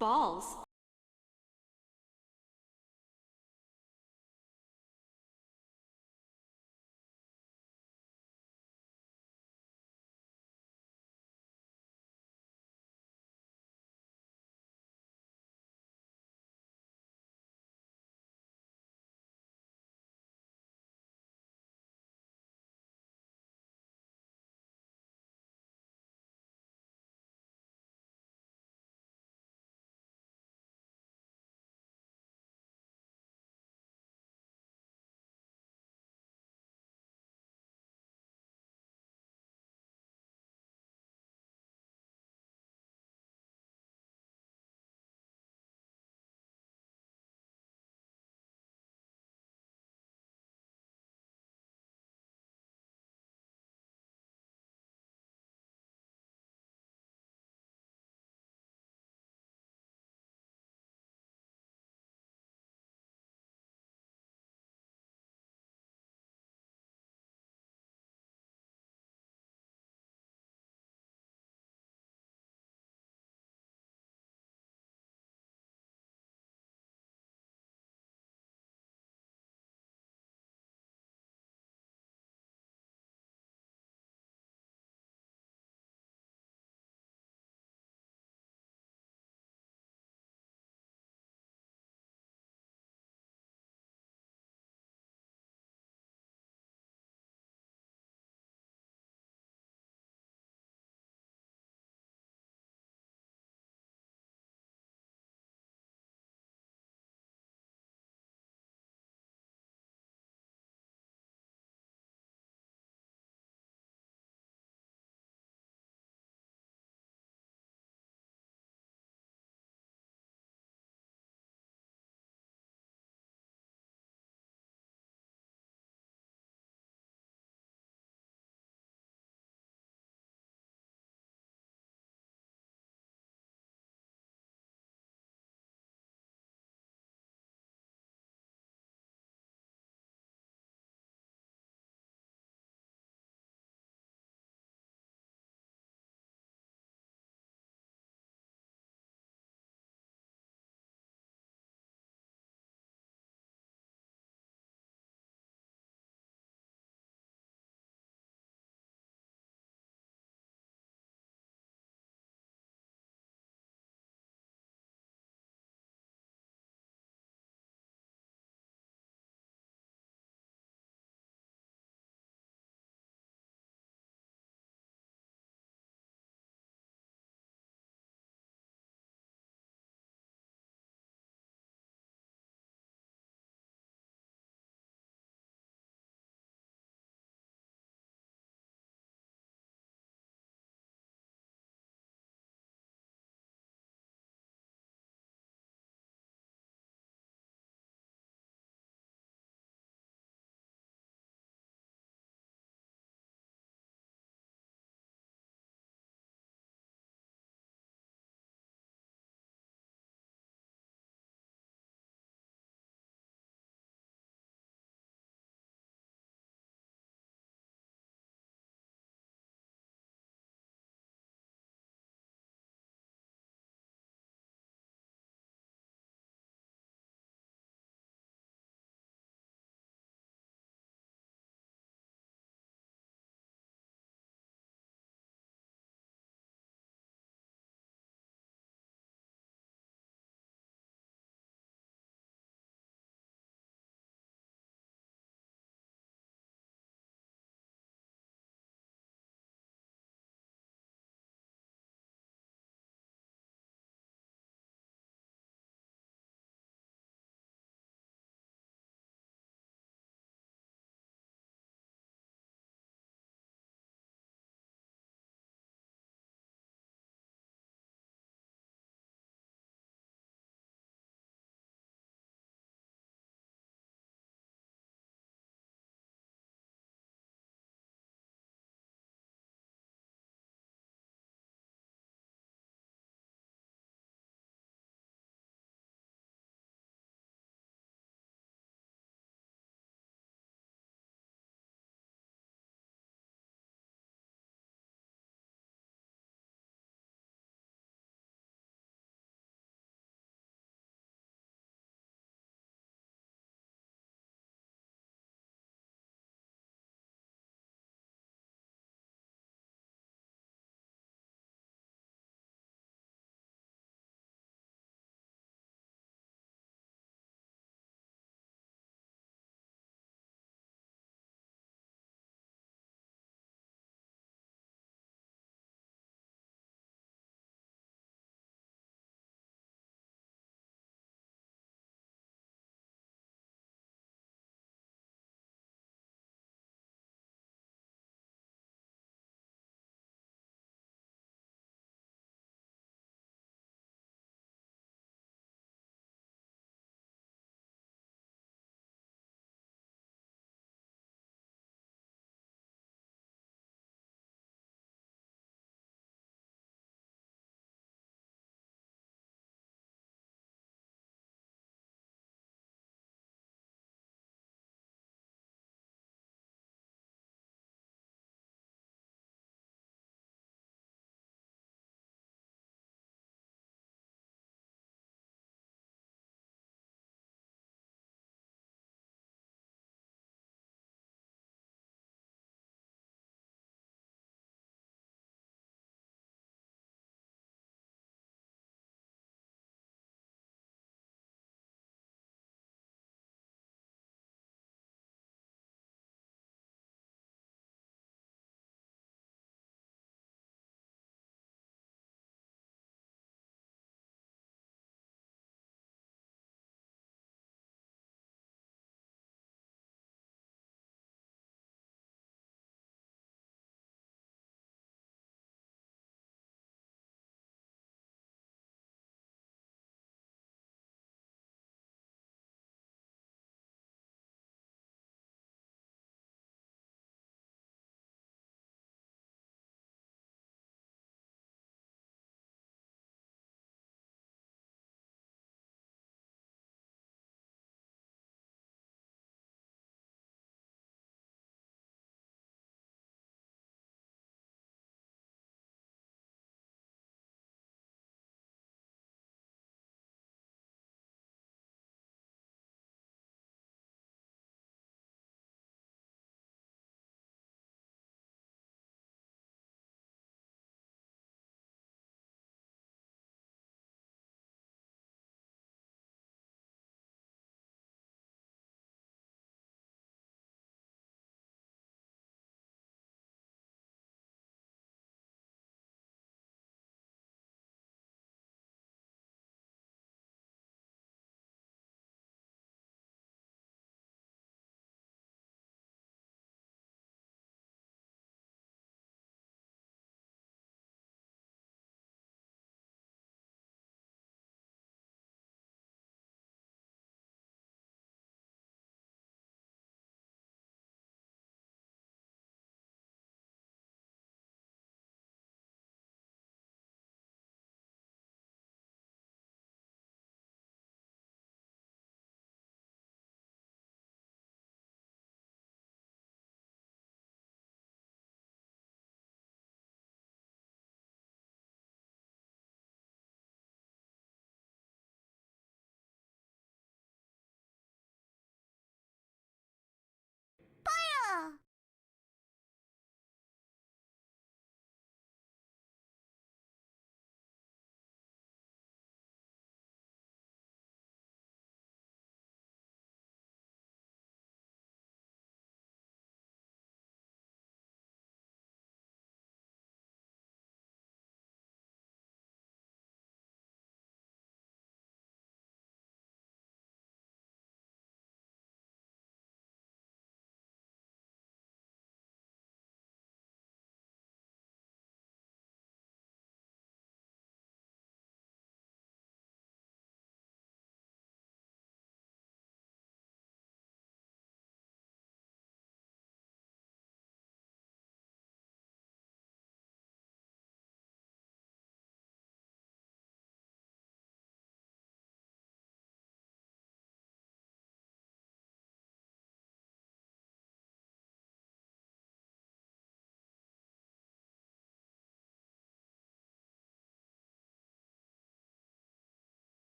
Balls.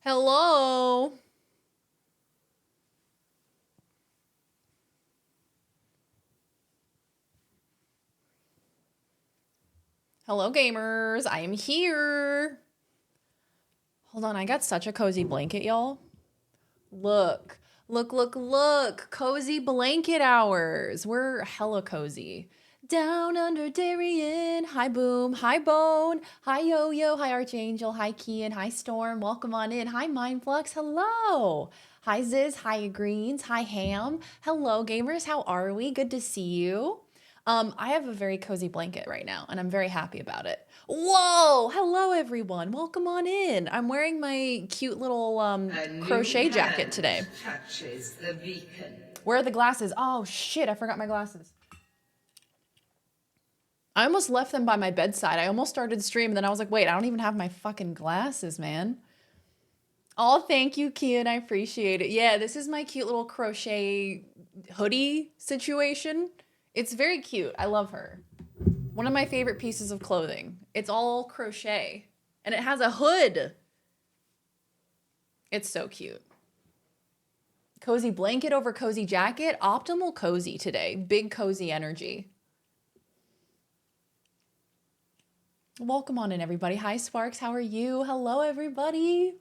Hello. Hello, gamers. I am here. Hold on, I got such a cozy blanket, y'all. Look, look. Cozy blanket hours. We're hella cozy. Down under Darien. Hi, Boom. Hi, Bone. Hi, Yo Yo. Hi, Archangel. Hi, Kian. Hi, Storm. Welcome on in. Hi, Mindflux. Hello. Hi, Ziz. Hi, Greens. Hi, Ham. Hello, gamers. How are we? Good to see you. I have a very cozy blanket right now, and I'm very happy about it. Whoa! Hello, everyone. Welcome on in. I'm wearing my cute little A new crochet jacket hand today. touches the beacon. Where are the glasses? Oh shit! I forgot my glasses. I almost left them by my bedside. I almost started stream, and then I was like, wait, I don't even have my fucking glasses, man. Oh, thank you, Kian. I appreciate it. Yeah, this is my cute little crochet hoodie situation. It's very cute. I love her. One of my favorite pieces of clothing. It's all crochet, and it has a hood. It's so cute. Cozy blanket over cozy jacket. Optimal cozy today. Big cozy energy. Welcome on in, everybody. Hi, Sparks. How are you? Hello, everybody.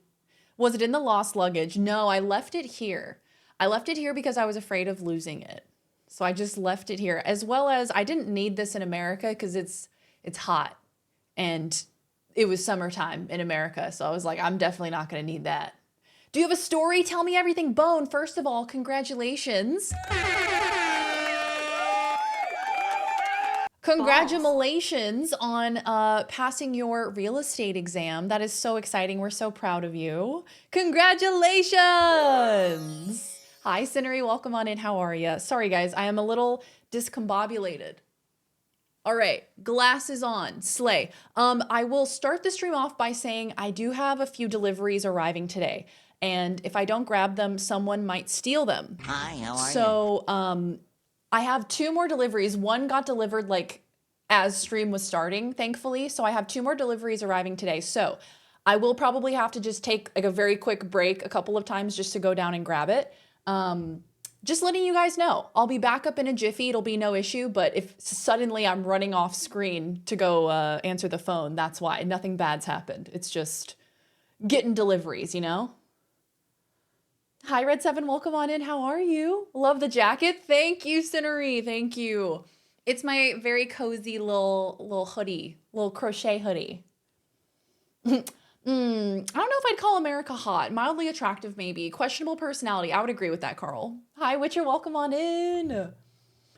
Was it in the lost luggage? No, I left it here. I left it here because I was afraid of losing it. So I just left it here. As well as I didn't need this in America because it's hot and it was summertime in America. So I was like, I'm definitely not going to need that. Do you have a story? Tell me everything, Bone. First of all, congratulations. Congratulations on passing your real estate exam. That is so exciting. We're so proud of you. Congratulations! Hi, Cinery. Welcome on in. How are you? Sorry, guys. I am a little discombobulated. All right, glasses on, slay. I will start the stream off by saying I do have a few deliveries arriving today, and if I don't grab them, someone might steal them. Hi, how are you? So, I have two more deliveries. One got delivered like as stream was starting, thankfully. So I have two more deliveries arriving today. So I will probably have to just take like a very quick break a couple of times just to go down and grab it. Just letting you guys know, I'll be back up in a jiffy. It'll be no issue. But if suddenly I'm running off screen to go answer the phone, that's why. Nothing bad's happened. It's just getting deliveries, you know? Hi, Red7. Welcome on in. How are you? Love the jacket. Thank you, Cinery. Thank you. It's my very cozy little hoodie, little crochet hoodie. I don't know if I'd call America hot. Mildly attractive, maybe. Questionable personality. I would agree with that, Carl. Hi, Witcher. Welcome on in.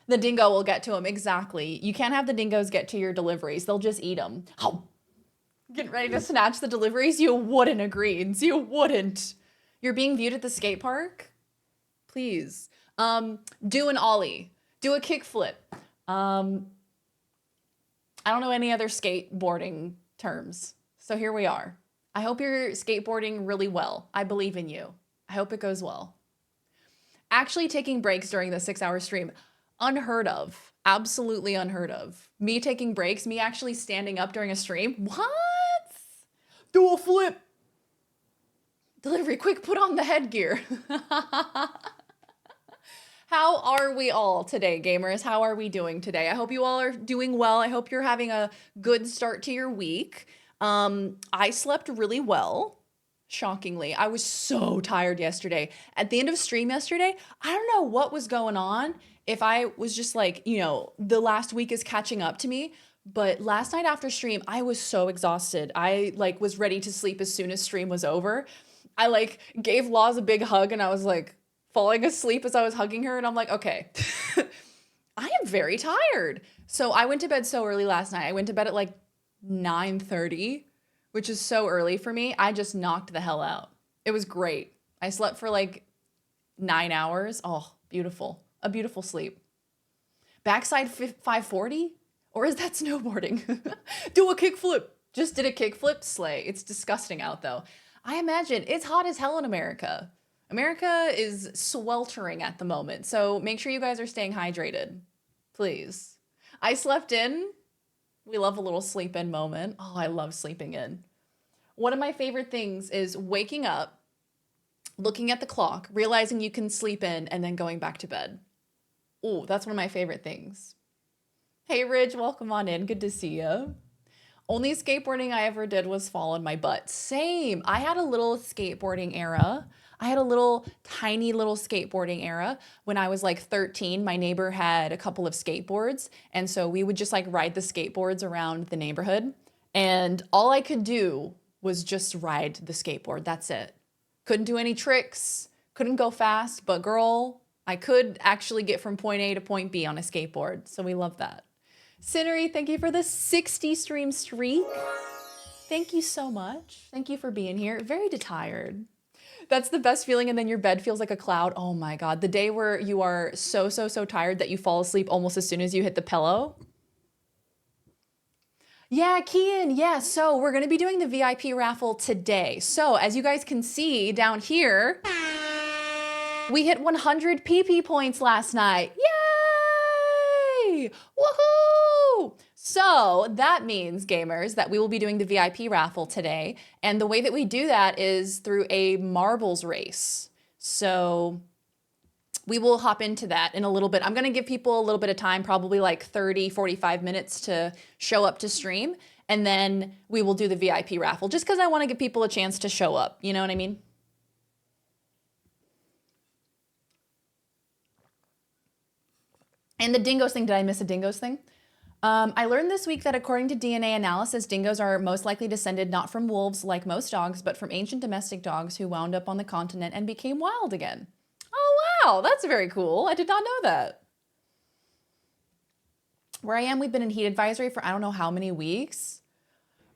The dingo will get to him. Exactly. You can't have the dingoes get to your deliveries. They'll just eat them. Oh, getting ready to snatch the deliveries? You wouldn't, Agreeds. You wouldn't. You're being viewed at the skate park? Please. Do an ollie. Do a kickflip. I don't know any other skateboarding terms. So here we are. I hope you're skateboarding really well. I believe in you. I hope it goes well. Actually taking breaks during the 6-hour stream, unheard of. Absolutely unheard of. Me taking breaks, me actually standing up during a stream. What? Do a flip. Delivery, quick, put on the headgear. How are we all today, gamers? How are we doing today? I hope you all are doing well. I hope you're having a good start to your week. I slept really well, shockingly. I was so tired yesterday. At the end of stream yesterday, I don't know what was going on. If I was just like, the last week is catching up to me. But last night after stream, I was so exhausted. I was ready to sleep as soon as stream was over. I gave Laws a big hug and I was like falling asleep as I was hugging her and I'm like, okay. I am very tired. So I went to bed so early last night. I went to bed at 9:30, which is so early for me. I just knocked the hell out. It was great. I slept for 9 hours. Oh, beautiful. A beautiful sleep. Backside 540? Or is that snowboarding? Do a kickflip. Just did a kickflip. Slay. It's disgusting out though. I imagine it's hot as hell in America. America is sweltering at the moment. So make sure you guys are staying hydrated. Please. I slept in. We love a little sleep in moment. Oh, I love sleeping in. One of my favorite things is waking up looking at the clock, realizing you can sleep in, and then going back to bed. Ooh, that's one of my favorite things. Hey, Ridge, welcome on in. Good to see you. Only skateboarding I ever did was fall on my butt. Same. I had a little skateboarding era. I had a little tiny little skateboarding era when I was like 13. My neighbor had a couple of skateboards, and so we would just like ride the skateboards around the neighborhood. And all I could do was just ride the skateboard. That's it. Couldn't do any tricks, couldn't go fast, but girl, I could actually get from point A to point B on a skateboard. So we love that. Cinnery, thank you for the 60 stream streak. Thank you so much. Thank you for being here. Very tired. That's the best feeling, and then your bed feels like a cloud. Oh my God. The day where you are so tired that you fall asleep almost as soon as you hit the pillow. Yeah, Kian. Yeah, so we're going to be doing the VIP raffle today. So as you guys can see down here, we hit 100 PP points last night. Yay! Woohoo! So that means, gamers, that we will be doing the VIP raffle today. And the way that we do that is through a marbles race. So we will hop into that in a little bit. I'm going to give people a little bit of time, probably like 30, 45 minutes to show up to stream. And then we will do the VIP raffle just because I want to give people a chance to show up. You know what I mean? And the dingoes thing, did I miss a dingoes thing? I learned this week that according to DNA analysis, dingoes are most likely descended not from wolves like most dogs, but from ancient domestic dogs who wound up on the continent and became wild again. Oh, wow, that's very cool. I did not know that. Where I am, we've been in heat advisory for I don't know how many weeks.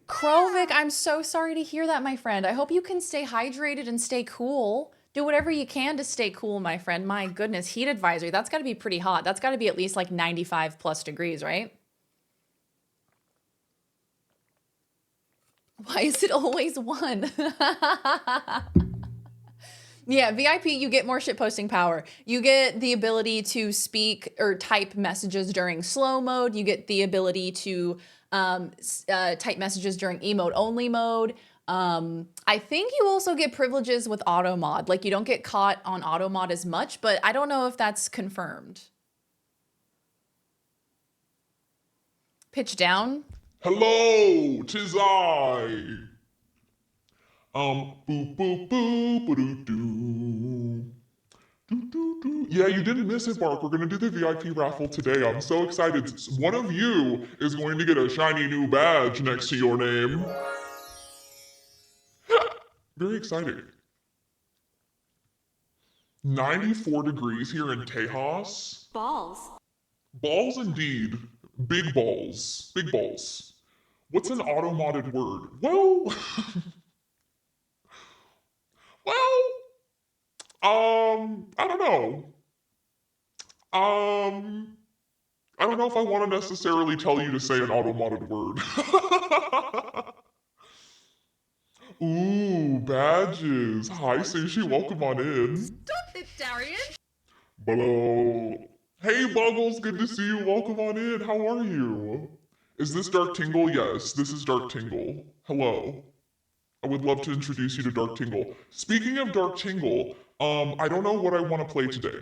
Krovik, I'm so sorry to hear that, my friend. I hope you can stay hydrated and stay cool. Do whatever you can to stay cool, my friend. My goodness, heat advisory, that's got to be pretty hot. That's got to be at least like 95 plus degrees, right? Why is it always one? Yeah, VIP, you get more shitposting power. You get the ability to speak or type messages during slow mode. You get the ability to type messages during emote only mode. I think you also get privileges with auto mod. Like you don't get caught on auto mod as much, but I don't know if that's confirmed. Pitch down. Hello, 'tis I. Boop boop boop doo doo. Doo. Yeah, you didn't miss it, Bark. We're gonna do the VIP raffle today. I'm so excited. One of you is going to get a shiny new badge next to your name. Very exciting. 94 degrees here in Tejas. Balls. Balls indeed. Big balls. Big balls. What's an auto-modded word? Well, I don't know. I don't know if I want to necessarily tell you to say an auto-modded word. Ooh, badges. Hi, Sushi. Welcome on in. Stop it, Darian. Hello. Hey, Buggles. Good to see you. Welcome on in. How are you? Is this Dark Tingle? Yes, this is Dark Tingle. Hello. I would love to introduce you to Dark Tingle. Speaking of Dark Tingle, I don't know what I want to play today.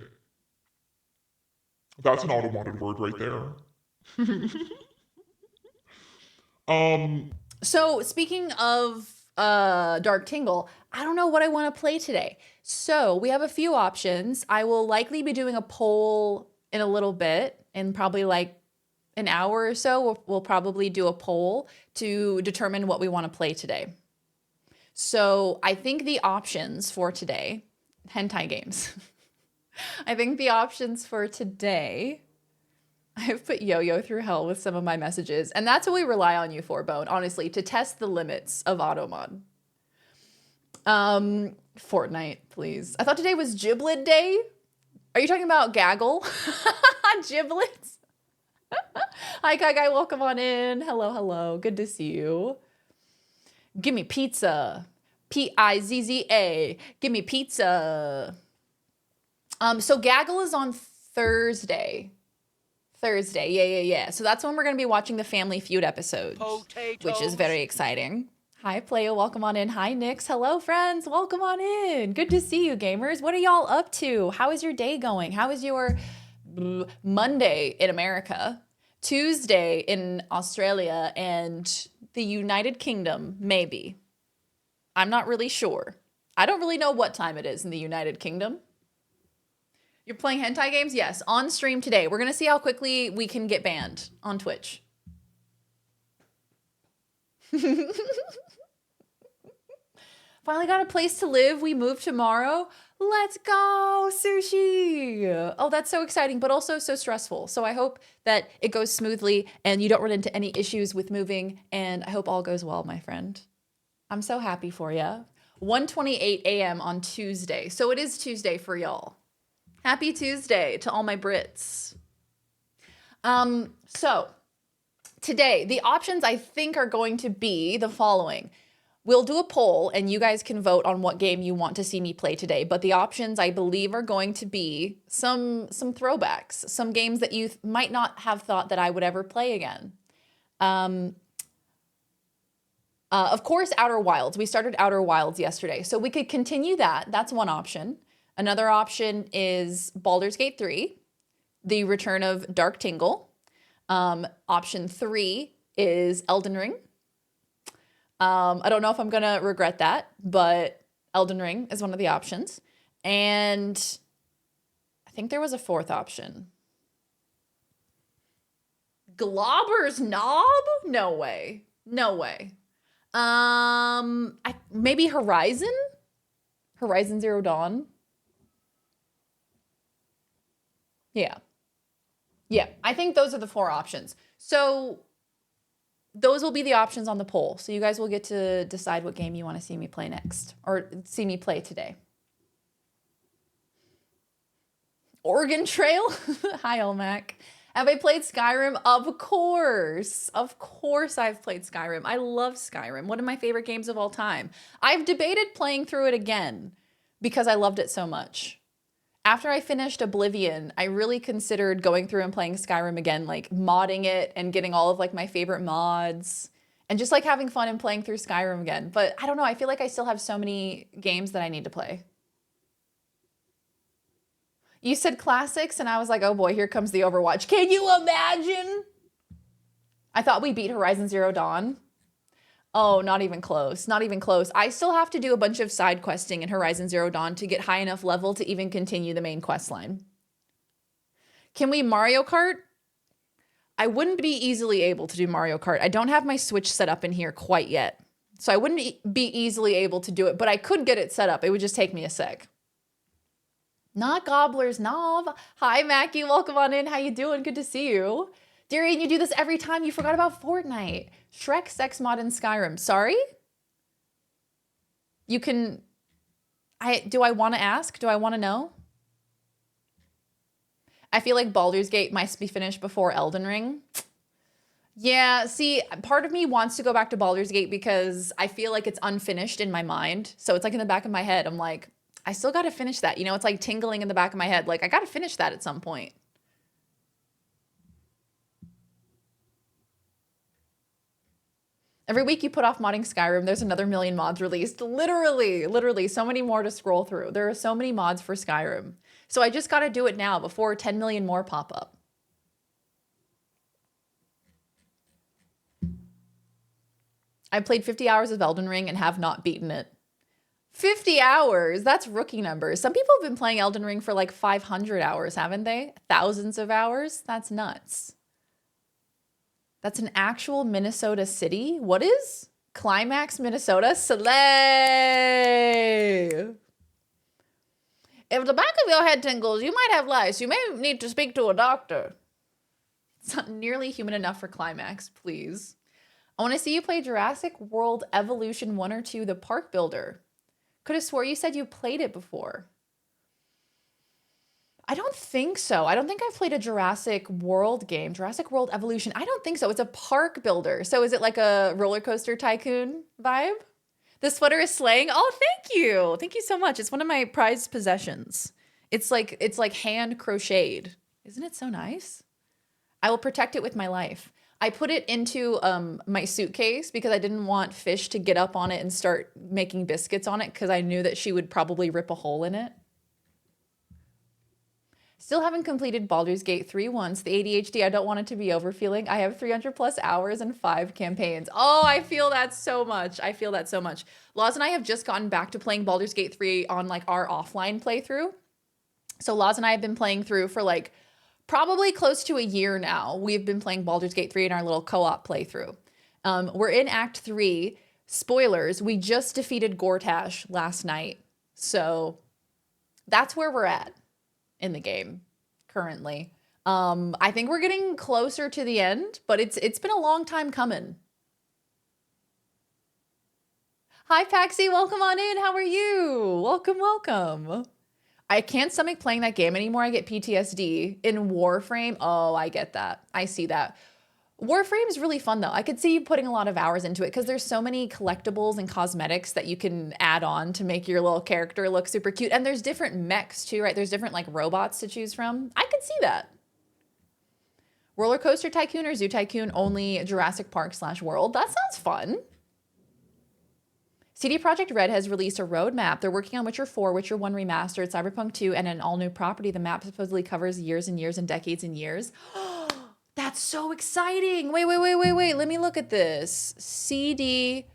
That's an auto-modded word right there. So speaking of Dark Tingle, I don't know what I want to play today. So we have a few options. I will likely be doing a poll in a little bit, in probably like an hour or so. We'll probably do a poll to determine what we want to play today. So I think the options for today, hentai games. I think the options for today, I've put Yo-Yo through hell with some of my messages, and that's what we rely on you for, Bone, honestly, to test the limits of Automod. Fortnite, please. I thought today was Giblet Day. Are you talking about Gaggle? Giblets? Hi, Kai Guy, welcome on in. Hello, hello, good to see you. Give me pizza. Pizza. Give me pizza. So Gaggle is on Thursday. Yeah. So that's when we're going to be watching the Family Feud episode, which is very exciting. Hi, Playa. Welcome on in. Hi, Nix. Hello, friends. Welcome on in. Good to see you, gamers. What are y'all up to? How is your day going? How is your Monday in America, Tuesday in Australia, and the United Kingdom? Maybe. I'm not really sure. I don't really know what time it is in the United Kingdom. You're playing hentai games? Yes, on stream today. We're going to see how quickly we can get banned on Twitch. Finally got a place to live. We move tomorrow. Let's go, sushi. Oh, that's so exciting, but also so stressful. So I hope that it goes smoothly and you don't run into any issues with moving. And I hope all goes well, my friend. I'm so happy for you. 1:28 a.m. on Tuesday. So it is Tuesday for y'all. Happy Tuesday to all my Brits. So today, the options I think are going to be the following. We'll do a poll and you guys can vote on what game you want to see me play today. But the options I believe are going to be some throwbacks, some games that you might not have thought that I would ever play again. Of course, Outer Wilds. We started Outer Wilds yesterday. So we could continue that. That's one option. Another option is Baldur's Gate 3, the return of Dark Tingle. Option 3 is Elden Ring. I don't know if I'm going to regret that, but Elden Ring is one of the options. And I think there was a fourth option. Globber's Knob? No way. No way. Maybe Horizon? Horizon Zero Dawn? Yeah. Yeah, I think those are the four options. So those will be the options on the poll. So you guys will get to decide what game you want to see me play next or see me play today. Oregon Trail? Hi, Olmac. Have I played Skyrim? Of course. Of course I've played Skyrim. I love Skyrim. One of my favorite games of all time. I've debated playing through it again because I loved it so much. After I finished Oblivion, I really considered going through and playing Skyrim again, like modding it and getting all of like my favorite mods and just like having fun and playing through Skyrim again. But I don't know, I feel like I still have so many games that I need to play. You said classics and I was like, oh boy, here comes the Overwatch. Can you imagine? I thought we beat Horizon Zero Dawn. Oh, not even close. Not even close. I still have to do a bunch of side questing in Horizon Zero Dawn to get high enough level to even continue the main quest line. Can we Mario Kart? I wouldn't be easily able to do Mario Kart. I don't have my Switch set up in here quite yet. So I wouldn't be easily able to do it, but I could get it set up. It would just take me a sec. Not Gobbler's Knob. Hi, Mackie. Welcome on in. How you doing? Good to see you. Darian, you do this every time. You forgot about Fortnite. Shrek sex mod in Skyrim. Sorry? You can... Do I want to ask? Do I want to know? I feel like Baldur's Gate might be finished before Elden Ring. Yeah, see, part of me wants to go back to Baldur's Gate because I feel like it's unfinished in my mind. So it's like in the back of my head. I'm like, I still got to finish that. You know, it's like tingling in the back of my head. Like, I got to finish that at some point. Every week you put off modding Skyrim, there's another million mods released. Literally, so many more to scroll through. There are so many mods for Skyrim. So I just got to do it now before 10 million more pop up. I played 50 hours of Elden Ring and have not beaten it. 50 hours? That's rookie numbers. Some people have been playing Elden Ring for like 500 hours, haven't they? Thousands of hours? That's nuts. That's an actual Minnesota city? What is? Climax, Minnesota? Slay! If the back of your head tingles, you might have lice. You may need to speak to a doctor. It's not nearly human enough for Climax, please. I want to see you play Jurassic World Evolution 1 or 2, The Park Builder. Could have swore you said you played it before. I don't think so. I don't think I've played a Jurassic World game. Jurassic World Evolution. I don't think so. It's a park builder. So is it like a roller coaster tycoon vibe? The sweater is slaying. Oh, thank you. Thank you so much. It's one of my prized possessions. It's like hand crocheted. Isn't it so nice? I will protect it with my life. I put it into my suitcase because I didn't want Fish to get up on it and start making biscuits on it because I knew that she would probably rip a hole in it. Still haven't completed Baldur's Gate 3 once. The ADHD, I don't want it to be over feeling. I have 300 plus hours and 5 campaigns. Oh, I feel that so much. I feel that so much. Laz and I have just gotten back to playing Baldur's Gate 3 on like our offline playthrough. So Laz and I have been playing through for like probably close to a year now. We've been playing Baldur's Gate 3 in our little co-op playthrough. We're in Act 3. Spoilers, we just defeated Gortash last night. So that's where we're at in the game currently. I think we're getting closer to the end, but it's been a long time coming. Hi Paxi, welcome on in. How are you? Welcome, welcome. I can't stomach playing that game anymore. I get PTSD. In Warframe, oh, I get that. I see that. Warframe is really fun though. I could see you putting a lot of hours into it because there's so many collectibles and cosmetics that you can add on to make your little character look super cute. And there's different mechs too, right? There's different like robots to choose from. I could see that. Roller Coaster Tycoon or Zoo Tycoon, only Jurassic Park / World. That sounds fun. CD Projekt Red has released a roadmap. They're working on Witcher 4, Witcher 1 Remastered, Cyberpunk 2, and an all-new property. The map supposedly covers years and years and decades and years. That's so exciting. Wait. Let me look at this. CD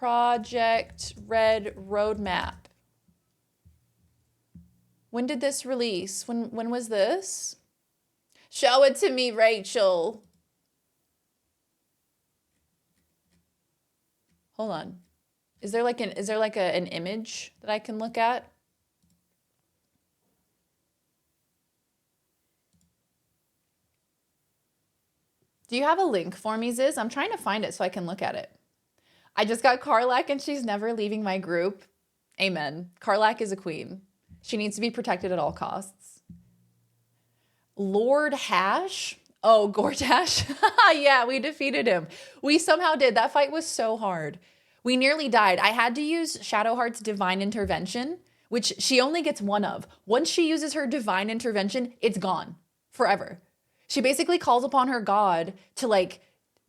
Projekt Red roadmap. When did this release? When was this? Show it to me, Rachel. Hold on. Is there like an image that I can look at? Do you have a link for me, Ziz? I'm trying to find it so I can look at it. I just got Karlach and she's never leaving my group. Amen. Karlach is a queen. She needs to be protected at all costs. Lord Hash? Oh, Gortash? Yeah, we defeated him. We somehow did. That fight was so hard. We nearly died. I had to use Shadowheart's Divine Intervention, which she only gets one of. Once she uses her Divine Intervention, it's gone forever. She basically calls upon her god to like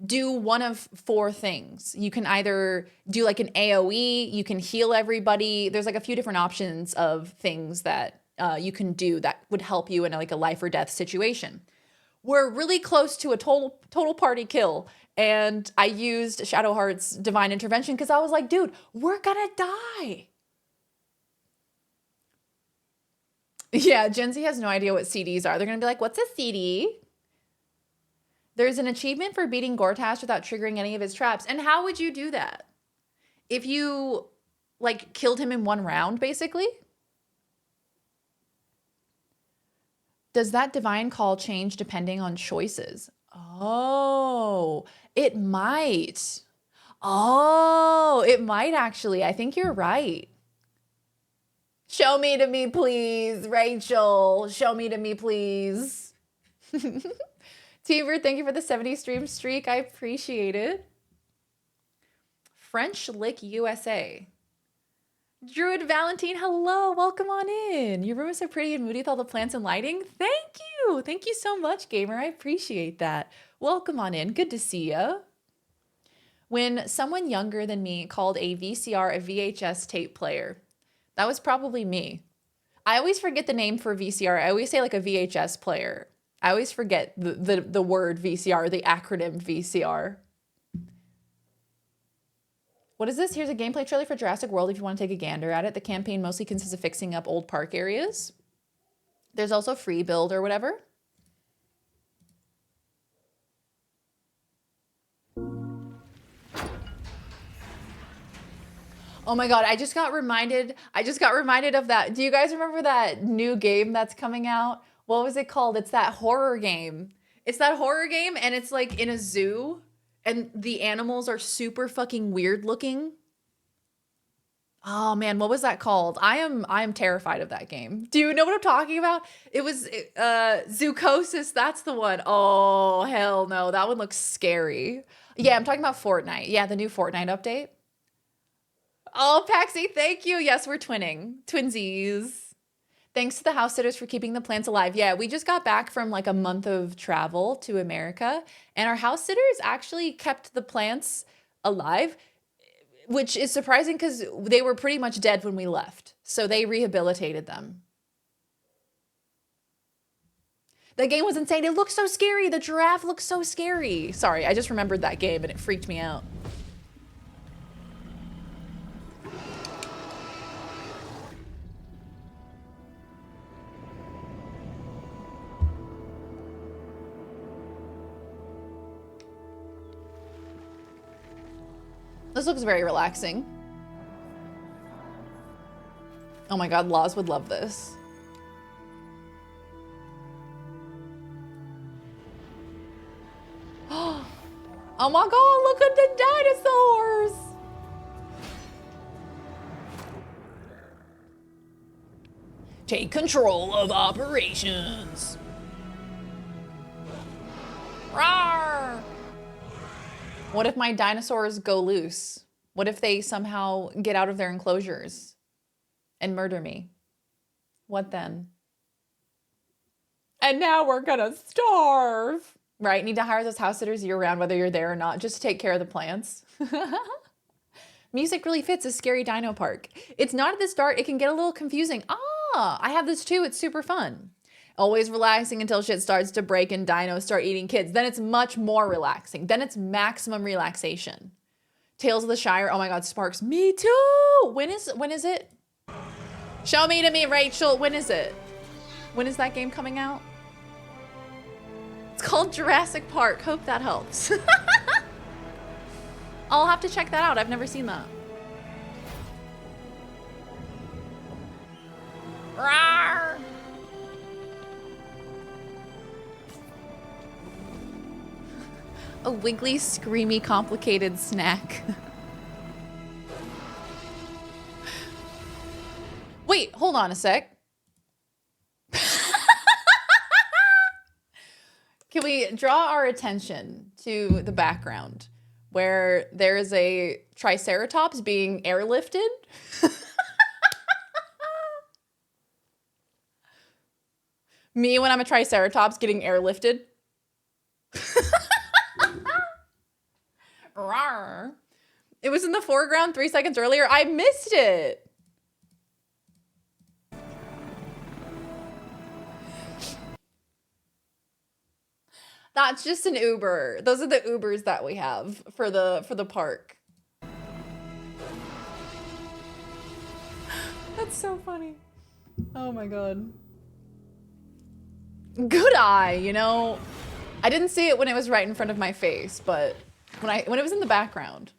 do one of 4 things. You can either do like an AoE, you can heal everybody. There's like a few different options of things that you can do that would help you in like a life or death situation. We're really close to a total party kill. And I used Shadowheart's Divine Intervention because I was like, dude, we're gonna die. Yeah, Gen Z has no idea what CDs are. They're gonna be like, what's a CD? There's an achievement for beating Gortash without triggering any of his traps. And how would you do that? If you like killed him in one round, basically? Does that divine call change depending on choices? Oh, it might. Oh, it might actually. I think you're right. Show me to me, please, Rachel. Show me to me, please. Teaver, thank you for the 70 stream streak. I appreciate it. French Lick USA. Druid Valentine, hello, welcome on in. Your room is so pretty and moody with all the plants and lighting. Thank you. Thank you so much, gamer. I appreciate that. Welcome on in. Good to see you. When someone younger than me called a VCR a VHS tape player, that was probably me. I always forget the name for VCR. I always say like a VHS player. I always forget the word VCR, the acronym VCR. What is this? Here's a gameplay trailer for Jurassic World if you want to take a gander at it. The campaign mostly consists of fixing up old park areas. There's also free build or whatever. Oh my God, I just got reminded of that. Do you guys remember that new game that's coming out? What was it called? It's that horror game. It's that horror game and it's like in a zoo. And the animals are super fucking weird looking. Oh man, what was that called? I am terrified of that game. Do you know what I'm talking about? It was Zoocosis, that's the one. Oh, hell no. That one looks scary. Yeah, I'm talking about Fortnite. Yeah, the new Fortnite update. Oh, Paxi, thank you. Yes, we're twinning. Twinsies. Thanks to the house sitters for keeping the plants alive. Yeah, we just got back from like a month of travel to America, and our house sitters actually kept the plants alive, which is surprising because they were pretty much dead when we left. So they rehabilitated them. The game was insane. It looked so scary. The giraffe looked so scary. Sorry, I just remembered that game and it freaked me out. This looks very relaxing. Oh my god, Laws would love this. Oh my god, look at the dinosaurs! Take control of operations. Rawr! What if my dinosaurs go loose? What if they somehow get out of their enclosures and murder me? What then? And now we're gonna starve. Right? Need to hire those house sitters year round, whether you're there or not, just to take care of the plants. Music really fits a scary dino park. It's not at the start. It can get a little confusing. Ah, I have this too. It's super fun. Always relaxing until shit starts to break and dinos start eating kids. Then it's much more relaxing. Then it's maximum relaxation. Tales of the Shire. Oh my god, Sparks. Me too. When is it? Show me to me, Rachel. When is it? When is that game coming out? It's called Jurassic Park. Hope that helps. I'll have to check that out. I've never seen that. Rawr! A wiggly, screamy, complicated snack. Wait, hold on a sec. Can we draw our attention to the background where there is a Triceratops being airlifted? Me when I'm a Triceratops getting airlifted. Rawr. It was in the foreground 3 seconds earlier. I missed it. That's just an Uber. Those are the Ubers that we have for the park. That's so funny. Oh my god. Good eye, you know. I didn't see it when it was right in front of my face, but when it was in the background.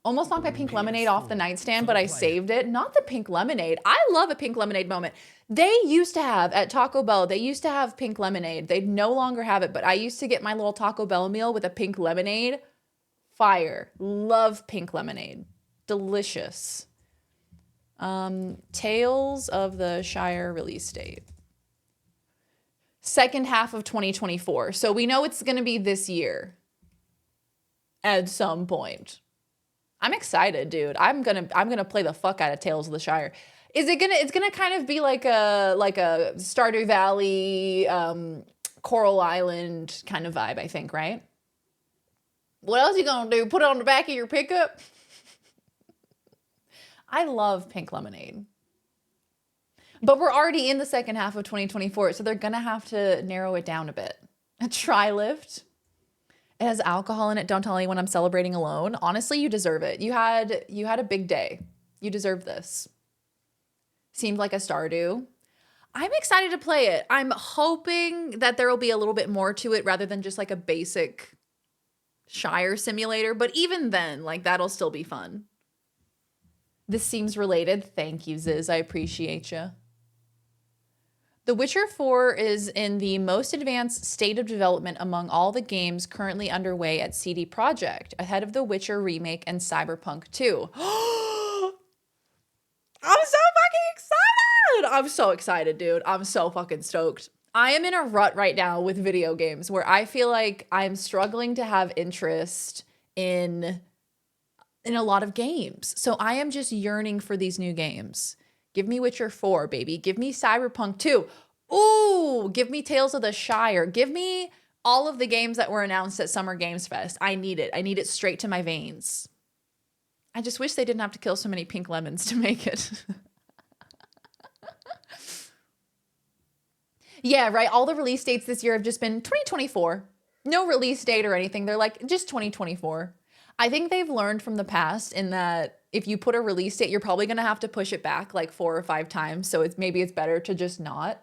Almost knocked my pink lemonade off the nightstand, but I saved it. Not the pink lemonade. I love a pink lemonade moment. They used to have, at Taco Bell, they used to have pink lemonade. They no longer have it, but I used to get my little Taco Bell meal with a pink lemonade. Fire. Love pink lemonade. Delicious. Tales of the Shire release date. Second half of 2024. So we know it's going to be this year. At some point. I'm excited, dude. I'm gonna play the fuck out of Tales of the Shire. It's gonna kind of be like a Stardew Valley, Coral Island kind of vibe, I think, right? What else you gonna do? Put it on the back of your pickup? I love pink lemonade. But we're already in the second half of 2024, so they're gonna have to narrow it down a bit. A tri-lift. It has alcohol in it. Don't tell anyone I'm celebrating alone. Honestly, you deserve it. You had a big day. You deserve this. Seemed like a Stardew. I'm excited to play it. I'm hoping that there will be a little bit more to it rather than just like a basic Shire simulator. But even then, like that'll still be fun. This seems related. Thank you, Ziz. I appreciate you. The Witcher 4 is in the most advanced state of development among all the games currently underway at CD Projekt, ahead of The Witcher remake and Cyberpunk 2. I'm so fucking excited! I'm so excited, dude. I'm so fucking stoked. I am in a rut right now with video games where I feel like I'm struggling to have interest in a lot of games. So I am just yearning for these new games. Give me Witcher 4, baby. Give me Cyberpunk 2. Ooh, give me Tales of the Shire. Give me all of the games that were announced at Summer Games Fest. I need it. I need it straight to my veins. I just wish they didn't have to kill so many pink lemons to make it. Yeah, right. All the release dates this year have just been 2024. No release date or anything. They're like, just 2024. I think they've learned from the past in that if you put a release date, you're probably going to have to push it back like 4 or 5 times. So maybe it's better to just not.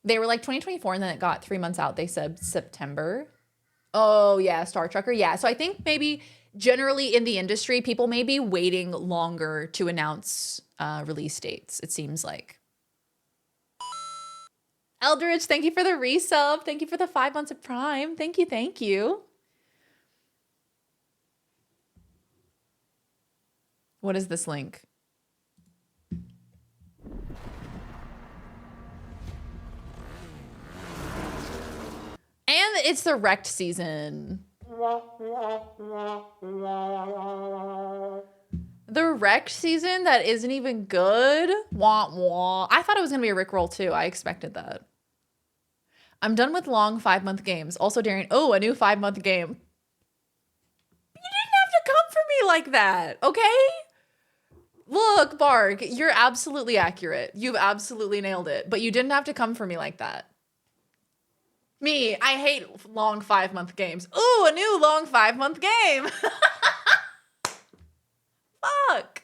They were like 2024 and then it got 3 months out. They said September. Oh yeah, Star Trekker. Yeah. So I think maybe generally in the industry, people may be waiting longer to announce release dates, it seems like. Eldridge, thank you for the resub. Thank you for the 5 months of Prime. Thank you, thank you. What is this link? And it's the Wrecked season. The Wrecked season that isn't even good. Wah, wah. I thought it was going to be a Rickroll too. I expected that. I'm done with long 5-month games. Also, Darian, oh, a new 5-month game. You didn't have to come for me like that, okay? Look, Bark, you're absolutely accurate. You've absolutely nailed it. But you didn't have to come for me like that. Me, I hate long 5-month games. Ooh, a new long 5-month game. Fuck.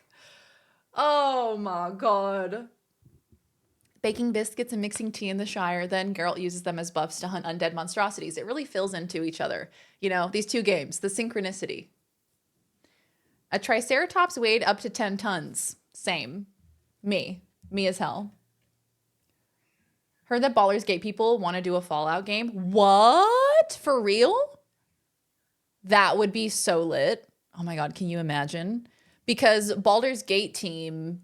Oh my god. Baking biscuits and mixing tea in the Shire. Then Geralt uses them as buffs to hunt undead monstrosities. It really fills into each other. You know, these two games, the synchronicity. A Triceratops weighed up to 10 tons. Same. Me as hell. Heard that Baldur's Gate people want to do a Fallout game. What? For real? That would be so lit. Oh my god, can you imagine? Because Baldur's Gate team,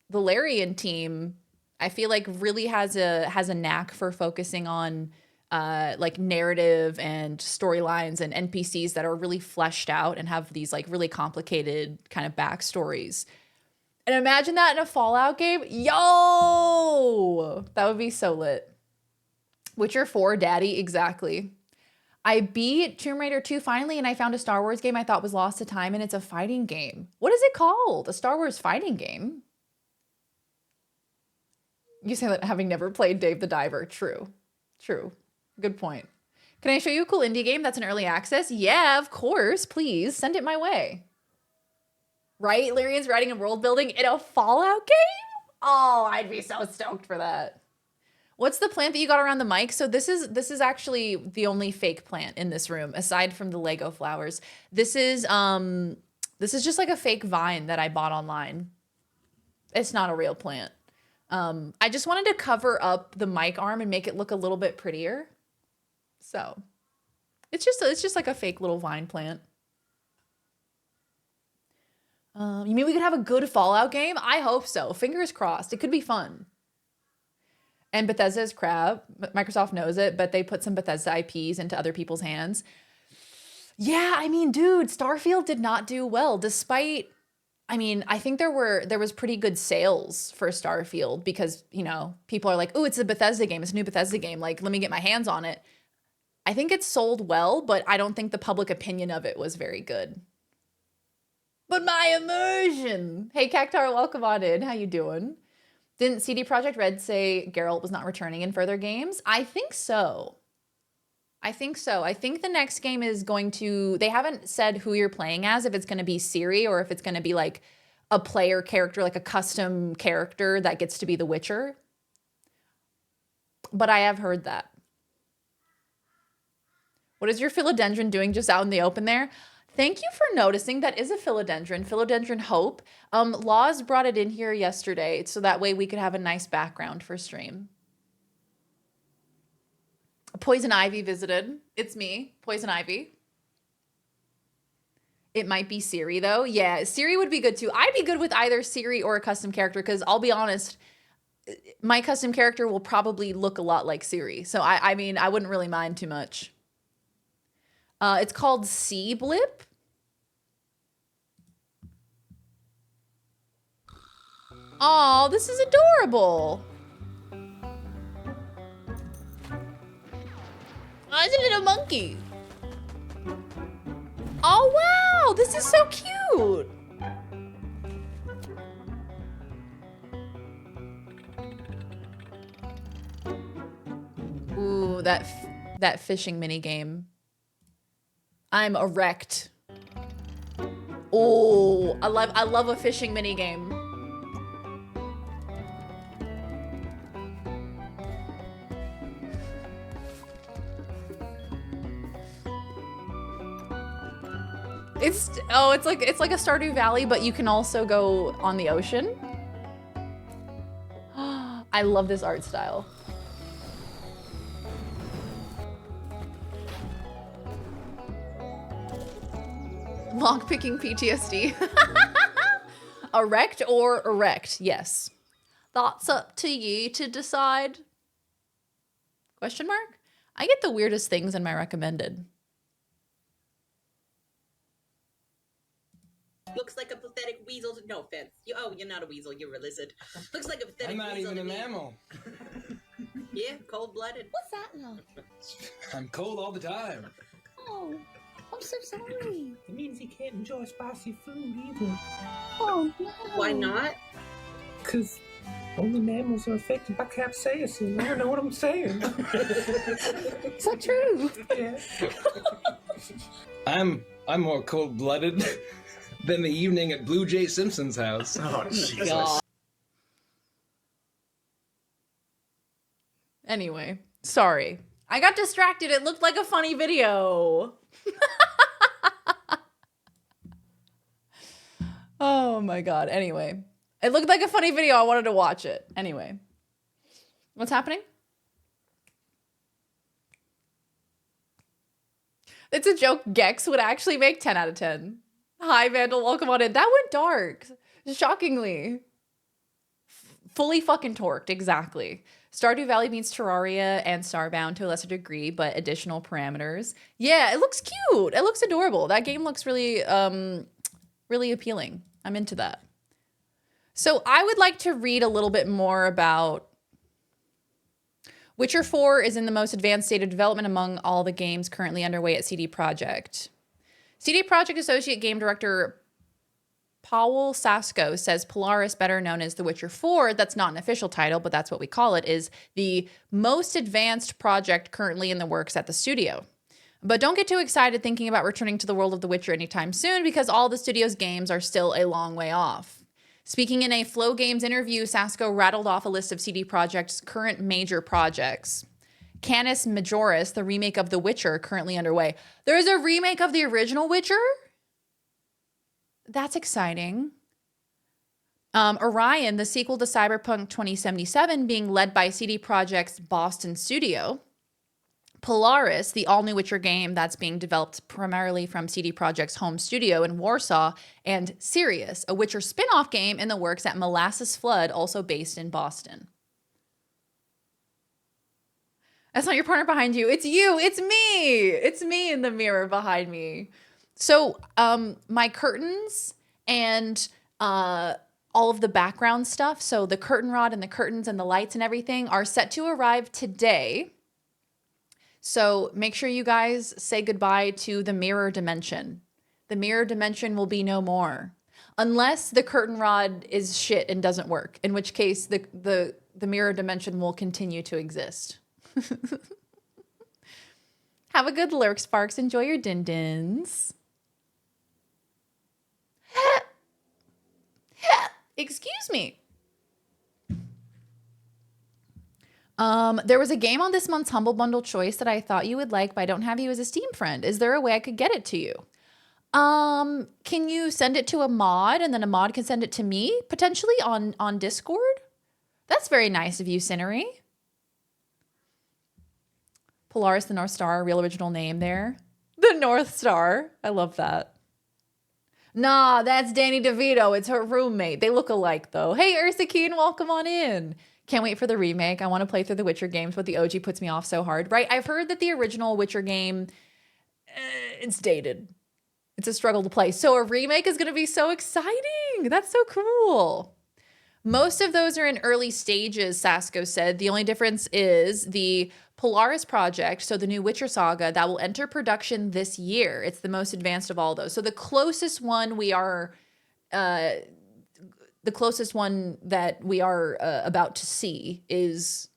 the Larian team, I feel like really has a knack for focusing on like narrative and storylines and NPCs that are really fleshed out and have these like really complicated kind of backstories. And imagine that in a Fallout game. Yo! That would be so lit. Witcher 4, daddy, exactly. I beat Tomb Raider 2 finally, and I found a Star Wars game I thought was lost to time, and it's a fighting game. What is it called? A Star Wars fighting game? You say that having never played Dave the Diver. True. True. Good point. Can I show you a cool indie game that's in early access? Yeah, of course. Please send it my way. Right? Lyrian's writing and world building in a Fallout game? Oh, I'd be so stoked for that. What's the plant that you got around the mic? So this is actually the only fake plant in this room, aside from the Lego flowers. This is just like a fake vine that I bought online. It's not a real plant. I just wanted to cover up the mic arm and make it look a little bit prettier. So it's just like a fake little vine plant. You mean we could have a good Fallout game? I hope so. Fingers crossed. It could be fun. And Bethesda is crap. Microsoft knows it, but they put some Bethesda IPs into other people's hands. Yeah, I mean, dude, Starfield did not do well despite, I mean, I think there was pretty good sales for Starfield because, you know, people are like, "Oh, it's a Bethesda game. It's a new Bethesda game. Like, let me get my hands on it." I think it sold well, but I don't think the public opinion of it was very good. But my immersion. Hey, Cactar, welcome on in. How you doing? Didn't CD Projekt Red say Geralt was not returning in further games? I think so. I think the next game is going to, they haven't said who you're playing as, if it's going to be Ciri or if it's going to be like a player character, like a custom character that gets to be the Witcher. But I have heard that. What is your philodendron doing just out in the open there? Thank you for noticing. That is a philodendron Hope. Laws brought it in here yesterday, so that way we could have a nice background for stream. Poison Ivy visited. It's me, Poison Ivy. It might be Ciri though. Yeah, Ciri would be good too. I'd be good with either Ciri or a custom character because I'll be honest, my custom character will probably look a lot like Ciri. So I mean, I wouldn't really mind too much. It's called Sea Blip. Oh, this is adorable. Oh, it's a little monkey. Oh, wow. This is so cute. Ooh, that fishing mini game. I'm erect. Oh, I love a fishing mini game. It's like a Stardew Valley, but you can also go on the ocean. I love this art style. Lockpicking PTSD. Erect or erect? Yes. That's up to you to decide. Question mark? I get the weirdest things in my recommended. Looks like a pathetic weasel. No offense. You're not a weasel. You're a lizard. Looks like a pathetic I'm not weasel. even a to me. mammal. Yeah, cold-blooded. What's that like? I'm cold all the time. Oh, I'm so sorry. It means he can't enjoy spicy food either. Oh, no. Why not? Because only mammals are affected by capsaicin. I don't know what I'm saying. Is that true? Yeah. I'm more cold-blooded than the evening at Blue Jay Simpson's house. Oh, Jesus. God. Anyway, sorry. I got distracted. It looked like a funny video. Oh my God. Anyway, it looked like a funny video. I wanted to watch it. Anyway, what's happening? It's a joke. Gex would actually make 10 out of 10. Hi, Vandal. Welcome on in. That went dark. Shockingly. Fully fucking torqued. Exactly. Stardew Valley means Terraria and Starbound to a lesser degree, but additional parameters. Yeah, it looks cute. It looks adorable. That game looks really, really appealing. I'm into that. So I would like to read a little bit more about Witcher 4 is in the most advanced state of development among all the games currently underway at CD Projekt. CD Projekt Associate Game Director Paul Sasko says Polaris, better known as The Witcher 4, that's not an official title, but that's what we call it, is the most advanced project currently in the works at the studio. But don't get too excited thinking about returning to the world of The Witcher anytime soon, because all the studio's games are still a long way off. Speaking in a Flow Games interview, Sasko rattled off a list of CD Projekt's current major projects. Canis Majoris, the remake of The Witcher, currently underway. There's a remake of the original Witcher? That's exciting. Orion, the sequel to Cyberpunk 2077, being led by CD Projekt's Boston studio. Polaris, the all-new Witcher game that's being developed primarily from CD Projekt's home studio in Warsaw. And Sirius, a Witcher spin-off game in the works at Molasses Flood, also based in Boston. That's not your partner behind you. It's you. It's me. It's me in the mirror behind me. So my curtains and all of the background stuff, so the curtain rod and the curtains and the lights and everything are set to arrive today. So make sure you guys say goodbye to the mirror dimension. The mirror dimension will be no more. Unless the curtain rod is shit and doesn't work, in which case the mirror dimension will continue to exist. Have a good lurk, Sparks. Enjoy your din-dins. Excuse me. There was a game on this month's Humble Bundle Choice that I thought you would like, but I don't have you as a Steam friend. Is there a way I could get it to you? Can you send it to a mod and then a mod can send it to me, potentially on Discord? That's very nice of you, Cinery. Polaris the North Star, real original name there. The North Star. I love that. Nah, that's Danny DeVito. It's her roommate. They look alike, though. Hey, Ursa Keen, welcome on in. Can't wait for the remake. I want to play through the Witcher games, but the OG puts me off so hard, right? I've heard that the original Witcher game, it's dated. It's a struggle to play. So a remake is going to be so exciting. That's so cool. Most of those are in early stages, Sasko said. The only difference is the Polaris project, so the new Witcher saga, that will enter production this year. It's the most advanced of all those. So the closest one that we are about to see is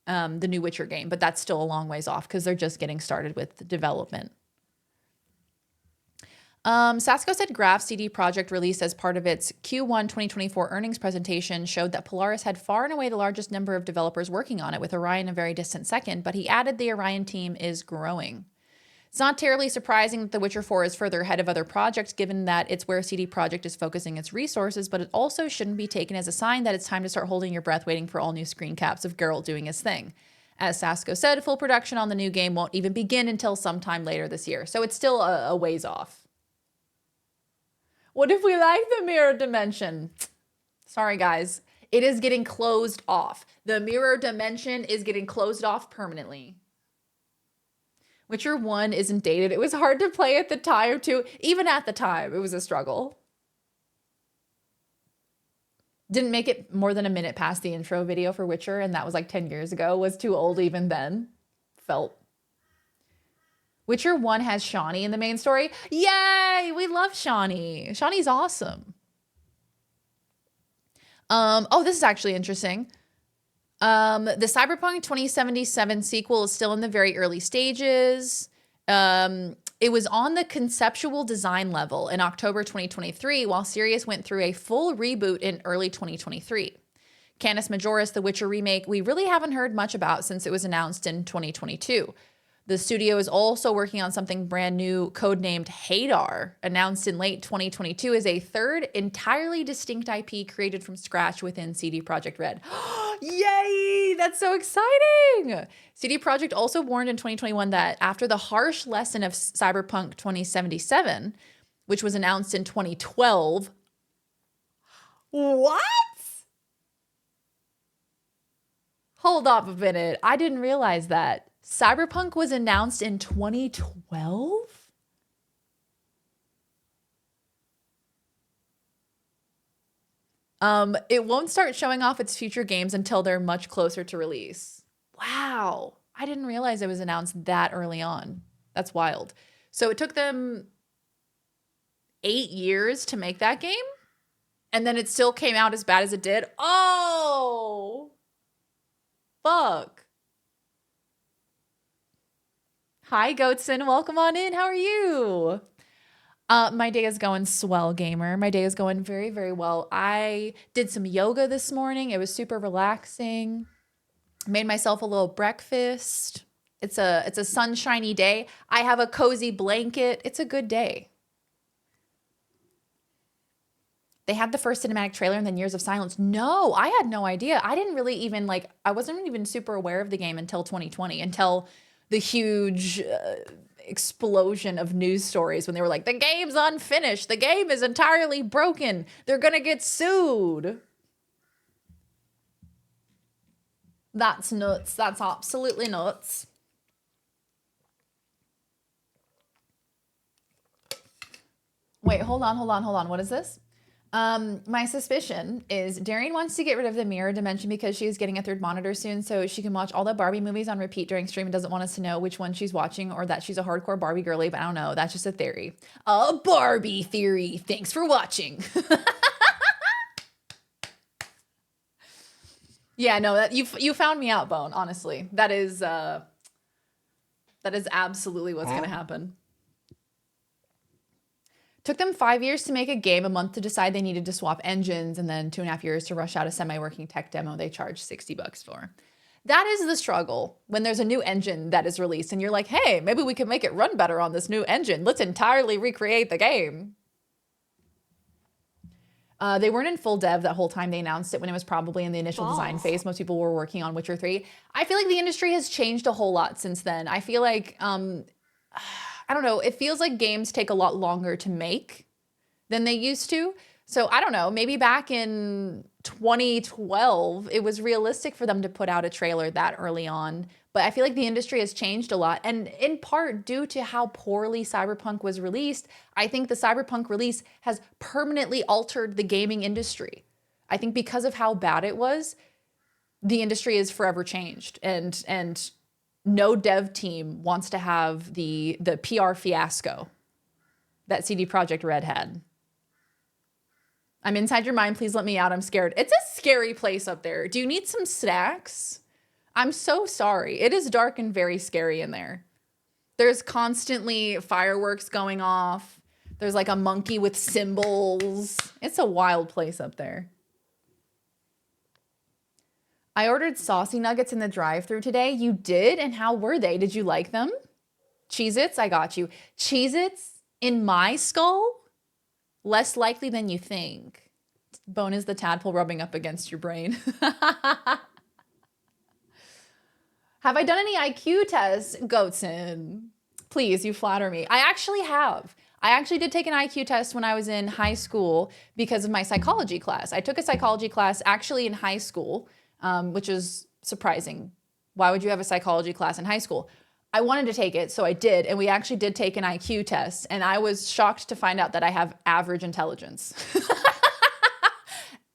the new Witcher game, but that's still a long ways off because they're just getting started with the development. Sasko said Graph CD Projekt released as part of its Q1 2024 earnings presentation showed that Polaris had far and away the largest number of developers working on it, with Orion a very distant second, but he added the Orion team is growing. It's not terribly surprising that The Witcher 4 is further ahead of other projects, given that it's where CD Projekt is focusing its resources, but it also shouldn't be taken as a sign that it's time to start holding your breath waiting for all new screen caps of Geralt doing his thing. As Sasko said, full production on the new game won't even begin until sometime later this year, so it's still a ways off. What if we like the mirror dimension? Sorry, guys. It is getting closed off. The mirror dimension is getting closed off permanently. Witcher 1 isn't dated. It was hard to play at the time, too. Even at the time, it was a struggle. Didn't make it more than a minute past the intro video for Witcher, and that was like 10 years ago. Was too old even then. Felt. Witcher 1 has Shani in the main story. Yay! We love Shani. Shani's awesome. Oh, this is actually interesting. The Cyberpunk 2077 sequel is still in the very early stages. It was on the conceptual design level in October 2023, while Sirius went through a full reboot in early 2023. Canis Majoris, the Witcher remake, we really haven't heard much about since it was announced in 2022. The studio is also working on something brand new, codenamed Hadar, announced in late 2022 as a third, entirely distinct IP created from scratch within CD Projekt Red. Yay! That's so exciting! CD Projekt also warned in 2021 that after the harsh lesson of Cyberpunk 2077, which was announced in 2012, what? Hold up a minute. I didn't realize that. Cyberpunk was announced in 2012? It won't start showing off its future games until they're much closer to release. Wow. I didn't realize it was announced that early on. That's wild. So it took them 8 years to make that game? And then it still came out as bad as it did? Oh! Fuck. Hi, Goatson. Welcome on in. How are you? My day is going swell, gamer. My day is going very, very well. I did some yoga this morning. It was super relaxing. Made myself a little breakfast. It's a sunshiny day. I have a cozy blanket. It's a good day. They had the first cinematic trailer and then Years of Silence. No, I had no idea. I didn't really even I wasn't even super aware of the game until 2020, until the huge explosion of news stories when they were like, the game's unfinished. The game is entirely broken. They're going to get sued. That's nuts. That's absolutely nuts. Wait, hold on. What is this? My suspicion is Darian wants to get rid of the mirror dimension because she's getting a third monitor soon so she can watch all the Barbie movies on repeat during stream and doesn't want us to know which one she's watching or that she's a hardcore Barbie girly, but I don't know. That's just a theory. A Barbie theory. Thanks for watching. Yeah, no, that you found me out, Bone, honestly. That is absolutely what's going to happen. Took them 5 years to make a game, a month to decide they needed to swap engines, and then 2.5 years to rush out a semi-working tech demo they charged $60 for. That is the struggle when there's a new engine that is released and you're like, hey, maybe we can make it run better on this new engine. Let's entirely recreate the game. They weren't in full dev that whole time they announced it when it was probably in the initial design phase. Most people were working on Witcher 3. I feel like the industry has changed a whole lot since then. I feel like... I don't know. It feels like games take a lot longer to make than they used to. So I don't know. Maybe back in 2012, it was realistic for them to put out a trailer that early on. But I feel like the industry has changed a lot. And in part due to how poorly Cyberpunk was released, I think the Cyberpunk release has permanently altered the gaming industry. I think because of how bad it was, the industry is forever changed, and no dev team wants to have the PR fiasco that CD Projekt Red had. I'm inside your mind. Please let me out. I'm scared. It's a scary place up there. Do you need some snacks? I'm so sorry. It is dark and very scary in there. There's constantly fireworks going off. There's like a monkey with cymbals. It's a wild place up there. I ordered saucy nuggets in the drive-thru today. You did? And how were they? Did you like them? Cheez-Its? I got you. Cheez-Its in my skull? Less likely than you think. Bone is the tadpole rubbing up against your brain. Have I done any IQ tests? Goatson, please, you flatter me. I actually have. I actually did take an IQ test when I was in high school because of my psychology class. I took a psychology class actually in high school, which is surprising. Why would you have a psychology class in high school? I wanted to take it, so I did, and we actually did take an IQ test, and I was shocked to find out that I have average intelligence.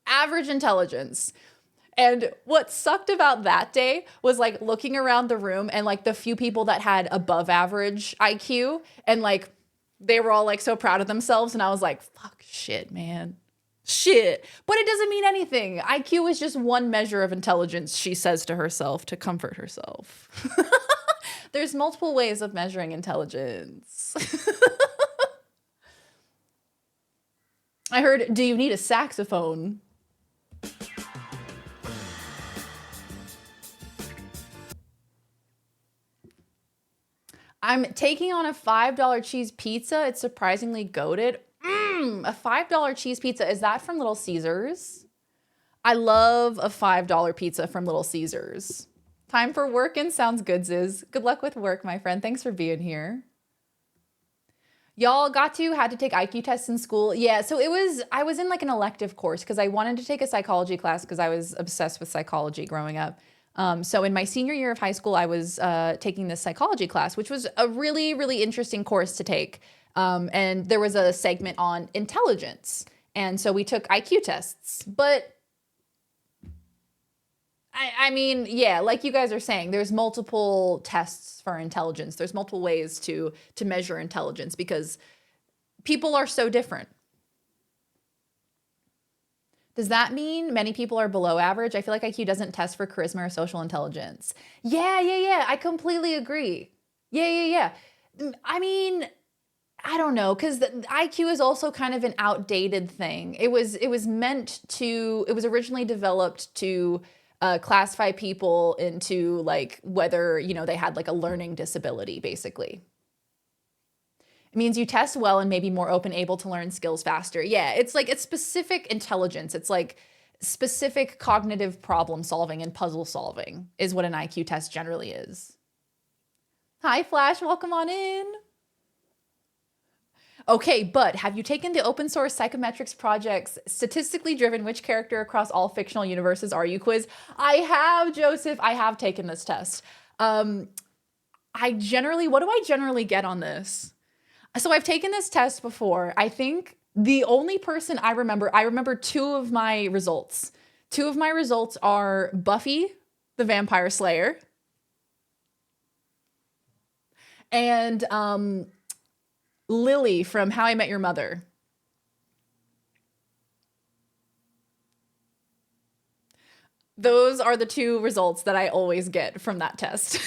Average intelligence. And what sucked about that day was like looking around the room and like the few people that had above average IQ, and like they were all like so proud of themselves, and I was like, fuck, shit, man. Shit. But it doesn't mean anything. IQ is just one measure of intelligence, she says to herself to comfort herself. There's multiple ways of measuring intelligence. I heard, do you need a saxophone? I'm taking on a $5 cheese pizza. It's surprisingly goated. A $5 cheese pizza. Is that from Little Caesars? I love a $5 pizza from Little Caesars. Time for working. Sounds good, Ziz. Good luck with work, my friend. Thanks for being here. Y'all had to take IQ tests in school. Yeah, so I was in like an elective course because I wanted to take a psychology class because I was obsessed with psychology growing up. So in my senior year of high school, I was taking this psychology class, which was a really, really interesting course to take. And there was a segment on intelligence. And so we took IQ tests. But I mean, yeah, like you guys are saying, there's multiple tests for intelligence. There's multiple ways to measure intelligence because people are so different. Does that mean many people are below average? I feel like IQ doesn't test for charisma or social intelligence. Yeah. I completely agree. Yeah. I mean, I don't know, because IQ is also kind of an outdated thing. It was originally developed to classify people into like whether, you know, they had like a learning disability, basically. It means you test well and maybe more open, able to learn skills faster. Yeah, it's specific intelligence. It's like specific cognitive problem solving and puzzle solving is what an IQ test generally is. Hi, Flash, welcome on in. Okay, but have you taken the open source psychometrics project's statistically driven which character across all fictional universes are you quiz? I have, Joseph. I have taken this test. What do I generally get on this? So I've taken this test before. I think the only person I remember two of my results. Two of my results are Buffy, the Vampire Slayer, and Lily from How I Met Your Mother. Those are the two results that I always get from that test.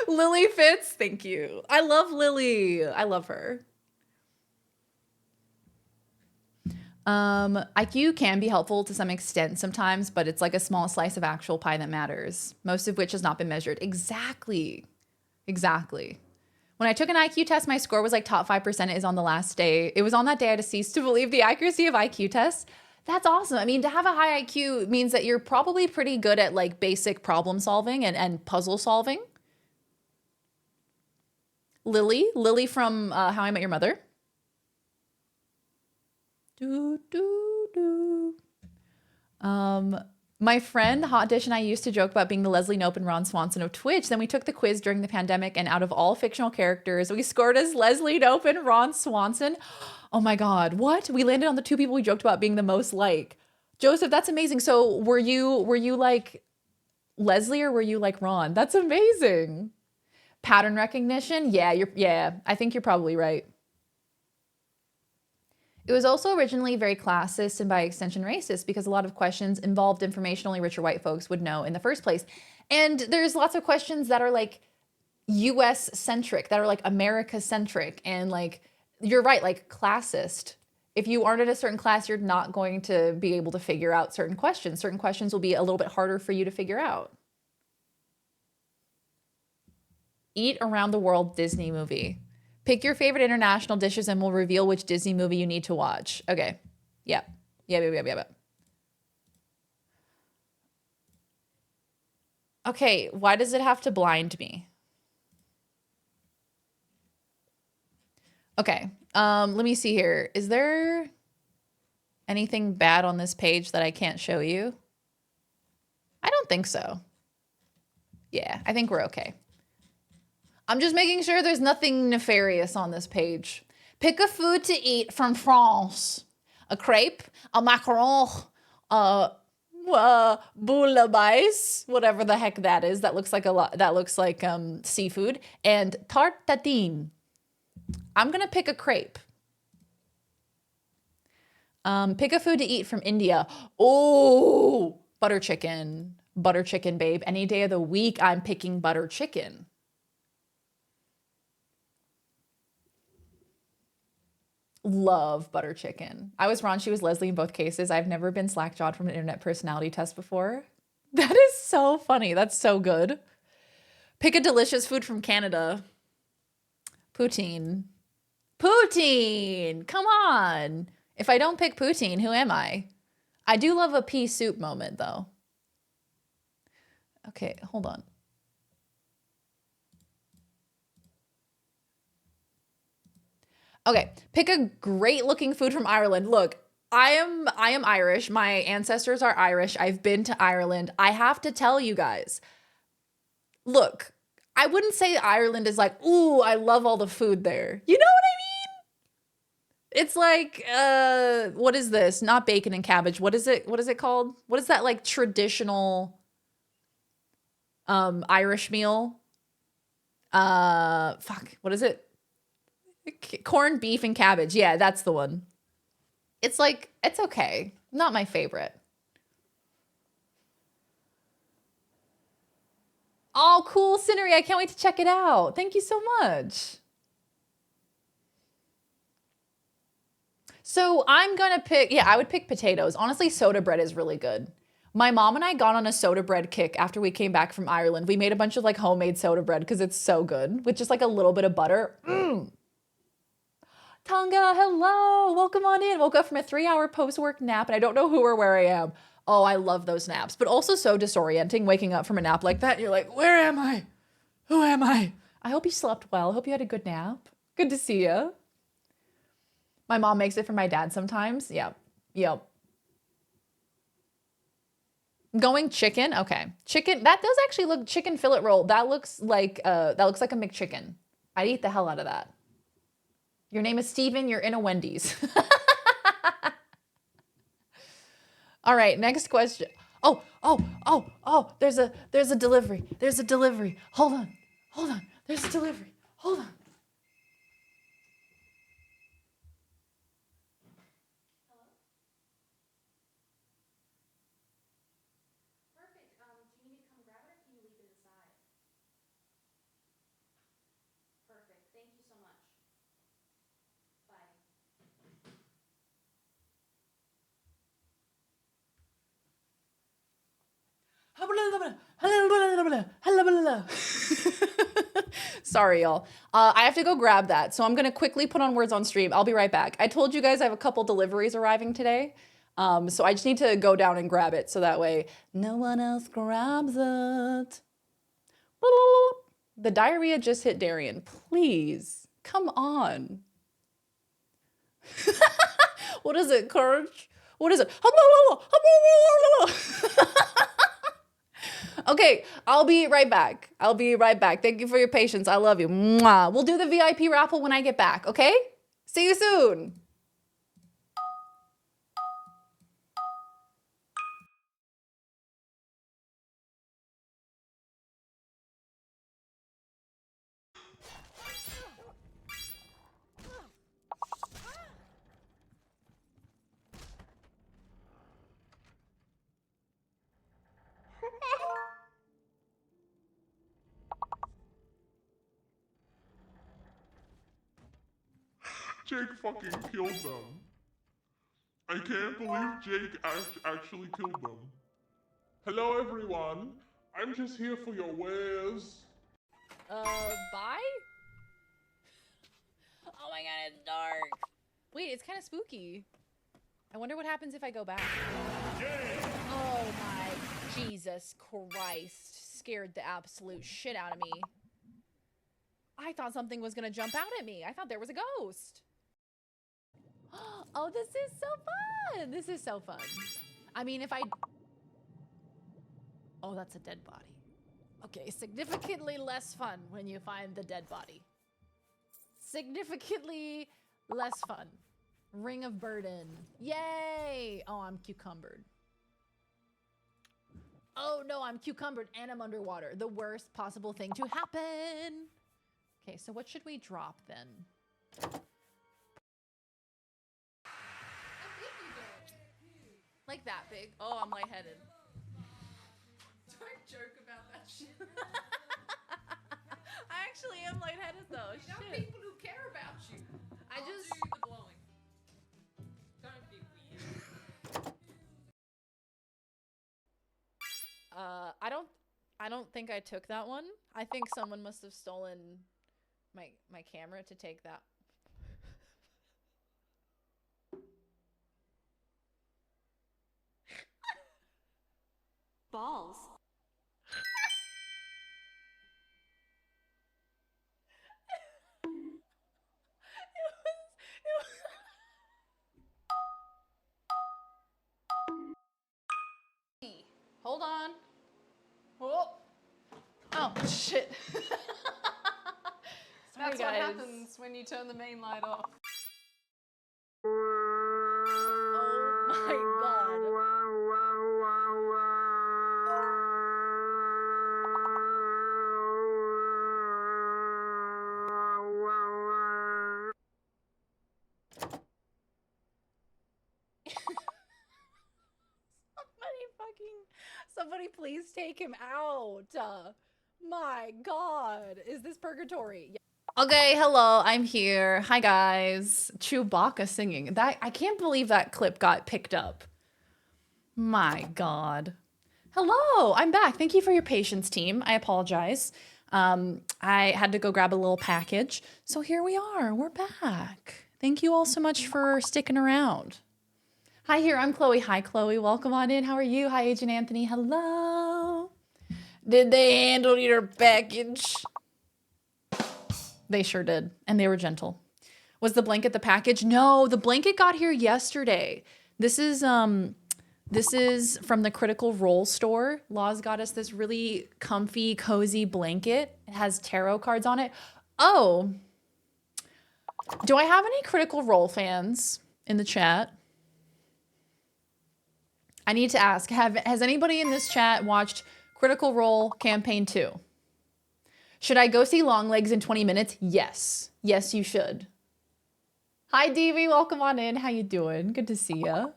Lily Fitz, thank you. I love Lily. I love her. IQ can be helpful to some extent sometimes, but it's like a small slice of actual pie that matters, most of which has not been measured. Exactly. When I took an IQ test, my score was like top 5%. It is on the last day. It was on that day I had to cease to believe the accuracy of IQ tests. That's awesome. I mean, to have a high IQ means that you're probably pretty good at like basic problem solving and puzzle solving. Lily from How I Met Your Mother. My friend Hot Dish and I used to joke about being the Leslie Knope and Ron Swanson of Twitch. Then we took the quiz during the pandemic, and out of all fictional characters, we scored as Leslie Knope and Ron Swanson. Oh my God, what? We landed on the two people we joked about being the most like. Joseph, that's amazing. So were you like Leslie or were you like Ron? That's amazing. Pattern recognition? Yeah, I think you're probably right. It was also originally very classist and by extension racist because a lot of questions involved information only rich or white folks would know in the first place. And there's lots of questions that are like US centric, that are like America centric, and like, you're right, like classist. If you aren't in a certain class, you're not going to be able to figure out certain questions. Certain questions will be a little bit harder for you to figure out. Eat around the world Disney movie. Pick your favorite international dishes and we'll reveal which Disney movie you need to watch. Okay. Yep. Okay, why does it have to blind me? Okay, let me see here. Is there anything bad on this page that I can't show you? I don't think so. Yeah, I think we're okay. I'm just making sure there's nothing nefarious on this page. Pick a food to eat from France. A crepe, a macaron, bouillabaisse, whatever the heck that is. That looks like seafood, and tarte tatin. I'm gonna pick a crepe. Pick a food to eat from India. Oh, butter chicken. Butter chicken, babe. Any day of the week, I'm picking butter chicken. Love butter chicken. I was Ron, she was Leslie in both cases. I've never been slack-jawed from an internet personality test before. That is so funny. That's so good. Pick a delicious food from Canada. Poutine. Poutine! Come on! If I don't pick poutine, who am I? I do love a pea soup moment, though. Okay, hold on. Okay, pick a great looking food from Ireland. Look, I am Irish. My ancestors are Irish. I've been to Ireland. I have to tell you guys. Look, I wouldn't say Ireland is like, ooh, I love all the food there. You know what I mean? It's like, what is this? Not bacon and cabbage. What is it? What is it called? What is that like traditional Irish meal? Fuck, what is it? Corned beef and cabbage. Yeah, that's the one. It's like, it's okay. Not my favorite. Oh, cool, Cinery. I can't wait to check it out. Thank you so much. So I'm going to pick, yeah, I would pick potatoes. Honestly, soda bread is really good. My mom and I got on a soda bread kick after we came back from Ireland. We made a bunch of like homemade soda bread because it's so good with just like a little bit of butter. Tonga, hello, welcome on in. Woke up from a 3-hour post-work nap and I don't know who or where I am. Oh, I love those naps, but also so disorienting waking up from a nap like that. You're like, where am I? Who am I? I hope you slept well. I hope you had a good nap. Good to see you. My mom makes it for my dad sometimes. Yep. Going chicken. Okay. Chicken. That does actually look chicken fillet roll. That looks like a McChicken. I'd eat the hell out of that. Your name is Steven. You're in a Wendy's. All right, next question. Oh, there's a delivery. There's a delivery. Hold on. There's a delivery. Hold on. Perfect. Do you need to come grab it or can you leave it inside? Perfect. Thank you so much. Bye. Sorry, y'all. I have to go grab that, so I'm gonna quickly put on words on stream. I'll be right back. I told you guys I have a couple deliveries arriving today, so I just need to go down and grab it, so that way no one else grabs it. The diarrhea just hit Darian. Please, come on. What is it, Courage? What is it? Okay, I'll be right back. I'll be right back. Thank you for your patience. I love you. Mwah. We'll do the VIP raffle when I get back, okay? See you soon. Jake fucking killed them. I can't believe Jake actually killed them. Hello, everyone. I'm just here for your wares. Bye? Oh my god, it's dark. Wait, it's kind of spooky. I wonder what happens if I go back. Oh my Jesus Christ. Scared the absolute shit out of me. I thought something was gonna jump out at me. I thought there was a ghost. Oh, this is so fun. This is so fun. I mean, if I... Oh, that's a dead body. Okay, significantly less fun when you find the dead body. Significantly less fun. Ring of Burden. Yay! Oh, I'm cucumbered. Oh no, I'm cucumbered and I'm underwater. The worst possible thing to happen. Okay, so what should we drop then? Like that big. Oh, I'm lightheaded. Don't joke about that shit. I actually am lightheaded though. You know people who care about you. I just do the blowing. Don't be weird. I don't think I took that one. I think someone must have stolen my camera to take that. Balls. Hold on. Oh, oh shit. Sorry, That's guys. what happens when you turn the main light off. Oh my god. Somebody please take him out. My god. Is this purgatory? Okay, hello, I'm here. Hi guys. Chewbacca singing. That I can't believe that clip got picked up. My god. Hello, I'm back. Thank you for your patience, team. I apologize. I had to go grab a little package. So here we are. We're back. Thank you all so much for sticking around. Hi, here. I'm Chloe. Hi, Chloe. Welcome on in. How are you? Hi, Agent Anthony. Hello. Did they handle your package? They sure did. And they were gentle. Was the blanket the package? No, the blanket got here yesterday. This is from the Critical Role store. Laws got us this really comfy, cozy blanket. It has tarot cards on it. Oh, do I have any Critical Role fans in the chat? I need to ask, has anybody in this chat watched Critical Role Campaign 2? Should I go see Longlegs in 20 minutes? Yes. Yes, you should. Hi, Devi. Welcome on in. How you doing? Good to see ya.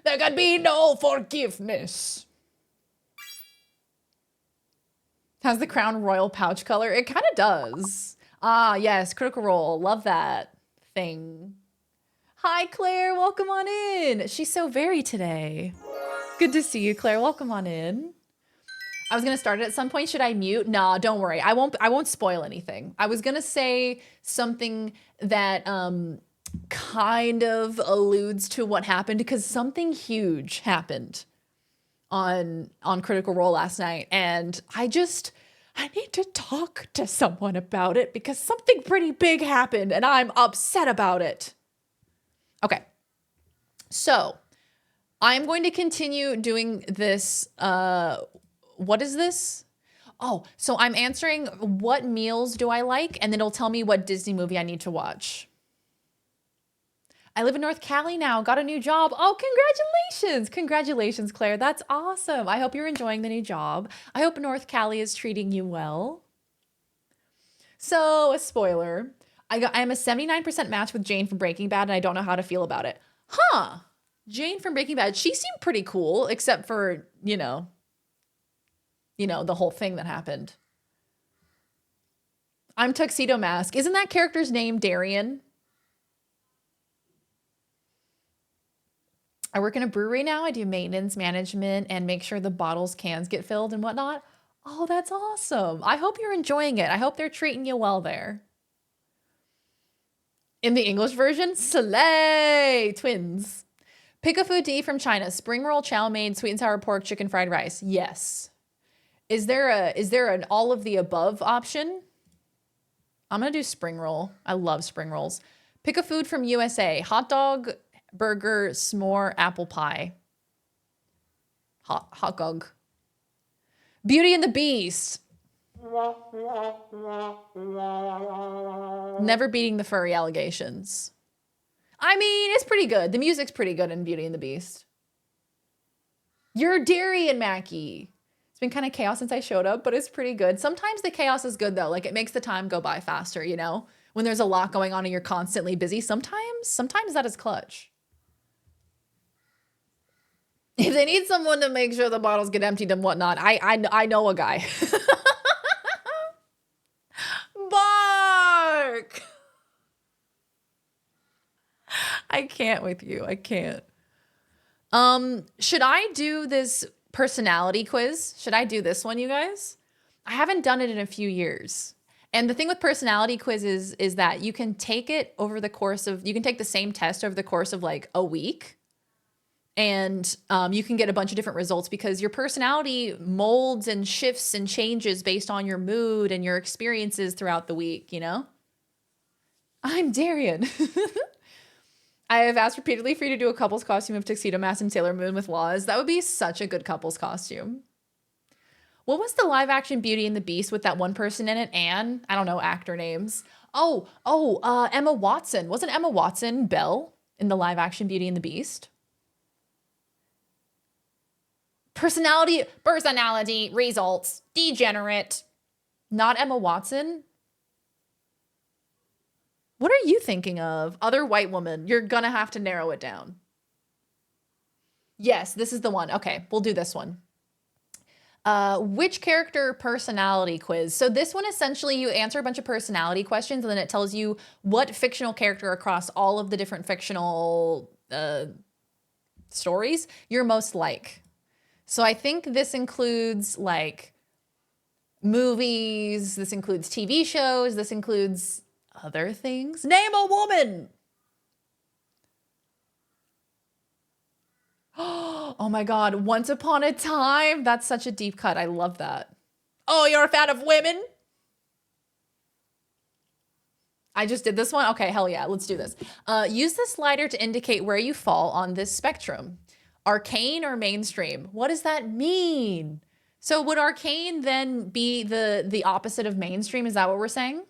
There can be no forgiveness. Has the crown royal pouch color? It kind of does. Ah, yes. Critical Role. Love that thing. Hi, Claire. Welcome on in. She's so very today. Good to see you, Claire. Welcome on in. I was going to start it at some point. Should I mute? Nah, don't worry. I won't spoil anything. I was going to say something that kind of alludes to what happened because something huge happened on Critical Role last night. And I need to talk to someone about it because something pretty big happened and I'm upset about it. Okay, so I'm going to continue doing this what is this? Oh, so I'm answering what meals do I like, and then it'll tell me what Disney movie I need to watch. I live in North Cali now, got a new job. Oh, congratulations. Congratulations, Claire. That's awesome. I hope you're enjoying the new job. I hope North Cali is treating you well. So, a spoiler. I'm a 79% match with Jane from Breaking Bad, and I don't know how to feel about it. Huh. Jane from Breaking Bad, she seemed pretty cool, except for, you know, the whole thing that happened. I'm Tuxedo Mask. Isn't that character's name Darian? I work in a brewery now. I do maintenance management and make sure the bottles, cans get filled and whatnot. Oh, that's awesome. I hope you're enjoying it. I hope they're treating you well there. In the English version, Slay twins. Pick a food to eat from China. Spring roll, chow mein, sweet and sour pork, chicken fried rice. Yes. Is there an all of the above option? I'm going to do spring roll. I love spring rolls. Pick a food from USA. Hot dog, burger, s'more, apple pie. Hot dog. Beauty and the Beast. Never beating the furry allegations. I mean, it's pretty good. The music's pretty good in Beauty and the Beast. You're Darian, Mackie. It's been kind of chaos since I showed up, but it's pretty good. Sometimes the chaos is good, though. Like, it makes the time go by faster, you know? When there's a lot going on and you're constantly busy, sometimes that is clutch. If they need someone to make sure the bottles get emptied and whatnot, I know a guy. Bark! I can't with you. I can't. Should I do this personality quiz? Should I do this one, you guys? I haven't done it in a few years. And the thing with personality quizzes is that you can take it over the course of, you can take the same test over the course of like a week. And you can get a bunch of different results because your personality molds and shifts and changes based on your mood and your experiences throughout the week, you know? I'm Darian. I have asked repeatedly for you to do a couple's costume of Tuxedo Mask and Sailor Moon with Laws. That would be such a good couple's costume. What was the live action Beauty and the Beast with that one person in it? Anne? I don't know actor names. Emma Watson. Wasn't Emma Watson Belle in the live action Beauty and the Beast? Personality results. Degenerate. Not Emma Watson. What are you thinking of? Other white woman. You're gonna have to narrow it down. Yes, this is the one. Okay, we'll do this one. Which character personality quiz? So this one, essentially, you answer a bunch of personality questions and then it tells you what fictional character across all of the different fictional stories you're most like. So I think this includes like movies, this includes TV shows, this includes other things. Name a woman. Oh my God, Once Upon a Time. That's such a deep cut. I love that. Oh, you're a fan of women? I just did this one? Okay, hell yeah, let's do this. Use the slider to indicate where you fall on this spectrum. Arcane or mainstream? What does that mean? So would arcane then be the opposite of mainstream? Is that what we're saying?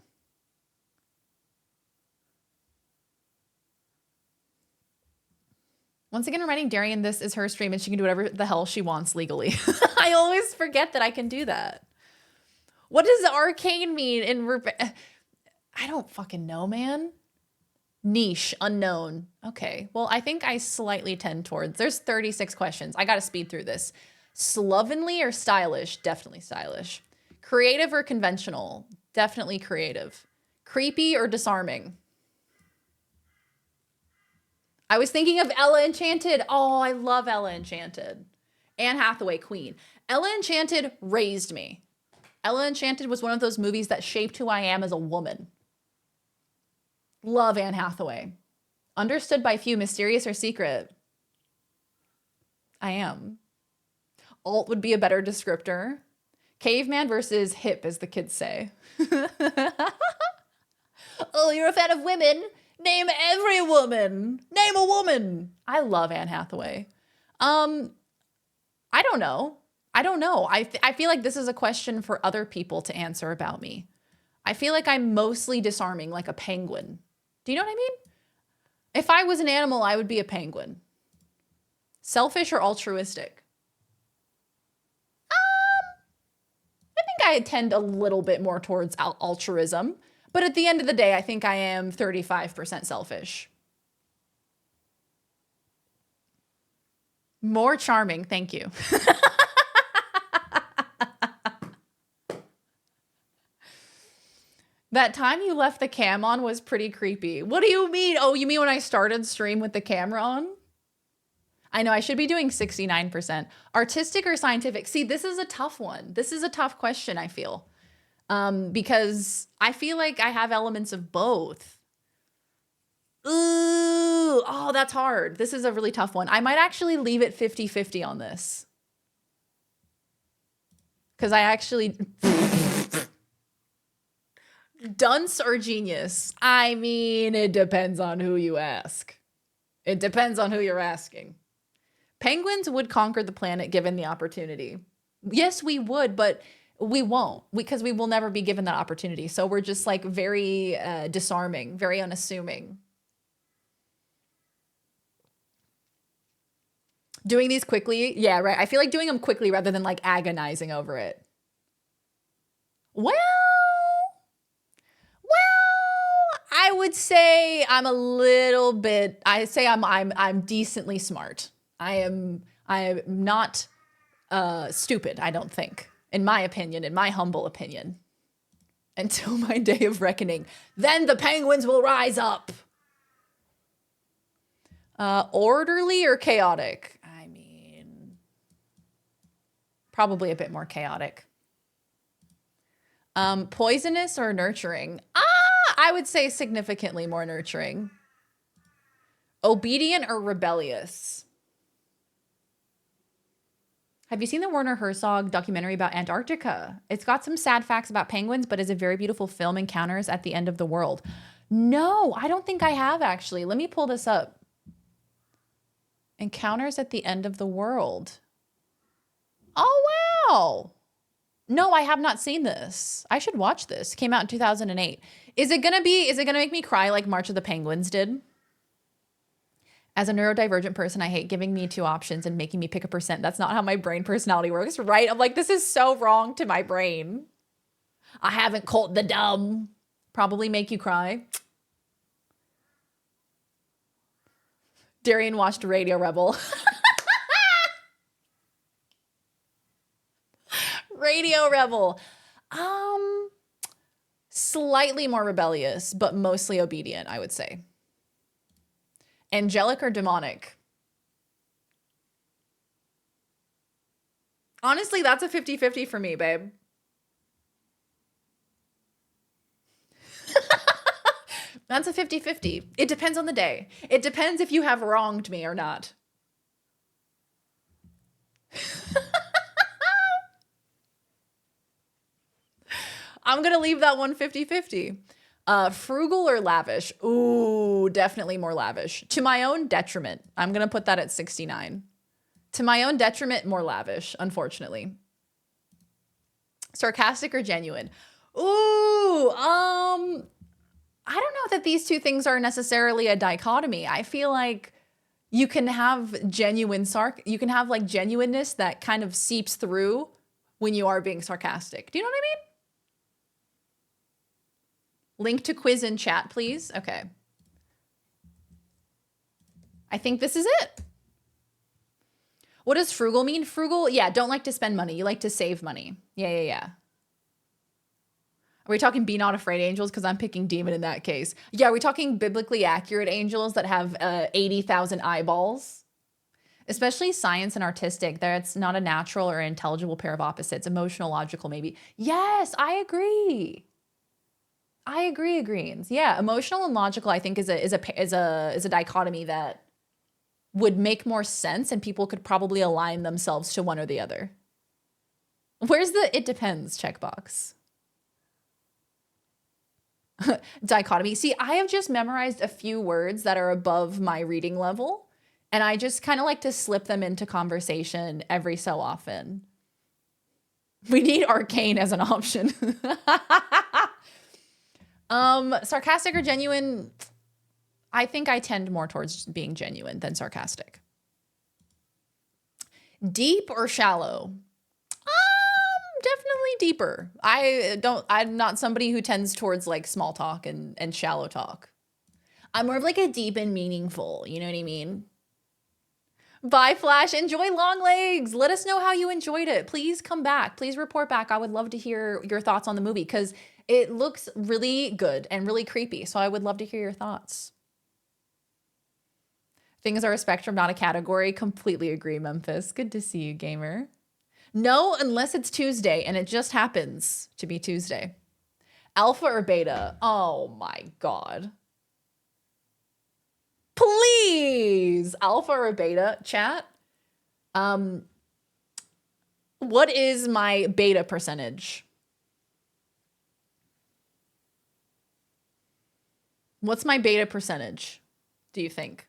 Once again, reminding Darian this is her stream and she can do whatever the hell she wants legally. I always forget that I can do that. What does arcane mean? I don't fucking know, man. Niche, unknown. Okay, well, I think I slightly tend towards, there's 36 questions. I gotta speed through this. Slovenly or stylish? Definitely stylish. Creative or conventional? Definitely creative. Creepy or disarming? I was thinking of Ella Enchanted. Oh, I love Ella Enchanted. Anne Hathaway, queen. Ella Enchanted raised me. Ella Enchanted was one of those movies that shaped who I am as a woman. Love Anne Hathaway. Understood by few, mysterious or secret? I am. Alt would be a better descriptor. Caveman versus hip, as the kids say. Oh, you're a fan of women? Name every woman. Name a woman. I love Anne Hathaway. I don't know. I don't know. I feel like this is a question for other people to answer about me. I feel like I'm mostly disarming, like a penguin. Do you know what I mean? If I was an animal, I would be a penguin. Selfish or altruistic? I think I tend a little bit more towards altruism. But at the end of the day, I think I am 35% selfish. More charming, thank you. That time you left the cam on was pretty creepy. What do you mean? Oh, you mean when I started stream with the camera on? I know I should be doing 69%. Artistic or scientific? See, this is a tough one. This is a tough question, I feel. Because I feel like I have elements of both. Ooh, oh, that's hard. This is a really tough one. I might actually leave it 50-50 on this. Because I actually... Dunce or genius? I mean, it depends on who you ask. It depends on who you're asking. Penguins would conquer the planet given the opportunity. Yes, we would, but we won't because we will never be given that opportunity. So we're just like very disarming, very unassuming. Doing these quickly? Yeah, right. I feel like doing them quickly rather than like agonizing over it. Well, I would say I'm a little bit, I say I'm decently smart. I am not stupid, I don't think. In my opinion, in my humble opinion. Until my day of reckoning. Then the penguins will rise up. Orderly or chaotic? I mean, probably a bit more chaotic. Poisonous or nurturing? I would say significantly more nurturing. Obedient or rebellious? Have you seen the Werner Herzog documentary about Antarctica? It's got some sad facts about penguins, but is a very beautiful film, Encounters at the End of the World. No, I don't think I have actually. Let me pull this up. Encounters at the End of the World. Oh, wow. No, I have not seen this. I should watch this. Came out in 2008. Is it gonna make me cry like March of the Penguins did? As a neurodivergent person, I hate giving me two options and making me pick a percent. That's not how my brain personality works, right? I'm like, this is so wrong to my brain. I haven't caught the dumb. Probably make you cry. Darian watched Radio Rebel. Radio Rebel. Slightly more rebellious, but mostly obedient, I would say. Angelic or demonic? Honestly, that's a 50-50 for me, babe. That's a 50-50. It depends on the day. It depends if you have wronged me or not. I'm going to leave that one 50-50. Frugal or lavish? Ooh, definitely more lavish. To my own detriment. I'm going to put that at 69. To my own detriment, more lavish, unfortunately. Sarcastic or genuine? Ooh, I don't know that these two things are necessarily a dichotomy. I feel like you can have you can have like genuineness that kind of seeps through when you are being sarcastic. Do you know what I mean? Link to quiz in chat, please. Okay. I think this is it. What does frugal mean? Frugal, yeah, don't like to spend money. You like to save money. Yeah. Are we talking be not afraid angels? Because I'm picking demon in that case. Yeah, are we talking biblically accurate angels that have 80,000 eyeballs? Especially science and artistic. That's not a natural or intelligible pair of opposites. Emotional, logical, maybe. Yes, I agree. Agreeans. Yeah, emotional and logical, I think, is a dichotomy that would make more sense, and people could probably align themselves to one or the other. Where's the "it depends" checkbox? Dichotomy. See, I have just memorized a few words that are above my reading level, and I just kind of like to slip them into conversation every so often. We need Arcane as an option. Sarcastic or genuine? I think I tend more towards being genuine than sarcastic. Deep or shallow? Definitely deeper. I'm not somebody who tends towards like small talk and shallow talk. I'm more of like a deep and meaningful, you know what I mean? Bye, Flash. Enjoy Long Legs. Let us know how you enjoyed it. Please come back. Please report back. I would love to hear your thoughts on the movie because it looks really good and really creepy. So I would love to hear your thoughts. Things are a spectrum, not a category. Completely agree, Memphis. Good to see you, gamer. No, unless it's Tuesday, and it just happens to be Tuesday. Alpha or beta? Oh my God. Please, alpha or beta, chat. What is my beta percentage? What's my beta percentage, do you think?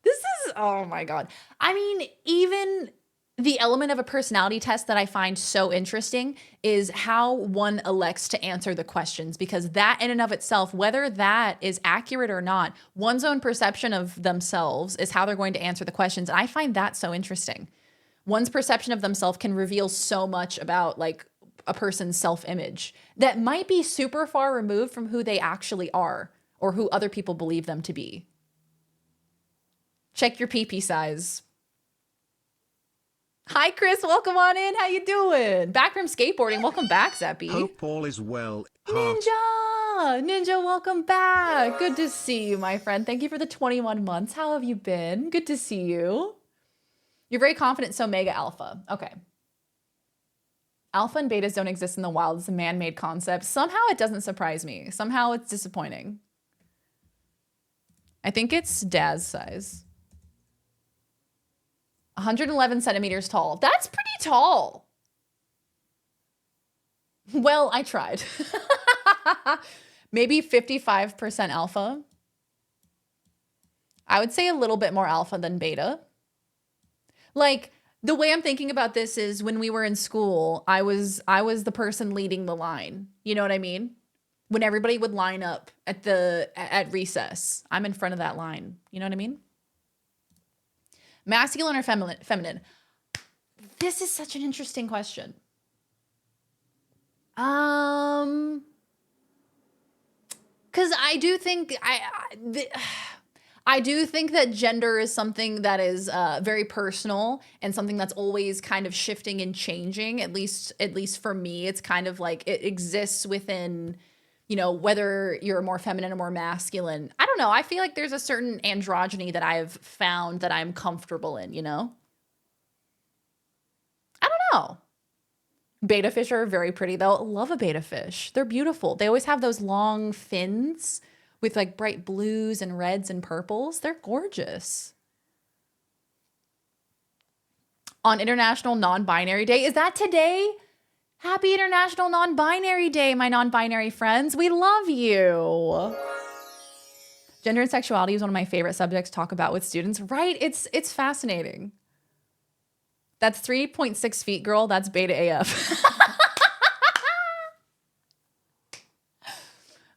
This is, oh my God. I mean, even the element of a personality test that I find so interesting is how one elects to answer the questions, because that in and of itself, whether that is accurate or not, one's own perception of themselves is how they're going to answer the questions. And I find that so interesting. One's perception of themselves can reveal so much about like a person's self-image that might be super far removed from who they actually are or who other people believe them to be. Check your pee-pee size. Hi, Chris. Welcome on in. How you doing? Back from skateboarding. Welcome back, Zeppy. Hope all is well. Ninja, welcome back. Good to see you, my friend. Thank you for the 21 months. How have you been? Good to see you. You're very confident, so mega alpha. Okay. Alpha and betas don't exist in the wild. It's a man-made concept. Somehow it doesn't surprise me. Somehow it's disappointing. I think it's Daz size. 111 centimeters tall. That's pretty tall. Well, I tried. Maybe 55% alpha. I would say a little bit more alpha than beta. Like, the way I'm thinking about this is when we were in school, I was the person leading the line. You know what I mean? When everybody would line up at recess, I'm in front of that line. You know what I mean? Masculine or feminine? This is such an interesting question. Because I do think I do think that gender is something that is very personal and something that's always kind of shifting and changing. At least for me, it's kind of like it exists within, you know, whether you're more feminine or more masculine. I don't know. I feel like there's a certain androgyny that I've found that I'm comfortable in, you know? I don't know. Beta fish are very pretty though. Love a beta fish. They're beautiful. They always have those long fins with like bright blues and reds and purples. They're gorgeous. On International Non-Binary Day. Is that today? Happy International Non-Binary Day, my non-binary friends. We love you. Gender and sexuality is one of my favorite subjects to talk about with students. Right? It's fascinating. That's 3.6 feet, girl. That's beta AF.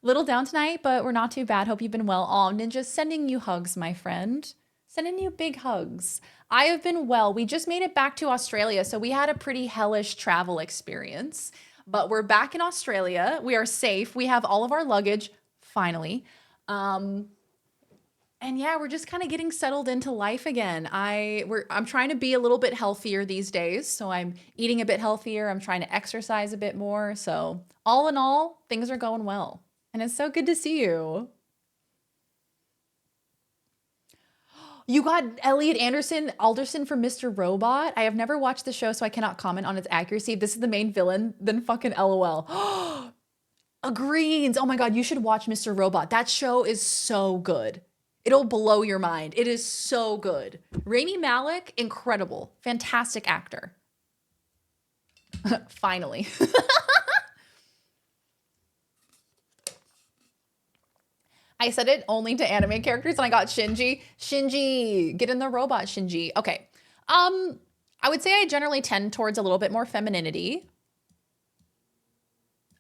Little down tonight, but we're not too bad. Hope you've been well. Oh, Ninja, sending you hugs, my friend. Sending you big hugs. I have been well. We just made it back to Australia, so we had a pretty hellish travel experience. But we're back in Australia. We are safe. We have all of our luggage, finally. And yeah, we're just kind of getting settled into life again. I'm trying to be a little bit healthier these days, so I'm eating a bit healthier. I'm trying to exercise a bit more. So all in all, things are going well. And it's so good to see you. You got Elliot Alderson from Mr. Robot. I have never watched the show, so I cannot comment on its accuracy. If this is the main villain, then fucking LOL. Agrees. Oh my God, you should watch Mr. Robot. That show is so good. It'll blow your mind. It is so good. Rami Malek, incredible. Fantastic actor. Finally. I said it only to anime characters and I got Shinji. Shinji, get in the robot, Shinji. Okay. I I would say I generally tend towards a little bit more femininity.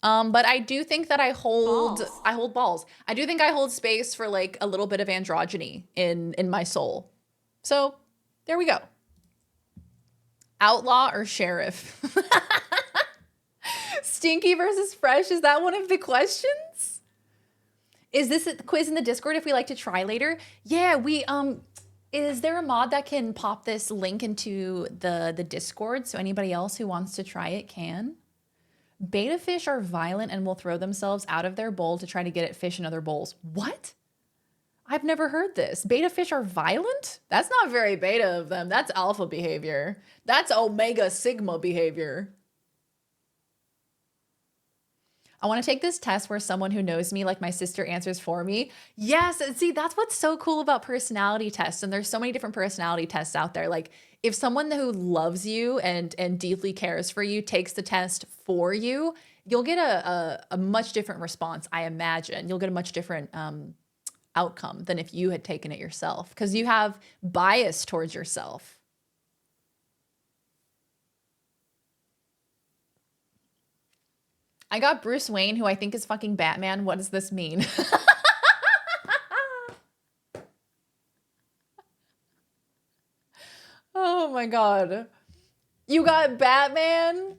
But I do think that I hold balls. I do think I hold space for like a little bit of androgyny in my soul. So there we go. Outlaw or sheriff? Stinky versus fresh, is that one of the questions? Is this a quiz in the Discord if we like to try later? Yeah, we is there a mod that can pop this link into the Discord so anybody else who wants to try it can? Beta fish are violent and will throw themselves out of their bowl to try to get at fish in other bowls. What? I've never heard this. Beta fish are violent? That's not very beta of them. That's alpha behavior. That's omega sigma behavior. I want to take this test where someone who knows me, like my sister, answers for me. Yes, and see, that's what's so cool about personality tests. And there's so many different personality tests out there. Like if someone who loves you and deeply cares for you takes the test for you, you'll get a much different response, I imagine. You'll get a much different outcome than if you had taken it yourself because you have bias towards yourself. I got Bruce Wayne, who I think is fucking Batman. What does this mean? Oh my God. You got Batman?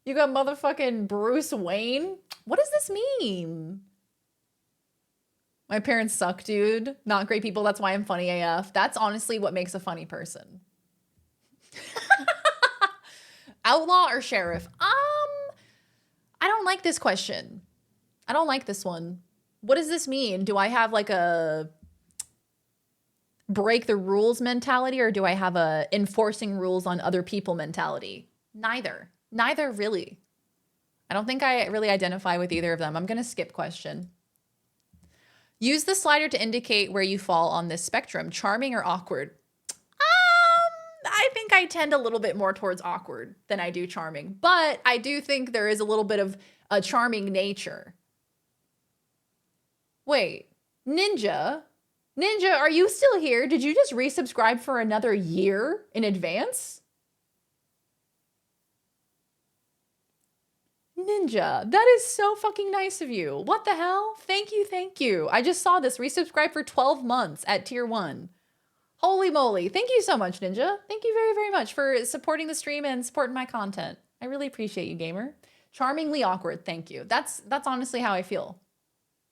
You got motherfucking Bruce Wayne? What does this mean? My parents suck, dude. Not great people. That's why I'm funny AF. That's honestly what makes a funny person. Outlaw or sheriff? I don't like this question. I don't like this one. What does this mean? Do I have like a break the rules mentality or do I have a enforcing rules on other people mentality? Neither. Neither really. I don't think I really identify with either of them. I'm going to skip question. Use the slider to indicate where you fall on this spectrum. Charming or awkward? I think I tend a little bit more towards awkward than I do charming, but I do think there is a little bit of a charming nature. Wait, Ninja? Ninja, are you still here? Did you just resubscribe for another year in advance? Ninja, that is so fucking nice of you. What the hell? Thank you, thank you. I just saw this. Resubscribe for 12 months at tier 1. Holy moly. Thank you so much, Ninja. Thank you very, very much for supporting the stream and supporting my content. I really appreciate you, gamer. Charmingly awkward. Thank you. That's honestly how I feel.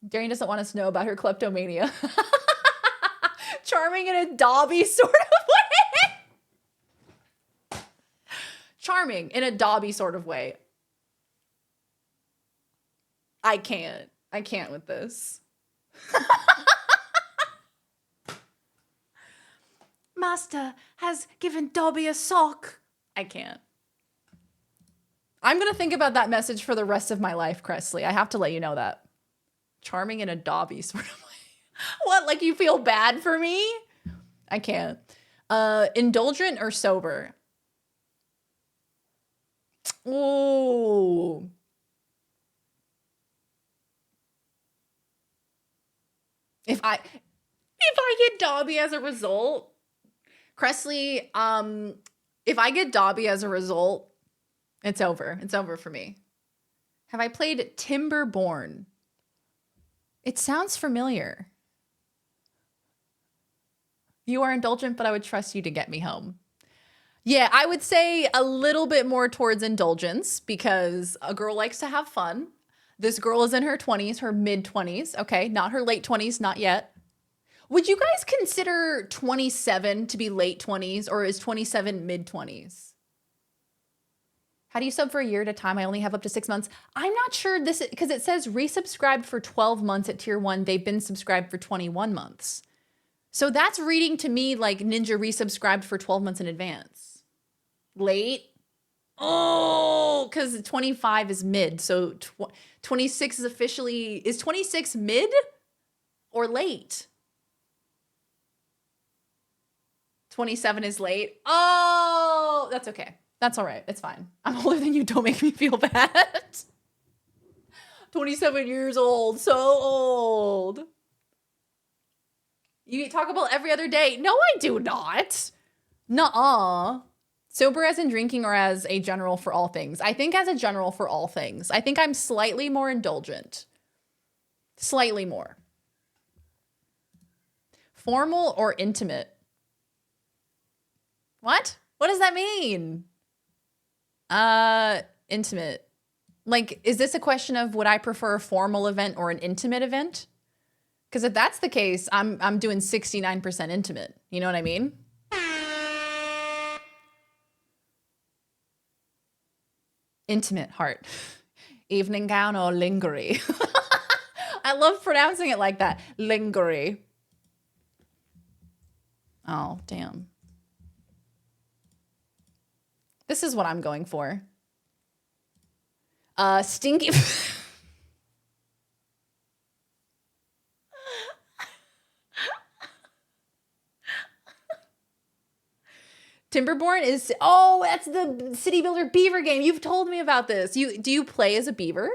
Darian doesn't want us to know about her kleptomania. Charming in a Dobby sort of way. Charming in a Dobby sort of way. I can't with this. Master has given Dobby a sock. I can't. I'm going to think about that message for the rest of my life, Cressley. I have to let you know that. Charming in a Dobby sort of way. What, like you feel bad for me? I can't. Indulgent or sober? Ooh. If I get Dobby as a result, Cressley, if I get Dobby as a result, it's over. It's over for me. Have I played Timberborn? It sounds familiar. You are indulgent, but I would trust you to get me home. Yeah, I would say a little bit more towards indulgence because a girl likes to have fun. This girl is in her 20s, her mid-20s. Okay, not her late 20s, not yet. Would you guys consider 27 to be late 20s or is 27 mid-20s? How do you sub for a year at a time? I only have up to 6 months. I'm not sure this, because it says resubscribed for 12 months at tier 1. They've been subscribed for 21 months. So that's reading to me like Ninja resubscribed for 12 months in advance. Late? Oh, because 25 is mid. So 26 is officially, is 26 mid or late? 27 is late. Oh, that's okay. That's all right. It's fine. I'm older than you. Don't make me feel bad. 27 years old. So old. You talk about every other day. No, I do not. Nuh-uh. Sober as in drinking or as a general for all things? I think as a general for all things. I think I'm slightly more indulgent. Slightly more. Formal or intimate? What? What does that mean? Intimate. Like, is this a question of would I prefer a formal event or an intimate event? Because if that's the case, I'm doing 69% intimate. You know what I mean? Intimate heart. Evening gown or lingerie? I love pronouncing it like that. Lingerie. Oh, damn. This is what I'm going for. Stinky. Timberborn is, oh, that's the City Builder Beaver game. You've told me about this. Do you play as a beaver?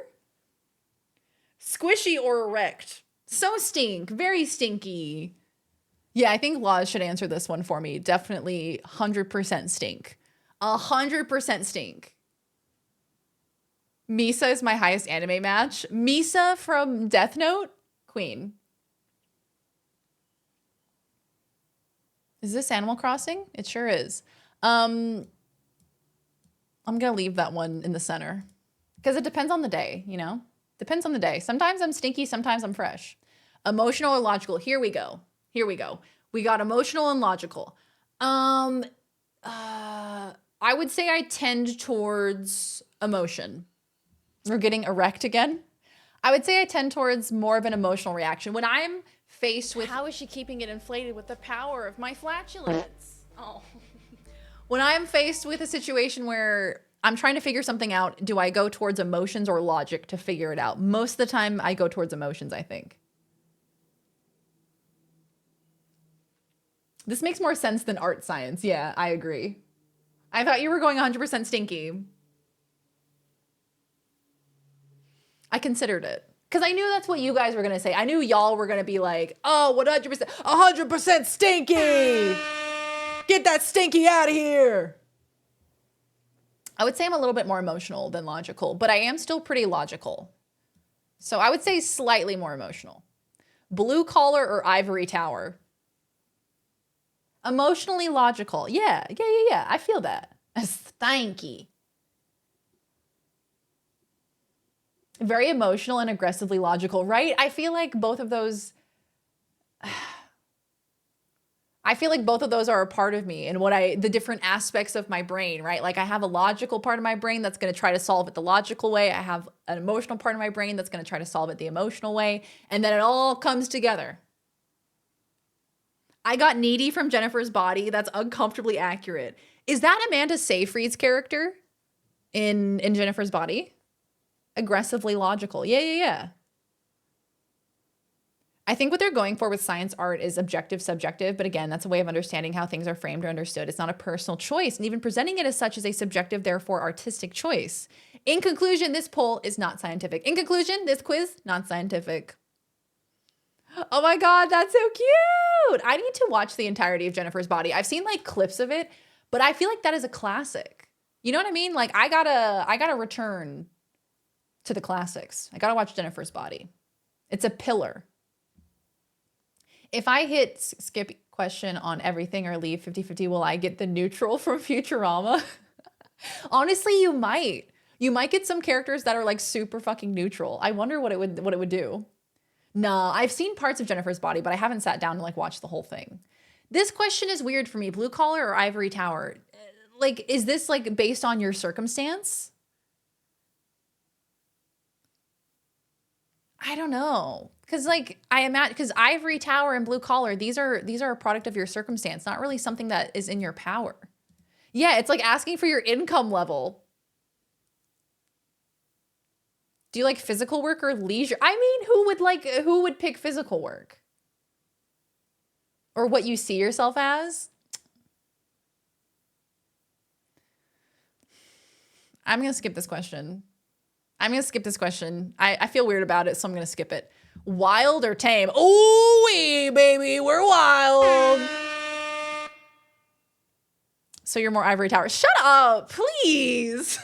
Squishy or erect? So stink, very stinky. Yeah, I think Laws should answer this one for me. Definitely 100% stink. 100% stink. Misa is my highest anime match. Misa from Death Note, queen. Is this Animal Crossing? It sure is. I'm gonna leave that one in the center because it depends on the day, you know? Depends on the day. Sometimes I'm stinky, sometimes I'm fresh. Emotional or logical? Here we go. Here we go. We got emotional and logical. I would say I tend towards emotion. We're getting erect again. I would say I tend towards more of an emotional reaction. When I'm faced with, how is she keeping it inflated with the power of my flatulence? Oh. When I'm faced with a situation where I'm trying to figure something out, do I go towards emotions or logic to figure it out? Most of the time I go towards emotions, I think. This makes more sense than art science. Yeah, I agree. I thought you were going 100% stinky. I considered it. Because I knew that's what you guys were going to say. I knew y'all were going to be like, oh, 100% stinky. Get that stinky out of here. I would say I'm a little bit more emotional than logical, but I am still pretty logical. So I would say slightly more emotional. Blue collar or ivory tower? Emotionally logical. Yeah. I feel that. Stanky. Very emotional and aggressively logical, right? I feel like both of those are a part of me and the different aspects of my brain, right? Like I have a logical part of my brain that's going to try to solve it the logical way. I have an emotional part of my brain that's going to try to solve it the emotional way. And then it all comes together. I got needy from Jennifer's Body. That's uncomfortably accurate. Is that Amanda Seyfried's character in Jennifer's Body? Aggressively logical. Yeah. I think what they're going for with science art is objective, subjective. But again, that's a way of understanding how things are framed or understood. It's not a personal choice. And even presenting it as such is a subjective, therefore artistic choice. In conclusion, this poll is not scientific. In conclusion, this quiz, not scientific. Oh my God, that's so cute. I need to watch the entirety of Jennifer's Body. I've seen like clips of it, but I feel like that is a classic. You know what I mean? Like I gotta return to the classics. I gotta watch Jennifer's Body. It's a pillar. If I hit skip question on everything or leave 50-50, will I get the neutral from Futurama? Honestly, you might. You might get some characters that are like super fucking neutral. I wonder what it would do. Nah, I've seen parts of Jennifer's Body, but I haven't sat down and like watched the whole thing. This question is weird for me. Blue collar or ivory tower? Like, is this like based on your circumstance? I don't know. Cause like I imagine, cause ivory tower and blue collar, these are a product of your circumstance, not really something that is in your power. Yeah, it's like asking for your income level. Do you like physical work or leisure? I mean, who would pick physical work? Or what you see yourself as? I'm gonna skip this question. I feel weird about it, so I'm gonna skip it. Wild or tame? Ooh, baby, we're wild. So you're more ivory tower. Shut up, please.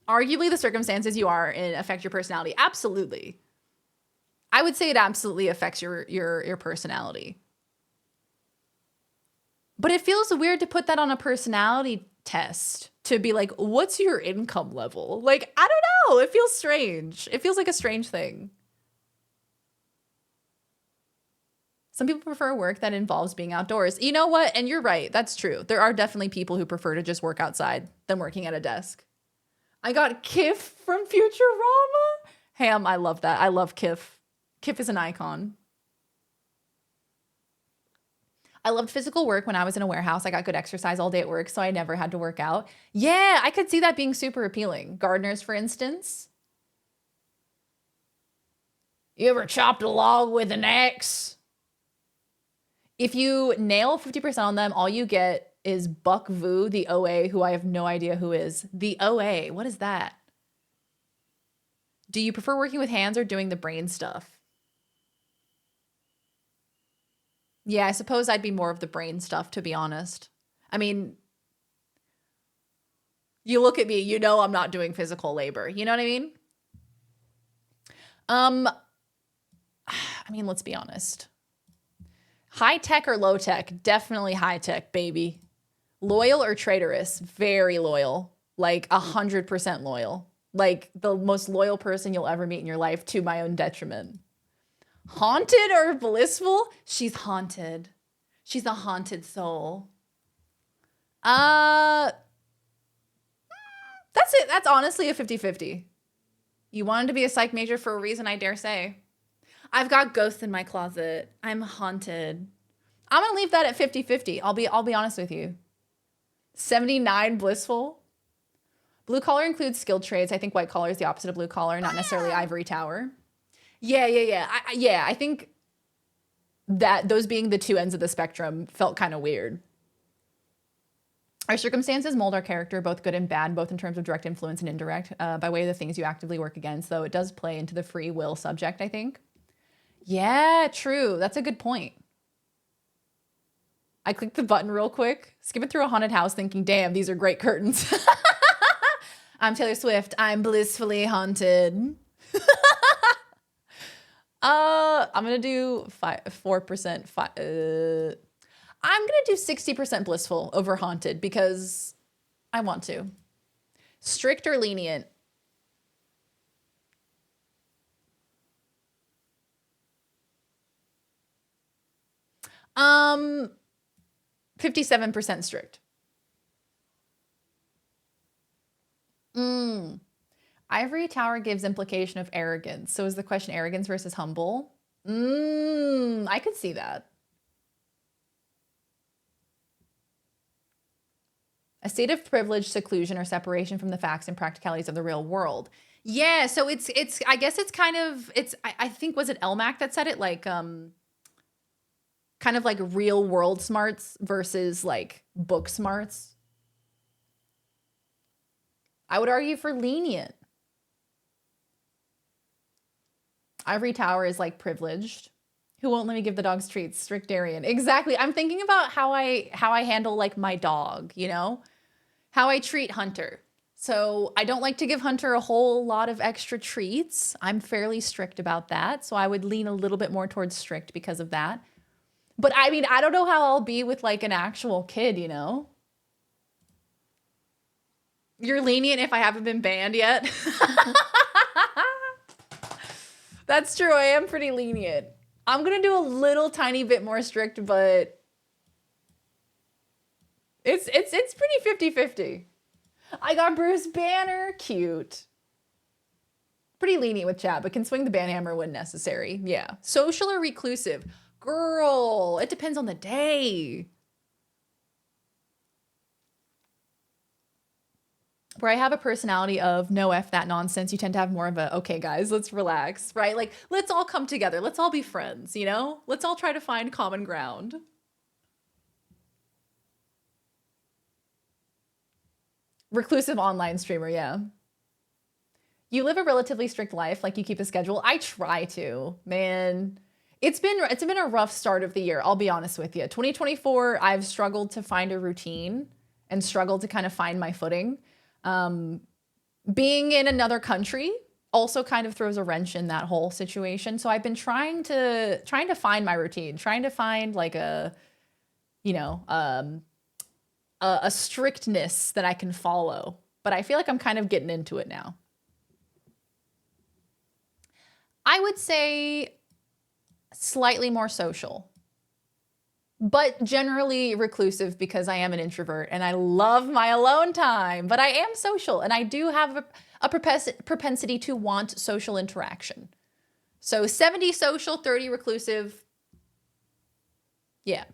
Arguably, the circumstances you are in affect your personality. Absolutely. I would say it absolutely affects your personality. But it feels weird to put that on a personality test, to be like, what's your income level? Like, I don't know. It feels strange. It feels like a strange thing. Some people prefer work that involves being outdoors. You know what? And you're right. That's true. There are definitely people who prefer to just work outside than working at a desk. I got Kif from Futurama. Ham, I love that. I love Kif. Kif is an icon. I loved physical work when I was in a warehouse. I got good exercise all day at work, so I never had to work out. Yeah, I could see that being super appealing. Gardeners, for instance. You ever chopped a log with an axe? If you nail 50% on them, all you get is Buck Vu, the OA, who I have no idea who is. The OA, what is that? Do you prefer working with hands or doing the brain stuff? Yeah, I suppose I'd be more of the brain stuff, to be honest. I mean, you look at me, you know I'm not doing physical labor. You know what I mean? I mean, let's be honest. High tech or low tech? Definitely high tech, baby. Loyal or traitorous? Very loyal. Like 100% loyal. Like the most loyal person you'll ever meet in your life, to my own detriment. Haunted or blissful? She's haunted. She's a haunted soul. That's it. That's honestly a 50-50. You wanted to be a psych major for a reason, I dare say. I've got ghosts in my closet. I'm haunted. I'm gonna leave that at 50-50. I'll be honest with you. 79 blissful. Blue collar includes skilled trades. I think white collar is the opposite of blue collar, not necessarily ivory tower. Yeah. I think that those being the two ends of the spectrum felt kind of weird. Our circumstances mold our character, both good and bad, both in terms of direct influence and indirect, by way of the things you actively work against, though it does play into the free will subject, I think. Yeah, true. That's a good point. I clicked the button real quick, skipping through a haunted house thinking, damn, these are great curtains. I'm Taylor Swift. I'm blissfully haunted. I'm gonna do 4%. I'm gonna do 60% blissful over haunted because I want to. Strict or lenient? Um, 57% strict. Ivory tower gives implication of arrogance. So is the question arrogance versus humble? I could see that. A state of privilege, seclusion, or separation from the facts and practicalities of the real world. Yeah, so it's I guess it's kind of, I think, was it Elmac that said it? Like, kind of like real world smarts versus like book smarts. I would argue for lenient. Ivory tower is like privileged. Who won't let me give the dogs treats? Strict Darian. Exactly. I'm thinking about how I handle like my dog, you know? How I treat Hunter. So I don't like to give Hunter a whole lot of extra treats. I'm fairly strict about that. So I would lean a little bit more towards strict because of that. But I mean, I don't know how I'll be with like an actual kid, you know? You're lenient if I haven't been banned yet. That's true. I am pretty lenient. I'm going to do a little tiny bit more strict, but it's pretty 50-50. I got Bruce Banner. Cute. Pretty lenient with chat, but can swing the ban hammer when necessary. Yeah. Social or reclusive? Girl, it depends on the day. Where I have a personality of no F that nonsense, you tend to have more of a, okay, guys, let's relax, right? Like, let's all come together. Let's all be friends, you know? Let's all try to find common ground. Reclusive online streamer, yeah. You live a relatively strict life, like you keep a schedule. I try to, man. It's been a rough start of the year, I'll be honest with you. 2024, I've struggled to find a routine and struggled to kind of find my footing. Being in another country also kind of throws a wrench in that whole situation. So I've been trying to find my routine, trying to find like a strictness that I can follow. But I feel like I'm kind of getting into it now. I would say slightly more social, but generally reclusive because I am an introvert and I love my alone time, but I am social and I do have a propensity to want social interaction. So 70 social, 30 reclusive. Yeah.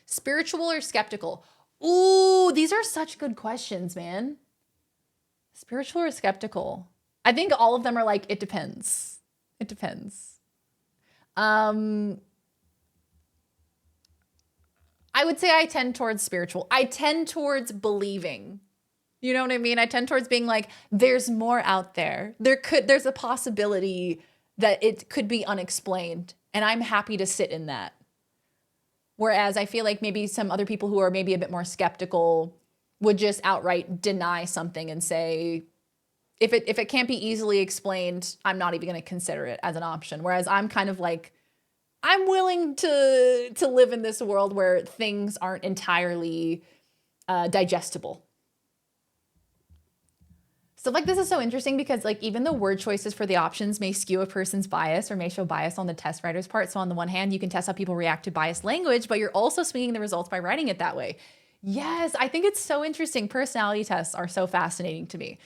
Spiritual or skeptical? Ooh, these are such good questions, man. Spiritual or skeptical? I think all of them are like, it depends. It depends. I would say I tend towards spiritual. I tend towards believing. You know what I mean? I tend towards being like, there's more out there. There's a possibility that it could be unexplained. And I'm happy to sit in that. Whereas I feel like maybe some other people who are maybe a bit more skeptical would just outright deny something and say, if it can't be easily explained, I'm not even going to consider it as an option. Whereas I'm kind of like, I'm willing to live in this world where things aren't entirely digestible. Stuff like this is so interesting because like even the word choices for the options may skew a person's bias or may show bias on the test writer's part. So on the one hand, you can test how people react to biased language, but you're also swinging the results by writing it that way. Yes, I think it's so interesting. Personality tests are so fascinating to me.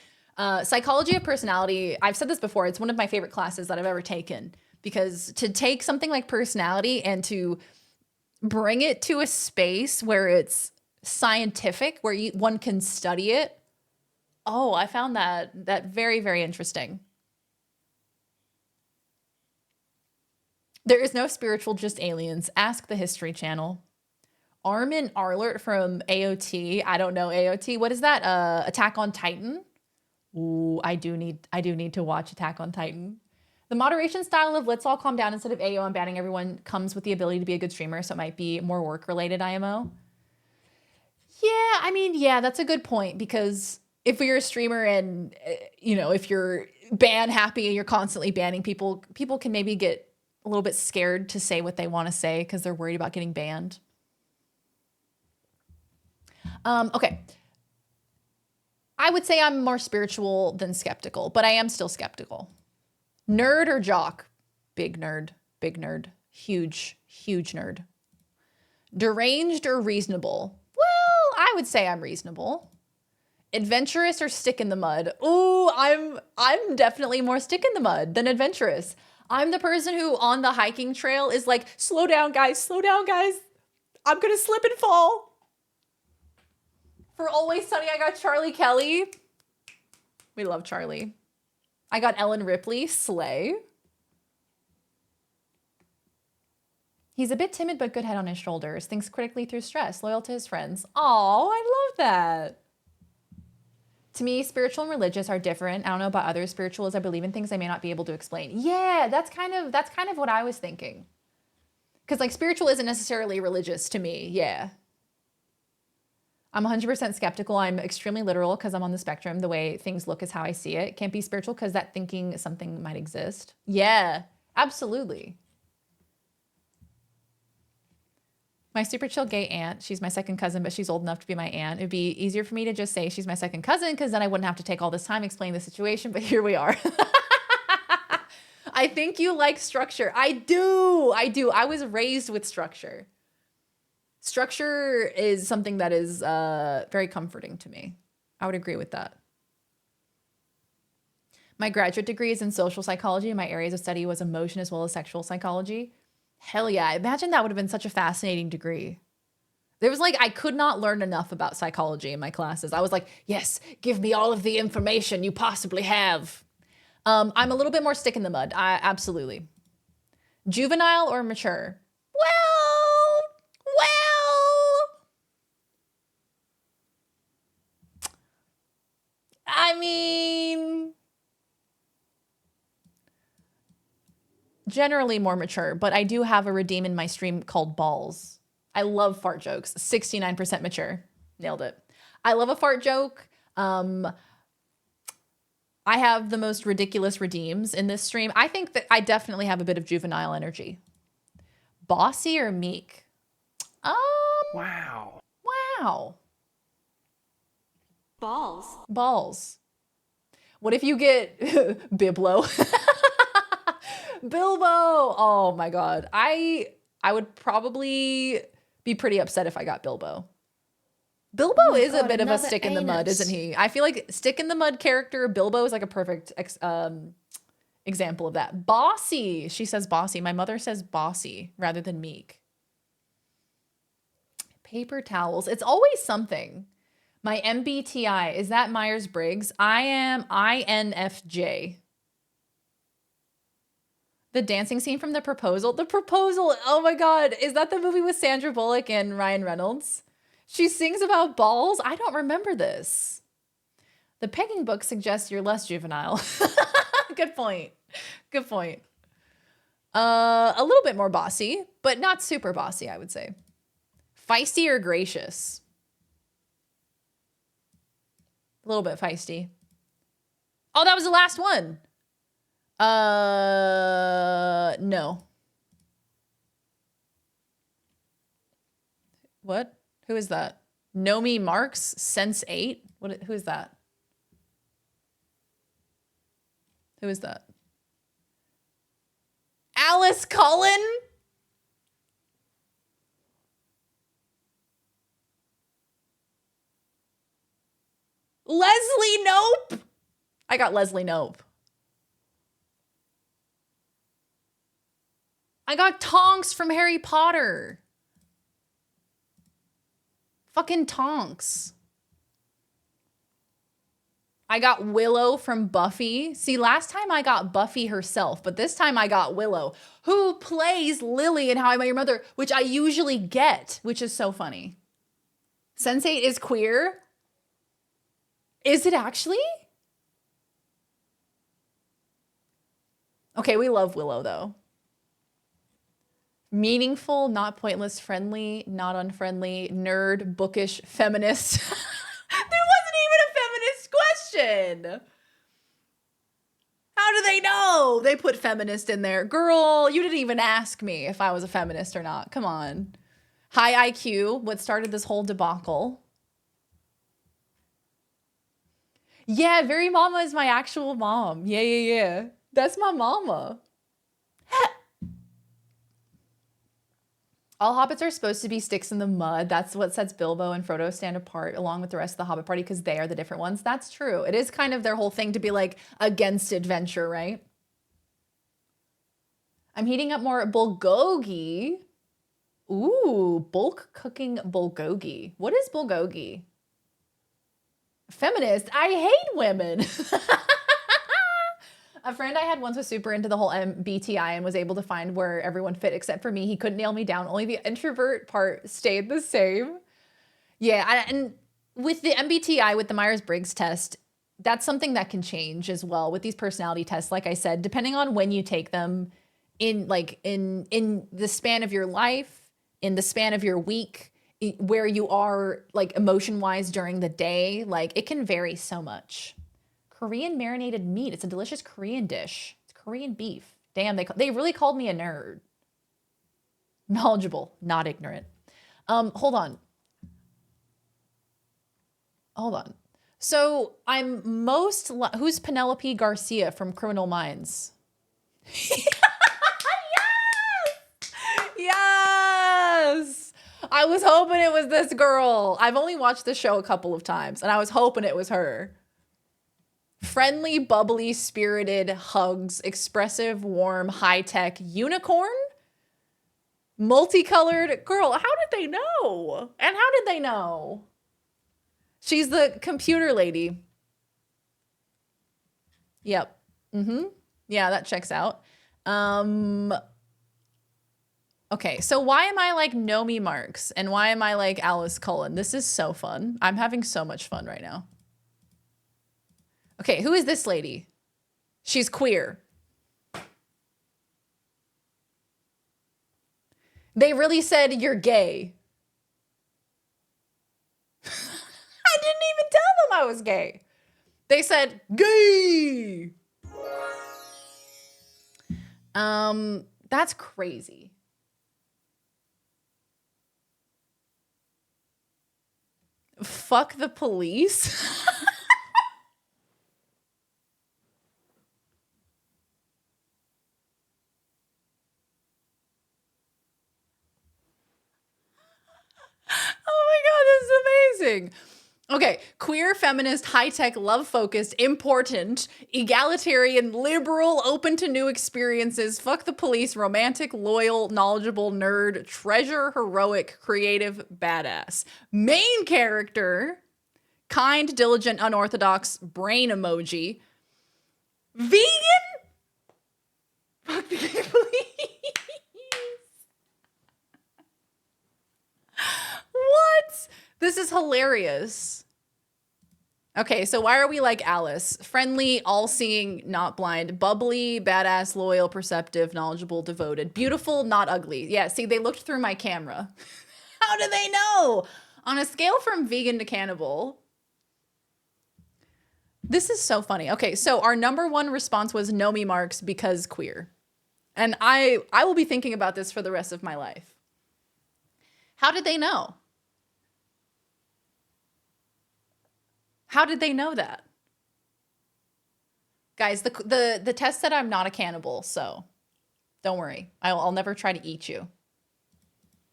Psychology of personality, I've said this before, it's one of my favorite classes that I've ever taken because to take something like personality and to bring it to a space where it's scientific, where one can study it. Oh, I found that very, very interesting. There is no spiritual, just aliens. Ask the History Channel. Armin Arlert from AOT. I don't know AOT. What is that? Attack on Titan. Ooh, I do need to watch Attack on Titan. The moderation style of let's all calm down instead of AO and banning everyone comes with the ability to be a good streamer, so it might be more work-related IMO. Yeah, I mean, yeah, that's a good point because if you're a streamer and, if you're ban happy and you're constantly banning people can maybe get a little bit scared to say what they want to say because they're worried about getting banned. Okay. I would say I'm more spiritual than skeptical, but I am still skeptical. Nerd or jock? Big nerd, huge, huge nerd. Deranged or reasonable? Well, I would say I'm reasonable. Adventurous or stick in the mud? Ooh, I'm definitely more stick in the mud than adventurous. I'm the person who on the hiking trail is like, slow down, guys. I'm gonna slip and fall. For Always Sunny, I got Charlie Kelly. We love Charlie. I got Ellen Ripley, slay. He's a bit timid, but good head on his shoulders. Thinks critically through stress, loyal to his friends. Oh, I love that. To me, spiritual and religious are different. I don't know about others. Spiritual is I believe in things I may not be able to explain. Yeah, that's kind of what I was thinking. Because like spiritual isn't necessarily religious to me. Yeah. I'm 100% skeptical. I'm extremely literal because I'm on the spectrum. The way things look is how I see it. Can't be spiritual because that thinking something might exist. Yeah, absolutely. My super chill gay aunt, she's my second cousin, but she's old enough to be my aunt. It'd be easier for me to just say she's my second cousin because then I wouldn't have to take all this time explaining the situation, but here we are. I think you like structure. I do. I was raised with structure. Structure is something that is very comforting to me. I would agree with that. My graduate degree is in social psychology, and my areas of study was emotion as well as sexual psychology. Hell yeah, imagine that would have been such a fascinating degree. There was like, I could not learn enough about psychology in my classes. I was like, yes, give me all of the information you possibly have. I'm a little bit more stick in the mud. Absolutely. Juvenile or mature? Well, I mean, generally more mature, but I do have a redeem in my stream called balls. I love fart jokes. 69% mature. Nailed it. I love a fart joke. I have the most ridiculous redeems in this stream. I think that I definitely have a bit of juvenile energy. Bossy or meek? Wow. Wow. Balls. Balls. What if you get Biblo? Bilbo. Oh my god. I would probably be pretty upset if I got Bilbo. Bilbo Oh my is a God, bit of a another stick in the mud, anus. isn't he? I feel like stick in the mud character Bilbo is like a perfect example of that. Bossy. She says bossy. My mother says bossy rather than meek. Paper towels. It's always something. My MBTI, is that Myers-Briggs? I am INFJ. The dancing scene from The Proposal. The Proposal, oh my god. Is that the movie with Sandra Bullock and Ryan Reynolds? She sings about balls? I don't remember this. The pegging book suggests you're less juvenile. Good point. Good point. A little bit more bossy, but not super bossy, I would say. Feisty or gracious? A little bit feisty. Oh, that was the last one. No. What? Who is that? Nomi Marks, Sense 8? Who is that? Who is that? Alice Cullen? Leslie Nope? I got Leslie Nope. I got Tonks from Harry Potter. Fucking Tonks. I got Willow from Buffy. See, last time I got Buffy herself, but this time I got Willow, who plays Lily in How I Met Your Mother, which I usually get, which is so funny. Sense8 is queer. Is it actually? Okay, we love Willow though. Meaningful, not pointless, friendly, not unfriendly, nerd, bookish, feminist. There wasn't even a feminist question. How do they know? They put feminist in there. Girl, you didn't even ask me if I was a feminist or not. Come on. High IQ, what started this whole debacle. Yeah, Very Mama is my actual mom. Yeah. That's my mama. All hobbits are supposed to be sticks in the mud. That's what sets Bilbo and Frodo stand apart along with the rest of the Hobbit party because they are the different ones. That's true. It is kind of their whole thing to be like against adventure, right? I'm heating up more bulgogi. Ooh, bulk cooking bulgogi. What is bulgogi? Feminist. I hate women. A friend I had once was super into the whole MBTI and was able to find where everyone fit except for me. He couldn't nail me down. Only the introvert part stayed the same. Yeah, and with the MBTI, with the Myers-Briggs test, that's something that can change as well with these personality tests. Like I said, depending on when you take them, in the span of your life, in the span of your week, where you are like emotion-wise during the day, like it can vary so much. Korean marinated meat. It's a delicious Korean dish. It's Korean beef. Damn, they really called me a nerd. Knowledgeable, not ignorant. Hold on. So I'm who's Penelope Garcia from Criminal Minds? Yes! I was hoping it was this girl. I've only watched the show a couple of times, and I was hoping it was her. Friendly, bubbly, spirited, hugs, expressive, warm, high-tech, unicorn? Multicolored. Girl, how did they know? And how did they know? She's the computer lady. Yep. Yeah, that checks out. Okay, so why am I like Nomi Marks? And why am I like Alice Cullen? This is so fun. I'm having so much fun right now. Okay, who is this lady? She's queer. They really said you're gay. I didn't even tell them I was gay. They said gay. That's crazy. Fuck the police. Oh my God, this is amazing. Okay, queer, feminist, high-tech, love-focused, important, egalitarian, liberal, open to new experiences, fuck the police, romantic, loyal, knowledgeable, nerd, treasure, heroic, creative, badass. Main character, kind, diligent, unorthodox, brain emoji. Vegan? Fuck the gay police. What? This is hilarious. Okay, so why are we like Alice? Friendly, all-seeing, not blind. Bubbly, badass, loyal, perceptive, knowledgeable, devoted. Beautiful, not ugly. Yeah, see, they looked through my camera. How do they know? On a scale from vegan to cannibal. This is so funny. Okay, so our number one response was Nomi Marks because queer. And I will be thinking about this for the rest of my life. How did they know? How did they know that? Guys, the test said I'm not a cannibal, so don't worry. I'll never try to eat you.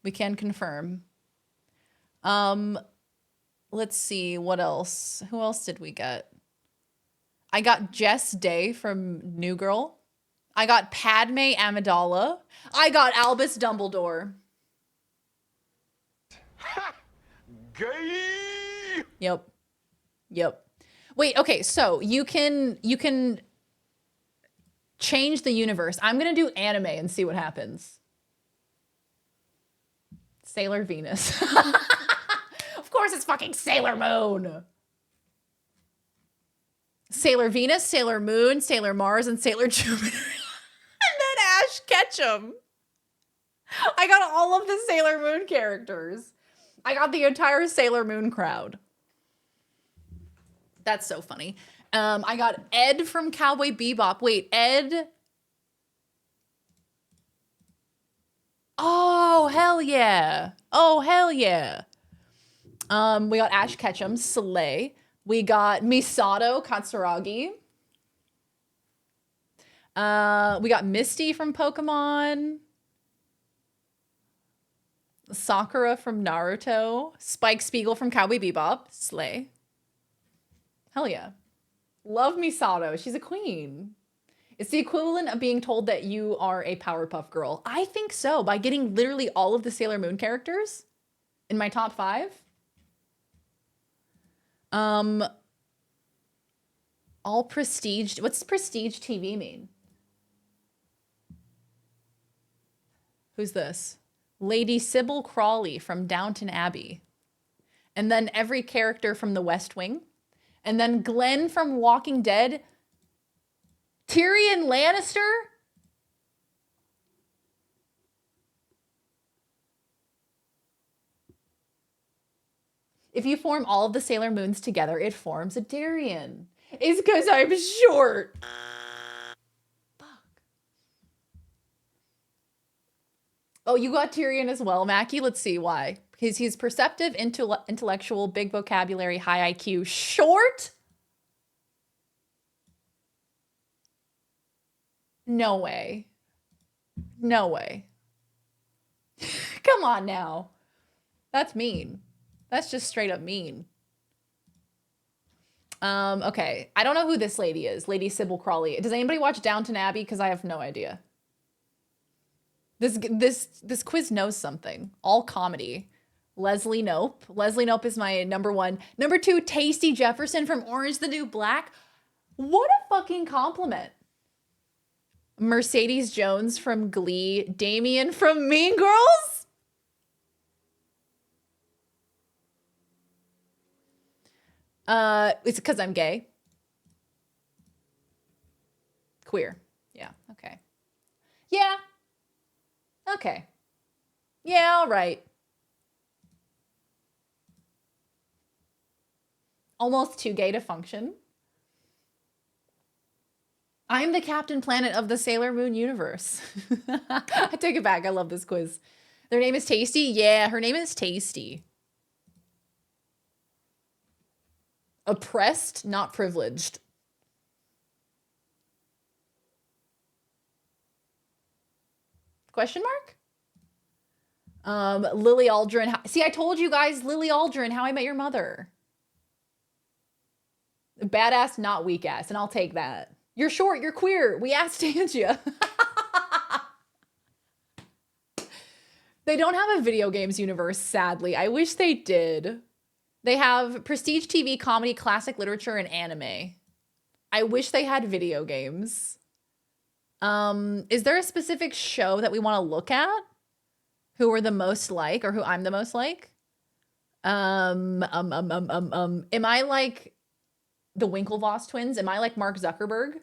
We can confirm. Let's see, what else? Who else did we get? I got Jess Day from New Girl. I got Padme Amidala. I got Albus Dumbledore. Gay! Yep. Wait, okay, so you can change the universe. I'm gonna do anime and see what happens. Sailor Venus. Of course it's fucking Sailor Moon. Sailor Venus, Sailor Moon, Sailor Mars, and Sailor Jupiter. And then Ash Ketchum. I got all of the Sailor Moon characters. I got the entire Sailor Moon crowd. That's so funny. I got Ed from Cowboy Bebop. Wait, Ed. Oh, hell yeah. Oh, hell yeah. We got Ash Ketchum, Slay. We got Misato Katsuragi. We got Misty from Pokemon. Sakura from Naruto. Spike Spiegel from Cowboy Bebop. Slay. Hell yeah. Love Misato. She's a queen. It's the equivalent of being told that you are a Powerpuff Girl. I think so. By getting literally all of the Sailor Moon characters in my top 5. All prestige. What's prestige TV mean? Who's this? Lady Sybil Crawley from Downton Abbey. And then every character from The West Wing. And then Glenn from Walking Dead. Tyrion Lannister? If you form all of the Sailor Moons together, it forms a Darien. It's because I'm short. Fuck. Oh, you got Tyrion as well, Mackie? Let's see why. Because he's perceptive, intellectual, big vocabulary, high IQ, short? No way. No way. Come on now. That's mean. That's just straight up mean. Okay. I don't know who this lady is. Lady Sybil Crawley. Does anybody watch Downton Abbey? Because I have no idea. This quiz knows something. All comedy. Leslie Knope. Leslie Knope is my number 1. Number 2, Tasty Jefferson from Orange the New Black. What a fucking compliment. Mercedes Jones from Glee. Damien from Mean Girls. It's because I'm gay. Queer. Yeah, okay. Yeah. Okay. Yeah, all right. Almost too gay to function. I'm the Captain Planet of the Sailor Moon universe. I take it back. I love this quiz. Their name is Tasty? Yeah, her name is Tasty. Oppressed, not privileged. Question mark? Lily Aldrin. See, I told you guys, Lily Aldrin, How I Met Your Mother. Badass, not weak ass, and I'll take that. You're short, you're queer. We asked Angia. They don't have a video games universe, sadly. I wish they did. They have prestige TV, comedy, classic literature, and anime. I wish they had video games. Is there a specific show that we want to look at? Who we're the most like, or who I'm the most like? Am I like the Winklevoss twins? Am I like Mark Zuckerberg?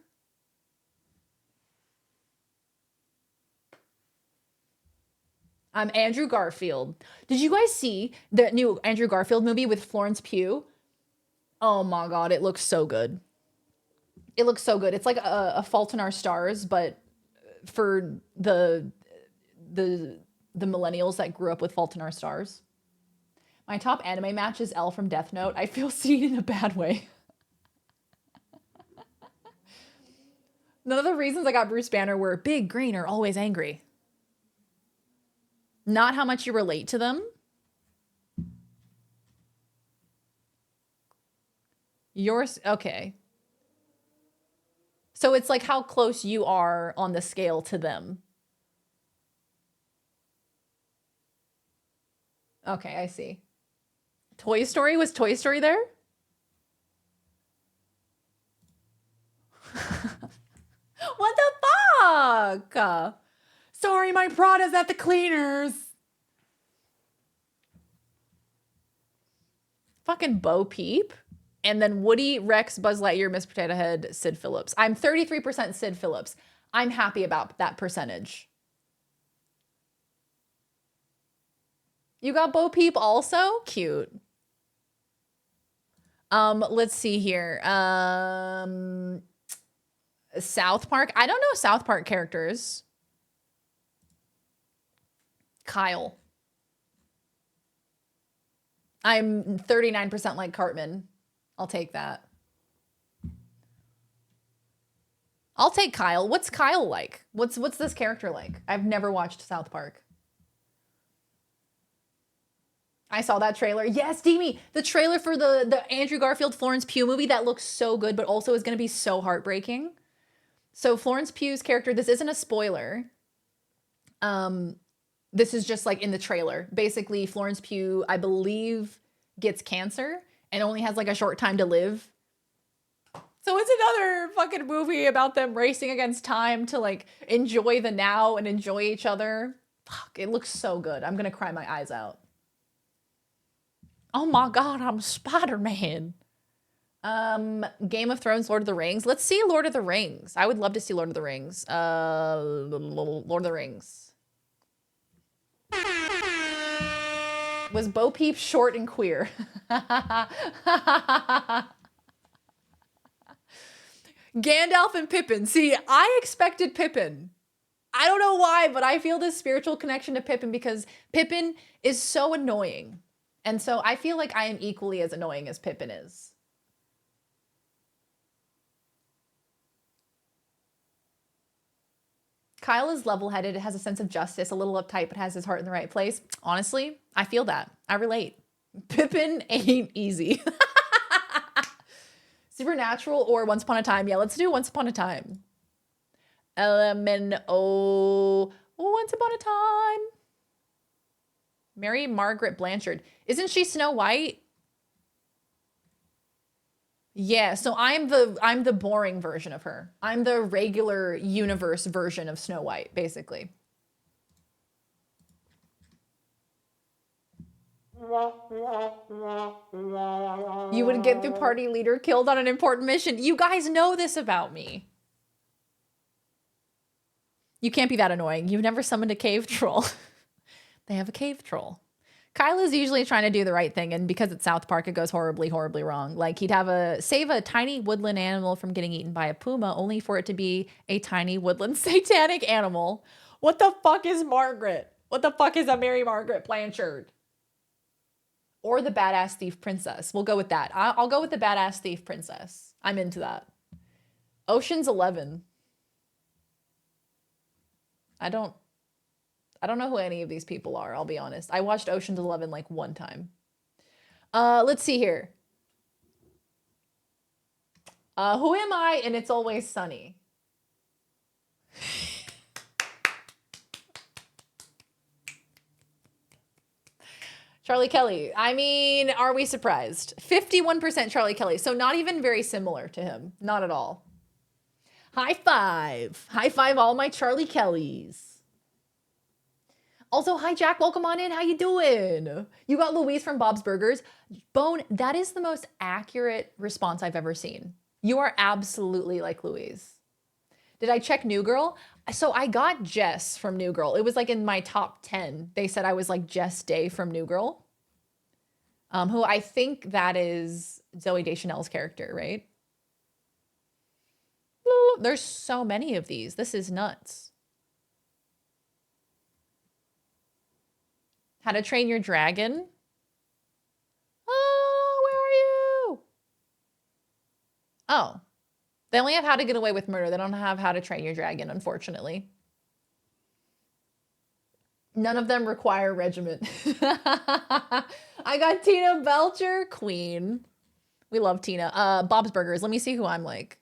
I'm Andrew Garfield. Did you guys see the new Andrew Garfield movie with Florence Pugh? Oh my God, it looks so good. It looks so good. It's like a Fault in Our Stars, but for the millennials that grew up with Fault in Our Stars. My top anime match is L from Death Note. I feel seen in a bad way. None of the reasons I got Bruce Banner were big, green, or always angry. Not how much you relate to them. Yours, okay. So it's like how close you are on the scale to them. Okay, I see. Toy Story? Was Toy Story there? What the fuck? Sorry, my Prada's at the cleaners. Fucking Bo Peep. And then Woody, Rex, Buzz Lightyear, Miss Potato Head, Sid Phillips. I'm 33% Sid Phillips. I'm happy about that percentage. You got Bo Peep also? Cute. Let's see here. South Park. I don't know South Park characters. Kyle. I'm 39% like Cartman. I'll take that. I'll take Kyle. What's Kyle like? What's this character like? I've never watched South Park. I saw that trailer. Yes, Demi, the trailer for the Andrew Garfield Florence Pugh movie that looks so good, but also is going to be so heartbreaking. So Florence Pugh's character, this isn't a spoiler. This is just like in the trailer. Basically, Florence Pugh, I believe, gets cancer and only has like a short time to live. So it's another fucking movie about them racing against time to like enjoy the now and enjoy each other. Fuck, it looks so good. I'm gonna cry my eyes out. Oh my God, I'm Spider-Man. Game of Thrones, Lord of the Rings. Let's see Lord of the Rings. I would love to see Lord of the Rings. Lord of the Rings. Was Bo Peep short and queer? Gandalf and Pippin. See, I expected Pippin. I don't know why, but I feel this spiritual connection to Pippin because Pippin is so annoying. And so I feel like I am equally as annoying as Pippin is. Kyle is level-headed, has a sense of justice, a little uptight, but has his heart in the right place. Honestly, I feel that. I relate. Pippin ain't easy. Supernatural or Once Upon a Time? Yeah, let's do Once Upon a Time. LMNO. Once Upon a Time. Mary Margaret Blanchard. Isn't she Snow White? Yeah, so I'm the boring version of her. I'm the regular universe version of Snow White, basically. You would get the party leader killed on an important mission. You guys know this about me. You can't be that annoying. You've never summoned a cave troll. They have a cave troll. Kyla's usually trying to do the right thing, and because it's South Park, it goes horribly, horribly wrong. Like, he'd have save a tiny woodland animal from getting eaten by a puma, only for it to be a tiny woodland satanic animal. What the fuck is Margaret? What the fuck is a Mary Margaret Blanchard? Or the badass thief princess. We'll go with that. I'll go with the badass thief princess. I'm into that. Ocean's 11. I don't know who any of these people are, I'll be honest. I watched Ocean's 11 like one time. Let's see here. Who am I in It's Always Sunny? Charlie Kelly. I mean, are we surprised? 51% Charlie Kelly. So not even very similar to him. Not at all. High five. High five all my Charlie Kellys. Also, hi Jack, welcome on in. How you doing? You got Louise from Bob's Burgers. Bone, that is the most accurate response I've ever seen. You are absolutely like Louise. Did I check New Girl? So I got Jess from New Girl. It was like in my top 10. They said I was like Jess Day from New Girl. Who I think that is Zooey Deschanel's character, right? Ooh, there's so many of these. This is nuts. How to Train Your Dragon? Oh, where are you? Oh. They only have How to Get Away with Murder. They don't have How to Train Your Dragon, unfortunately. None of them require regiment. I got Tina Belcher, queen. We love Tina. Bob's Burgers. Let me see who I'm like.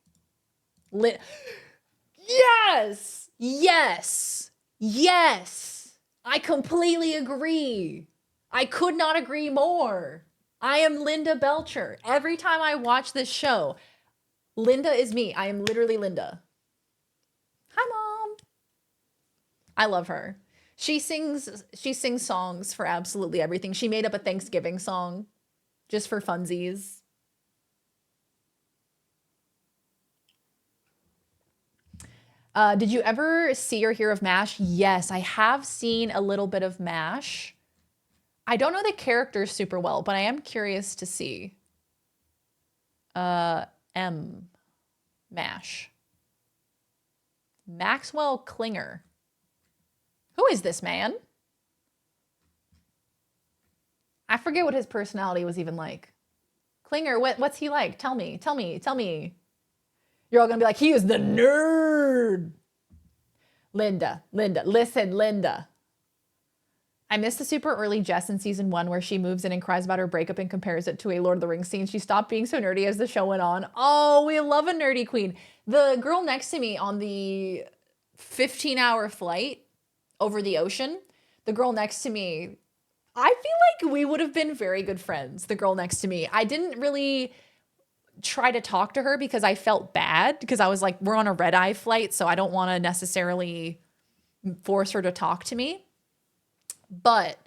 Yes! Yes! Yes! I completely agree. I could not agree more. I am Linda Belcher. Every time I watch this show, Linda is me. I am literally Linda. Hi, Mom. I love her. She sings songs for absolutely everything. She made up a Thanksgiving song just for funsies. Did you ever see or hear of MASH? Yes, I have seen a little bit of MASH. I don't know the characters super well, but I am curious to see. MASH. Maxwell Klinger. Who is this man? I forget what his personality was even like. Klinger, what's he like? Tell me. You're all gonna be like, he is the nerd. Linda, listen, Linda. I missed the super early Jess in season 1 where she moves in and cries about her breakup and compares it to a Lord of the Rings scene. She stopped being so nerdy as the show went on. Oh, we love a nerdy queen. The girl next to me on the 15-hour flight over the ocean, the girl next to me, I feel like we would have been very good friends, the girl next to me. I didn't really try to talk to her because I felt bad because I was like, we're on a red-eye flight, so I don't want to necessarily force her to talk to me. But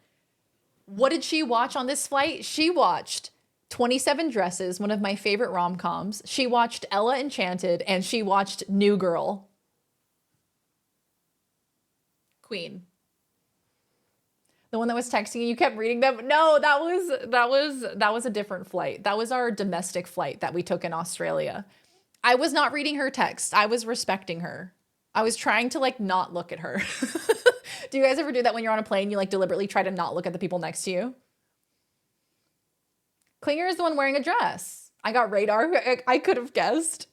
what did she watch on this flight? She watched 27 Dresses, one of my favorite rom-coms. She watched Ella Enchanted, and she watched New Girl. Queen. The one that was texting you kept reading them. No, that was a different flight. That was our domestic flight that we took in Australia. I was not reading her text. I was respecting her. I was trying to like not look at her. Do you guys ever do that when you're on a plane? You like deliberately try to not look at the people next to you? Klinger is the one wearing a dress. I got radar. I could have guessed.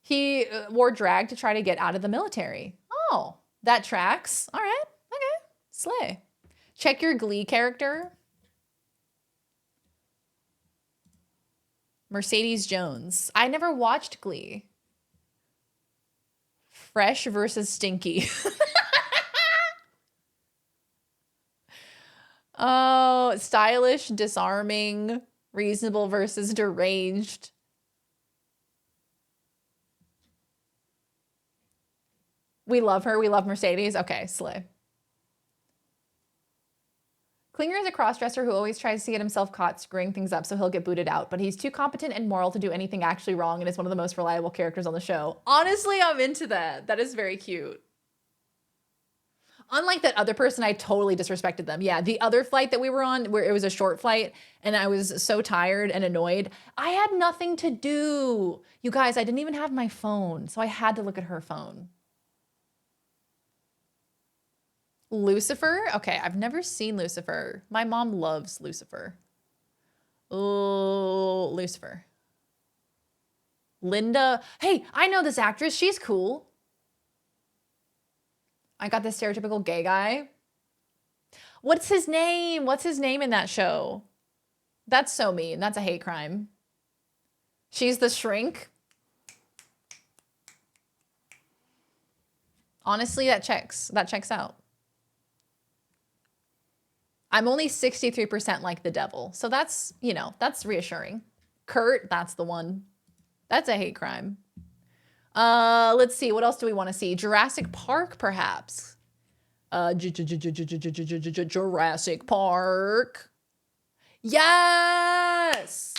He wore drag to try to get out of the military. Oh, that tracks. All right. Okay. Slay. Check your Glee character. Mercedes Jones. I never watched Glee. Fresh versus Stinky. Oh, stylish, disarming, reasonable versus deranged. We love her. We love Mercedes. Okay, slay. Klinger is a crossdresser who always tries to get himself caught screwing things up so he'll get booted out, but he's too competent and moral to do anything actually wrong and is one of the most reliable characters on the show. Honestly, I'm into that. That is very cute. Unlike that other person, I totally disrespected them. Yeah, the other flight that we were on, where it was a short flight, and I was so tired and annoyed, I had nothing to do. You guys, I didn't even have my phone, so I had to look at her phone. Lucifer? Okay, I've never seen Lucifer. My mom loves Lucifer. Oh, Lucifer. Linda. Hey, I know this actress. She's cool. I got the stereotypical gay guy. What's his name? What's his name in that show? That's so mean. That's a hate crime. She's the shrink. Honestly, that checks out. I'm only 63% like the devil. So that's, you know, that's reassuring. Kurt, that's the one. That's a hate crime. Let's see. What else do we want to see? Jurassic Park, perhaps. Jurassic Park. Yes.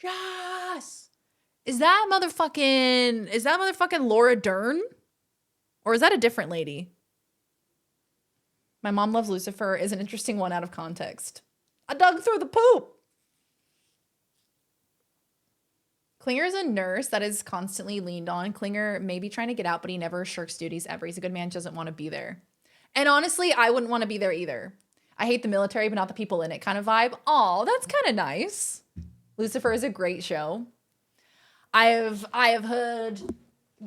Yes. Is that motherfucking Laura Dern? Or is that a different lady? My mom loves Lucifer is an interesting one out of context. I dug through the poop. Klinger is a nurse that is constantly leaned on. Klinger may be trying to get out, but he never shirks duties ever. He's a good man, doesn't want to be there. And honestly, I wouldn't want to be there either. I hate the military, but not the people in it kind of vibe. Aw, that's kind of nice. Lucifer is a great show. I have heard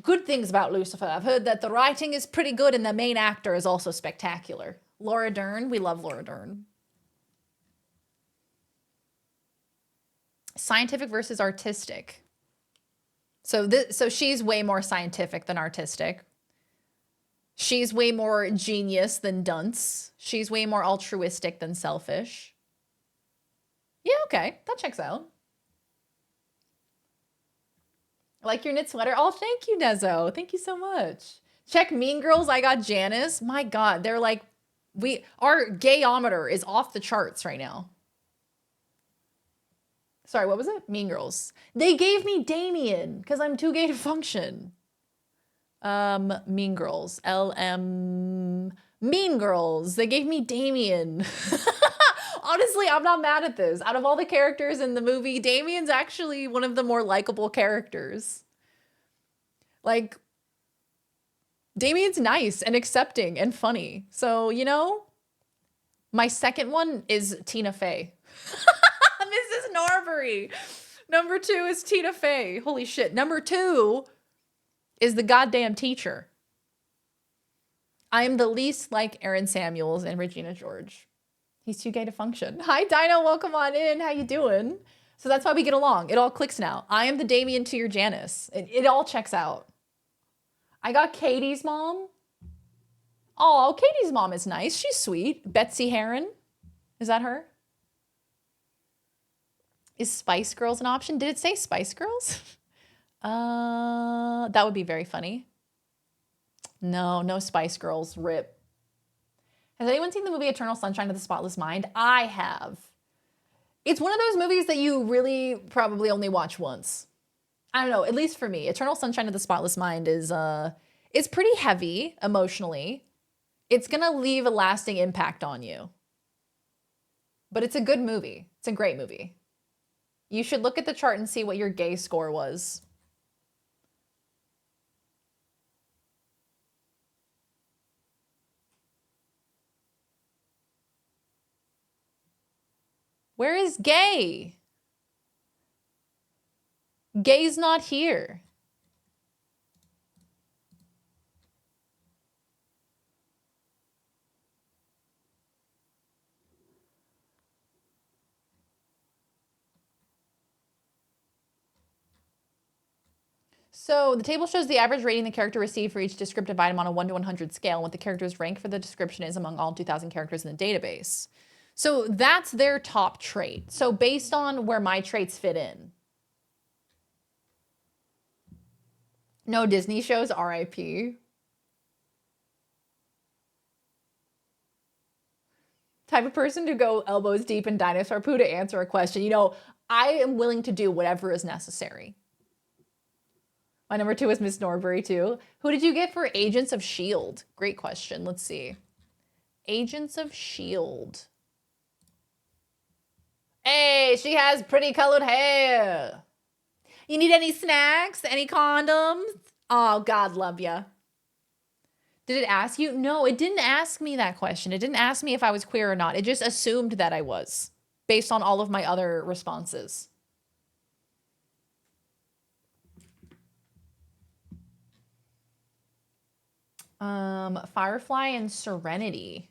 good things about Lucifer. I've heard that the writing is pretty good and the main actor is also spectacular. Laura Dern, we love Laura Dern. Scientific versus artistic. So she's way more scientific than artistic. She's way more genius than dunce. She's way more altruistic than selfish. Yeah, okay, that checks out. I like your knit sweater. Oh, thank you, Nezo. Thank you so much. Check Mean Girls. I got Janice. My God, they're like, our gayometer is off the charts right now. Sorry, what was it? Mean Girls. They gave me Damien because I'm too gay to function. Mean Girls. Mean Girls. They gave me Damien. Honestly, I'm not mad at this. Out of all the characters in the movie, Damien's actually one of the more likable characters. Like, Damien's nice and accepting and funny. So, you know, my second one is Tina Fey. Mrs. Norbury. Number 2 is Tina Fey. Holy shit. Number 2 is the goddamn teacher. I am the least like Aaron Samuels and Regina George. He's too gay to function. Hi, Dino. Welcome on in. How you doing? So that's why we get along. It all clicks now. I am the Damien to your Janice. It all checks out. I got Katie's mom. Oh, Katie's mom is nice. She's sweet. Betsy Heron. Is that her? Is Spice Girls an option? Did it say Spice Girls? That would be very funny. No Spice Girls. RIP. Has anyone seen the movie Eternal Sunshine of the Spotless Mind? I have. It's one of those movies that you really probably only watch once. I don't know, at least for me. Eternal Sunshine of the Spotless Mind is it's pretty heavy emotionally. It's gonna leave a lasting impact on you. But it's a good movie. It's a great movie. You should look at the chart and see what your gay score was. Where is Gay? Gay's not here. So the table shows the average rating the character received for each descriptive item on a 1 to 100 scale and what the character's rank for the description is among all 2,000 characters in the database. So that's their top trait. So based on where my traits fit in. No Disney shows, RIP. Type of person to go elbows deep in dinosaur poo to answer a question. You know, I am willing to do whatever is necessary. My number 2 was Miss Norbury too. Who did you get for Agents of S.H.I.E.L.D.? Great question. Let's see. Agents of S.H.I.E.L.D. Hey, she has pretty colored hair. You need any snacks? Any condoms? Oh, God love ya. Did it ask you? No, it didn't ask me that question. It didn't ask me if I was queer or not. It just assumed that I was based on all of my other responses. Firefly and Serenity.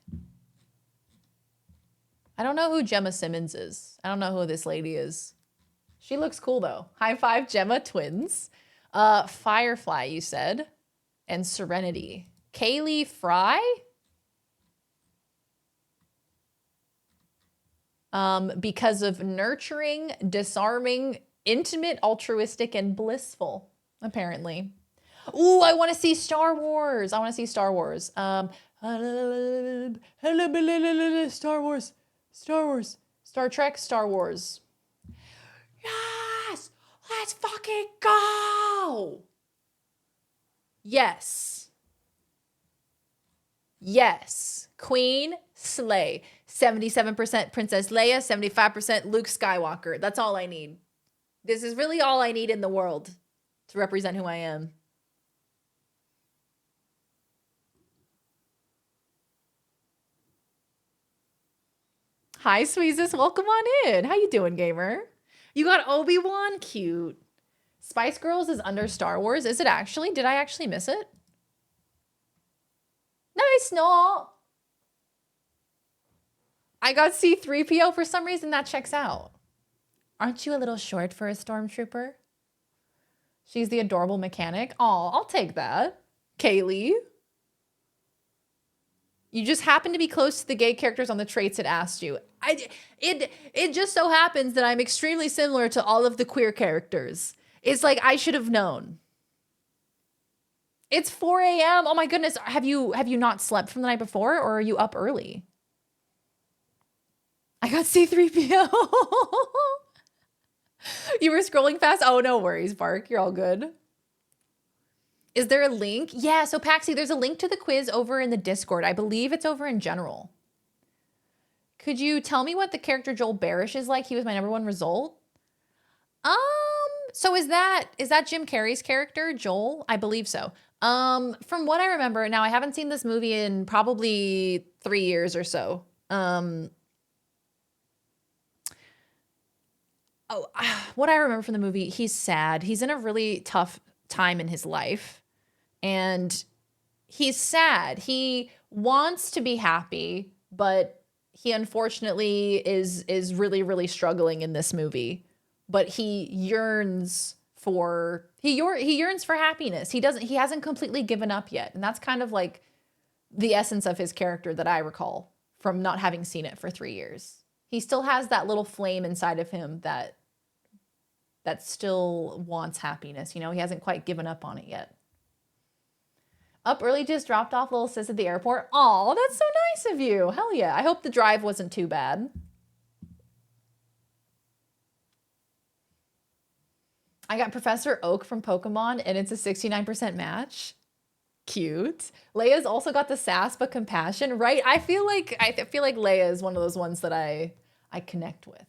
I don't know who Gemma Simmons is. I don't know who this lady is. She looks cool though. High five, Gemma twins. Firefly, you said. And Serenity. Kaylee Fry? Because of nurturing, disarming, intimate, altruistic, and blissful, apparently. Ooh, I want to see Star Wars. I want to see Star Wars. Star Wars. Star Wars. Star Trek, Star Wars. Yes! Let's fucking go! Yes. Yes. Queen, slay. 77% Princess Leia, 75% Luke Skywalker. That's all I need. This is really all I need in the world to represent who I am. Hi, Sweezus. Welcome on in. How you doing, gamer? You got Obi-Wan? Cute. Spice Girls is under Star Wars. Is it actually? Did I actually miss it? No, it's not. I got C-3PO for some reason. That checks out. Aren't you a little short for a stormtrooper? She's the adorable mechanic. Aw, I'll take that. Kaylee. You just happen to be close to the gay characters on the traits it asked you. It just so happens that I'm extremely similar to all of the queer characters. It's like I should have known. It's 4 a.m. Oh my goodness. Have you not slept from the night before, or are you up early? I got C-3PO. You were scrolling fast? Oh, no worries, Bark. You're all good. Is there a link? Yeah, so Paxi, there's a link to the quiz over in the Discord. I believe it's over in general. Could you tell me what the character Joel Barish is like? He was my number 1 result. So is that Jim Carrey's character, Joel? I believe so. From what I remember, now I haven't seen this movie in probably 3 years or so. What I remember from the movie, he's sad. He's in a really tough time in his life. And he's sad. He wants to be happy, but he unfortunately is really, really struggling in this movie. But he yearns for happiness. He hasn't completely given up yet. And that's kind of like the essence of his character that I recall from not having seen it for 3 years. He still has that little flame inside of him that still wants happiness. You know, he hasn't quite given up on it yet. Up early, just dropped off little sis at the airport. Aw, that's so nice of you. Hell yeah. I hope the drive wasn't too bad. I got Professor Oak from Pokemon, and it's a 69% match. Cute. Leia's also got the sass but compassion, right? I feel like Leia is one of those ones that I connect with.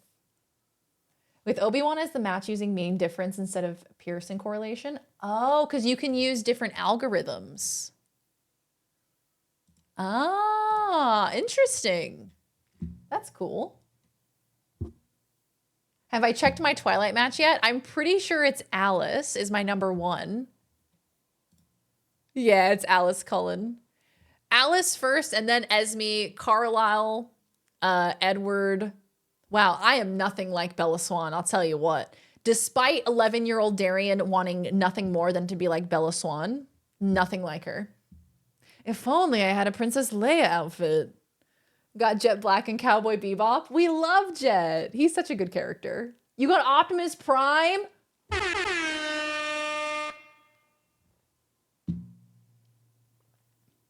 With Obi-Wan as the match using mean difference instead of Pearson correlation. Oh, because you can use different algorithms. Ah, interesting. That's cool. Have I checked my Twilight match yet? I'm pretty sure it's Alice is my number 1. Yeah, it's Alice Cullen. Alice first, and then Esme, Carlisle, Edward. Wow, I am nothing like Bella Swan, I'll tell you what. Despite 11-year-old Darian wanting nothing more than to be like Bella Swan, nothing like her. If only I had a Princess Leia outfit. Got Jet Black and Cowboy Bebop. We love Jet. He's such a good character. You got Optimus Prime?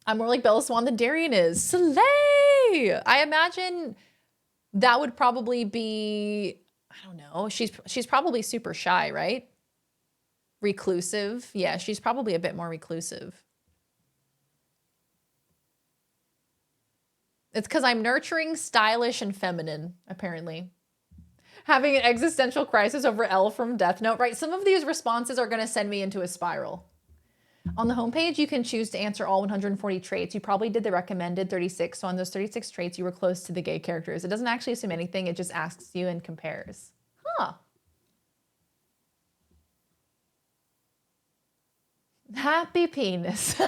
I'm more like Bella Swan than Darian is. Slay! I imagine that would probably be, I don't know, she's probably super shy, right? Reclusive. Yeah, she's probably a bit more reclusive. It's because I'm nurturing, stylish, and feminine, apparently. Having an existential crisis over Elle from Death Note, right? Some of these responses are going to send me into a spiral. On the homepage, you can choose to answer all 140 traits. You probably did the recommended 36. So on those 36 traits, you were close to the gay characters. It doesn't actually assume anything. It just asks you and compares. Huh. Happy penis.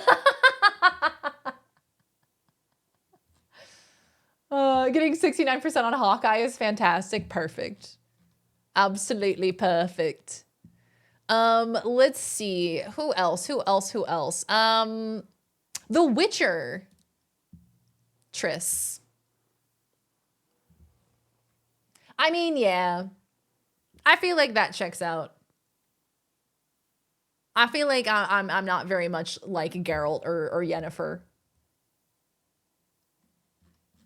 Getting 69% on Hawkeye is fantastic. Perfect. Absolutely perfect. Let's see. Who else? The Witcher. Triss. I mean, yeah. I feel like that checks out. I feel like I'm not very much like Geralt or Yennefer.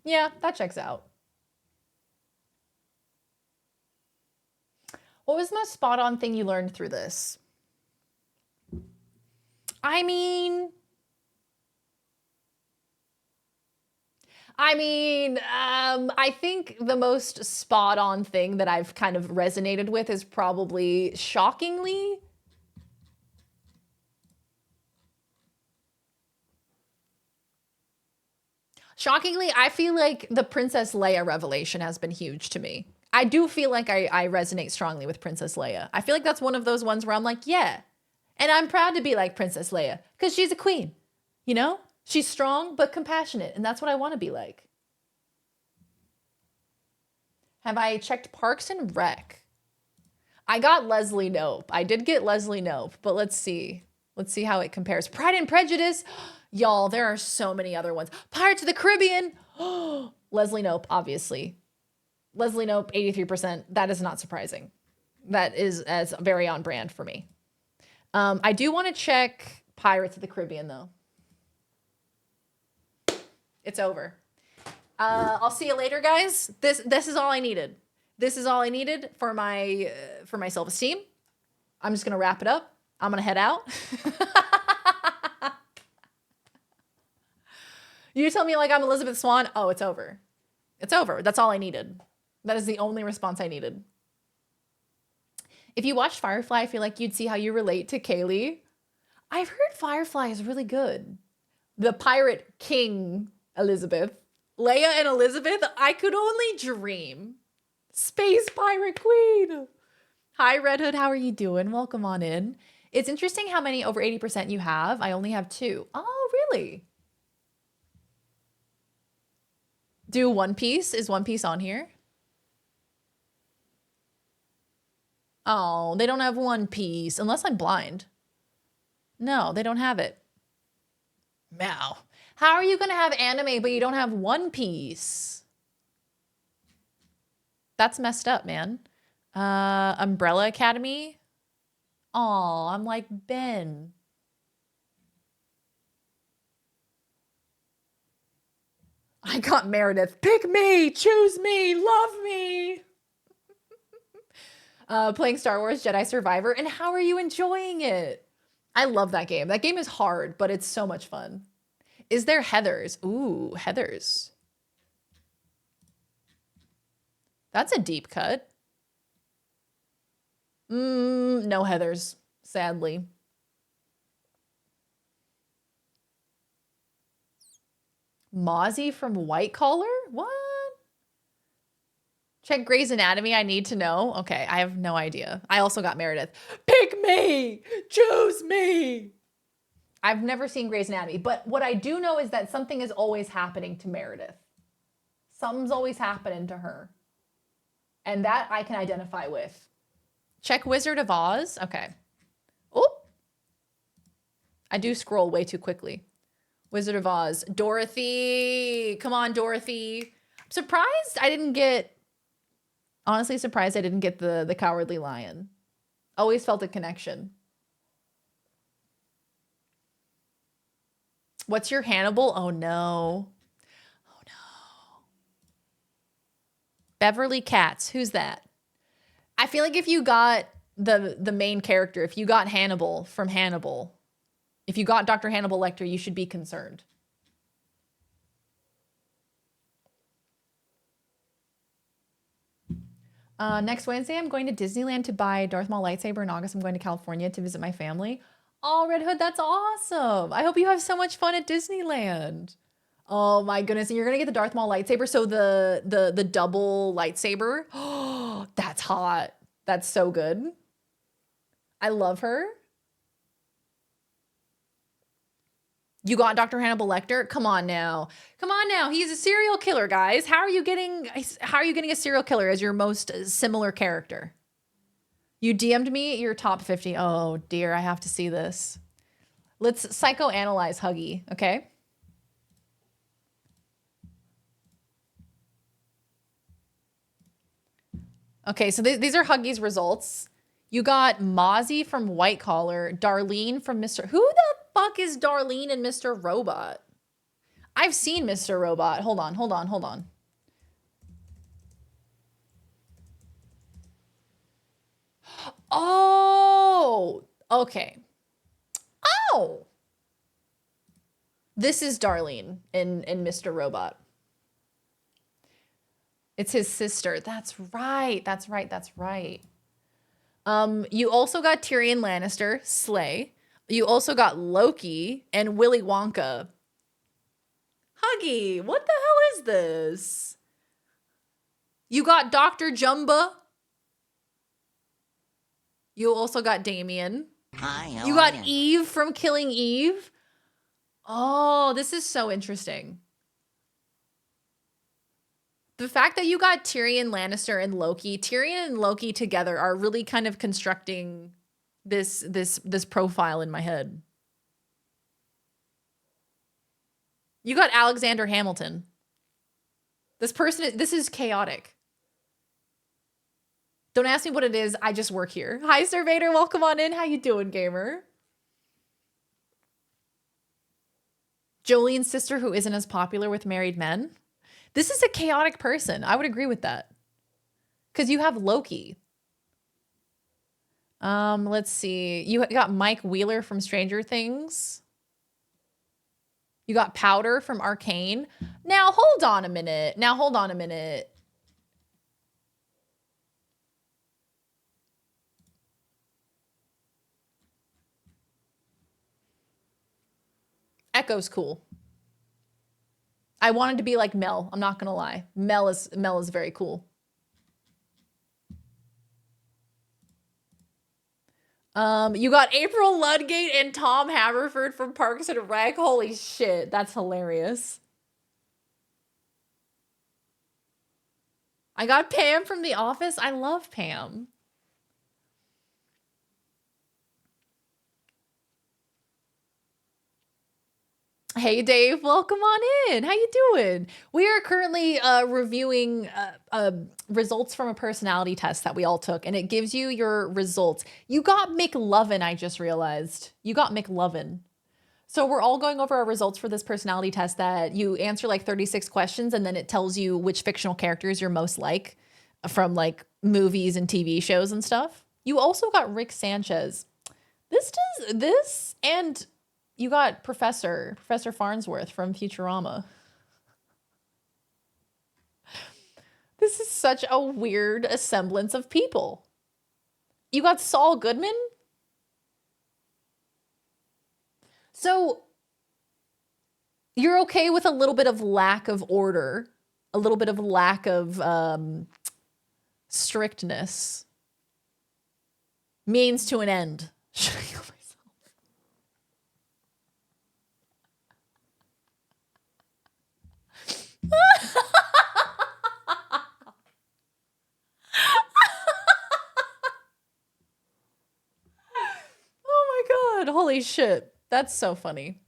Yeah, that checks out. What was the most spot-on thing you learned through this? I mean, I think the most spot-on thing that I've kind of resonated with is probably shockingly. Shockingly, I feel like the Princess Leia revelation has been huge to me. I do feel like I resonate strongly with Princess Leia. I feel like that's one of those ones where I'm like, yeah. And I'm proud to be like Princess Leia because she's a queen, you know? She's strong but compassionate, and that's what I want to be like. Have I checked Parks and Rec? I got Leslie Knope. I did get Leslie Knope, but let's see. Let's see how it compares. Pride and Prejudice. Y'all, there are so many other ones. Pirates of the Caribbean. Leslie Knope, obviously. Leslie Knope, 83%. That is not surprising. That is as very on brand for me. I do want to check Pirates of the Caribbean, though. It's over. I'll see you later, guys. This is all I needed. This is all I needed for my self-esteem. I'm just gonna wrap it up. I'm gonna head out. You tell me like I'm Elizabeth Swann. Oh, it's over. It's over. That's all I needed. That is the only response I needed. If you watched Firefly, I feel like you'd see how you relate to Kaylee. I've heard Firefly is really good. The Pirate King, Elizabeth. Leia and Elizabeth, I could only dream. Space Pirate Queen. Hi, Red Hood. How are you doing? Welcome on in. It's interesting how many over 80% you have. I only have 2. Oh, really? Do One Piece. Is One Piece on here? Oh, they don't have One Piece. Unless I'm blind. No, they don't have it. Meow. How are you going to have anime, but you don't have One Piece? That's messed up, man. Umbrella Academy. Oh, I'm like Ben. I got Meredith. Pick me, choose me, love me. Playing Star Wars Jedi Survivor. And how are you enjoying it? I love that game. That game is hard, but it's so much fun. Is there Heathers? Ooh, Heathers. That's a deep cut. No Heathers, sadly. Mozzie from White Collar? What? Check Grey's Anatomy. I need to know. Okay, I have no idea. I also got Meredith. Pick me! Choose me! I've never seen Grey's Anatomy, but what I do know is that something is always happening to Meredith. Something's always happening to her. And that I can identify with. Check Wizard of Oz. Okay. Oh! I do scroll way too quickly. Wizard of Oz. Dorothy! Come on, Dorothy. I'm surprised I didn't get... Honestly surprised I didn't get the Cowardly Lion. Always felt a connection. What's your Hannibal? Oh no. Oh no. Beverly Katz. Who's that? I feel like if you got the main character. If you got Hannibal from Hannibal, if you got Dr. Hannibal Lecter, you should be concerned. Next Wednesday, I'm going to Disneyland to buy Darth Maul lightsaber. In August, I'm going to California to visit my family. Oh, Red Hood, that's awesome. I hope you have so much fun at Disneyland. Oh my goodness, and you're gonna get the Darth Maul lightsaber, so the double lightsaber. Oh, that's hot. That's so good. I love her. You got Dr. Hannibal Lecter? Come on now. Come on now. He's a serial killer, guys. How are you getting a serial killer as your most similar character? You DM'd me your top 50. Oh dear, I have to see this. Let's psychoanalyze Huggy, okay? Okay, so these are Huggy's results. You got Mozzie from White Collar, Darlene from Mr. Who the fuck is Darlene and Mr. Robot? I've seen Mr. Robot. Hold on. Oh, okay. Oh. This is Darlene in Mr. Robot. It's his sister. That's right. You also got Tyrion Lannister, Slay. You also got Loki and Willy Wonka. Huggy, what the hell is this? You got Dr. Jumba. You also got Damien. Hi, You got Eve from Killing Eve. Oh, this is so interesting. The fact that you got Tyrion Lannister and Loki, Tyrion and Loki together are really kind of constructing this profile in my head. You got Alexander Hamilton. This is chaotic. Don't ask me what it is. I just work here. Hi, Sir Vader. Welcome on in. How you doing, gamer? Jolene's sister who isn't as popular with married men. This is a chaotic person. I would agree with that. Because you have Loki. Let's see. You got Mike Wheeler from Stranger Things. You got Powder from Arcane. Now, hold on a minute. Echo's cool. I wanted to be like Mel. I'm not gonna lie. Mel is very cool. You got April Ludgate and Tom Haverford from Parks and Rec. Holy shit, that's hilarious. I got Pam from The Office. I love Pam. Hey Dave, welcome on in. How you doing? We are currently reviewing results from a personality test that we all took, and it gives you your results. You got McLovin, I just realized. You got McLovin. So we're all going over our results for this personality test that you answer like 36 questions, and then it tells you which fictional characters you're most like from like movies and TV shows and stuff. You also got Rick Sanchez. This and you got Professor Farnsworth from Futurama. This is such a weird assemblance of people. You got Saul Goodman. So you're okay with a little bit of lack of order, a little bit of lack of strictness. Means to an end. Should I kill myself? Oh my god, holy shit. That's so funny.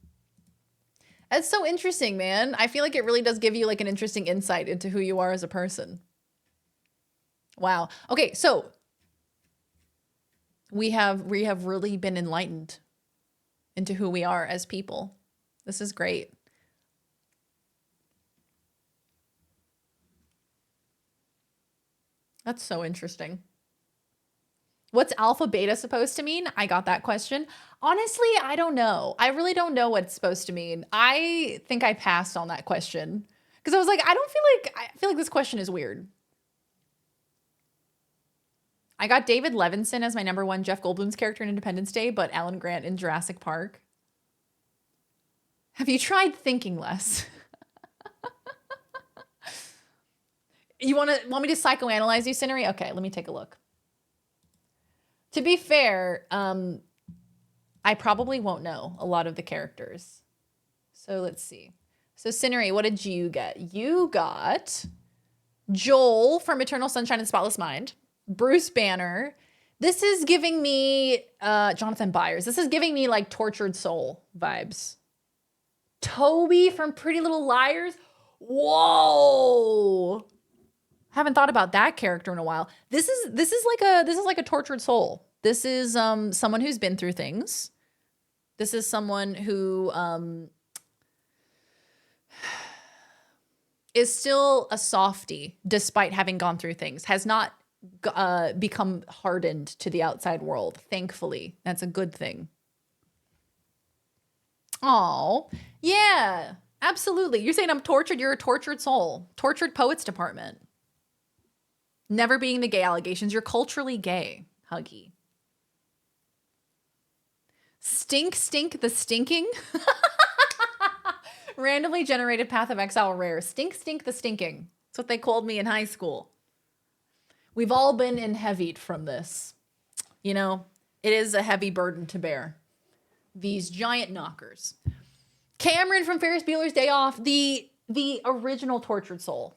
That's so interesting, man. I feel like it really does give you like an interesting insight into who you are as a person. Wow. Okay, so we have really been enlightened into who we are as people. This is great. That's so interesting. What's alpha beta supposed to mean? I got that question. Honestly, I don't know. I really don't know what it's supposed to mean. I think I passed on that question because I was like, I feel like this question is weird. I got David Levinson as my number one Jeff Goldblum's character in Independence Day, but Alan Grant in Jurassic Park. Have you tried thinking less? You want me to psychoanalyze you, Cinery? Okay, let me take a look. To be fair, I probably won't know a lot of the characters. So let's see. So Cinery, what did you get? You got Joel from Eternal Sunshine of the Spotless Mind, Bruce Banner. This is giving me Jonathan Byers. This is giving me like Tortured Soul vibes. Toby from Pretty Little Liars. Whoa. Haven't thought about that character in a while. This is like a tortured soul. This is someone who's been through things. This is someone who is still a softie despite having gone through things. Has not become hardened to the outside world. Thankfully, that's a good thing. Oh, yeah, absolutely. You're saying I'm tortured. You're a tortured soul. Tortured Poets Department. Never being the gay allegations. You're culturally gay, Huggy. Stink the stinking. Randomly generated Path of Exile rare. Stink the stinking. That's what they called me in high school. We've all been in-heavied from this. You know, it is a heavy burden to bear. These giant knockers. Cameron from Ferris Bueller's Day Off. The original tortured soul.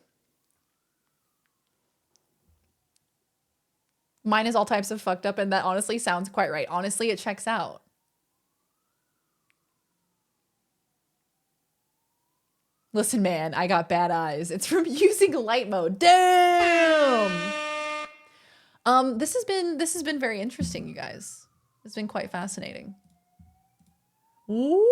Mine is all types of fucked up, and that honestly sounds quite right. Honestly, it checks out. Listen, man, I got bad eyes. It's from using light mode. Damn! This has been very interesting, you guys. It's been quite fascinating. Woo!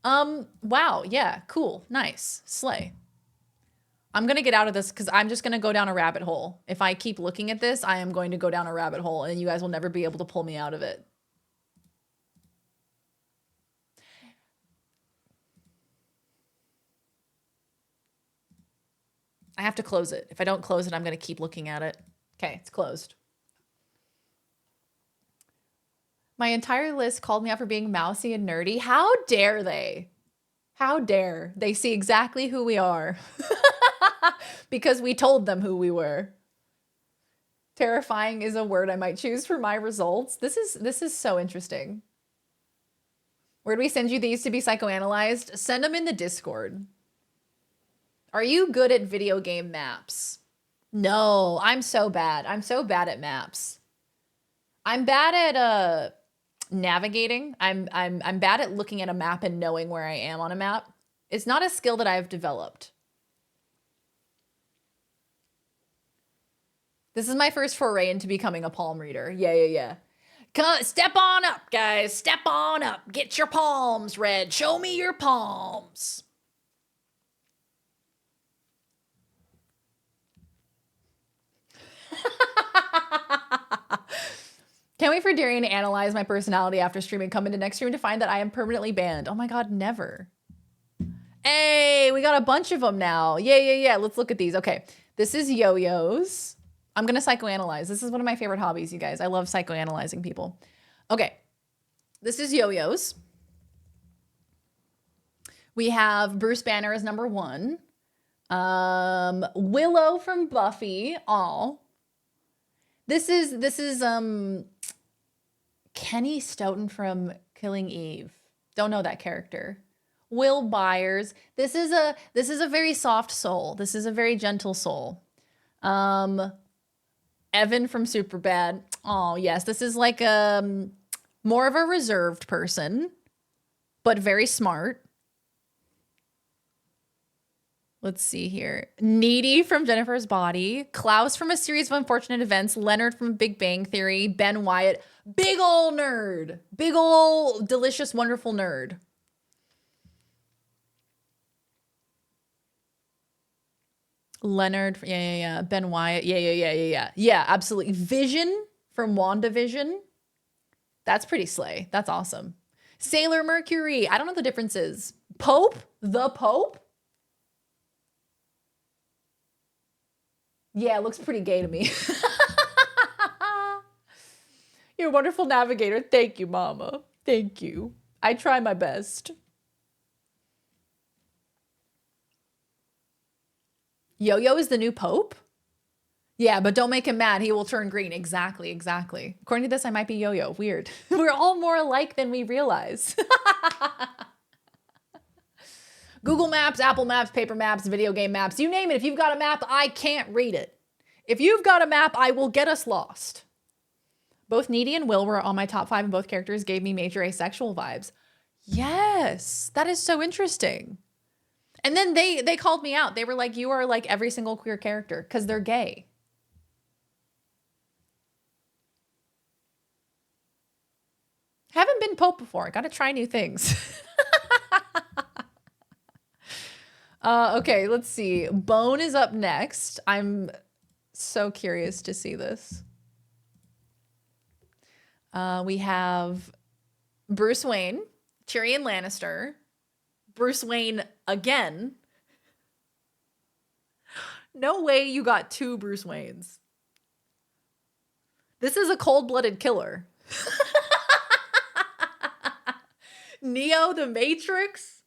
Wow, yeah, cool, nice, slay. I'm gonna get out of this because I'm just gonna go down a rabbit hole. If I keep looking at this, I am going to go down a rabbit hole and you guys will never be able to pull me out of it. I have to close it. If I don't close it, I'm gonna keep looking at it. Okay, it's closed. My entire list called me out for being mousy and nerdy. How dare they? How dare they see exactly who we are? Because we told them who we were. Terrifying is a word I might choose for my results. This is so interesting. Where do we send you these to be psychoanalyzed? Send them in the Discord. Are you good at video game maps? No, I'm so bad. I'm so bad at maps. I'm bad at navigating. I'm bad at looking at a map and knowing where I am on a map. It's not a skill that I've developed. This is my first foray into becoming a palm reader. Yeah. Come, step on up, guys. Step on up. Get your palms read. Show me your palms. Can't wait for Darian to analyze my personality after streaming. Come into next stream to find that I am permanently banned. Oh my God, never. Hey, we got a bunch of them now. Yeah. Let's look at these. Okay, this is yo-yos. I'm gonna psychoanalyze. This is one of my favorite hobbies, you guys. I love psychoanalyzing people. Okay, this is yo-yos. We have Bruce Banner as number 1. Willow from Buffy. Aw. This is Kenny Stoughton from Killing Eve. Don't know that character. Will Byers. This is a very soft soul. This is a very gentle soul. Evan from Superbad. Oh, yes. This is like more of a reserved person, but very smart. Let's see here. Needy from Jennifer's Body. Klaus from A Series of Unfortunate Events. Leonard from Big Bang Theory. Ben Wyatt. Big ol' nerd. Big ol' delicious, wonderful nerd. Leonard, yeah. Ben Wyatt, yeah, absolutely. Vision from WandaVision. That's pretty slay. That's awesome. Sailor Mercury. I don't know what the difference is. Pope? The Pope? Yeah, it looks pretty gay to me. You're a wonderful navigator. Thank you, Mama. Thank you. I try my best. Yo-Yo is the new Pope? Yeah, but don't make him mad. He will turn green. Exactly. According to this, I might be Yo-Yo. Weird. We're all more alike than we realize. Google Maps, Apple Maps, paper maps, video game maps, you name it. If you've got a map, I can't read it. If you've got a map, I will get us lost. Both Needy and Will were on my top 5 and both characters gave me major asexual vibes. Yes, that is so interesting. And then they called me out. They were like, you are like every single queer character because they're gay. Haven't been Pope before. Got to try new things. Okay, let's see. Bone is up next. I'm so curious to see this. We have Bruce Wayne, Tyrion Lannister, Bruce Wayne again. No way you got 2 Bruce Waynes. This is a cold-blooded killer. Neo the Matrix.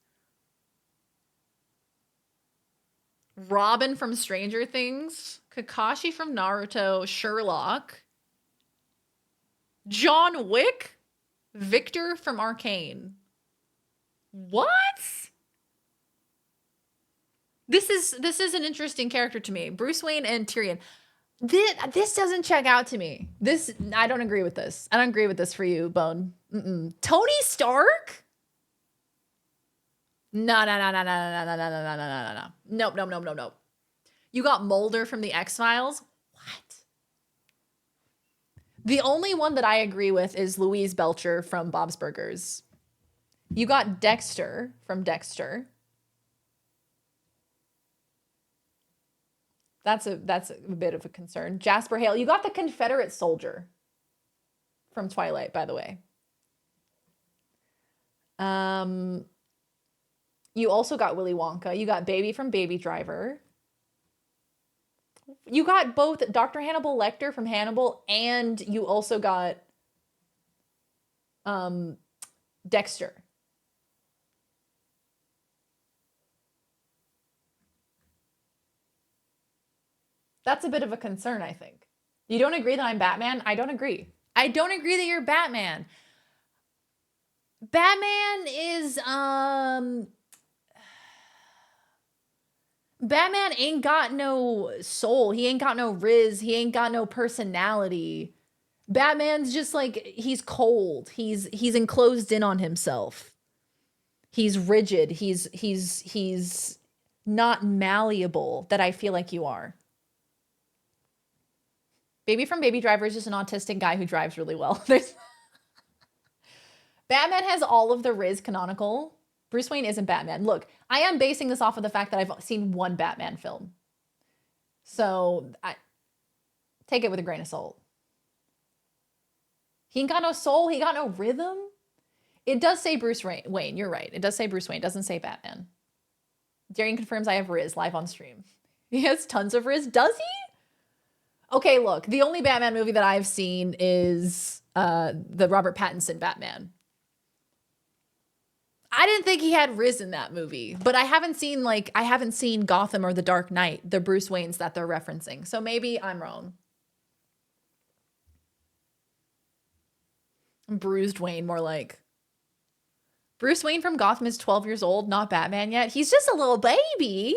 Robin from Stranger Things. Kakashi from Naruto. Sherlock. John Wick. Victor from Arcane. What? This is an interesting character to me. Bruce Wayne and Tyrion. This doesn't check out to me. I don't agree with this. I don't agree with this for you, Bone. Tony Stark? No. Nope. You got Mulder from the X-Files? What? The only one that I agree with is Louise Belcher from Bob's Burgers. You got Dexter from Dexter. That's a bit of a concern. Jasper Hale. You got the Confederate soldier from Twilight, by the way. You also got Willy Wonka. You got Baby from Baby Driver. You got both Dr. Hannibal Lecter from Hannibal, and you also got Dexter. That's a bit of a concern, I think. You don't agree that I'm Batman? I don't agree. I don't agree that you're Batman. Batman is, Batman ain't got no soul. He ain't got no riz. He ain't got no personality. Batman's just like, he's cold. He's enclosed in on himself. He's rigid. He's not malleable that I feel like you are. Baby from Baby Driver is just an autistic guy who drives really well. Batman has all of the riz canonical. Bruce Wayne isn't Batman. Look, I am basing this off of the fact that I've seen one Batman film. So I take it with a grain of salt. He ain't got no soul. He got no rhythm. It does say Bruce Wayne. You're right. It does say Bruce Wayne. It doesn't say Batman. Darian confirms I have Riz live on stream. He has tons of Riz. Does he? Okay, look. The only Batman movie that I've seen is the Robert Pattinson Batman. I didn't think he had Riz in that movie, but I haven't seen Gotham or The Dark Knight, the Bruce Waynes that they're referencing. So maybe I'm wrong. Bruised Wayne, more like. Bruce Wayne from Gotham is 12 years old, not Batman yet. He's just a little baby.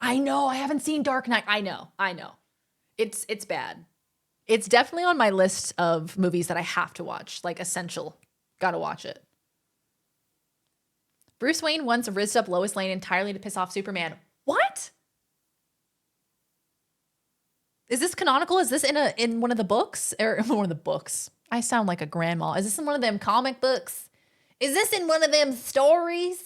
I know, I haven't seen Dark Knight. I know. It's bad. It's definitely on my list of movies that I have to watch, like essential. Gotta watch it. Bruce Wayne once rizzed up Lois Lane entirely to piss off Superman. What? Is this canonical? Is this in one of the books? Or one of the books? I sound like a grandma. Is this in one of them comic books? Is this in one of them stories?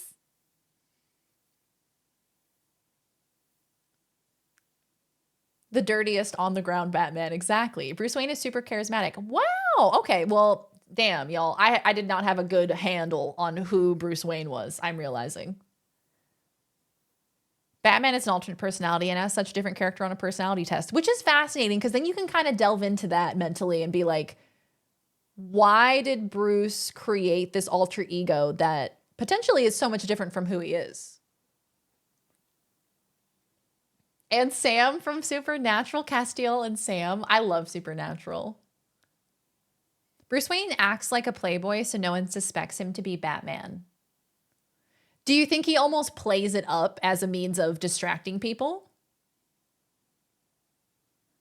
The dirtiest on the ground Batman. Exactly. Bruce Wayne is super charismatic. Wow. Okay. Well, damn, y'all. I did not have a good handle on who Bruce Wayne was. I'm realizing. Batman is an alternate personality and as such different character on a personality test, which is fascinating because then you can kind of delve into that mentally and be like, why did Bruce create this alter ego that potentially is so much different from who he is? And Sam from Supernatural, Castiel and Sam. I love Supernatural. Bruce Wayne acts like a playboy so no one suspects him to be Batman. Do you think he almost plays it up as a means of distracting people?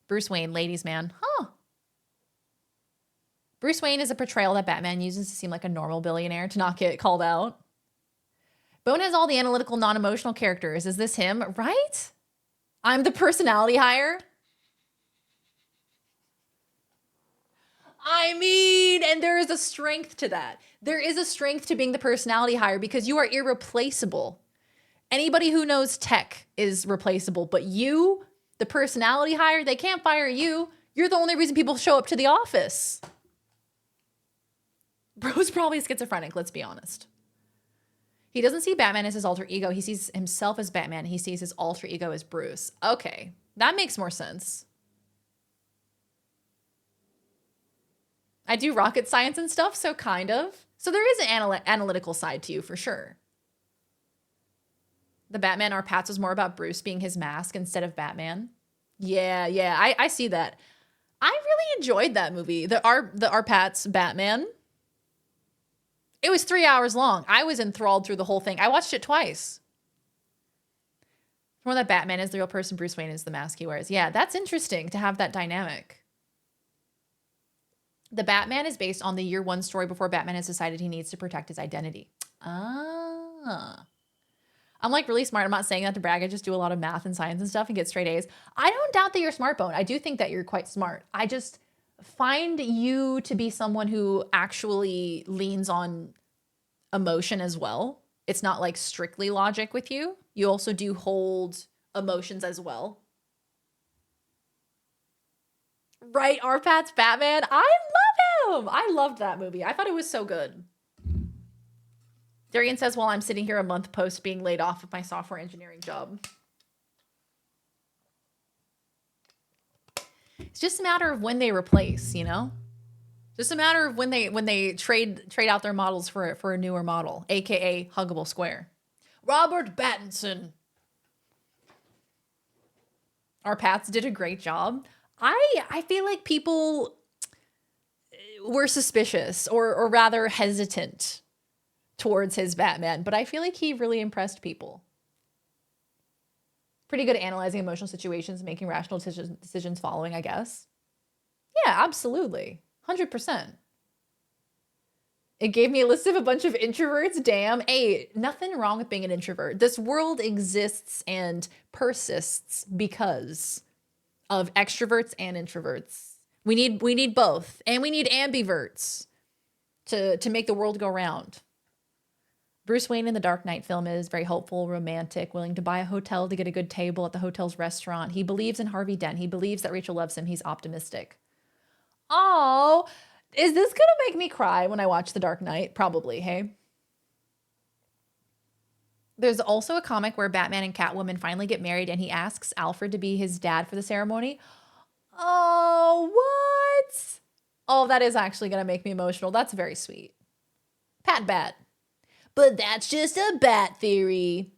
Bruce Wayne, ladies' man. Huh. Bruce Wayne is a portrayal that Batman uses to seem like a normal billionaire to not get called out. Bone has all the analytical, non-emotional characters. Is this him? Right? I'm the personality hire. I mean, and there is a strength to that. There is a strength to being the personality hire because you are irreplaceable. Anybody who knows tech is replaceable, but you, the personality hire, they can't fire you. You're the only reason people show up to the office. Bro's probably schizophrenic, let's be honest. He doesn't see Batman as his alter ego. He sees himself as Batman. He sees his alter ego as Bruce. Okay, that makes more sense. I do rocket science and stuff, so kind of. So there is an analytical side to you for sure. The Batman R. Pats was more about Bruce being his mask instead of Batman. Yeah, I see that. I really enjoyed that movie, the R. Pats Batman. It was 3 hours long. I was enthralled through the whole thing. I watched it twice. More that Batman is the real person, Bruce Wayne is the mask he wears. Yeah, that's interesting to have that dynamic. The Batman is based on the year one story before Batman has decided he needs to protect his identity. Ah. I'm like really smart. I'm not saying that to brag. I just do a lot of math and science and stuff and get straight A's. I don't doubt that you're smart, Bone. I do think that you're quite smart. I just find you to be someone who actually leans on emotion as well. It's not like strictly logic with you. You also do hold emotions as well. Right, Arpat's Batman. I love him. I loved that movie. I thought it was so good. Darian says, well, I'm sitting here a month post being laid off of my software engineering job. It's just a matter of when they replace, you know? Just a matter of when they trade out their models for a newer model, aka Huggable Square. Robert Pattinson. Our Pats did a great job. I feel like people were suspicious or rather hesitant towards his Batman, but I feel like he really impressed people. Pretty good at analyzing emotional situations, making rational decisions following, I guess. Yeah, absolutely. 100%. It gave me a list of a bunch of introverts. Damn. Hey, nothing wrong with being an introvert. This world exists and persists because of extroverts and introverts. We need both. And we need ambiverts to make the world go round. Bruce Wayne in the Dark Knight film is very hopeful, romantic, willing to buy a hotel to get a good table at the hotel's restaurant. He believes in Harvey Dent. He believes that Rachel loves him. He's optimistic. Oh, is this gonna make me cry when I watch The Dark Knight? Probably, hey? There's also a comic where Batman and Catwoman finally get married and he asks Alfred to be his dad for the ceremony. Oh, what? Oh, that is actually gonna make me emotional. That's very sweet. Pat Bat. But that's just a bat theory.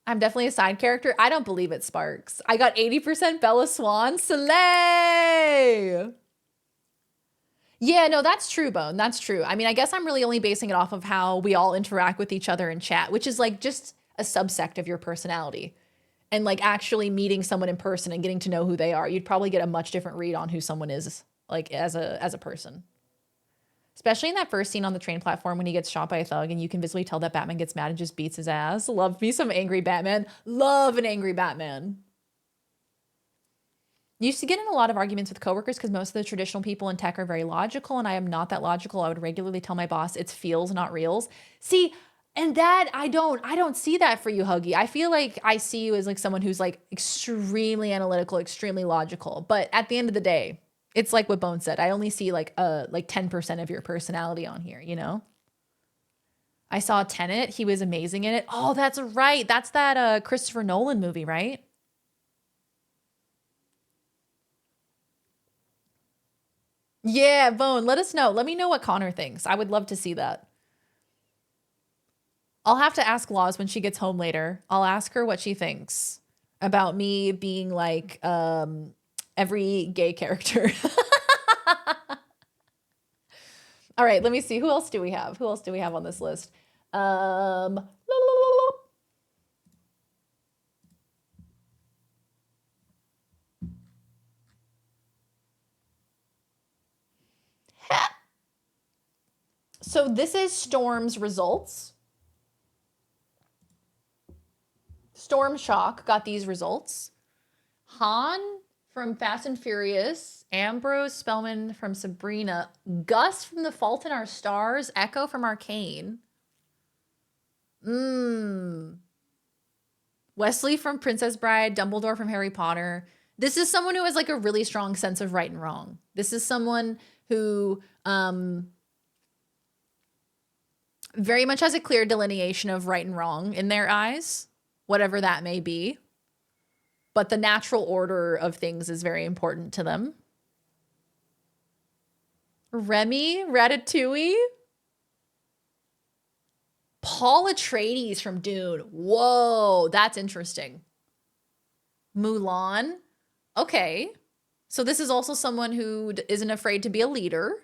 I'm definitely a side character. I don't believe it, Sparks. I got 80% Bella Swan. Slay! Yeah, no, that's true, Bone. That's true. I mean, I guess I'm really only basing it off of how we all interact with each other in chat, which is like just a subsect of your personality. And like actually meeting someone in person and getting to know who they are, you'd probably get a much different read on who someone is like as a person. Especially in that first scene on the train platform when he gets shot by a thug and you can visibly tell that Batman gets mad and just beats his ass. Love me some angry Batman. Love an angry Batman. Used to get in a lot of arguments with coworkers because most of the traditional people in tech are very logical and I am not that logical. I would regularly tell my boss it's feels, not reals. See, And that I don't see that for you, Huggy. I feel like I see you as like someone who's like extremely analytical, extremely logical. But at the end of the day, it's like what Bone said. I only see like 10% of your personality on here, you know? I saw Tenet. He was amazing in it. Oh, that's right. That's that Christopher Nolan movie, right? Yeah, Bone, let us know. Let me know what Connor thinks. I would love to see that. I'll have to ask Laws when she gets home later. I'll ask her what she thinks about me being like every gay character. All right, let me see. Who else do we have? Who else do we have on this list? So this is Storm's results. Storm Shock got these results. Han from Fast and Furious, Ambrose Spellman from Sabrina, Gus from The Fault in Our Stars, Echo from Arcane. Wesley from Princess Bride, Dumbledore from Harry Potter. This is someone who has like a really strong sense of right and wrong. This is someone who very much has a clear delineation of right and wrong in their eyes, whatever that may be. But the natural order of things is very important to them. Remy, Ratatouille. Paul Atreides from Dune. Whoa, that's interesting. Mulan. Okay. So this is also someone who isn't afraid to be a leader.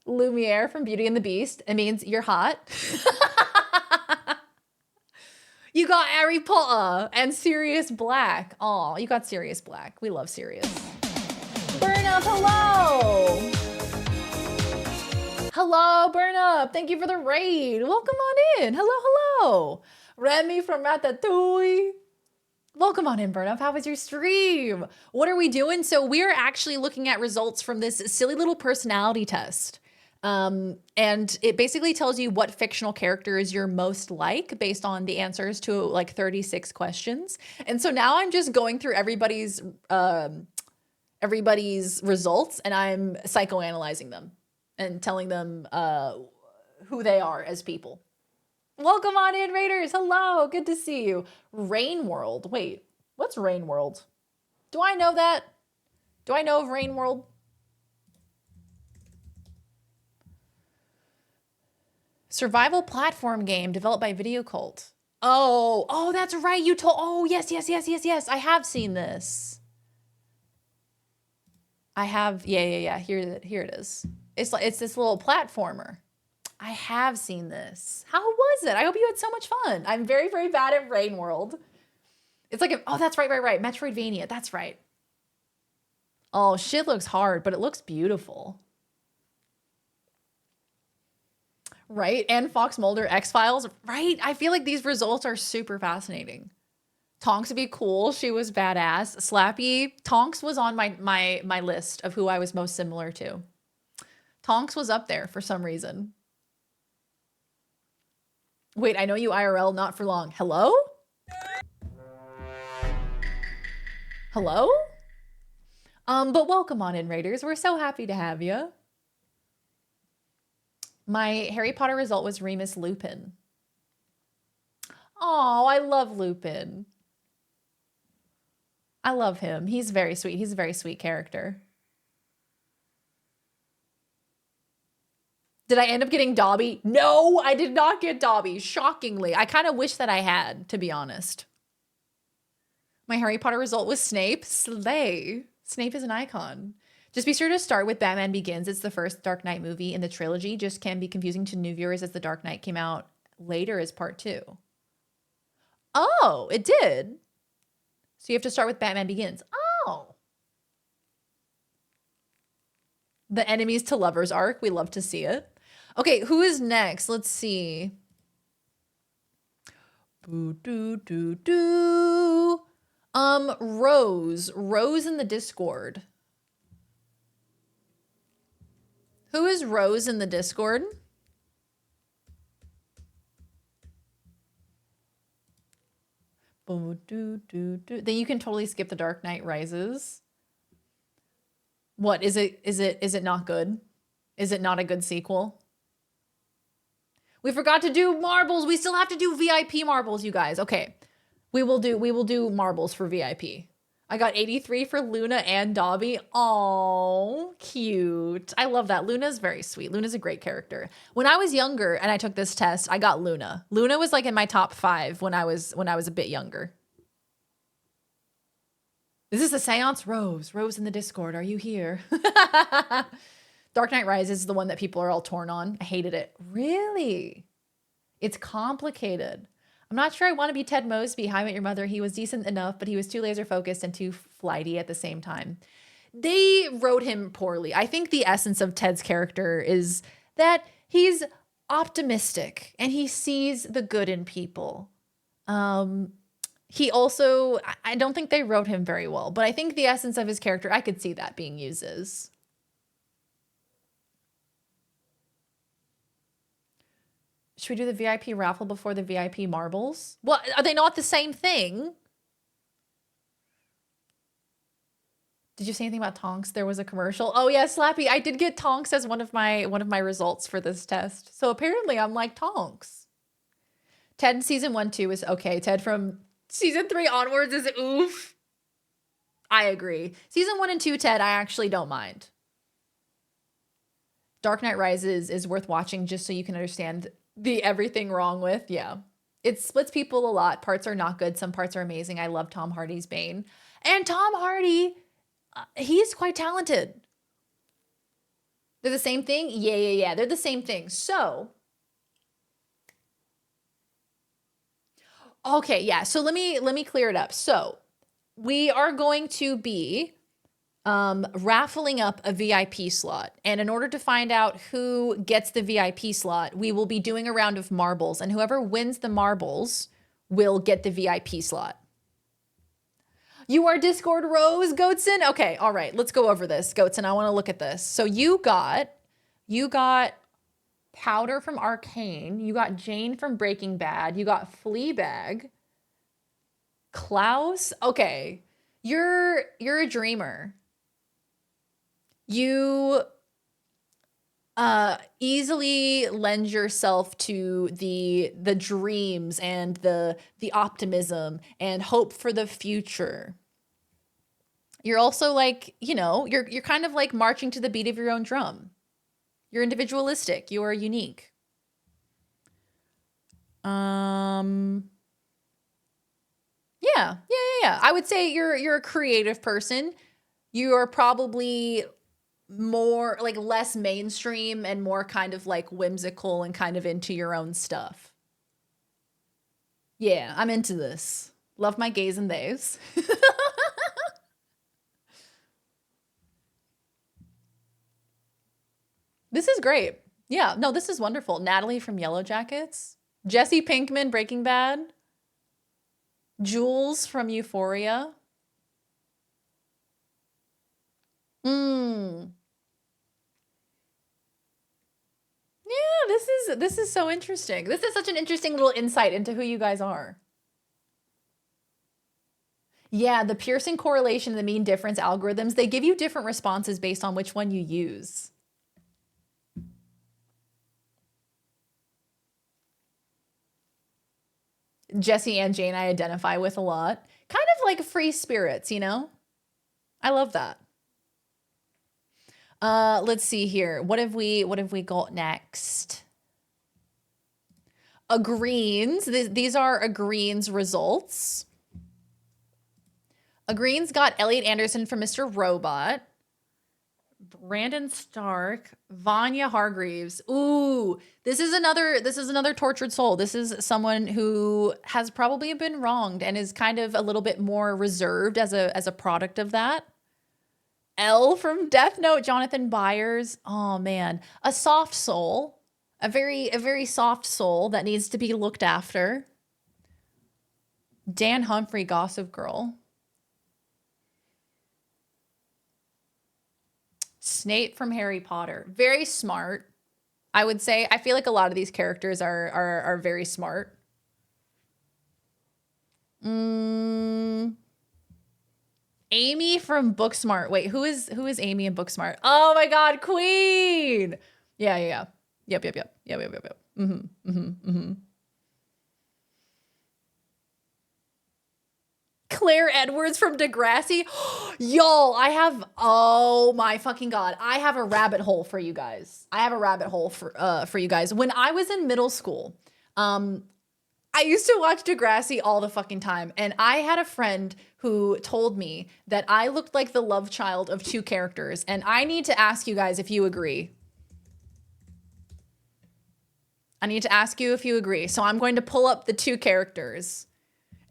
Lumiere from Beauty and the Beast. It means you're hot. You got Harry Potter and Sirius Black. Aw, you got Sirius Black. We love Sirius. Burn Up, hello! Hello, Burn Up. Thank you for the raid. Welcome on in. Hello, hello. Remy from Ratatouille. Welcome on in, Burn Up. How was your stream? What are we doing? So we're actually looking at results from this silly little personality test. And it basically tells you what fictional characters you're most like based on the answers to like 36 questions. And so now I'm just going through everybody's results and I'm psychoanalyzing them and telling them who they are as people. Welcome on in, Raiders. Hello, good to see you. Rain World. Wait, what's Rain World? Do I know that? Do I know of Rain World? Survival platform game developed by Video Cult. Oh, that's right. You told. Oh, yes. I have seen this. I have. Yeah. Here it is. It's this little platformer. I have seen this. How was it? I hope you had so much fun. I'm very, very bad at Rain World. It's like, oh, that's right. Metroidvania. That's right. Oh, shit looks hard, but it looks beautiful. Right? And Fox Mulder, X-Files, right? I feel like these results are super fascinating. Tonks would be cool. She was badass. Slappy. Tonks was on my list of who I was most similar to. Tonks was up there for some reason. Wait, I know you IRL, not for long. Hello? Hello? But welcome on in, Raiders. We're so happy to have you. My Harry Potter result was Remus Lupin. Oh, I love Lupin. I love him. He's very sweet. He's a very sweet character. Did I end up getting Dobby? No, I did not get Dobby. Shockingly. I kind of wish that I had, to be honest. My Harry Potter result was Snape. Slay. Snape is an icon. Just be sure to start with Batman Begins. It's the first Dark Knight movie in the trilogy. Just can be confusing to new viewers as The Dark Knight came out later as part 2. Oh, it did. So you have to start with Batman Begins. Oh. The enemies to lovers arc. We love to see it. Okay, who is next? Let's see. Rose. Rose in the Discord. Who is Rose in the Discord? Then you can totally skip The Dark Knight Rises. What is it? Is it not good? Is it not a good sequel? We forgot to do marbles. We still have to do VIP marbles, you guys. Okay. We will do marbles for VIP. I got 83 for Luna and Dobby. Oh, cute. I love that. Luna's very sweet. Luna's a great character. When I was younger and I took this test, I got Luna. Luna was like in my top 5 when I was a bit younger. Is this a seance? Rose in the Discord. Are you here? Dark Knight Rises is the one that people are all torn on. I hated it. Really? It's complicated. I'm not sure I want to be Ted Mosby. How I Met Your Mother. He was decent enough, but he was too laser focused and too flighty at the same time. They wrote him poorly. I think the essence of Ted's character is that he's optimistic and he sees the good in people. He also, I don't think they wrote him very well, but I think the essence of his character, I could see that being used as. Should we do the VIP raffle before the VIP marbles? Well, are they not the same thing? Did you say anything about Tonks? There was a commercial. Oh yeah, Slappy. I did get Tonks as one of my results for this test. So apparently I'm like Tonks. Ted in season 1, 2 is okay. Ted from season 3 onwards is oof. I agree. Season 1 and 2, Ted, I actually don't mind. Dark Knight Rises is worth watching just so you can understand the everything wrong with. Yeah. It splits people a lot. Parts are not good. Some parts are amazing. I love Tom Hardy's Bane. And Tom Hardy, he's quite talented. They're the same thing? Yeah. They're the same thing. So, okay, yeah. So let me clear it up. So we are going to be raffling up a VIP slot. And in order to find out who gets the VIP slot, we will be doing a round of marbles. And whoever wins the marbles will get the VIP slot. You are Discord Rose, Goatson? Okay, all right. Let's go over this, Goatson. I want to look at this. So you got Powder from Arcane. You got Jane from Breaking Bad. You got Fleabag. Klaus? Okay. You're a dreamer. You easily lend yourself to the dreams and the optimism and hope for the future. You're also like, you're kind of like marching to the beat of your own drum. You're individualistic. You are unique. Yeah. I would say you're a creative person. You are probably more like less mainstream and more kind of like whimsical and kind of into your own stuff. Yeah, I'm into this. Love my gays and theys. This is great. Yeah, no, this is wonderful. Natalie from Yellow Jackets. Jesse Pinkman, Breaking Bad. Jules from Euphoria. Yeah, this is so interesting. This is such an interesting little insight into who you guys are. Yeah, the Pearson correlation, the mean difference algorithms, they give you different responses based on which one you use. Jesse and Jane I identify with a lot. Kind of like free spirits, I love that. Let's see here. What have we got next? A Greens. These are a Greens results. A Greens got Elliot Anderson from Mr. Robot. Brandon Stark, Vanya Hargreaves. Ooh, this is another tortured soul. This is someone who has probably been wronged and is kind of a little bit more reserved as a product of that. L from Death Note, Jonathan Byers. Oh man, a soft soul, a very soft soul that needs to be looked after. Dan Humphrey, Gossip Girl. Snape from Harry Potter. Very smart, I would say. I feel like a lot of these characters are very smart. Amy from Booksmart. Wait, who is Amy in Booksmart? Oh my God, Queen. Yeah. Yep. Claire Edwards from Degrassi. Y'all, oh my fucking God. I have a rabbit hole for you guys. For you guys. When I was in middle school, I used to watch Degrassi all the fucking time. And I had a friend who told me that I looked like the love child of two characters. And I need to ask you guys if you agree. So I'm going to pull up the two characters.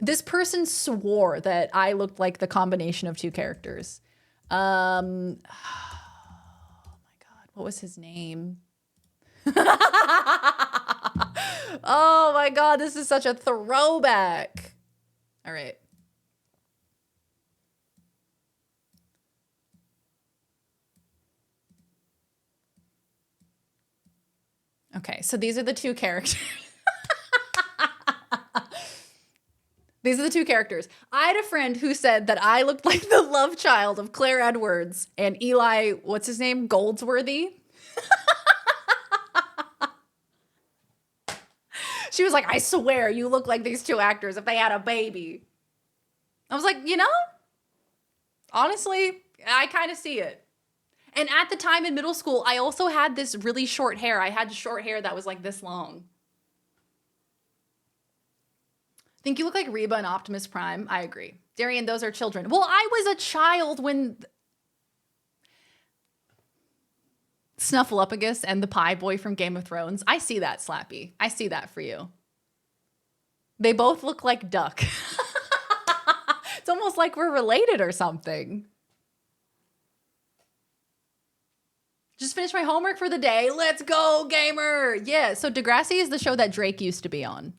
This person swore that I looked like the combination of two characters. Oh my God, what was his name? Oh my God, this is such a throwback. All right. Okay, so these are the two characters. These are the two characters. I had a friend who said that I looked like the love child of Claire Edwards and Eli, what's his name? Goldsworthy. She was like, I swear you look like these two actors if they had a baby. I was like, honestly, I kind of see it. And at the time in middle school, I also had this really short hair. I had short hair that was like this long. Think you look like Reba and Optimus Prime? I agree. Darian, those are children. Well, I was a child when Snuffleupagus and the pie boy from Game of Thrones. I see that, Slappy. I see that for you. They both look like Duck. It's almost like we're related or something. Just finished my homework for the day. Let's go, gamer. Yeah, so Degrassi is the show that Drake used to be on.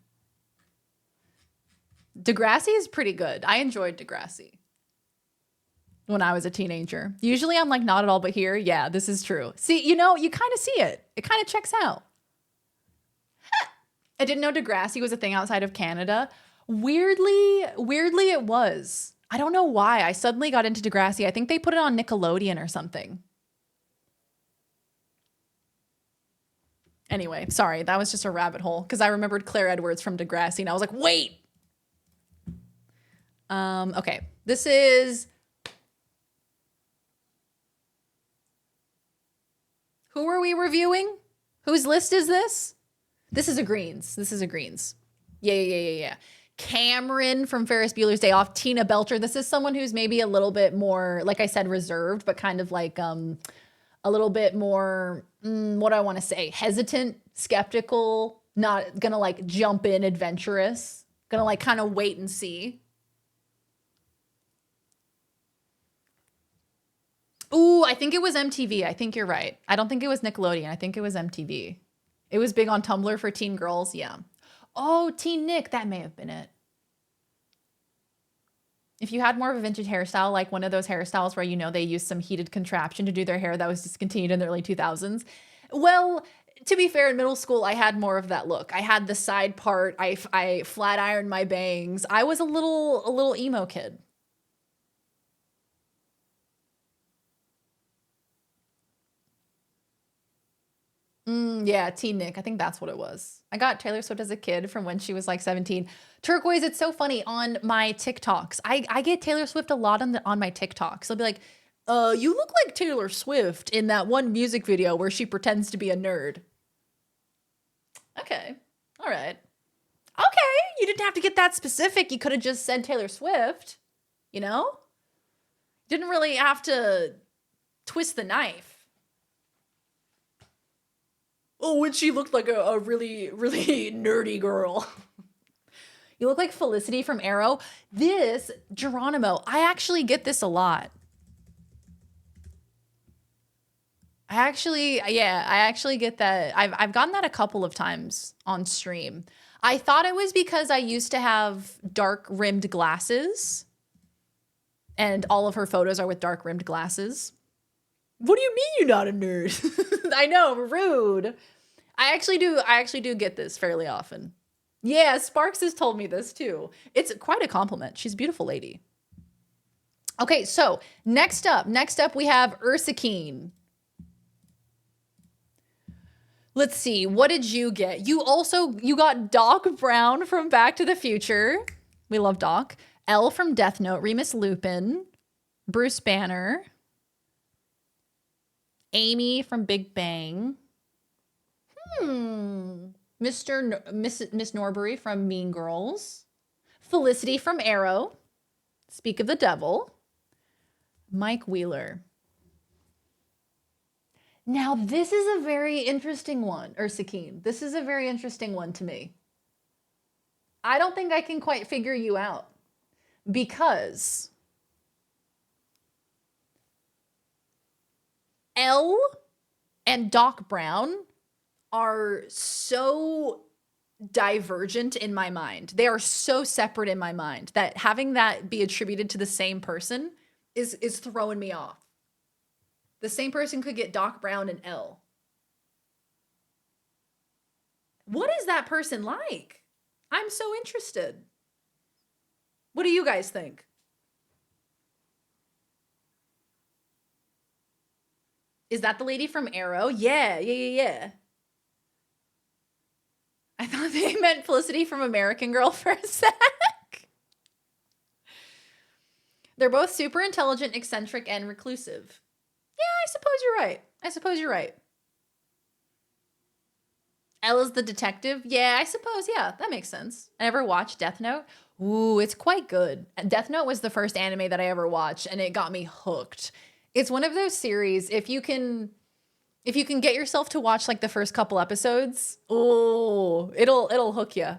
Degrassi is pretty good. I enjoyed Degrassi when I was a teenager. Usually I'm like, not at all, but here, yeah, this is true. See, you kind of see it. It kind of checks out. I didn't know Degrassi was a thing outside of Canada. Weirdly it was. I don't know why. I suddenly got into Degrassi. I think they put it on Nickelodeon or something. Anyway, sorry, that was just a rabbit hole because I remembered Claire Edwards from Degrassi and I was like, wait. Okay, this is... Who are we reviewing? Whose list is this? This is a Greens. Yeah. Cameron from Ferris Bueller's Day Off. Tina Belcher. This is someone who's maybe a little bit more, like I said, reserved, but kind of like a little bit more, what do I want to say? Hesitant, skeptical, not gonna like jump in, adventurous. Gonna like kind of wait and see. Ooh, I think it was MTV. I think you're right. I don't think it was Nickelodeon. I think it was MTV. It was big on Tumblr for teen girls. Yeah. Oh, Teen Nick. That may have been it. If you had more of a vintage hairstyle, like one of those hairstyles where, they used some heated contraption to do their hair that was discontinued in the early 2000s. Well, to be fair, in middle school, I had more of that look. I had the side part. I flat ironed my bangs. I was a little emo kid. Yeah, Teen Nick. I think that's what it was. I got Taylor Swift as a kid from when she was like 17. Turquoise, it's so funny on my TikToks. I get Taylor Swift a lot on my TikToks. They'll be like, you look like Taylor Swift in that one music video where she pretends to be a nerd. Okay. All right. Okay. You didn't have to get that specific. You could have just said Taylor Swift, Didn't really have to twist the knife. Oh, when she looked like a really, really nerdy girl. You look like Felicity from Arrow. This, Geronimo, I actually get this a lot. I actually get that. I've gotten that a couple of times on stream. I thought it was because I used to have dark rimmed glasses. And all of her photos are with dark rimmed glasses. What do you mean you're not a nerd? I know, rude. I actually do get this fairly often. Yeah, Sparks has told me this too. It's quite a compliment. She's a beautiful lady. Okay, so next up we have Ursakeen. Let's see, what did you get? You got Doc Brown from Back to the Future. We love Doc. Elle from Death Note, Remus Lupin, Bruce Banner, Amy from Big Bang. Miss Norbury from Mean Girls, Felicity from Arrow, Speak of the Devil, Mike Wheeler. Now, this is a very interesting one, Ursakeen. This is a very interesting one to me. I don't think I can quite figure you out because Elle and Doc Brown are so divergent in my mind. They are so separate in my mind that having that be attributed to the same person is throwing me off. The same person could get Doc Brown and Elle. What is that person like? I'm so interested. What do you guys think? Is that the lady from Arrow? Yeah. I thought they meant Felicity from American Girl for a sec. They're both super intelligent, eccentric, and reclusive. Yeah, I suppose you're right. Ella's the detective. Yeah, I suppose. Yeah, that makes sense. I never watched Death Note. Ooh, it's quite good. Death Note was the first anime that I ever watched, and it got me hooked. It's one of those series, if you can get yourself to watch like the first couple episodes, oh, it'll hook you.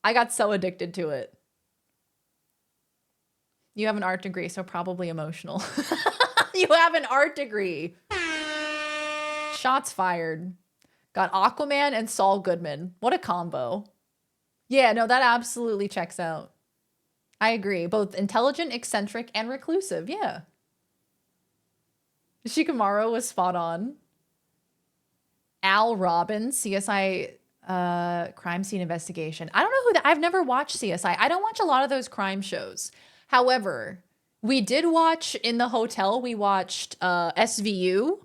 I got so addicted to it. You have an art degree, so probably emotional. You have an art degree. Shots fired. Got Aquaman and Saul Goodman. What a combo. Yeah, no, that absolutely checks out. I agree. Both intelligent, eccentric, and reclusive. Yeah. Shikamaru was spot on. Al Robbins, CSI Crime Scene Investigation. I don't know who that. I've never watched CSI. I don't watch a lot of those crime shows. However, we did watch in the hotel. We watched SVU,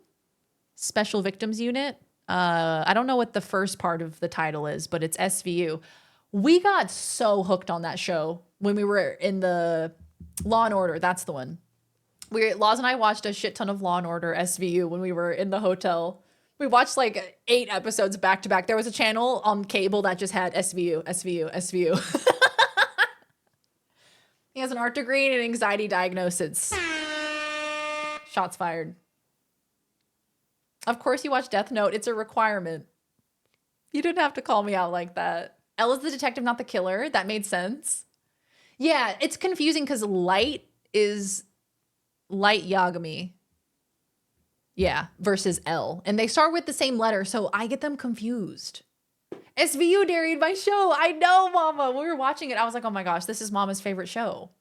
Special Victims Unit. I don't know what the first part of the title is, but it's SVU. We got so hooked on that show when we were in the Law and Order. That's the one. Laws and I watched a shit ton of Law and Order SVU when we were in the hotel. We watched like 8 episodes back to back. There was a channel on cable that just had SVU, SVU, SVU. He has an art degree and an anxiety diagnosis. Shots fired. Of course you watch Death Note. It's a requirement. You didn't have to call me out like that. Ella's the detective, not the killer. That made sense. Yeah, it's confusing because Light is Light Yagami. Yeah, versus L. And they start with the same letter, so I get them confused. SVU daried my show. I know, Mama. When we were watching it, I was like, oh my gosh, this is Mama's favorite show.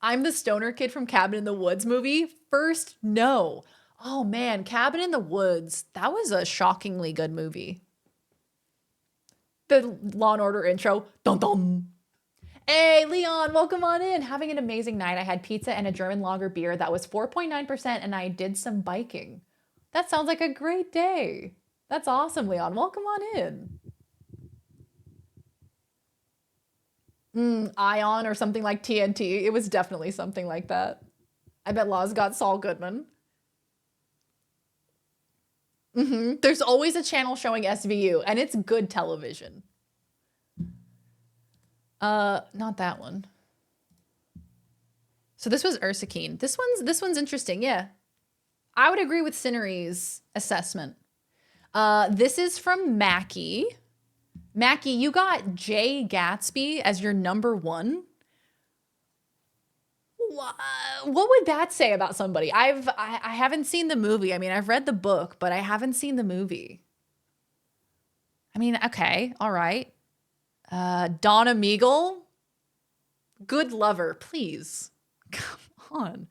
I'm the stoner kid from Cabin in the Woods movie. First, no. Oh man, Cabin in the Woods. That was a shockingly good movie. The Law and Order intro. Dun dun. Hey, Leon, welcome on in. Having an amazing night. I had pizza and a German lager beer that was 4.9%, and I did some biking. That sounds like a great day. That's awesome, Leon. Welcome on in. Ion or something like TNT. It was definitely something like that. I bet Laws got Saul Goodman. There's always a channel showing SVU, and it's good television. Not that one. So this was Ursakeen. This one's interesting, yeah. I would agree with Cinery's assessment. This is from Mackie. Mackie, you got Jay Gatsby as your number 1. What would that say about somebody? I haven't seen the movie. I mean, I've read the book, but I haven't seen the movie. I mean, okay, all right. Donna Meagle, good lover, please. Come on.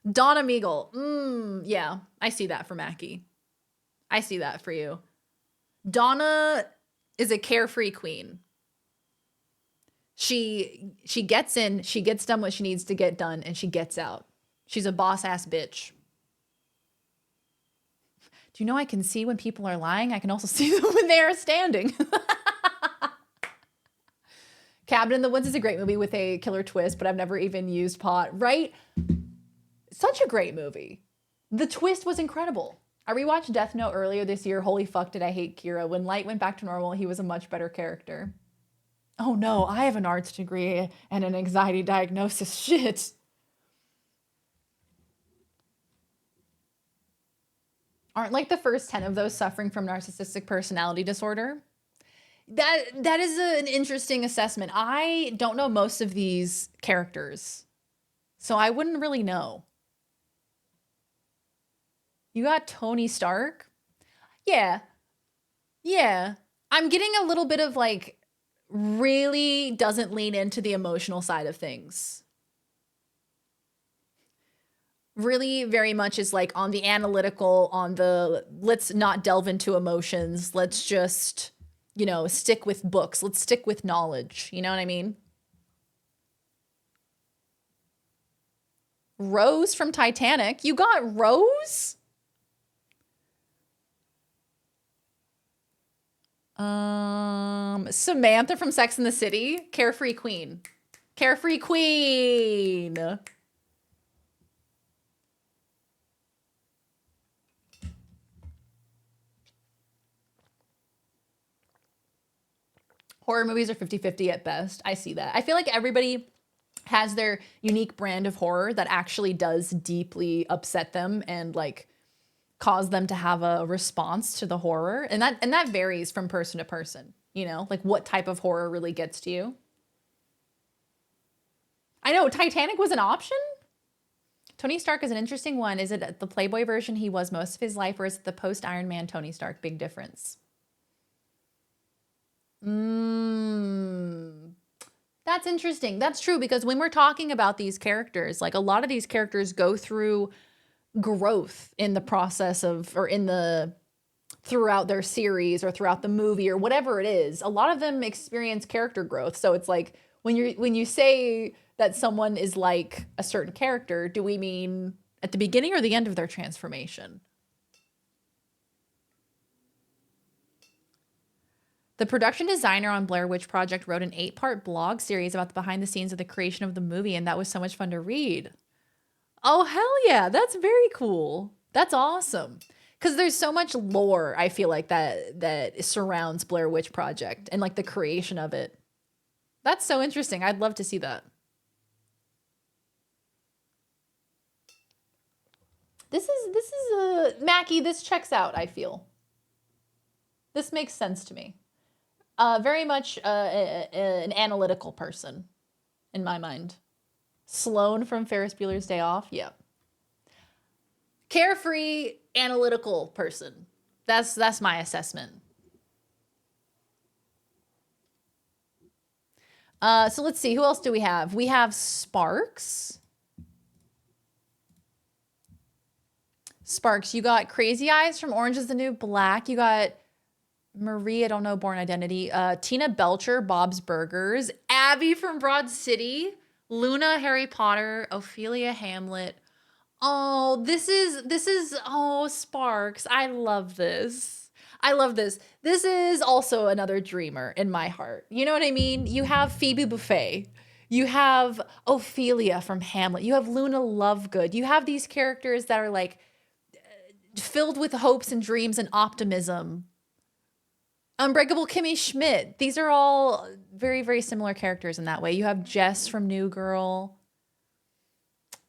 Donna Meagle, yeah, I see that for Mackie. I see that for you. Donna is a carefree queen. She gets in, she gets done what she needs to get done, and she gets out. She's a boss-ass bitch. Do you know I can see when people are lying? I can also see them when they are standing. Cabin in the Woods is a great movie with a killer twist, but I've never even used pot, right? Such a great movie. The twist was incredible. I rewatched Death Note earlier this year. Holy fuck, did I hate Kira. When Light went back to normal, he was a much better character. Oh no, I have an arts degree and an anxiety diagnosis. Shit. Aren't like the first 10 of those suffering from narcissistic personality disorder? That is an interesting assessment. I don't know most of these characters, so I wouldn't really know. You got Tony Stark? Yeah. Yeah. I'm getting a little bit of like, really doesn't lean into the emotional side of things. Really very much is like on the analytical, on the let's not delve into emotions. Let's just, you know, stick with books. Let's stick with knowledge. You know what I mean? Rose from Titanic. You got Rose? Samantha from Sex and the City. Carefree Queen. Carefree Queen. Horror movies are 50-50 at best. I see that. I feel like everybody has their unique brand of horror that actually does deeply upset them and like cause them to have a response to the horror. And that varies from person to person, you know, like what type of horror really gets to you. I know Titanic was an option. Tony Stark is an interesting one. Is it the Playboy version he was most of his life, or is it the post Iron Man Tony Stark? Big difference. That's interesting. That's true, because when we're talking about these characters, like a lot of these characters go through growth in the process of, or in the, throughout their series or throughout the movie or whatever it is. A lot of them experience character growth. So it's like when you say that someone is like a certain character, do we mean at the beginning or the end of their transformation? The production designer on Blair Witch Project wrote an 8-part blog series about the behind the scenes of the creation of the movie, and that was so much fun to read. Oh, hell yeah. That's very cool. That's awesome. Because there's so much lore, I feel like, that surrounds Blair Witch Project and like the creation of it. That's so interesting. I'd love to see that. This is Mackie, this checks out, I feel. This makes sense to me. Very much an analytical person in my mind. Sloane from Ferris Bueller's Day Off. Yeah. Carefree, analytical person. That's my assessment. So let's see. Who else do we have? We have Sparks. Sparks, you got Crazy Eyes from Orange is the New Black. You got Marie, I don't know, Born Identity. Tina Belcher, Bob's Burgers. Abby from Broad City. Luna, Harry Potter. Ophelia, Hamlet. Oh, this is, oh, Sparks. I love this. I love this. This is also another dreamer in my heart. You know what I mean? You have Phoebe Buffay. You have Ophelia from Hamlet. You have Luna Lovegood. You have these characters that are like filled with hopes and dreams and optimism. Unbreakable Kimmy Schmidt. These are all very, very similar characters in that way. You have Jess from New Girl,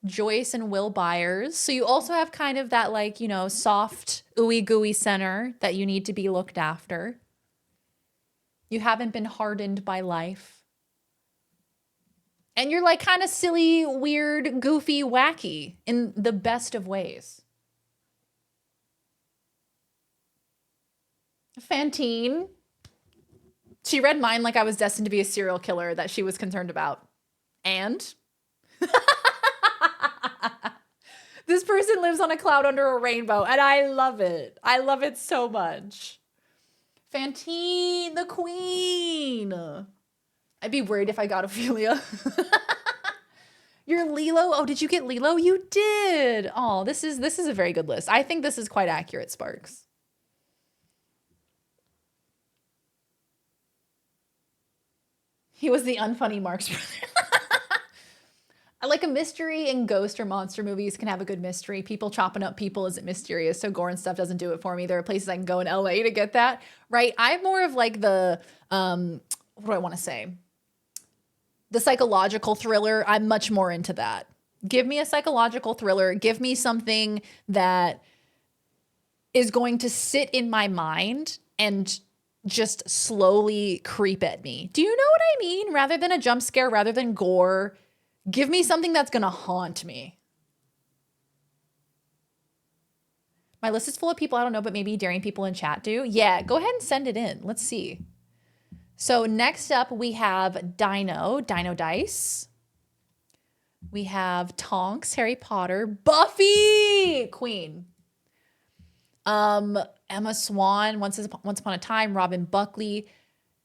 Joyce and Will Byers. So you also have kind of that like, you know, soft, ooey gooey center that you need to be looked after. You haven't been hardened by life. And you're like kind of silly, weird, goofy, wacky in the best of ways. Fantine. She read mine like I was destined to be a serial killer that she was concerned about. And? This person lives on a cloud under a rainbow, and I love it. I love it so much. Fantine, the queen. I'd be worried if I got Ophelia. You're Lilo? Oh, did you get Lilo? You did. Oh, this is a very good list. I think this is quite accurate, Sparks. He was the unfunny Mark's brother. I like a mystery, and ghost or monster movies can have a good mystery. People chopping up people isn't mysterious, so gore and stuff doesn't do it for me. There are places I can go in LA to get that, right? I'm more of like the, what do I want to say? The psychological thriller. I'm much more into that. Give me a psychological thriller. Give me something that is going to sit in my mind and just slowly creep at me. Do you know what I mean? Rather than a jump scare, rather than gore, give me something that's going to haunt me. My list is full of people I don't know, but maybe daring people in chat do. Yeah, go ahead and send it in. Let's see. So next up, we have Dino Dice. We have Tonks, Harry Potter, Buffy, Queen. Emma Swan, Once Upon a Time, Robin Buckley.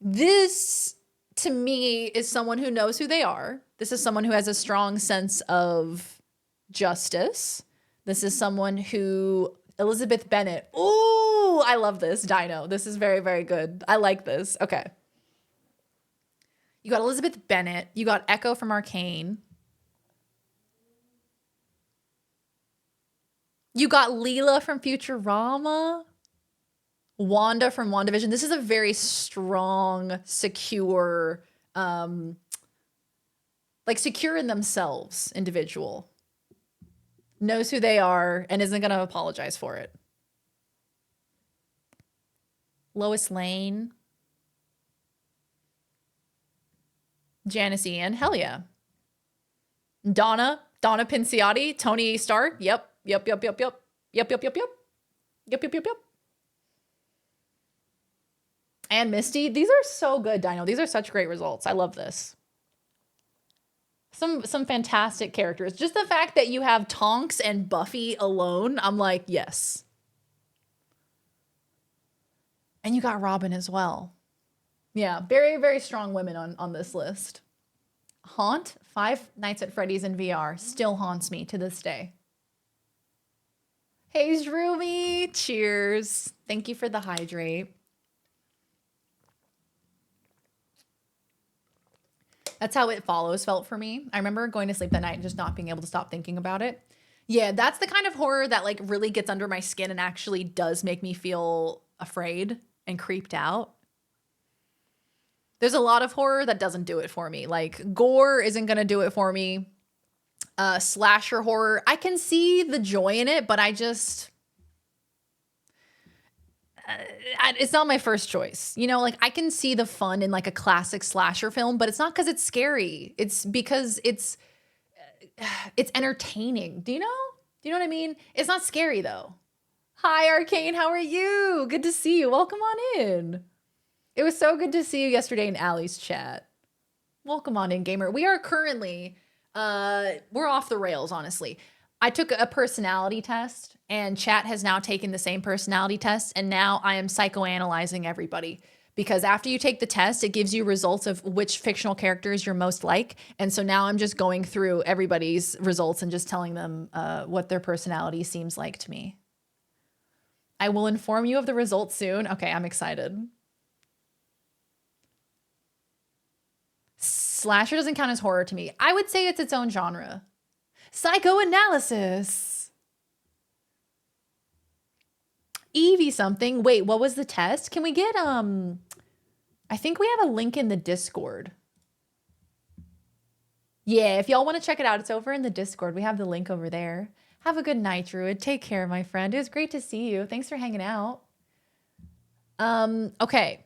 This, to me, is someone who knows who they are. This is someone who has a strong sense of justice. This is someone who, Elizabeth Bennet. Ooh, I love this, Dino. This is very, very good. I like this. Okay. You got Elizabeth Bennet. You got Echo from Arcane. You got Leela from Futurama. Wanda from WandaVision. This is a very strong, secure, like secure in themselves individual. Knows who they are and isn't going to apologize for it. Lois Lane. Janice Ian. Hell yeah. Donna Pinciotti. Tony Stark. Yep. And Misty. These are so good, Dino. These are such great results. I love this. Some fantastic characters. Just the fact that you have Tonks and Buffy alone, I'm like, yes. And you got Robin as well. Yeah, very, very strong women on this list. Haunt, Five Nights at Freddy's in VR, still haunts me to this day. Hey, Shroomy, cheers. Thank you for the hydrate. That's how It Follows felt for me. I remember going to sleep that night and just not being able to stop thinking about it. Yeah, that's the kind of horror that like really gets under my skin and actually does make me feel afraid and creeped out. There's a lot of horror that doesn't do it for me. Like gore isn't going to do it for me. Slasher horror, I can see the joy in it, but I just... it's not my first choice. You know, like I can see the fun in like a classic slasher film, but it's not because it's scary. It's because it's entertaining. Do you know? Do you know what I mean? It's not scary though. Hi, Arcane. How are you? Good to see you. Welcome on in. It was so good to see you yesterday in Allie's chat. Welcome on in, gamer. We are currently, we're off the rails, honestly. I took a personality test and chat has now taken the same personality test. And now I am psychoanalyzing everybody because after you take the test, it gives you results of which fictional characters you're most like. And so now I'm just going through everybody's results and just telling them what their personality seems like to me. I will inform you of the results soon. Okay, I'm excited. Slasher doesn't count as horror to me. I would say it's its own genre. Psychoanalysis. Evie something. Wait, what was the test? Can we get, I think we have a link in the Discord. Yeah, if y'all want to check it out, it's over in the Discord. We have the link over there. Have a good night, Druid. Take care, my friend. It was great to see you. Thanks for hanging out. Okay.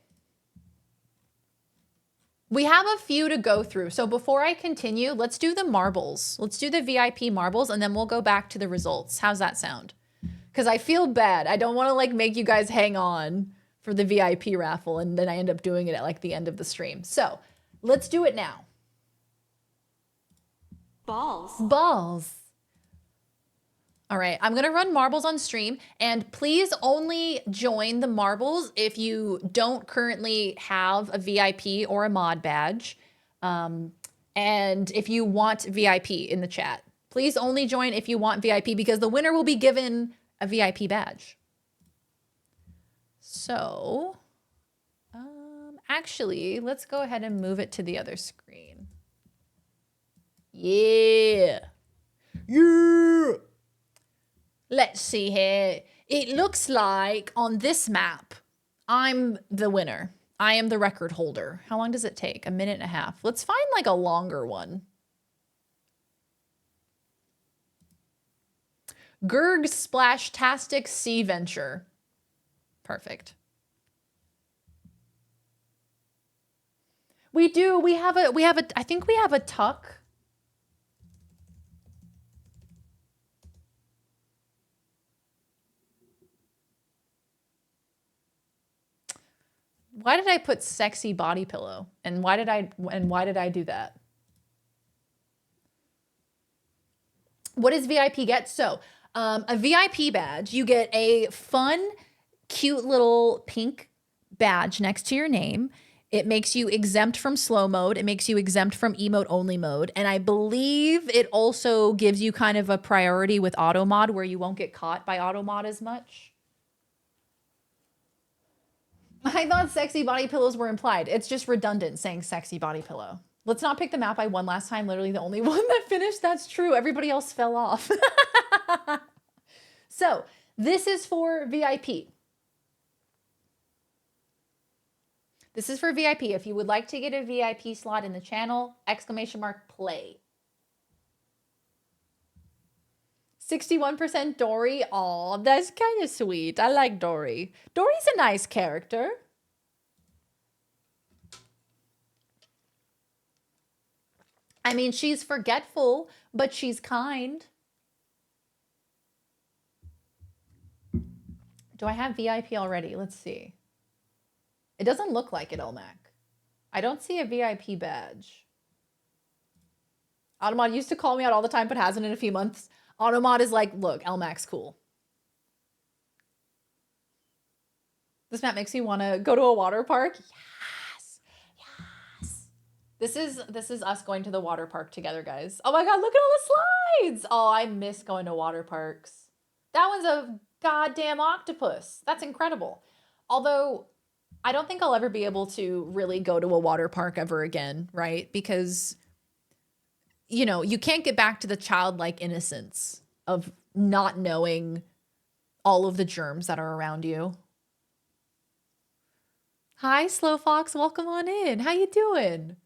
We have a few to go through. So before I continue, let's do the marbles. Let's do the VIP marbles and then we'll go back to the results. How's that sound? Because I feel bad. I don't want to like make you guys hang on for the VIP raffle and then I end up doing it at like the end of the stream. So let's do it now. Balls. All right, I'm gonna run marbles on stream and please only join the marbles if you don't currently have a VIP or a mod badge. And if you want VIP in the chat, please only join if you want VIP because the winner will be given a VIP badge. So, actually, let's go ahead and move it to the other screen. Yeah. Yeah. Let's see here. It looks like on this map, I'm the winner. I am the record holder. How long does it take? 1.5 minutes. Let's find like a longer one. Gurg Splash-tastic Sea Venture. Perfect. I think we have a tuck. Why did I put sexy body pillow? And why did I do that? What does VIP get? So, a VIP badge, you get a fun, cute little pink badge next to your name. It makes you exempt from slow mode. It makes you exempt from emote only mode. And I believe it also gives you kind of a priority with auto mod where you won't get caught by auto mod as much. I thought sexy body pillows were implied. It's just redundant saying sexy body pillow. Let's not pick the map I won last time. Literally the only one that finished. That's true. Everybody else fell off. So this is for VIP. This is for VIP. If you would like to get a VIP slot in the channel, !play. 61% Dory. Aw, that's kind of sweet. I like Dory. Dory's a nice character. I mean, she's forgetful, but she's kind. Do I have VIP already? Let's see. It doesn't look like it, Elmac. I don't see a VIP badge. Automod used to call me out all the time, but hasn't in a few months. Automod is like, look, Elmac's cool. This map makes me want to go to a water park. Yes. Yes. This is us going to the water park together, guys. Oh my God, look at all the slides. Oh, I miss going to water parks. That one's a goddamn octopus. That's incredible. Although I don't think I'll ever be able to really go to a water park ever again, right? Because, you know, you can't get back to the childlike innocence of not knowing all of the germs that are around you. Hi, Slow Fox. Welcome on in. How you doing?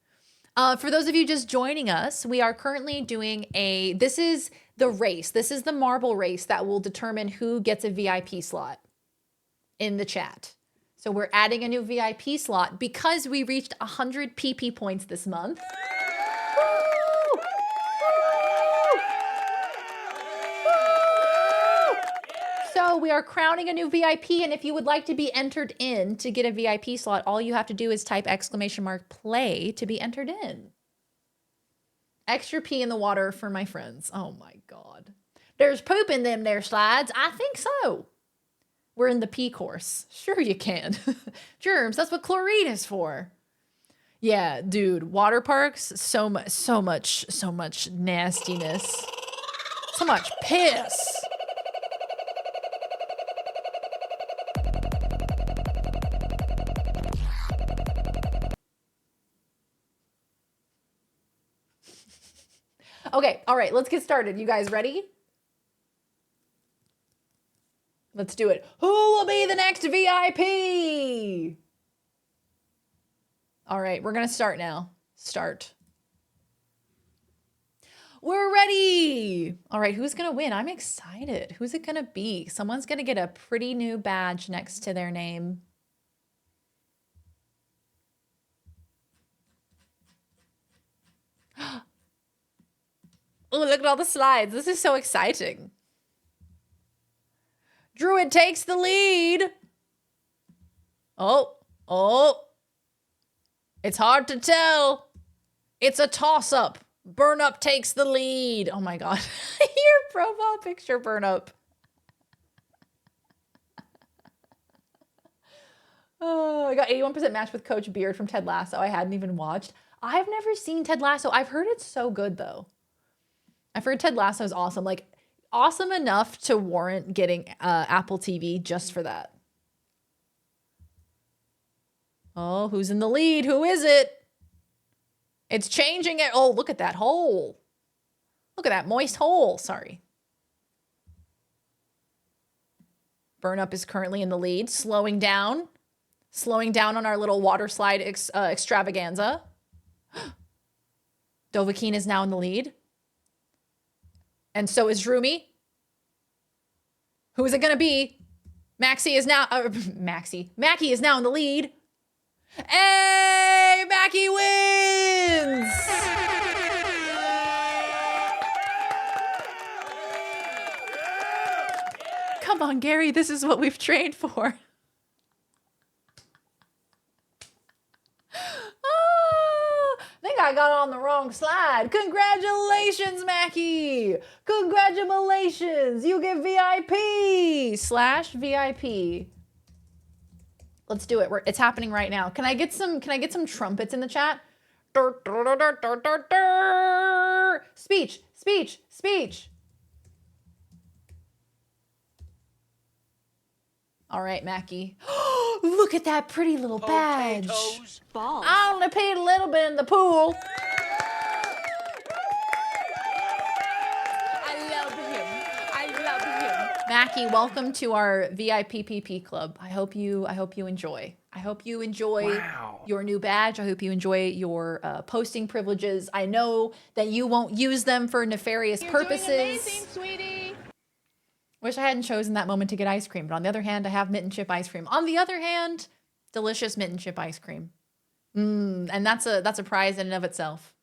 For those of you just joining us, we are currently doing this is the race. This is the marble race that will determine who gets a VIP slot in the chat. So we're adding a new VIP slot because we reached 100 PP points this month. Woo! So we are crowning a new VIP, and if you would like to be entered in to get a VIP slot, all you have to do is type !play to be entered in. Extra pee in the water for my friends. Oh my God. There's poop in them there slides. I think so. We're in the pee course. Sure you can. Germs, that's what chlorine is for. Yeah, dude, water parks, so much nastiness. So much piss. Okay, all right, let's get started. You guys ready? Let's do it. Who will be the next VIP? All right, we're going to start now. Start. We're ready. All right, who's going to win? I'm excited. Who's it going to be? Someone's going to get a pretty new badge next to their name. Oh, look at all the slides. This is so exciting. Druid takes the lead. Oh. It's hard to tell. It's a toss-up. Burn Up takes the lead. Oh my God. Your profile picture, Burn Up. Oh, I got 81% match with Coach Beard from Ted Lasso. I hadn't even watched. I've never seen Ted Lasso. I've heard it's so good though. I've heard Ted Lasso is awesome. Like awesome enough to warrant getting Apple TV just for that. Oh, who's in the lead? Who is it? It's changing it. Oh, look at that hole. Look at that moist hole. Sorry. Burn Up is currently in the lead, slowing down on our little water slide extravaganza. Dovahkiin is now in the lead. And so is Rumi. Who is it going to be? Mackie is now in the lead. Hey, Mackie wins! Come on, Gary, this is what we've trained for. I think I got on the wrong slide. Congratulations, Mackie! Congratulations! You get VIP/VIP. Let's do it. It's happening right now. Can I get some trumpets in the chat? Speech, speech, speech. All right, Mackie. Look at that pretty little badge. Balls. I only paid a little bit in the pool. I love him. Mackie, welcome to our VIPPP club. I hope you enjoy. I hope you enjoy your new badge. I hope you enjoy your posting privileges. I know that you won't use them for nefarious purposes. Doing amazing, sweetie. Wish I hadn't chosen that moment to get ice cream, but on the other hand, I have mint and chip ice cream. On the other hand, delicious mint and chip ice cream. And that's a prize in and of itself.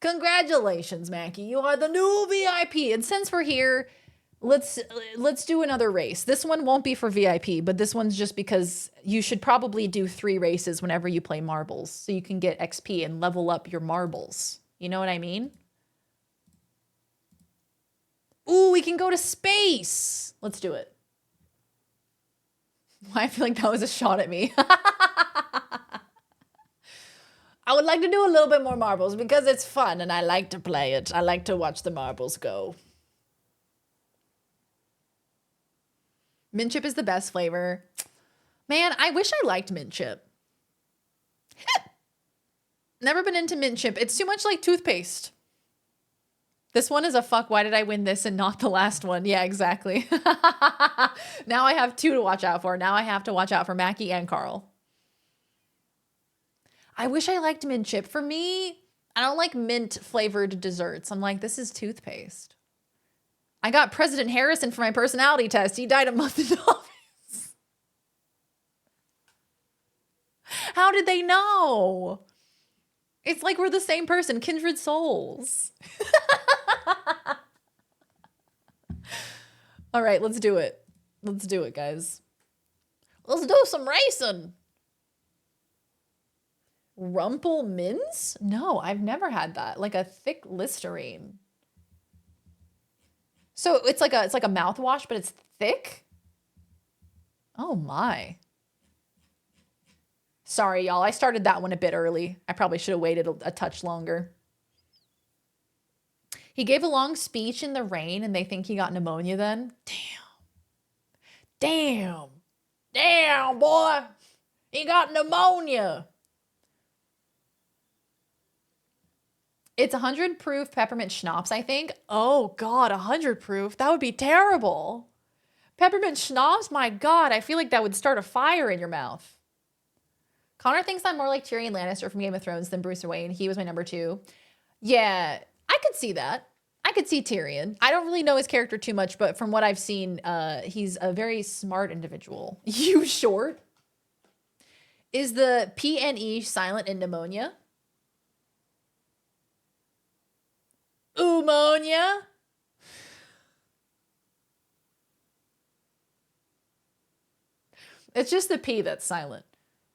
Congratulations, Mackie. You are the new VIP. And since we're here, let's do another race. This one won't be for VIP, but this one's just because you should probably do 3 races whenever you play marbles so you can get XP and level up your marbles. You know what I mean? Ooh, we can go to space. Let's do it. I feel like that was a shot at me. I would like to do a little bit more marbles because it's fun and I like to play it. I like to watch the marbles go. Mint chip is the best flavor. Man, I wish I liked mint chip. Never been into mint chip. It's too much like toothpaste. This one is a fuck. Why did I win this and not the last one? Yeah, exactly. Now I have 2 to watch out for. Now I have to watch out for Mackie and Carl. I wish I liked mint chip. For me, I don't like mint flavored desserts. I'm like, this is toothpaste. I got President Harrison for my personality test. He died a month in office. How did they know? It's like we're the same person, kindred souls. All right, let's do it. Let's do it, guys. Let's do some racing. Rumple mints? No, I've never had that. Like a thick Listerine. So it's like a mouthwash, but it's thick? Oh my. Sorry, y'all. I started that one a bit early. I probably should have waited a touch longer. He gave a long speech in the rain and they think he got pneumonia then. Damn, boy. He got pneumonia. It's 100 proof peppermint schnapps, I think. Oh, God, 100 proof? That would be terrible. Peppermint schnapps? My God, I feel like that would start a fire in your mouth. Connor thinks I'm more like Tyrion Lannister from Game of Thrones than Bruce Wayne. He was my number 2. Yeah, I could see that. I could see Tyrion. I don't really know his character too much, but from what I've seen, he's a very smart individual. You short? Is the PNE silent in pneumonia? Pneumonia? It's just the P that's silent.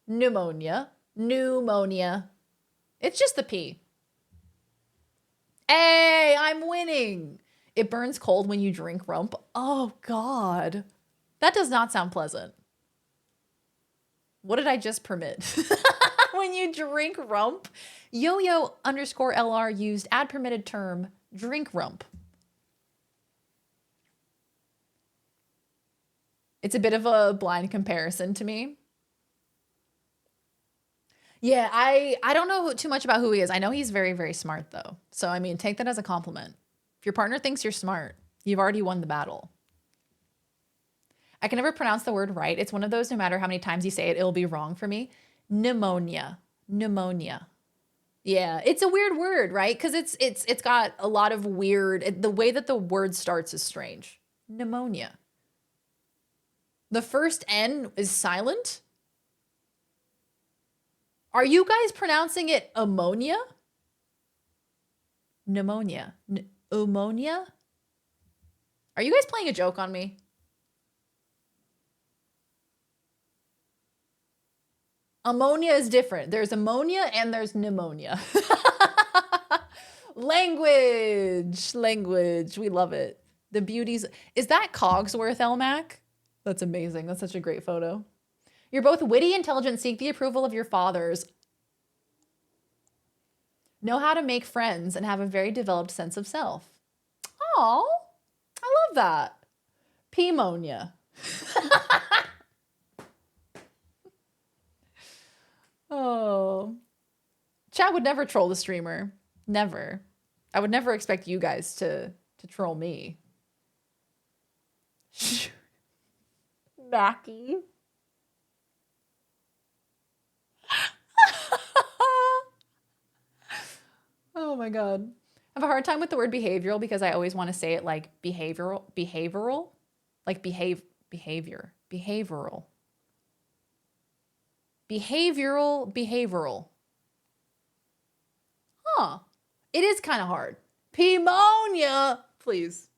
Pneumonia. Pneumonia. It's just the P. Hey, I'm winning. It burns cold when you drink rump. Oh, God. That does not sound pleasant. What did I just permit? What when you drink rump. Yo-yo underscore LR used ad permitted term drink rump. It's a bit of a blind comparison to me. Yeah, I don't know too much about who he is. I know he's very, very smart though. So, I mean, take that as a compliment. If your partner thinks you're smart, you've already won the battle. I can never pronounce the word right. It's one of those, no matter how many times you say it, it'll be wrong for me. Pneumonia. Pneumonia. Yeah, it's a weird word, right? Because it's got a lot of weird, the way that the word starts is strange. Pneumonia. The first N is silent. Are you guys pronouncing it ammonia? Pneumonia. Ammonia? Are you guys playing a joke on me? Ammonia is different. There's ammonia and there's pneumonia. Language. We love it. The beauties. Is that Cogsworth, Elmac? That's amazing. That's such a great photo. You're both witty, intelligent, seek the approval of your fathers, know how to make friends, and have a very developed sense of self. Oh, I love that. Pneumonia. Oh. Chad would never troll the streamer. Never. I would never expect you guys to troll me. Mackie. Oh my God. I have a hard time with the word behavioral because I always want to say it like behavioral, like behavioral. Huh. It is kind of hard. Pneumonia. Please.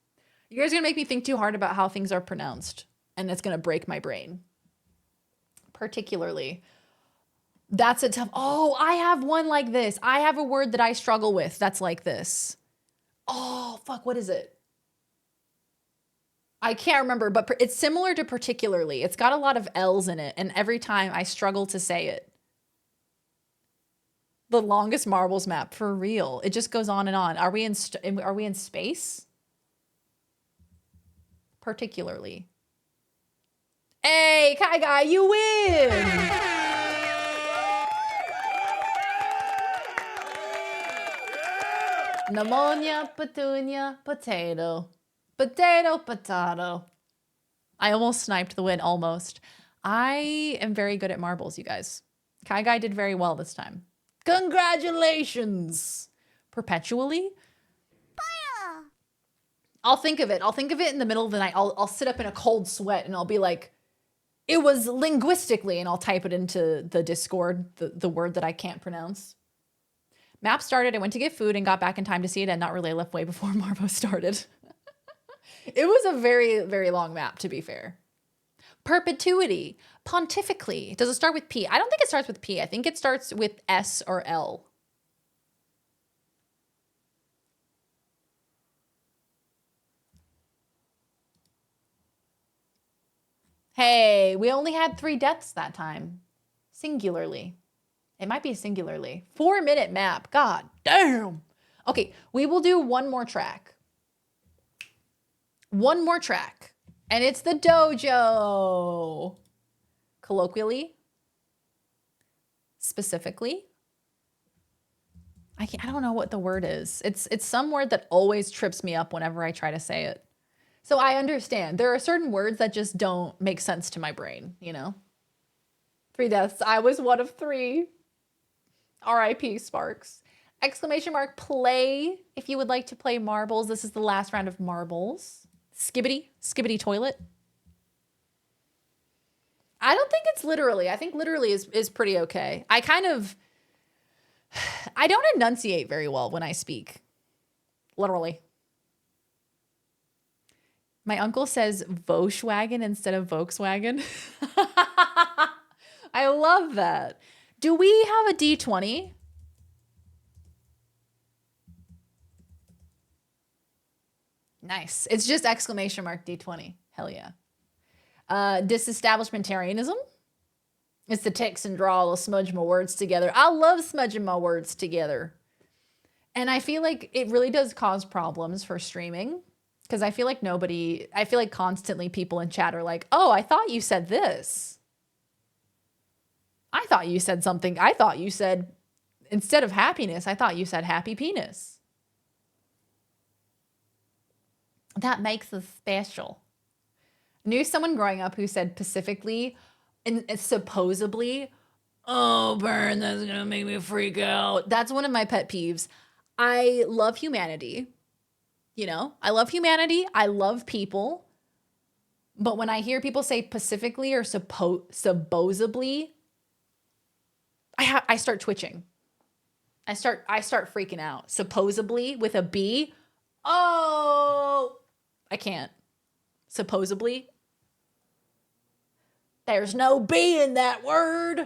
You guys are going to make me think too hard about how things are pronounced, and it's going to break my brain. Particularly. That's a tough. Oh, I have one like this. I have a word that I struggle with that's like this. Oh, fuck. What is it? I can't remember, but it's similar to particularly. It's got a lot of L's in it, and every time I struggle to say it. The longest marbles map, for real. It just goes on and on. Are we in space? Particularly. Hey, Kai Guy, you win! Pneumonia, petunia, potato. Potato, potato. I almost sniped the win, almost. I am very good at marbles, you guys. Kai Guy did very well this time. Congratulations! Perpetually? Baya! I'll think of it. I'll think of it in the middle of the night. I'll sit up in a cold sweat and I'll be like, it was linguistically, and I'll type it into the Discord, the word that I can't pronounce. Map started, I went to get food and got back in time to see it and not really left way before Marvo started. It was a very, very long map, to be fair. Perpetuity. Pontifically. Does it start with P? I don't think it starts with P. I think it starts with S or L. Hey, we only had 3 deaths that time. Singularly. It might be singularly. 4-minute map. God damn. Okay, we will do one more track. One more track. And it's the dojo. Colloquially. Specifically. I don't know what the word is. It's some word that always trips me up whenever I try to say it. So I understand. There are certain words that just don't make sense to my brain, you know? 3 deaths. I was one of 3. R.I.P. Sparks. Exclamation mark play if you would like to play marbles. This is the last round of marbles. Skibbity toilet. I don't think it's literally. I think literally is pretty okay. I don't enunciate very well when I speak. Literally. My uncle says Volkswagen instead of Volkswagen. I love that. Do we have a D20? Nice. It's just exclamation mark D20. Hell yeah. Disestablishmentarianism. It's the text and draw. I'll smudge my words together. I love smudging my words together. And I feel like it really does cause problems for streaming because I feel like constantly people in chat are like, oh, I thought you said this. I thought you said something. I thought you said, instead of happiness, I thought you said happy penis. That makes us special. I knew someone growing up who said specifically and supposedly, oh, burn, that's gonna make me freak out. That's one of my pet peeves. I love humanity. You know, I love humanity. I love people. But when I hear people say specifically or supposedly, I start twitching. I start freaking out. Supposedly with a B. Oh, I can't. Supposedly. There's no B in that word.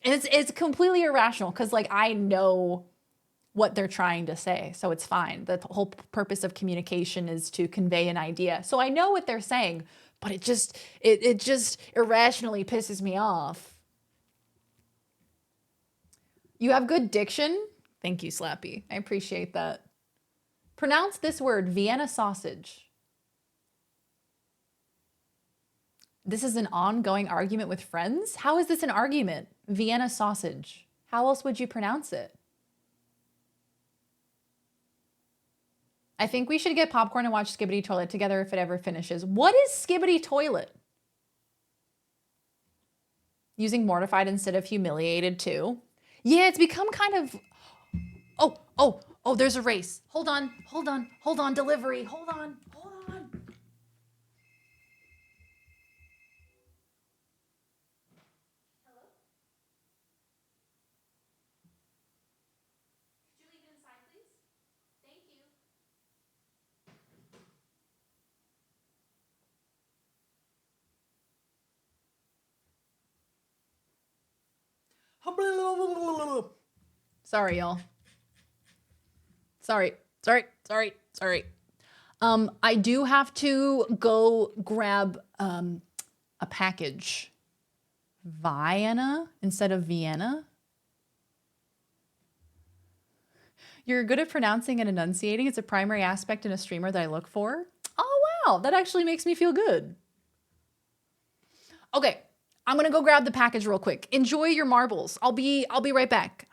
And it's completely irrational because like I know what they're trying to say. So it's fine. The whole purpose of communication is to convey an idea. So I know what they're saying, but it just irrationally pisses me off. You have good diction. Thank you, Slappy. I appreciate that. Pronounce this word, Vienna sausage. This is an ongoing argument with friends? How is this an argument? Vienna sausage. How else would you pronounce it? I think we should get popcorn and watch Skibidi Toilet together if it ever finishes. What is Skibidi Toilet? Using mortified instead of humiliated too. Yeah, it's become kind of... Oh, there's a race. Hold on, delivery. Hold on. Sorry, y'all. Sorry. I do have to go grab a package. Vienna instead of Vienna. You're good at pronouncing and enunciating. It's a primary aspect in a streamer that I look for. Oh, wow. That actually makes me feel good. Okay. I'm going to go grab the package real quick. Enjoy your marbles. I'll be right back.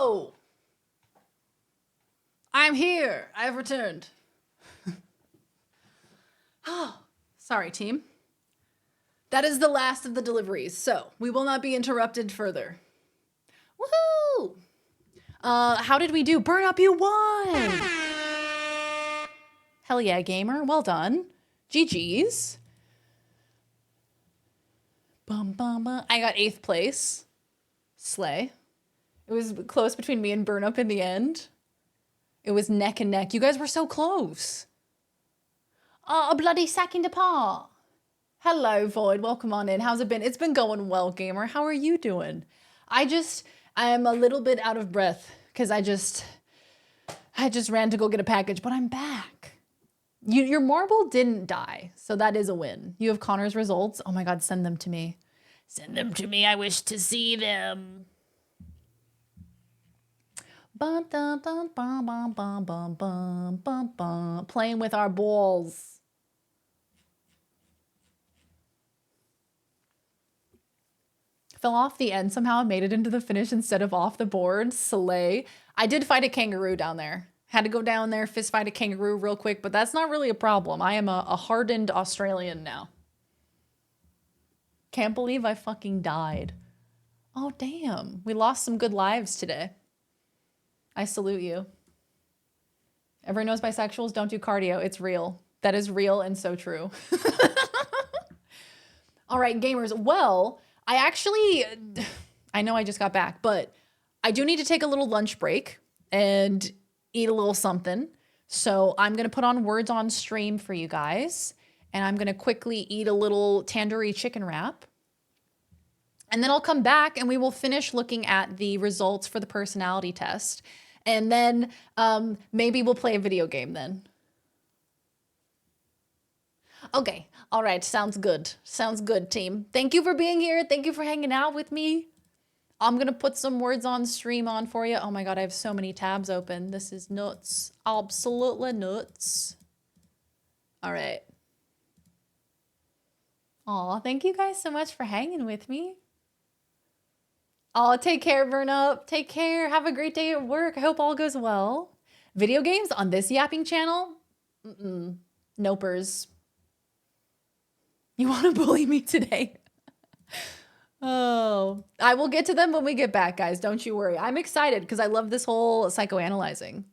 Hello! I'm here. I've returned. Oh, sorry, team. That is the last of the deliveries, so we will not be interrupted further. Woohoo! How did we do? Burn Up, you won! Hell yeah, gamer. Well done. GG's. Bum, bum, bum. I got 8th place. Slay. It was close between me and Burn Up in the end. It was neck and neck. You guys were so close. Oh, a bloody second apart. Hello, Void. Welcome on in. How's it been? It's been going well, gamer. How are you doing? I am a little bit out of breath because I just ran to go get a package, but I'm back. Your marble didn't die, so that is a win. You have Connor's results. Oh my God, send them to me. Send them to me. I wish to see them. Bum, dum, dum, bum, bum, bum, bum, bum, bum, bum. Playing with our balls. Fell off the end somehow, made it into the finish instead of off the board. Slay. I did fight a kangaroo down there. Had to go down there, fist fight a kangaroo real quick, but that's not really a problem. I am a hardened Australian now. Can't believe I fucking died. Oh, damn. We lost some good lives today. I salute you. Everyone knows bisexuals don't do cardio. It's real. That is real and so true. All right, gamers. Well, I know I just got back, but I do need to take a little lunch break and eat a little something. So I'm going to put on words on stream for you guys, and I'm going to quickly eat a little tandoori chicken wrap. And then I'll come back and we will finish looking at the results for the personality test. And then maybe we'll play a video game then. Okay. All right. Sounds good. Sounds good, team. Thank you for being here. Thank you for hanging out with me. I'm going to put some words on stream on for you. Oh my God, I have so many tabs open. This is nuts. Absolutely nuts. All right. Aw, thank you guys so much for hanging with me. Oh, take care, Burn Up. Take care. Have a great day at work. I hope all goes well. Video games on this yapping channel? Nopers. You want to bully me today? Oh, I will get to them when we get back, guys. Don't you worry. I'm excited because I love this whole psychoanalyzing.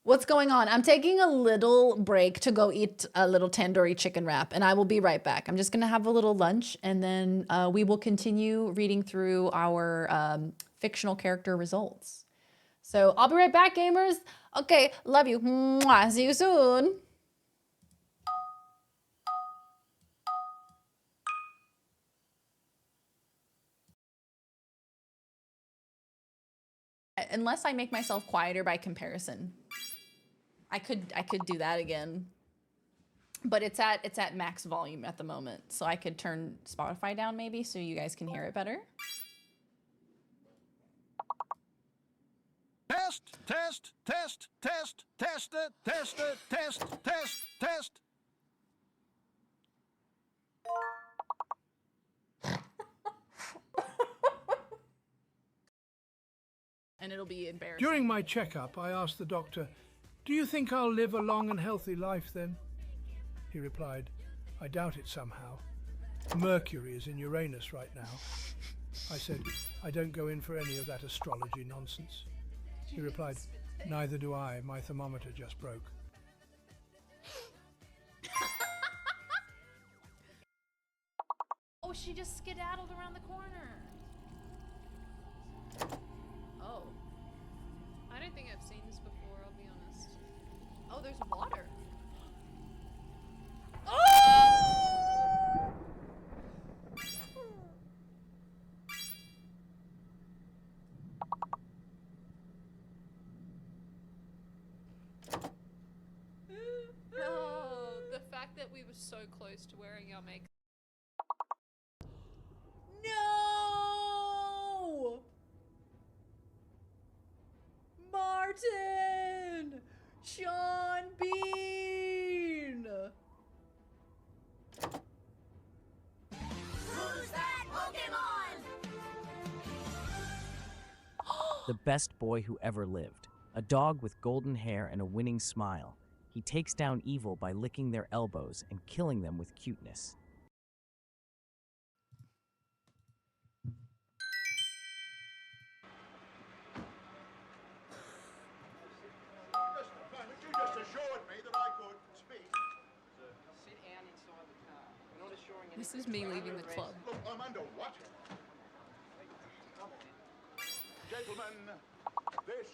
What's going on? I'm taking a little break to go eat a little tandoori chicken wrap, and I will be right back. I'm just going to have a little lunch, and then we will continue reading through our fictional character results. So I'll be right back, gamers. Okay, love you. Mwah. See you soon. Unless I make myself quieter by comparison. I could do that again. But it's at max volume at the moment. So I could turn Spotify down maybe so you guys can hear it better. Test, test, test, test, test it, test it, test, test, test. And it'll be embarrassing. During my checkup, I asked the doctor, "Do you think I'll live a long and healthy life then?" He replied, "I doubt it somehow. Mercury is in Uranus right now." I said, "I don't go in for any of that astrology nonsense." He replied, "Neither do I. My thermometer just broke." Oh, she just skedaddled around the corner. Oh. I don't think I've seen this before, I'll be honest. Oh, there's water. Oh, the fact that we were so close to wearing our makeup. No! Martin! Sean Bean! Who's that Pokemon? the best boy who ever lived. A dog with golden hair and a winning smile. He takes down evil by licking their elbows and killing them with cuteness. You just assured me that I could speak. Sit down inside the car. We're not assuring This is me leaving the club. Look, I'm under what? Gentlemen, this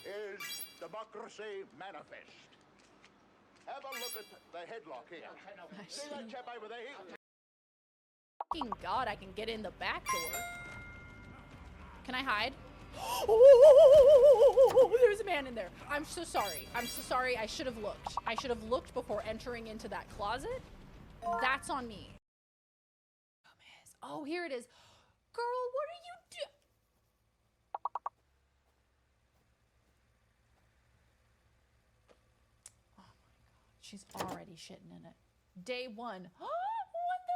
is Democracy Manifest. Have a look at the headlock here. See that chap over there? Fucking God, I can get in the back door. Can I hide? Oh, there's a man in there. I'm so sorry. I'm so sorry. I should have looked. I should have looked before entering into that closet. That's on me. Oh, here it is. Girl, what are you doing? Oh my God. She's already shitting in it. Day one. What the?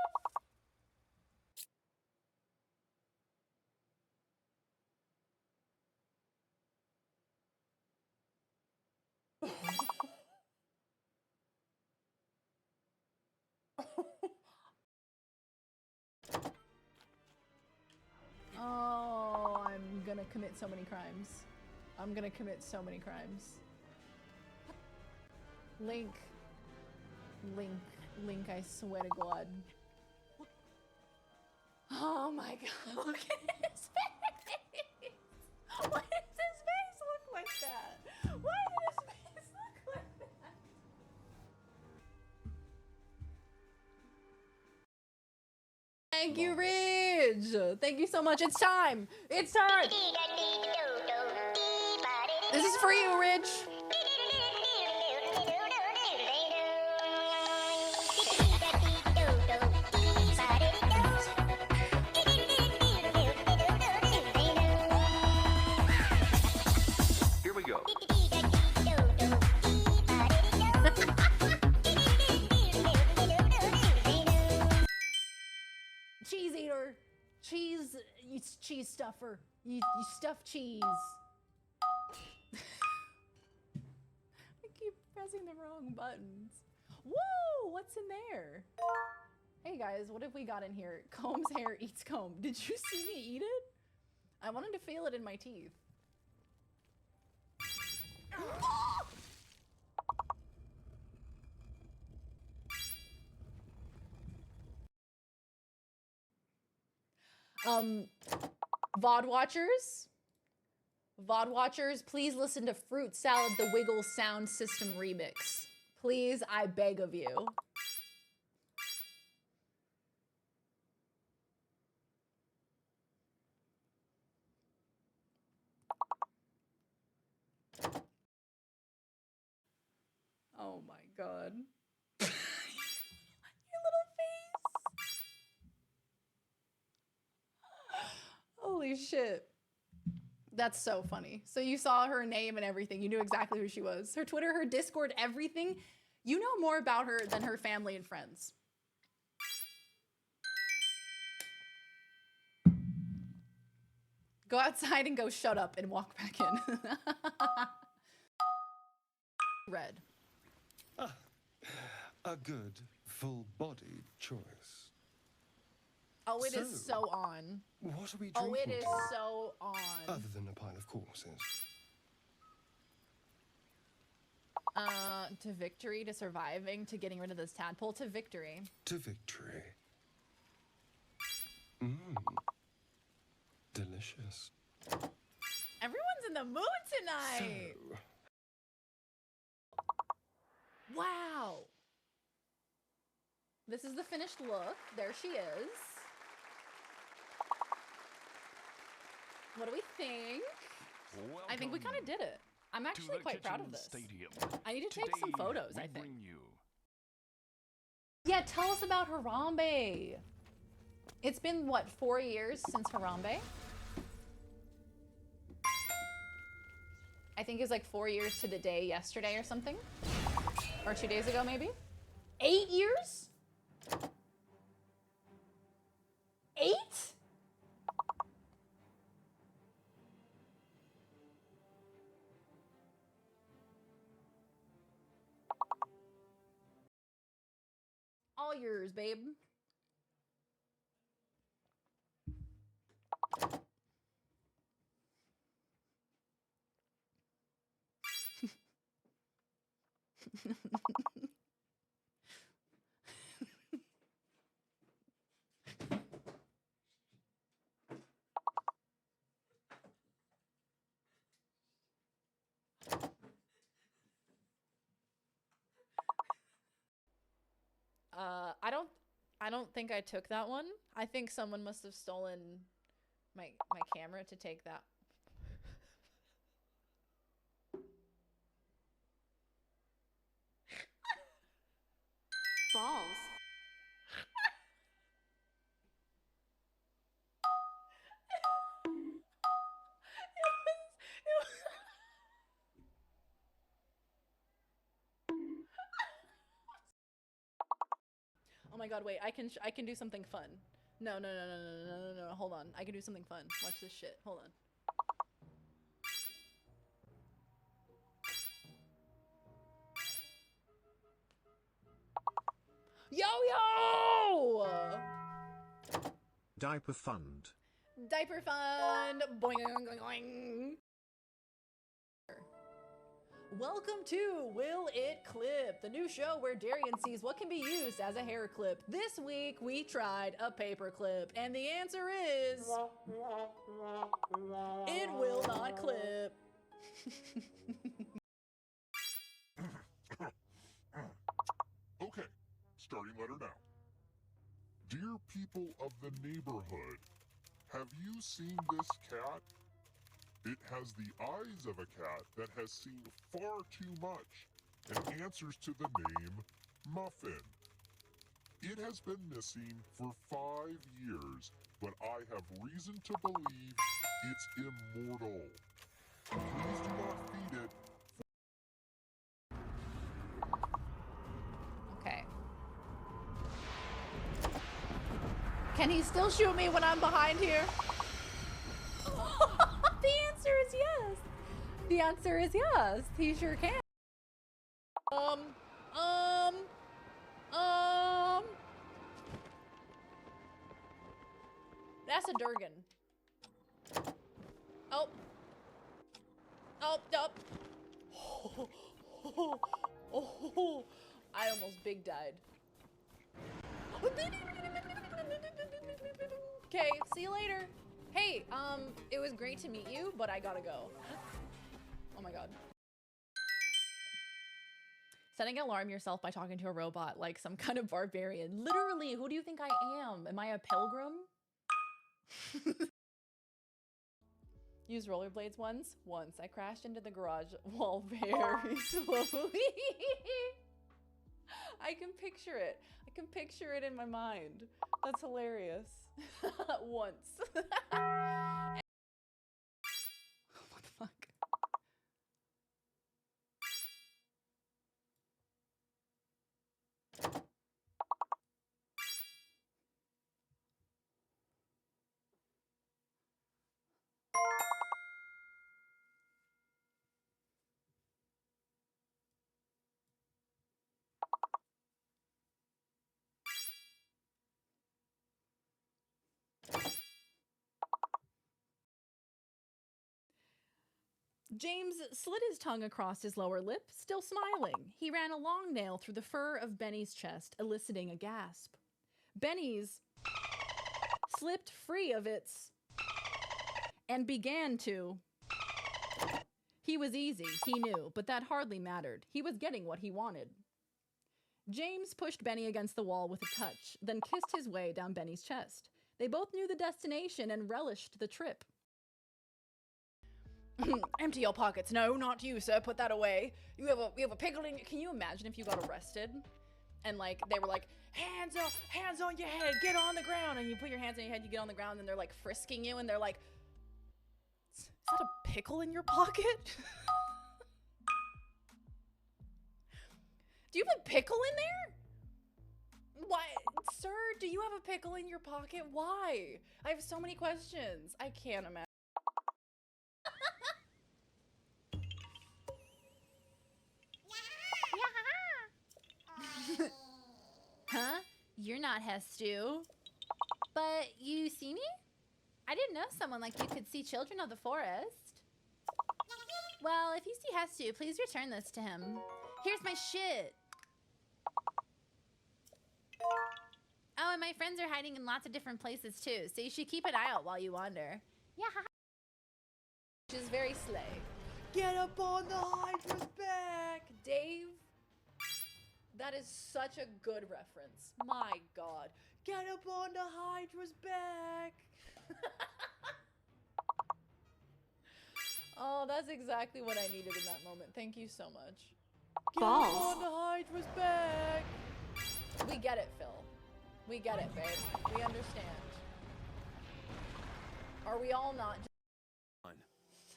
Oh, I'm gonna commit so many crimes. I'm gonna commit so many crimes. Link. Link, I swear to God. Oh my God, look at his face! Why does his face look like that? Why does his face look like that? Thank you, Ridge! Thank you so much. It's time! It's time! This is for you, Ridge! Here we go. Cheese eater! Cheese, you cheese stuffer. You stuff cheese. I keep pressing the wrong buttons. Whoa, what's in there? Hey guys, what have we got in here? Comb's hair eats comb. Did you see me eat it? I wanted to feel it in my teeth. VOD watchers, please listen to Fruit Salad The Wiggle Sound System Remix. Please, I beg of you. Oh my God. Your little face. Holy shit. That's so funny. So you saw her name and everything. You knew exactly who she was. Her Twitter, her Discord, everything. You know more about her than her family and friends. Go outside and go shut up and walk back in. Red. A good, full-bodied choice. Oh, it is so on. What are we drinking? Oh, it is to? so on. Other than a pile of corpses. To victory, to surviving, to getting rid of this tadpole, to victory. To victory. Delicious. Everyone's in the mood tonight. So, wow. This is the finished look. There she is. What do we think? I think we kind of did it. I'm actually quite proud of this. Stadium. I need to take some Today, photos, we I think. bring you Yeah, tell us about Harambe. It's been, what, 4 years since Harambe? I think it was like 4 years to the day yesterday or something. Or 2 days ago, maybe? 8 years? 8? yours, babe. I don't think I took that one. I think someone must have stolen my camera to take that. Balls. Oh my god, wait, I can do something fun. No, no, no, no, no, no, no, no, hold on. I can do something fun. Watch this shit. Hold on. Yo! Diaper Fund. Diaper fund. Boing, boing, boing. Welcome to Will It Clip, the new show where Darian sees what can be used as a hair clip. This week we tried a paper clip, and the answer is it will not clip. Okay, starting letter now. Dear people of the neighborhood, have you seen this cat? It has the eyes of a cat that has seen far too much and answers to the name Muffin. It has been missing for 5 years, but I have reason to believe it's immortal. Please do not feed it. Okay. Can he still shoot me when I'm behind here? The answer is yes. The answer is yes. He sure can. That's a Durgan. Oh. Oh, oh. Oh, I almost big died. Okay, see you later. Hey, it was great to meet you, but I gotta go. Oh my god. Setting an alarm yourself by talking to a robot like some kind of barbarian. Literally, who do you think I am? Am I a pilgrim? Use rollerblades once? Once. I crashed into the garage wall very slowly. I can picture it. I can picture it in my mind. That's hilarious. Once. What the fuck? James slid his tongue across his lower lip, still smiling. He ran a long nail through the fur of Benny's chest, eliciting a gasp. Benny's slipped free of its and began to. He was easy, he knew, but that hardly mattered. He was getting what he wanted. James pushed Benny against the wall with a touch, then kissed his way down Benny's chest. They both knew the destination and relished the trip. Empty your pockets. No, not you, sir. Put that away. You have a pickle in. Can you imagine if you got arrested, and like they were like, hands on your head, get on the ground, and you put your hands on your head, you get on the ground, and they're like frisking you, and they're like, is that a pickle in your pocket? Do you have a pickle in there? Why, sir? Do you have a pickle in your pocket? Why? I have so many questions. I can't imagine. Huh? has to. But you see me? I didn't know someone like you could see children of the forest. Well, if you see Hestu, please return this to him. Here's my shit. Oh, and my friends are hiding in lots of different places too, so you should keep an eye out while you wander. Yeah, Which is very slay. Get up on the Hydra's back, Dave. That is such a good reference. My God. Get up on the Hydra's back. Oh, that's exactly what I needed in that moment. Thank you so much. Get up on the Hydra's back. We get it, Phil. We get it, babe. We understand. Are we all not?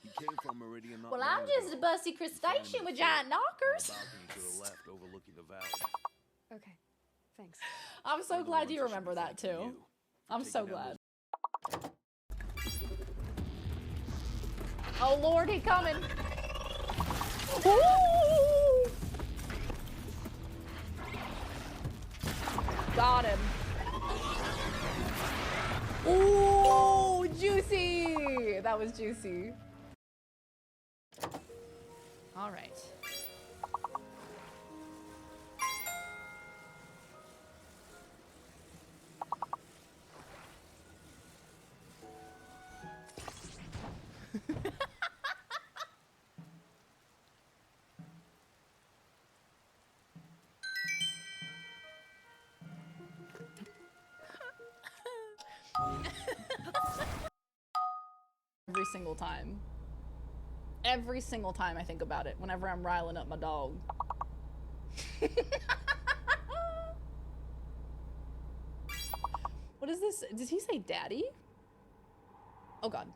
He came from Meridian. well, I'm just a busty crustacean with giant knockers. To the left, overlooking the valley. Okay, thanks. I'm so glad you remember that too. I'm so glad. Oh Lord, he coming. Ooh! Got him. Ooh, juicy. That was juicy. All right. Every single time. Every single time I think about it, whenever I'm riling up my dog. What is this? Did he say daddy? Oh God.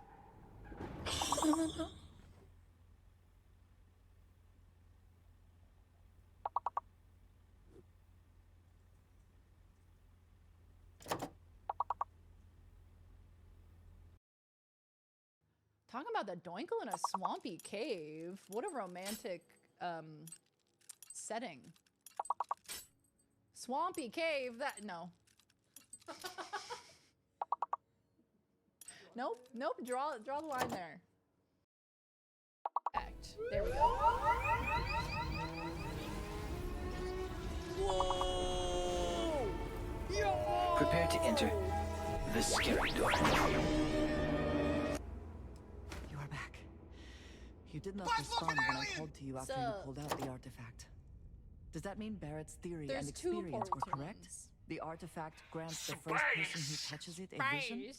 Talking about the Doinkle in a swampy cave. What a romantic setting. Swampy cave, that, no. Nope, nope, draw the line there. Act. There we go. Whoa! Yo! Prepare to enter the scary door. You are back. You did not respond when I called to you after you pulled out the artifact. Does that mean Barrett's theory and experience were correct? The artifact grants the first person who touches it a vision?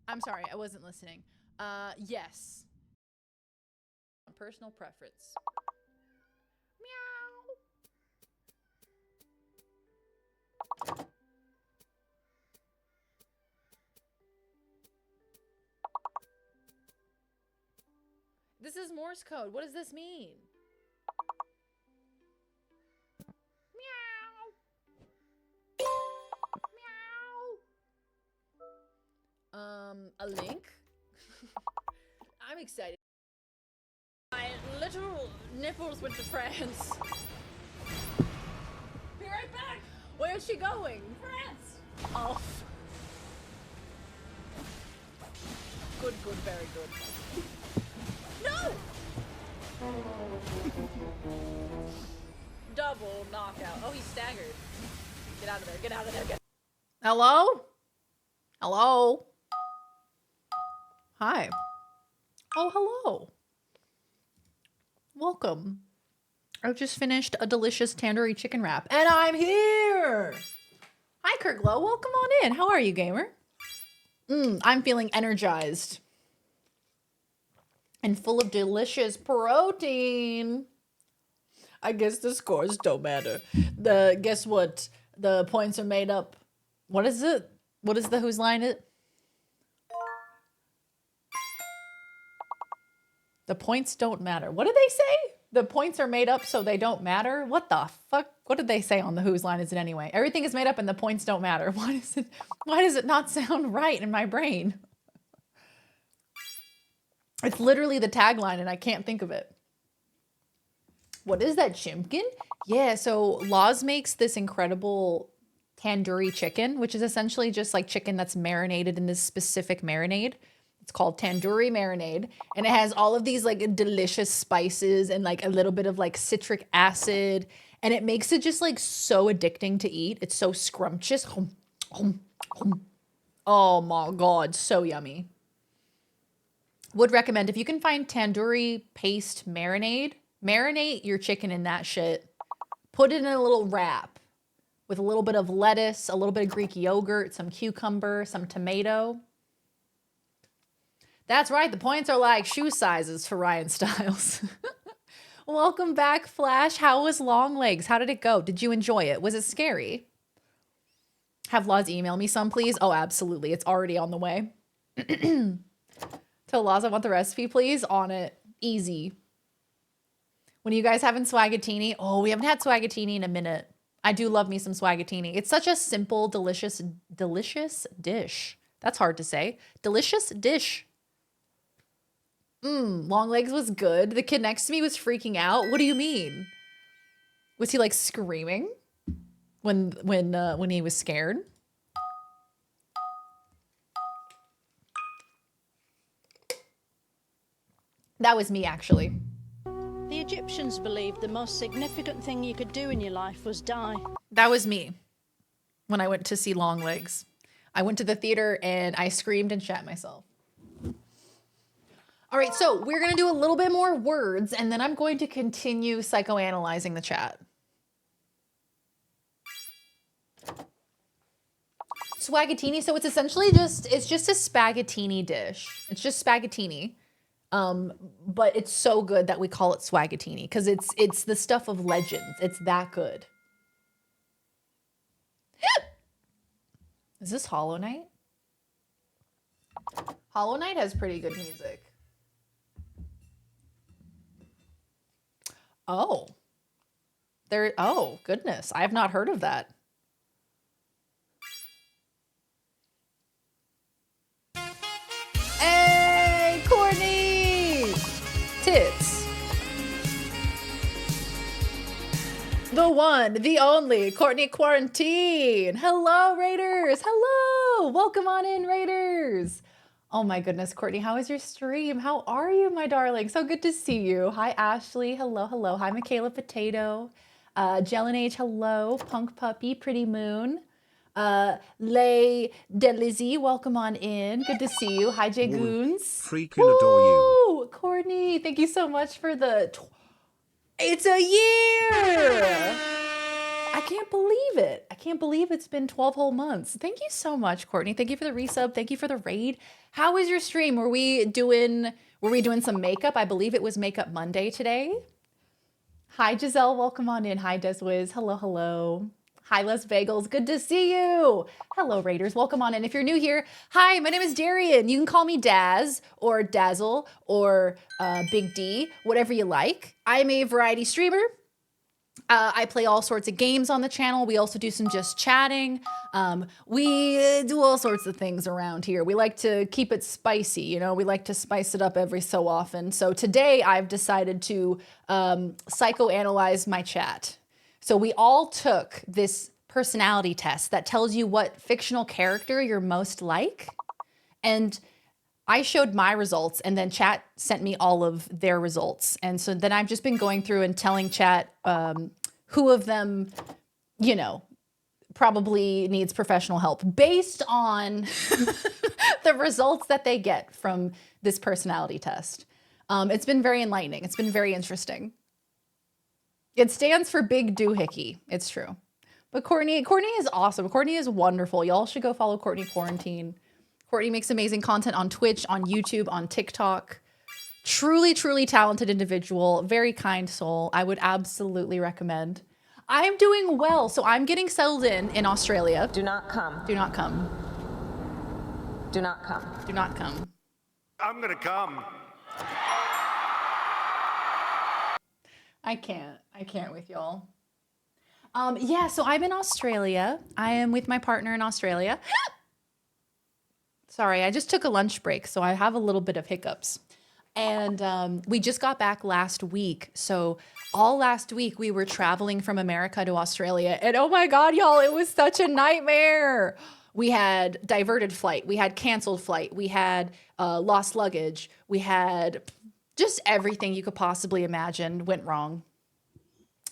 I'm sorry, I wasn't listening. Yes. Personal preference. Meow. This is Morse code. What does this mean? A link? I'm excited. My literal nipples went to France. Be right back! Where is she going? France! Oh. Good, very good. No! Double knockout. Oh, he's staggered. Get out of there, get out of there, Hello? Hello? Hi. Oh, hello. Welcome. I've just finished a delicious tandoori chicken wrap, and I'm here! Hi, Kirklow. Welcome on in. How are you, gamer? I'm feeling energized. And full of delicious protein. I guess the scores don't matter. Guess what? The points are made up. What is it? What is the whose line it? The points don't matter. What did they say? The points are made up so they don't matter? What the fuck? What did they say on the whose line is it anyway? Everything is made up and the points don't matter. Why does it not sound right in my brain? It's literally the tagline and I can't think of it. What is that, Chimkin? Yeah, so Laws makes this incredible tandoori chicken, which is essentially just like chicken that's marinated in this specific marinade. It's called tandoori marinade, and it has all of these like delicious spices and like a little bit of like citric acid, and it makes it just like so addicting to eat. It's so scrumptious. Oh my God, so yummy. Would recommend if you can find tandoori paste marinade, marinate your chicken in that shit. Put it in a little wrap with a little bit of lettuce, a little bit of Greek yogurt, some cucumber, some tomato. That's right, the points are like shoe sizes for Ryan Stiles. Welcome back, Flash. How was Long Legs? How did it go? Did you enjoy it? Was it scary? Have Laws email me some, please. Oh, absolutely. It's already on the way. Tell Laws I want the recipe, please. On it. Easy. When are you guys having swagatini? Oh, we haven't had swagatini in a minute. I do love me some swagatini. It's such a simple, delicious dish. That's hard to say. Delicious dish. Long Legs was good. The kid next to me was freaking out. What do you mean? Was he like screaming when he was scared? That was me, actually. The Egyptians believed the most significant thing you could do in your life was die. That was me when I went to see Long Legs. I went to the theater and I screamed and shat myself. All right, so we're going to do a little bit more words, and then I'm going to continue psychoanalyzing the chat. Swagatini, so it's essentially just a spaghettini dish. It's just spaghettini. But it's so good that we call it swagatini because it's the stuff of legends. It's that good. Is this Hollow Knight? Hollow Knight has pretty good music. Oh. Oh, goodness. I have not heard of that. Hey, Courtney! Tits. The one, the only, Courtney Quarantine. Hello, Raiders. Hello. Welcome on in, Raiders. Oh my goodness, Courtney, how is your stream? How are you, my darling? So good to see you. Hi, Ashley. Hello, hello. Hi, Michaela Potato. Jelen H, hello. Punk Puppy, Pretty Moon. Lay Delizzy, welcome on in. Good to see you. Hi, Jay Goons. Freaking adore you. Courtney, thank you so much for the... It's a year! I can't believe it. I can't believe it's been 12 whole months. Thank you so much, Courtney. Thank you for the resub. Thank you for the raid. How was your stream? Were we doing some makeup? I believe it was Makeup Monday today. Hi, Giselle. Welcome on in. Hi, Deswiz. Hello, hello. Hi, Les Bagels. Good to see you. Hello, Raiders. Welcome on in. If you're new here, hi, my name is Darian. You can call me Daz or Dazzle or Big D, whatever you like. I'm a variety streamer. I play all sorts of games on the channel. We also do some just chatting. We do all sorts of things around here. We like to keep it spicy, you know? We like to spice it up every so often. So today I've decided to psychoanalyze my chat. So we all took this personality test that tells you what fictional character you're most like. And I showed my results, and then chat sent me all of their results. And so then I've just been going through and telling chat who of them, you know, probably needs professional help based on the results that they get from this personality test. It's been very enlightening. It's been very interesting. It stands for Big Doohickey. It's true. But Courtney is awesome. Courtney is wonderful. Y'all should go follow Courtney Quarantine. Courtney makes amazing content on Twitch, on YouTube, on TikTok. Truly, truly talented individual. Very kind soul. I would absolutely recommend. I am doing well. So I'm getting settled in Australia. Do not come. Do not come. Do not come. Do not come. I'm gonna come. I can't with y'all. Yeah, so I'm in Australia. I am with my partner in Australia. Sorry, I just took a lunch break, so I have a little bit of hiccups. And we just got back last week. So all last week we were traveling from America to Australia. And oh my God, y'all, it was such a nightmare. We had diverted flight. We had canceled flight. We had lost luggage. We had just everything you could possibly imagine went wrong.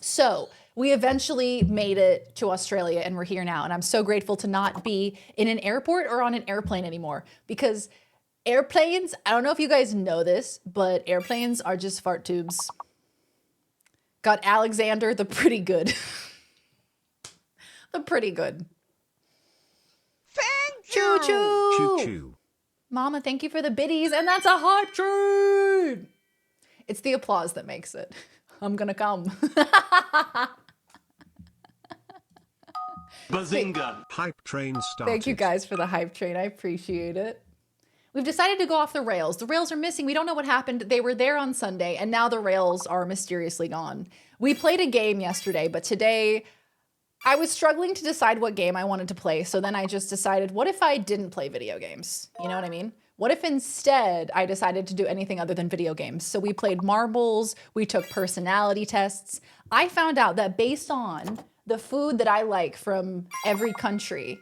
So we eventually made it to Australia and we're here now. And I'm so grateful to not be in an airport or on an airplane anymore, because airplanes, I don't know if you guys know this, but airplanes are just fart tubes. Got Alexander the Pretty Good. The Pretty Good. Thank Choo choo. Choo choo. Mama, thank you for the biddies. And that's a hype train. It's the applause that makes it. I'm gonna come. Bazinga. Hype train started. Thank you guys for the hype train. I appreciate it. We've decided to go off the rails. The rails are missing. We don't know what happened. They were there on Sunday, and now the rails are mysteriously gone. We played a game yesterday, but today I was struggling to decide what game I wanted to play. So then I just decided, what if I didn't play video games? You know what I mean? What if instead I decided to do anything other than video games? So we played marbles. We took personality tests. I found out that based on the food that I like from every country,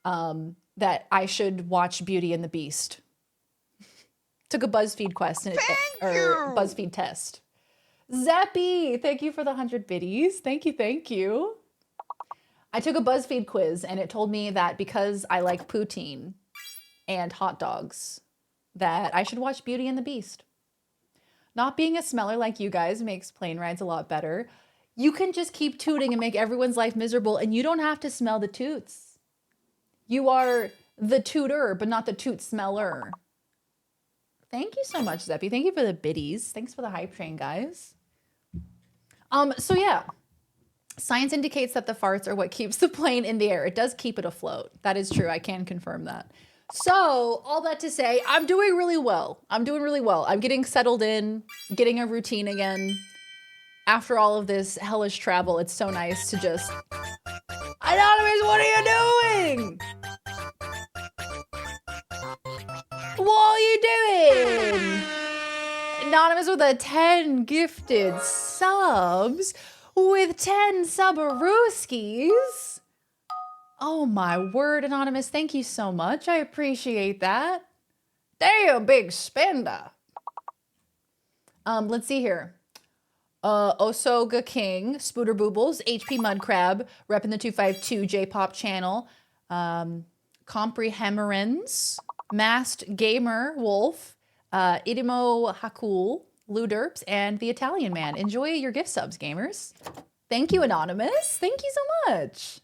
that I should watch Beauty and the Beast. Took a BuzzFeed quest or BuzzFeed test. Zeppy, thank you for the 100 biddies. Thank you, thank you. I took a BuzzFeed quiz and it told me that because I like poutine and hot dogs, that I should watch Beauty and the Beast. Not being a smeller like you guys makes plane rides a lot better. You can just keep tooting and make everyone's life miserable, and you don't have to smell the toots. You are the tooter, but not the toot smeller. Thank you so much, Zeppy. Thank you for the biddies. Thanks for the hype train, guys. So yeah, science indicates that the farts are what keeps the plane in the air. It does keep it afloat. That is true. I can confirm that. So all that to say, I'm doing really well. I'm doing really well. I'm getting settled in, getting a routine again. After all of this hellish travel, it's so nice to just... Anonymous, what are you doing? What are you doing? Anonymous with a 10 gifted subs with 10 subarooskies. Oh my word, Anonymous. Thank you so much. I appreciate that. Damn, big spender. Let's see here. Osoga King, Spooter Boobles, HP Mudcrab, repping the 252 J-Pop channel, Comprehemerens, Masked Gamer Wolf, Idimo Hakul, Luderps, and the Italian Man. Enjoy your gift subs, gamers. Thank you, Anonymous. Thank you so much.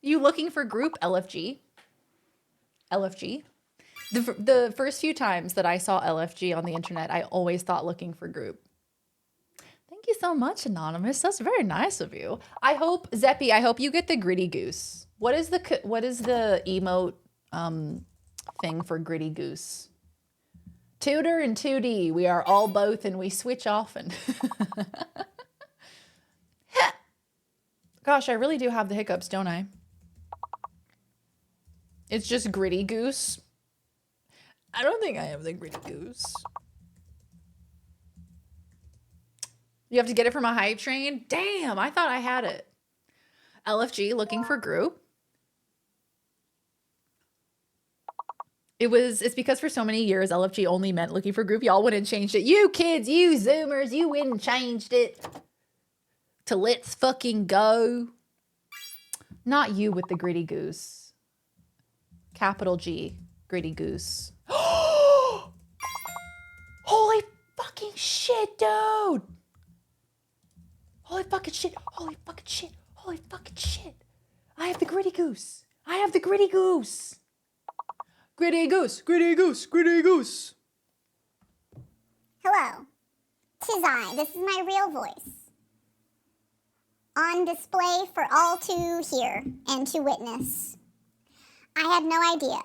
You looking for group LFG? LFG? The first few times that I saw LFG on the internet, I always thought looking for group. Thank you so much, Anonymous. That's very nice of you. I hope, Zeppy, I hope you get the Gritty Goose. What is the emote thing for Gritty Goose? Tutor and 2D. We are all both and we switch often. Gosh, I really do have the hiccups, don't I? It's just Gritty Goose. I don't think I have the Gritty Goose. You have to get it from a hype train? Damn, I thought I had it. LFG looking for group. It's because for so many years, LFG only meant looking for group. Y'all went and changed it. You kids, you Zoomers, you went and changed it to let's fucking go. Not you with the Gritty Goose. Capital G, Gritty Goose. Holy fucking shit, dude. Holy fucking shit. Holy fucking shit. Holy fucking shit. I have the Gritty Goose. I have the Gritty Goose. Gritty Goose. Gritty Goose. Gritty Goose. Hello. 'Tis I. This is my real voice. On display for all to hear and to witness. I had no idea.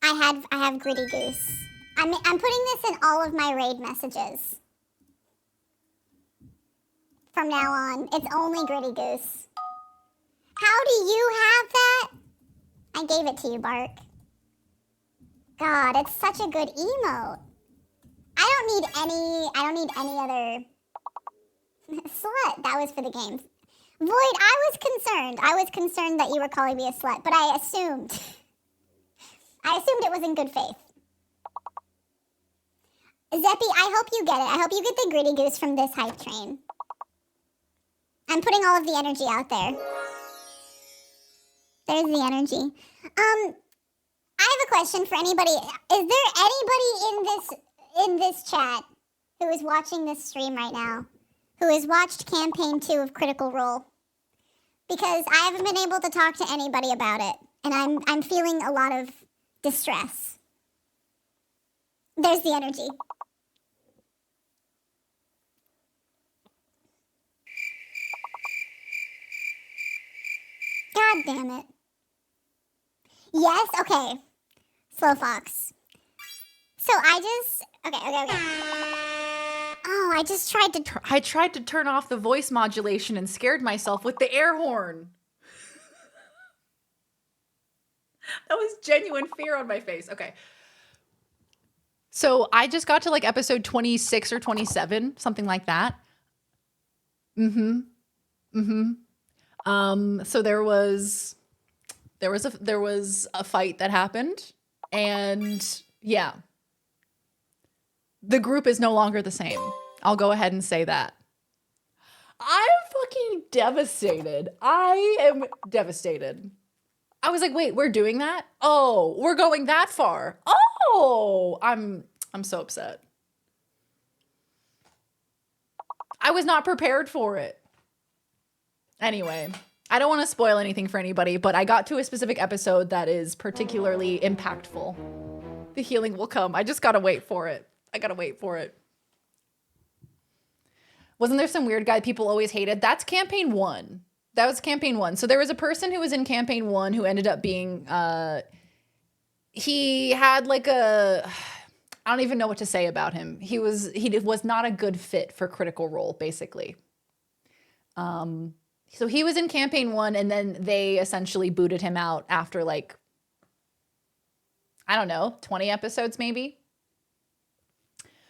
I have Gritty Goose. I'm putting this in all of my raid messages. From now on, it's only Gritty Goose. How do you have that? I gave it to you, Bark. God, it's such a good emote. I don't need any other slut. That was for the game. Void, I was concerned. I was concerned that you were calling me a slut, but I assumed it was in good faith. Zeppy, I hope you get it. I hope you get the gritty goose from this hype train. I'm putting all of the energy out there. There's the energy. I have a question for anybody. Is there anybody in this chat who is watching this stream right now who has watched campaign 2 of Critical Role? Because I haven't been able to talk to anybody about it, and I'm feeling a lot of distress. There's the energy. God damn it. Yes, okay. Slow Fox. So okay. Oh, I just tried to... I tried to turn off the voice modulation and scared myself with the air horn. That was genuine fear on my face. Okay. So I just got to like episode 26 or 27, something like that. So there was a fight that happened, and yeah. The group is no longer the same. I'll go ahead and say that. I'm fucking devastated. I am devastated. I was like, wait, we're doing that? Oh, we're going that far. Oh, I'm so upset. I was not prepared for it. Anyway, I don't want to spoil anything for anybody, but I got to a specific episode that is particularly impactful. The healing will come. I just gotta wait for it. I gotta wait for it. Wasn't there some weird guy people always hated? That's campaign 1. That was campaign 1. So there was a person who was in campaign 1 who ended up being, he had like I don't even know what to say about him. He was not a good fit for Critical Role, basically. So he was in campaign 1, and then they essentially booted him out after like, I don't know, 20 episodes maybe.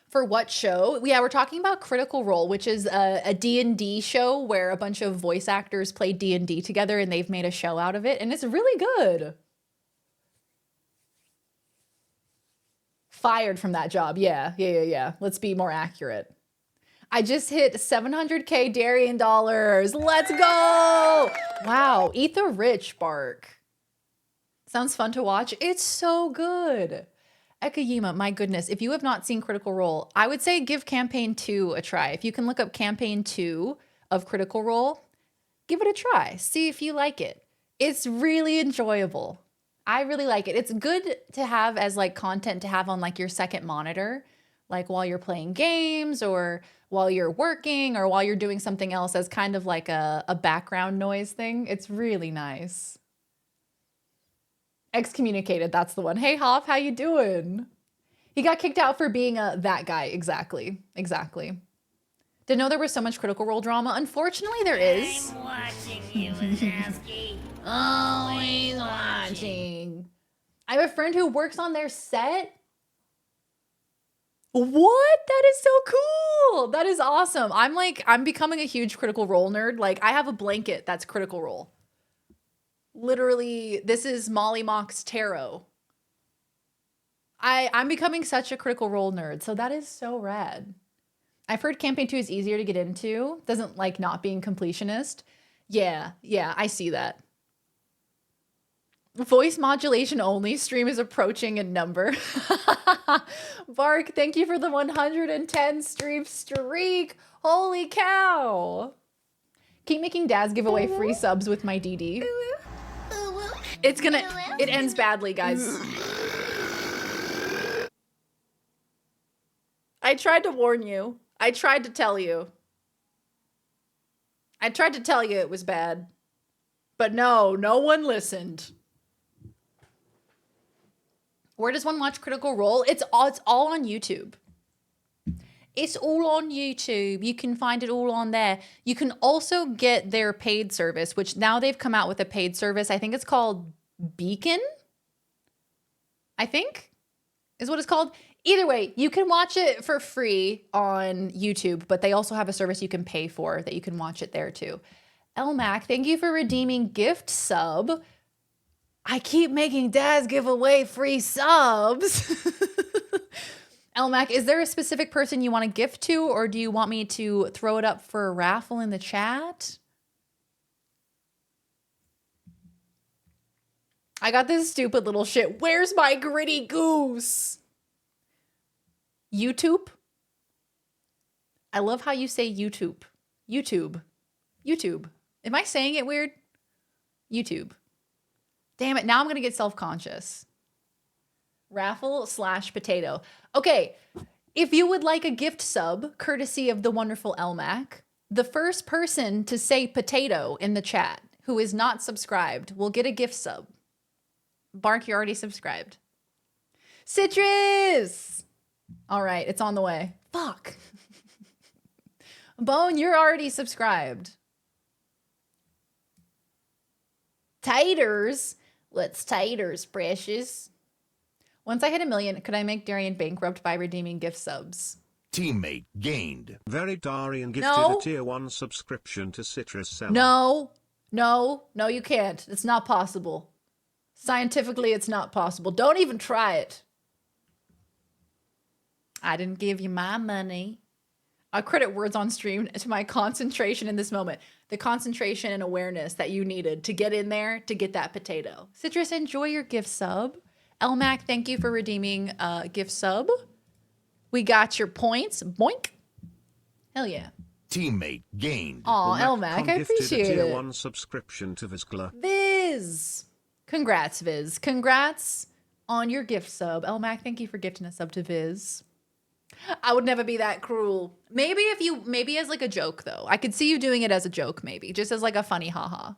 For what show? Yeah, we're talking about Critical Role, which is a D&D show where a bunch of voice actors play D&D together, and they've made a show out of it, and it's really good. Fired from that job. Yeah. Let's be more accurate. I just hit 700K Darien dollars. Let's go. Wow. Eat the rich, Bark. Sounds fun to watch. It's so good. Ekayima, my goodness. If you have not seen Critical Role, I would say give campaign 2 a try. If you can look up campaign 2 of Critical Role, give it a try. See if you like it. It's really enjoyable. I really like it. It's good to have as like content to have on like your second monitor, like while you're playing games or while you're working or while you're doing something else as kind of like a background noise thing. It's really nice. Excommunicated, that's the one. Hey, Hoff, how you doing? He got kicked out for being that guy. Exactly. Didn't know there was so much Critical Role drama. Unfortunately, there is. I'm watching you, Wazowski. Always watching. I have a friend who works on their set. What? That is so cool. That is awesome. I'm becoming a huge Critical Role nerd. Like, I have a blanket that's Critical Role. Literally, this is Molly Mock's tarot. I'm becoming such a Critical Role nerd, so that is so rad. I've heard campaign 2 is easier to get into. Doesn't like not being completionist. Yeah, I see that. Voice modulation only. Stream is approaching in number. Bark, thank you for the 110 stream streak. Holy cow. Keep making Daz give away free subs with my DD. It ends badly, guys. I tried to warn you. I tried to tell you. I tried to tell you it was bad. But no one listened. Where does one watch Critical Role? It's all on YouTube. It's all on YouTube. You can find it all on there. You can also get their paid service, which now they've come out with a paid service. I think it's called Beacon. I think. is what it's called. Either way, you can watch it for free on YouTube, but they also have a service you can pay for that you can watch it there too. Elmac, thank you for redeeming gift sub. I keep making Daz give away free subs. Elmac, is there a specific person you want to gift to, or do you want me to throw it up for a raffle in the chat? I got this stupid little shit. Where's my gritty goose? YouTube? I love how you say YouTube. YouTube. YouTube. Am I saying it weird? YouTube. Damn it, now I'm going to get self-conscious. Raffle/potato. Okay, if you would like a gift sub, courtesy of the wonderful Elmac, the first person to say potato in the chat who is not subscribed will get a gift sub. Bark, you're already subscribed. Citrus! All right, it's on the way. Fuck. Bone, you're already subscribed. Taters. Let's taters, precious. Once I hit 1 million, could I make Darian bankrupt by redeeming gift subs? Teammate gained. Very Darian gifted No. a tier 1 subscription to Citrus Seller. No, you can't. It's not possible. Scientifically, it's not possible. Don't even try it. I didn't give you my money. I credit words on stream to my concentration in this moment. The concentration and awareness that you needed to get in there to get that potato. Citrus, enjoy your gift sub. Elmac, thank you for redeeming a gift sub. We got your points. Boink. Hell yeah. Teammate gained. Aw, Elmac, I gifted appreciate a tier it. 1 subscription to Vizsla. Viz. Congrats, Viz. Congrats on your gift sub. Elmac, thank you for gifting a sub to Viz. I would never be that cruel. Maybe as like a joke though. I could see you doing it as a joke maybe. Just as like a funny haha.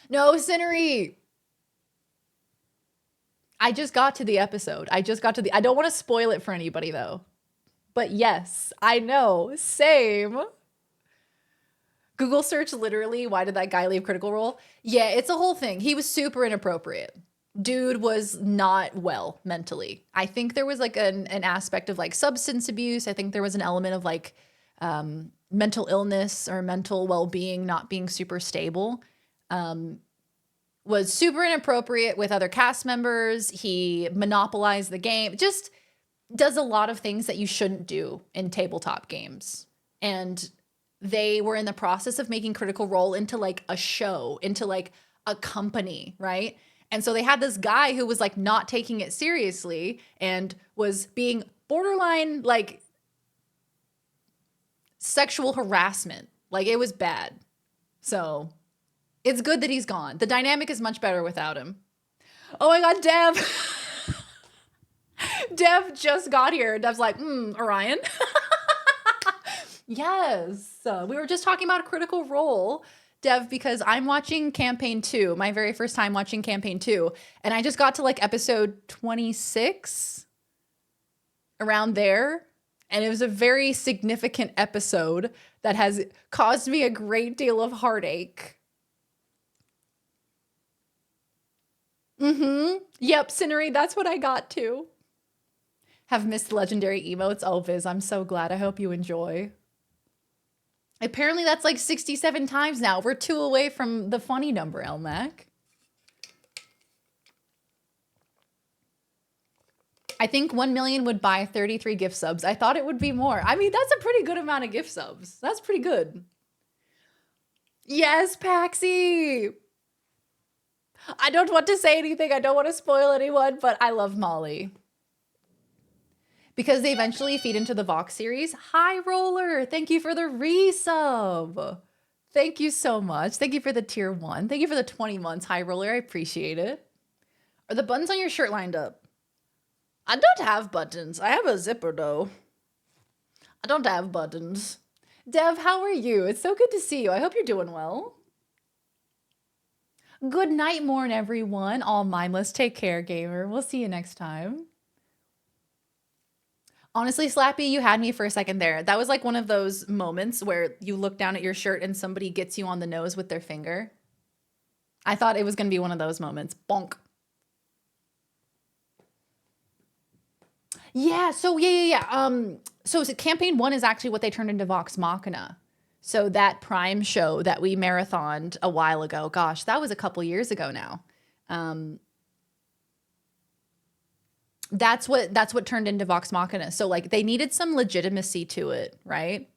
No, Cinery. I just got to the episode. I don't want to spoil it for anybody though. But yes, I know. Same. Google search literally, why did that guy leave Critical Role? Yeah, it's a whole thing. He was super inappropriate. Dude was not well mentally. I think there was like an aspect of like substance abuse. I think there was an element of like mental illness or mental well-being not being super stable. Was super inappropriate with other cast members. He monopolized the game. Just does a lot of things that you shouldn't do in tabletop games. And they were in the process of making Critical Role into like a show, into like a company, right? And so they had this guy who was like not taking it seriously and was being borderline like sexual harassment. Like it was bad. So it's good that he's gone. The dynamic is much better without him. Oh my God, Dev. Dev just got here. Dev's like, Orion. Yes. We were just talking about Critical Role, Dev, because I'm watching Campaign 2, my very first time watching Campaign 2, and I just got to like episode 26, around there, and it was a very significant episode that has caused me a great deal of heartache. Yep, Cinery, that's what I got to. Have missed legendary emotes. Oh, Viz, I'm so glad. I hope you enjoy. Apparently that's like 67 times now. We're 2 away from the funny number, Elmac. I think 1 million would buy 33 gift subs. I thought it would be more. I mean, that's a pretty good amount of gift subs. That's pretty good. Yes, Paxi. I don't want to say anything. I don't want to spoil anyone, but I love Molly. Because they eventually feed into the Vox series. Hi, Roller. Thank you for the resub. Thank you so much. Thank you for the tier 1. Thank you for the 20 months. Hi, Roller. I appreciate it. Are the buttons on your shirt lined up? I don't have buttons. I have a zipper, though. I don't have buttons. Dev, how are you? It's so good to see you. I hope you're doing well. Good night, morn, everyone. All mindless. Take care, gamer. We'll see you next time. Honestly, Slappy, you had me for a second there. That was like one of those moments where you look down at your shirt and somebody gets you on the nose with their finger. I thought it was going to be one of those moments. Bonk. Yeah, so so campaign 1 is actually what they turned into Vox Machina. So that Prime show that we marathoned a while ago, gosh, that was a couple years ago now. That's what turned into Vox Machina. So like they needed some legitimacy to it, right?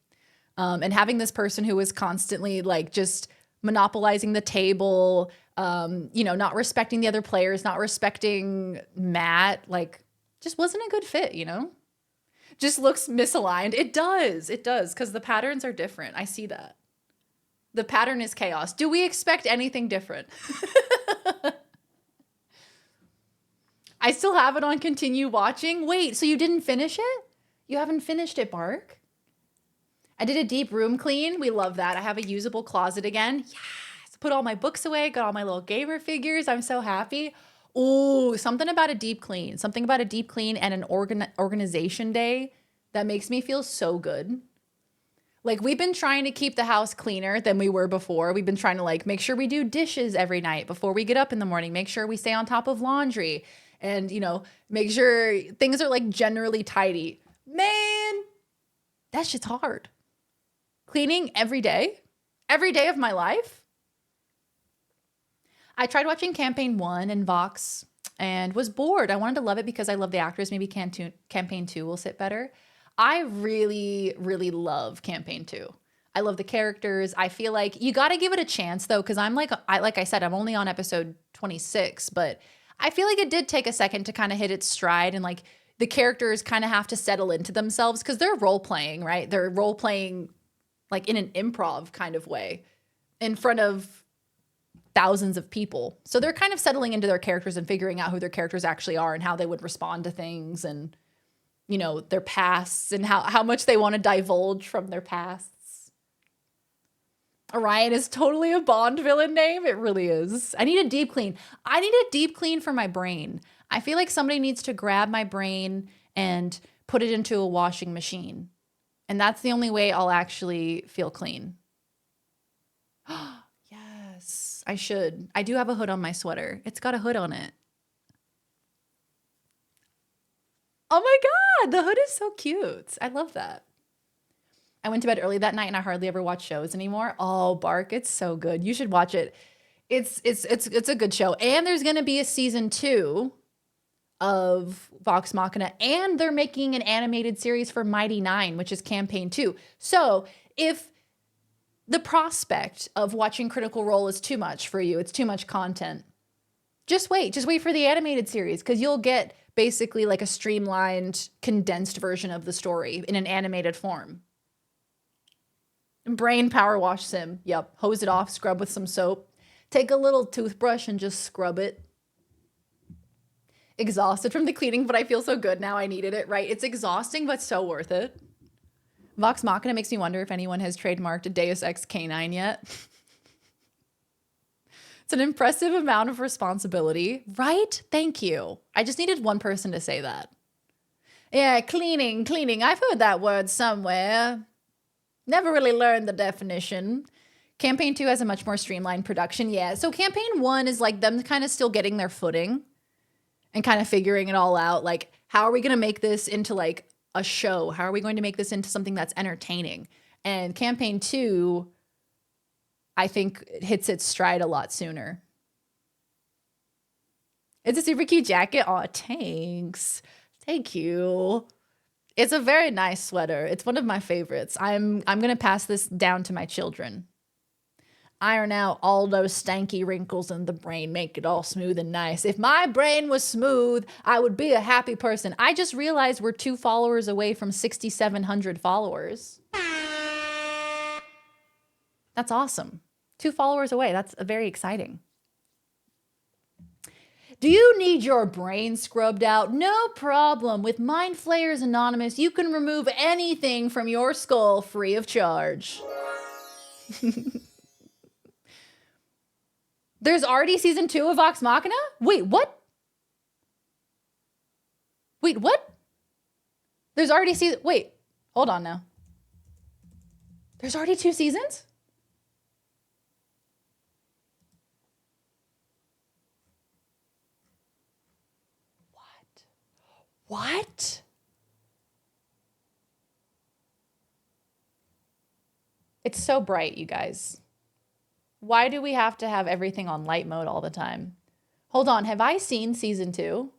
And having this person who was constantly like just monopolizing the table, not respecting the other players, not respecting Matt, like just wasn't a good fit, Just looks misaligned. It does, because the patterns are different. I see that. The pattern is chaos. Do we expect anything different? I still have it on continue watching. Wait, so you didn't finish it? You haven't finished it, Bark? I did a deep room clean. We love that. I have a usable closet again. Yes. Put all my books away. Got all my little gamer figures. I'm so happy. Ooh, something about a deep clean. Something about a deep clean and an organization day that makes me feel so good. Like we've been trying to keep the house cleaner than we were before. We've been trying to like make sure we do dishes every night before we get up in the morning. Make sure we stay on top of laundry and, make sure things are like generally tidy. Man, that shit's hard. Cleaning every day of my life. I tried watching campaign 1 and Vox and was bored. I wanted to love it because I love the actors. Maybe campaign 2 will sit better. I really, really love campaign 2. I love the characters. I feel like you got to give it a chance though, because like I said, I'm only on episode 26, but I feel like it did take a second to kind of hit its stride and like the characters kind of have to settle into themselves because they're role playing, right? They're role playing like in an improv kind of way in front of thousands of people. So they're kind of settling into their characters and figuring out who their characters actually are and how they would respond to things and, their pasts and how much they want to divulge from their pasts. Orion is totally a Bond villain name. It really is. I need a deep clean. I need a deep clean for my brain. I feel like somebody needs to grab my brain and put it into a washing machine. And that's the only way I'll actually feel clean. Yes, I should. I do have a hood on my sweater. It's got a hood on it. Oh my God, the hood is so cute. I love that. I went to bed early that night and I hardly ever watch shows anymore. Oh, Bark, it's so good. You should watch it. It's a good show. And there's going to be a season 2 of Vox Machina, and they're making an animated series for Mighty Nine, which is campaign 2. So if the prospect of watching Critical Role is too much for you, it's too much content, just wait for the animated series because you'll get basically like a streamlined, condensed version of the story in an animated form. Brain power wash sim. Yep. Hose it off, scrub with some soap. Take a little toothbrush and just scrub it. Exhausted from the cleaning, but I feel so good now. I needed it, right? It's exhausting, but so worth it. Vox Machina makes me wonder if anyone has trademarked Deus Ex Canine yet. It's an impressive amount of responsibility, right? Thank you. I just needed one person to say that. Yeah, cleaning. I've heard that word somewhere. Never really learned the definition. Campaign 2 has a much more streamlined production. Yeah, so campaign 1 is like them kind of still getting their footing and kind of figuring it all out. Like, how are we going to make this into like a show? How are we going to make this into something that's entertaining? And campaign 2, I think, hits its stride a lot sooner. It's a super cute jacket. Aw, thanks. Thank you. It's a very nice sweater. It's one of my favorites. I'm going to pass this down to my children. Iron out all those stanky wrinkles in the brain, make it all smooth and nice. If my brain was smooth, I would be a happy person. I just realized we're 2 followers away from 6,700 followers. That's awesome. 2 followers away. That's very exciting. Do you need your brain scrubbed out? No problem. With Mind Flayers Anonymous, you can remove anything from your skull free of charge. There's already season 2 of Vox Machina? Wait, what? There's already season... Wait, hold on now. There's already 2 seasons? What? It's so bright, you guys. Why do we have to have everything on light mode all the time? Hold on, have I seen season 2?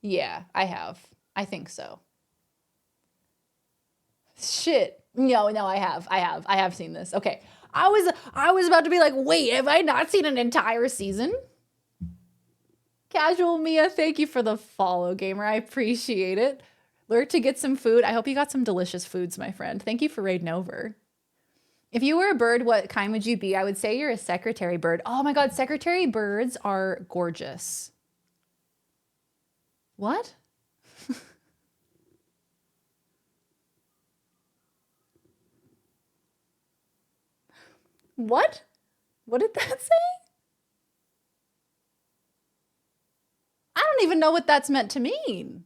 Yeah, I have. I think so. Shit. No, I have seen this. Okay. I was about to be like, wait, have I not seen an entire season? Casual Mia, thank you for the follow, gamer. I appreciate it. Lurk to get some food. I hope you got some delicious foods, my friend. Thank you for raiding over. If you were a bird, what kind would you be? I would say you're a secretary bird. Oh my god, secretary birds are gorgeous. What? What? What did that say? I don't even know what that's meant to mean.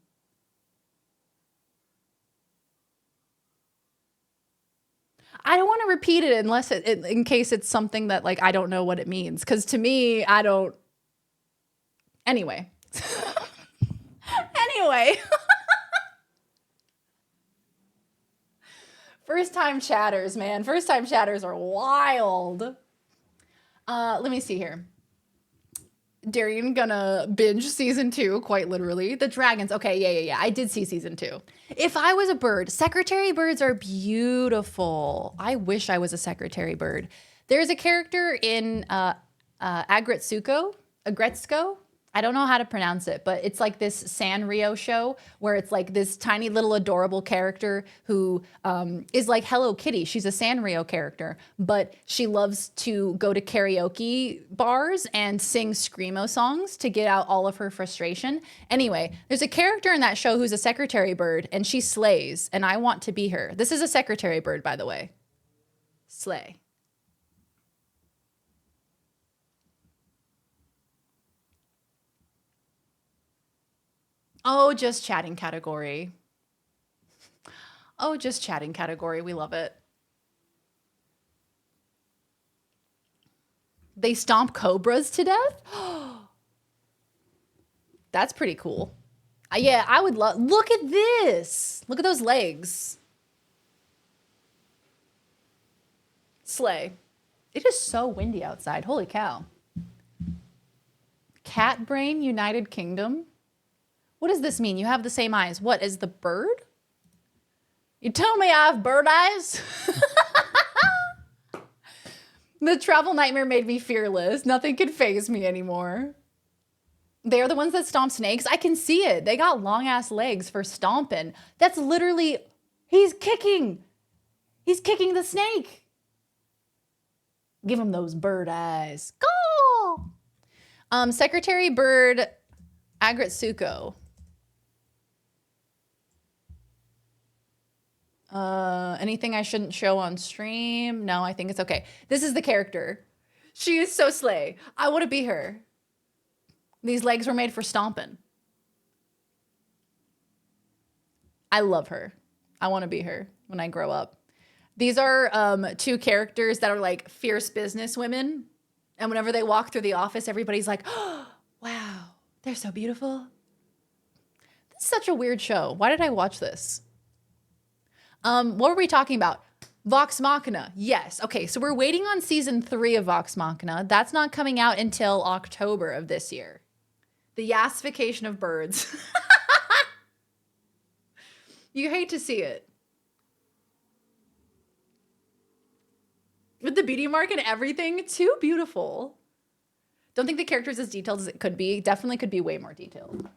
I don't want to repeat it unless in case it's something that like I don't know what it means. Because to me, I don't. Anyway. Anyway. First time chatters, man. First time chatters are wild. Let me see here. Darian gonna binge season 2, quite literally. The dragons. Okay, yeah. I did see season 2. If I was a bird, secretary birds are beautiful. I wish I was a secretary bird. There's a character in Agretsuko. I don't know how to pronounce it, but it's like this Sanrio show where it's like this tiny little adorable character who is like Hello Kitty. She's a Sanrio character, but she loves to go to karaoke bars and sing screamo songs to get out all of her frustration. Anyway, there's a character in that show who's a secretary bird and she slays, and I want to be her. This is a secretary bird, by the way. Slay. Oh, just chatting category. Oh, just chatting category. We love it. They stomp cobras to death? That's pretty cool. Yeah, I would love. Look at this. Look at those legs. Slay. It is so windy outside. Holy cow. Cat brain, United Kingdom. What does this mean? You have the same eyes. What, is the bird? You tell me I have bird eyes? The travel nightmare made me fearless. Nothing could faze me anymore. They're the ones that stomp snakes. I can see it. They got long ass legs for stomping. That's literally, he's kicking. He's kicking the snake. Give him those bird eyes. Go! Secretary Bird Agretsuko. Anything I shouldn't show on stream? No, I think it's okay. This is the character. She is so slay. I want to be her. These legs were made for stomping. I love her. I want to be her when I grow up. These are two characters that are like fierce business women. And whenever they walk through the office, everybody's like, oh, wow, they're so beautiful. This is such a weird show. Why did I watch this? What were we talking about? Vox Machina. Yes. Okay, so we're waiting on season 3 of Vox Machina. That's not coming out until October of this year. The yassification of birds. You hate to see it. With the beauty mark and everything, too beautiful. Don't think the character is as detailed as it could be. Definitely could be way more detailed.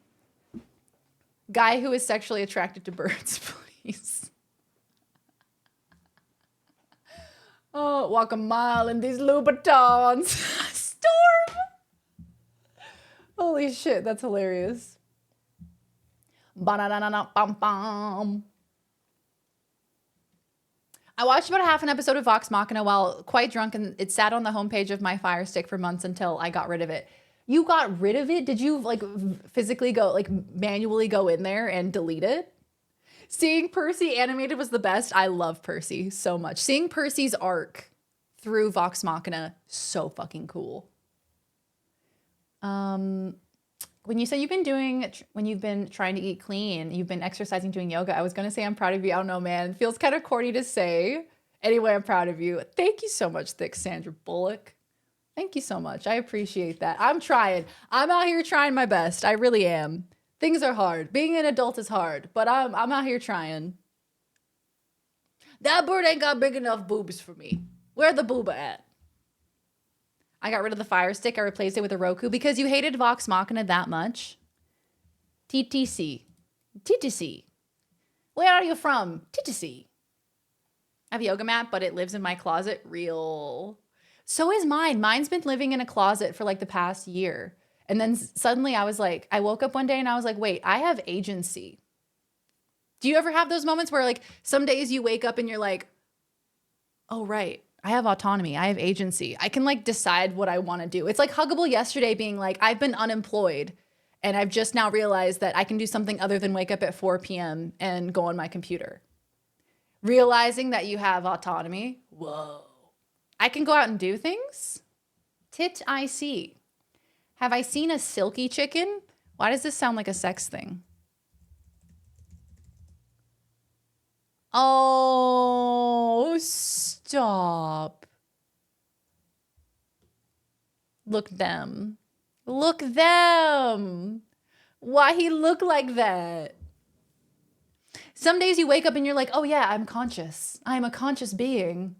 Guy who is sexually attracted to birds, please. Oh, walk a mile in these Louboutins. Storm! Holy shit, that's hilarious. Ba-na-na-na-na-bum-bum. I watched about half an episode of Vox Machina while quite drunk, and it sat on the homepage of my Fire Stick for months until I got rid of it. You got rid of it? Did you like physically go, like manually go in there and delete it? Seeing Percy animated was the best. I love Percy so much. Seeing Percy's arc through Vox Machina, so fucking cool. When you said when you've been trying to eat clean, you've been exercising, doing yoga, I was going to say I'm proud of you. I don't know, man. It feels kind of corny to say. Anyway, I'm proud of you. Thank you so much, Thick Sandra Bullock. Thank you so much. I appreciate that. I'm trying. I'm out here trying my best. I really am. Things are hard. Being an adult is hard, but I'm out here trying. That bird ain't got big enough boobs for me. Where the booba at? I got rid of the Fire Stick. I replaced it with a Roku because you hated Vox Machina that much. TTC. TTC. Where are you from? TTC. I have a yoga mat, but it lives in my closet. Real. So is mine. Mine's been living in a closet for like the past year. And then suddenly I woke up one day and I was like, wait, I have agency. Do you ever have those moments where like some days you wake up and you're like, oh, right. I have autonomy. I have agency. I can like decide what I want to do. It's like Huggable yesterday being like, I've been unemployed and I've just now realized that I can do something other than wake up at 4 p.m. and go on my computer. Realizing that you have autonomy. Whoa. I can go out and do things. Tit I see. Have I seen a silky chicken? Why does this sound like a sex thing? Oh, stop. Look them. Look them. Why he look like that? Some days you wake up and you're like, oh yeah, I'm conscious. I'm a conscious being.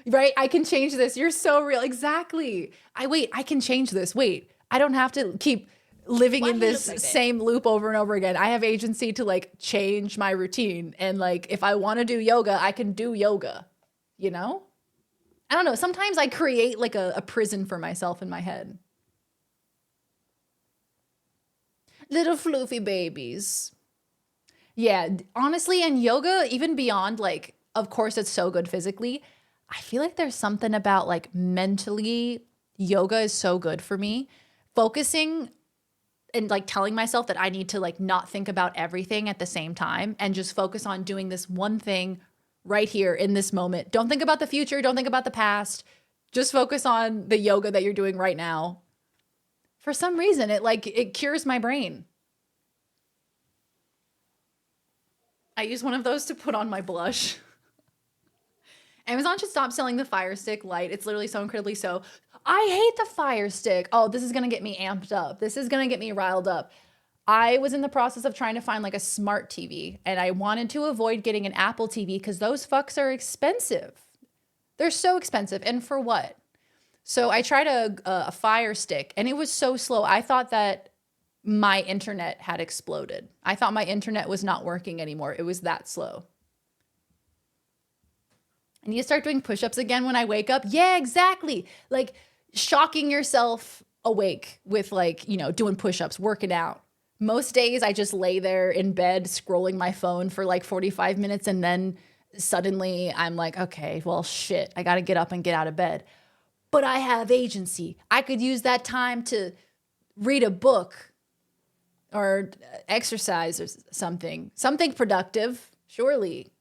Right? I can change this. You're so real. Exactly. I can change this. Wait, I don't have to keep living in this same loop over and over again. I have agency to like change my routine. And like, if I want to do yoga, I can do yoga, you know? I don't know. Sometimes I create like a prison for myself in my head. Little floofy babies. Yeah, honestly, and yoga, even beyond like, of course, it's so good physically. I feel like there's something about like mentally, yoga is so good for me. Focusing and like telling myself that I need to like not think about everything at the same time and just focus on doing this one thing right here in this moment. Don't think about the future. Don't think about the past. Just focus on the yoga that you're doing right now. For some reason, it cures my brain. I use one of those to put on my blush. Amazon should stop selling the Fire Stick Lite. It's literally so incredibly so. I hate the Fire Stick. Oh, this is going to get me amped up. This is going to get me riled up. I was in the process of trying to find like a smart TV, and I wanted to avoid getting an Apple TV because those fucks are expensive. They're so expensive. And for what? So I tried a Fire Stick, and it was so slow. I thought that my internet had exploded. I thought my internet was not working anymore. It was that slow. I need to start doing push-ups again when I wake up. Yeah, exactly. Like shocking yourself awake with like, you know, doing push-ups, working out. Most days I just lay there in bed scrolling my phone for like 45 minutes and then suddenly I'm like, okay, well, shit, I got to get up and get out of bed. But I have agency. I could use that time to read a book or exercise or something productive, surely.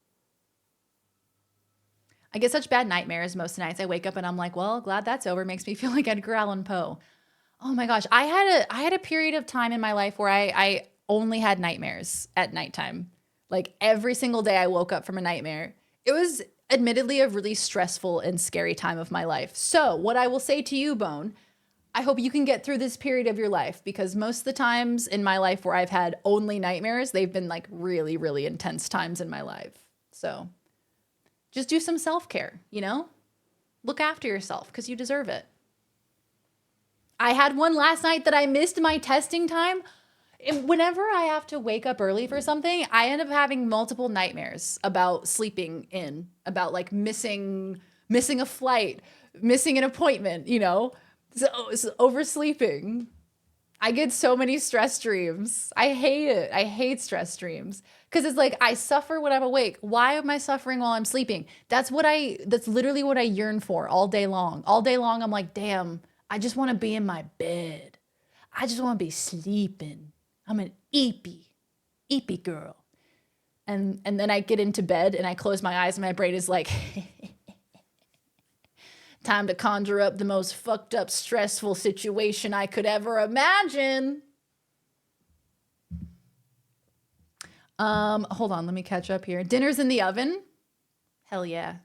I get such bad nightmares most nights. I wake up and I'm like, well, glad that's over. Makes me feel like Edgar Allan Poe. Oh my gosh. I had a period of time in my life where I only had nightmares at nighttime. Like every single day I woke up from a nightmare. It was admittedly a really stressful and scary time of my life. So what I will say to you, Bone, I hope you can get through this period of your life, because most of the times in my life where I've had only nightmares, they've been like really, really intense times in my life. So just do some self-care, you know? Look after yourself because you deserve it. I had one last night that I missed my testing time. Whenever I have to wake up early for something, I end up having multiple nightmares about sleeping in, about like missing a flight, missing an appointment, you know? So oversleeping. I get so many stress dreams. I hate it. I hate stress dreams. Because it's like, I suffer when I'm awake. Why am I suffering while I'm sleeping? That's literally what I yearn for all day long. All day long, I'm like, damn, I just want to be in my bed. I just want to be sleeping. I'm an eepy girl. And then I get into bed and I close my eyes and my brain is like, Time to conjure up the most fucked up, stressful situation I could ever imagine. Hold on, let me catch up here. Dinner's in the oven? Hell yeah.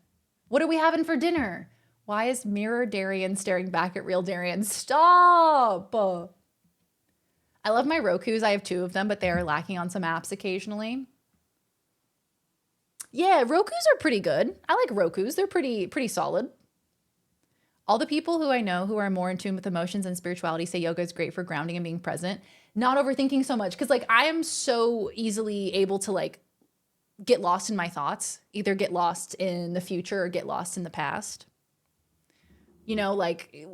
What are we having for dinner? Why is Mirror Darian staring back at Real Darian? Stop! I love my Rokus. I have 2 of them, but they are lacking on some apps occasionally. Yeah, Rokus are pretty good. I like Rokus. They're pretty solid. All the people who I know who are more in tune with emotions and spirituality say yoga is great for grounding and being present. Not overthinking so much. Because like I am so easily able to like get lost in my thoughts. Either get lost in the future or get lost in the past. You know, like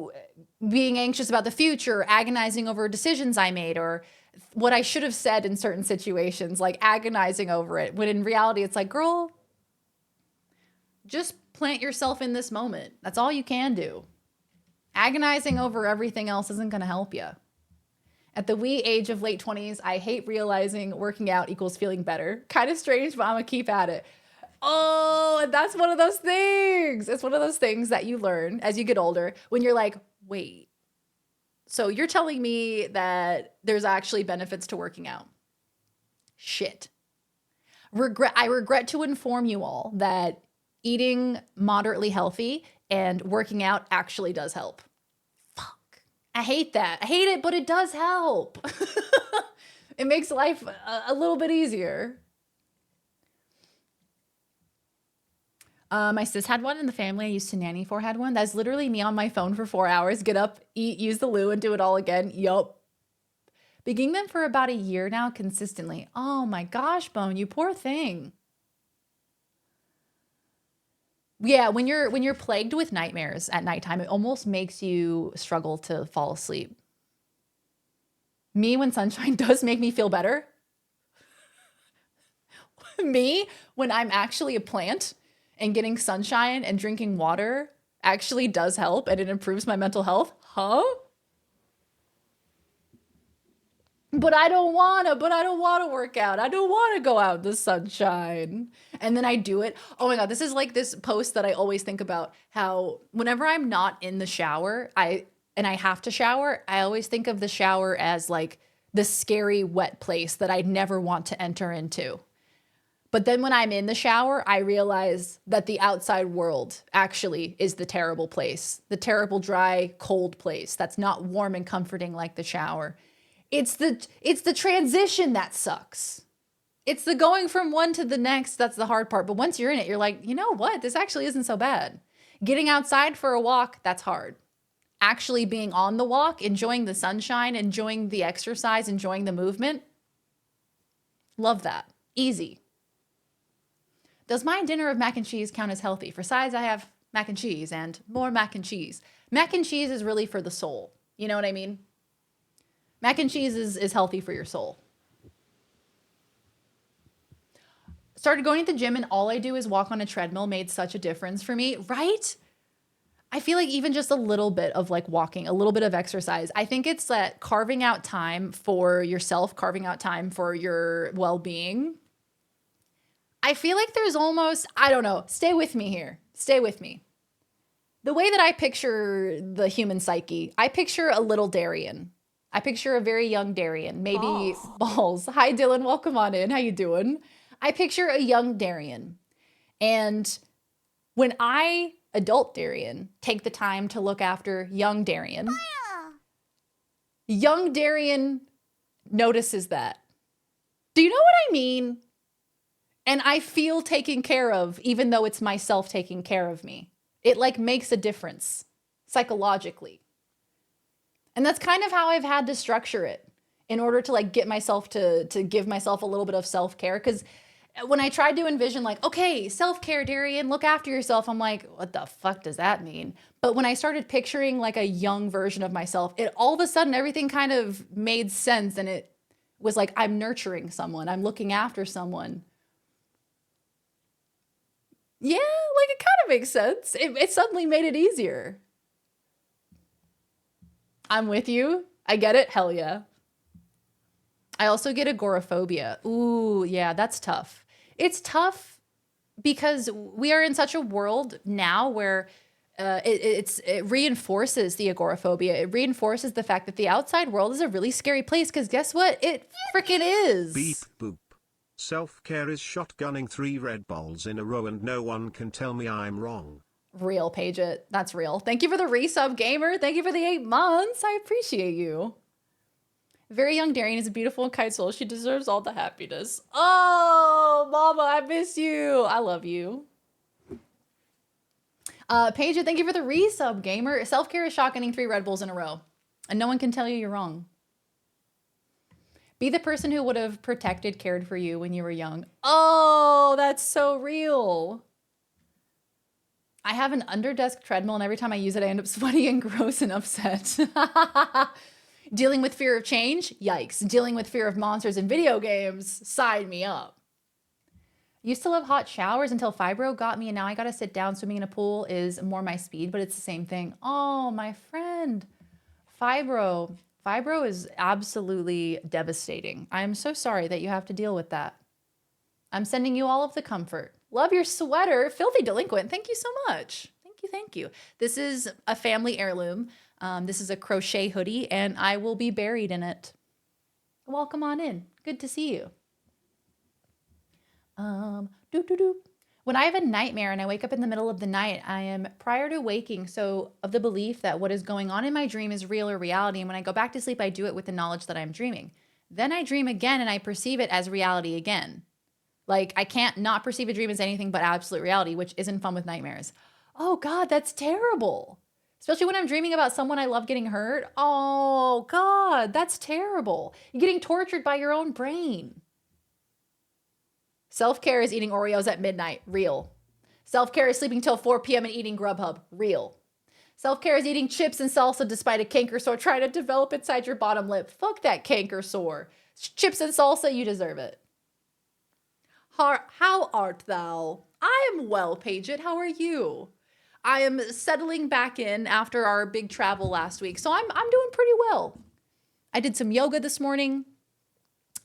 being anxious about the future, agonizing over decisions I made or what I should have said in certain situations, like agonizing over it. When in reality, it's like, girl, just plant yourself in this moment. That's all you can do. Agonizing over everything else isn't going to help you. At the wee age of late 20s, I hate realizing working out equals feeling better. Kind of strange, but I'm going to keep at it. Oh, and that's one of those things. It's one of those things that you learn as you get older when you're like, wait, so you're telling me that there's actually benefits to working out. Shit. I regret to inform you all that eating moderately healthy and working out actually does help. Fuck. I hate that. I hate it, but it does help. It makes life a little bit easier. My sis had one in the family I used to nanny for had one. That's literally me on my phone for 4 hours, get up, eat, use the loo, and do it all again. Yup. Beginning them for about a year now consistently. Oh my gosh, Bone, you poor thing. Yeah, when you're plagued with nightmares at nighttime, it almost makes you struggle to fall asleep. Me, when sunshine does make me feel better. Me, when I'm actually a plant and getting sunshine and drinking water actually does help and it improves my mental health. Huh? But I don't want to work out. I don't want to go out in the sunshine. And then I do it. Oh my God, this is like this post that I always think about how whenever I'm not in the shower, I have to shower, I always think of the shower as like the scary wet place that I'd never want to enter into. But then when I'm in the shower, I realize that the outside world actually is the terrible place, the terrible, dry, cold place that's not warm and comforting like the shower. It's the transition that sucks. It's the going from one to the next that's the hard part. But once you're in it, you're like, you know what? This actually isn't so bad. Getting outside for a walk, that's hard. Actually being on the walk, enjoying the sunshine, enjoying the exercise, enjoying the movement. Love that. Easy. Does my dinner of mac and cheese count as healthy? For sides, I have mac and cheese and more mac and cheese. Mac and cheese is really for the soul. You know what I mean? Mac and cheese is healthy for your soul. Started going to the gym and all I do is walk on a treadmill made such a difference for me, right? I feel like even just a little bit of like walking, a little bit of exercise. I think it's that carving out time for yourself, carving out time for your well-being. I feel like there's almost, I don't know, stay with me here. Stay with me. The way that I picture the human psyche, I picture a little Darian. I picture a very young Darian, maybe balls. Hi, Dylan. Welcome on in. How you doing? I picture a young Darian. And when I, adult Darian, take the time to look after young Darian, young Darian notices that. Do you know what I mean? And I feel taken care of, even though it's myself taking care of me. It like makes a difference psychologically. And that's kind of how I've had to structure it in order to like get myself to give myself a little bit of self-care. Because when I tried to envision like, okay, self-care, Darian, look after yourself, I'm like, what the fuck does that mean? But when I started picturing like a young version of myself, it all of a sudden everything kind of made sense. And it was like, I'm nurturing someone. I'm looking after someone. Yeah, like it kind of makes sense. It suddenly made it easier. I'm with you. I get it. Hell yeah. I also get agoraphobia. Ooh, yeah, that's tough. It's tough because we are in such a world now where it reinforces the agoraphobia. It reinforces the fact that the outside world is a really scary place, because guess what? It freaking is. Beep boop. Self-care is shotgunning 3 Red Bulls in a row and no one can tell me I'm wrong. Real, Page It. That's real. Thank you for the resub, gamer. Thank you for the 8 months. I appreciate you. Very young Darian is a beautiful kite soul. She deserves all the happiness. Oh, mama, I miss you. I love you. Paige, thank you for the resub, gamer. Self-care is shotgunning 3 Red Bulls in a row. And no one can tell you you're wrong. Be the person who would have protected, cared for you when you were young. Oh, that's so real. I have an underdesk treadmill, and every time I use it, I end up sweaty and gross and upset. Dealing with fear of change? Yikes. Dealing with fear of monsters in video games? Sign me up. Used to love hot showers until fibro got me, and now I gotta sit down. Swimming in a pool is more my speed, but it's the same thing. Oh, my friend. Fibro. Fibro is absolutely devastating. I'm so sorry that you have to deal with that. I'm sending you all of the comfort. Love your sweater. Filthy Delinquent. Thank you so much. Thank you, thank you. This is a family heirloom. This is a crochet hoodie, and I will be buried in it. Welcome on in. Good to see you. When I have a nightmare and I wake up in the middle of the night, I am prior to waking, so of the belief that what is going on in my dream is real or reality. And when I go back to sleep, I do it with the knowledge that I'm dreaming. Then I dream again and I perceive it as reality again. Like, I can't not perceive a dream as anything but absolute reality, which isn't fun with nightmares. Oh God, that's terrible. Especially when I'm dreaming about someone I love getting hurt. Oh God, that's terrible. You're getting tortured by your own brain. Self-care is eating Oreos at midnight. Real. Self-care is sleeping till 4 p.m. and eating Grubhub. Real. Self-care is eating chips and salsa despite a canker sore trying to develop inside your bottom lip. Fuck that canker sore. Chips and salsa, you deserve it. How art thou? I am well, Paget. How are you? I am settling back in after our big travel last week, so I'm doing pretty well. I did some yoga this morning.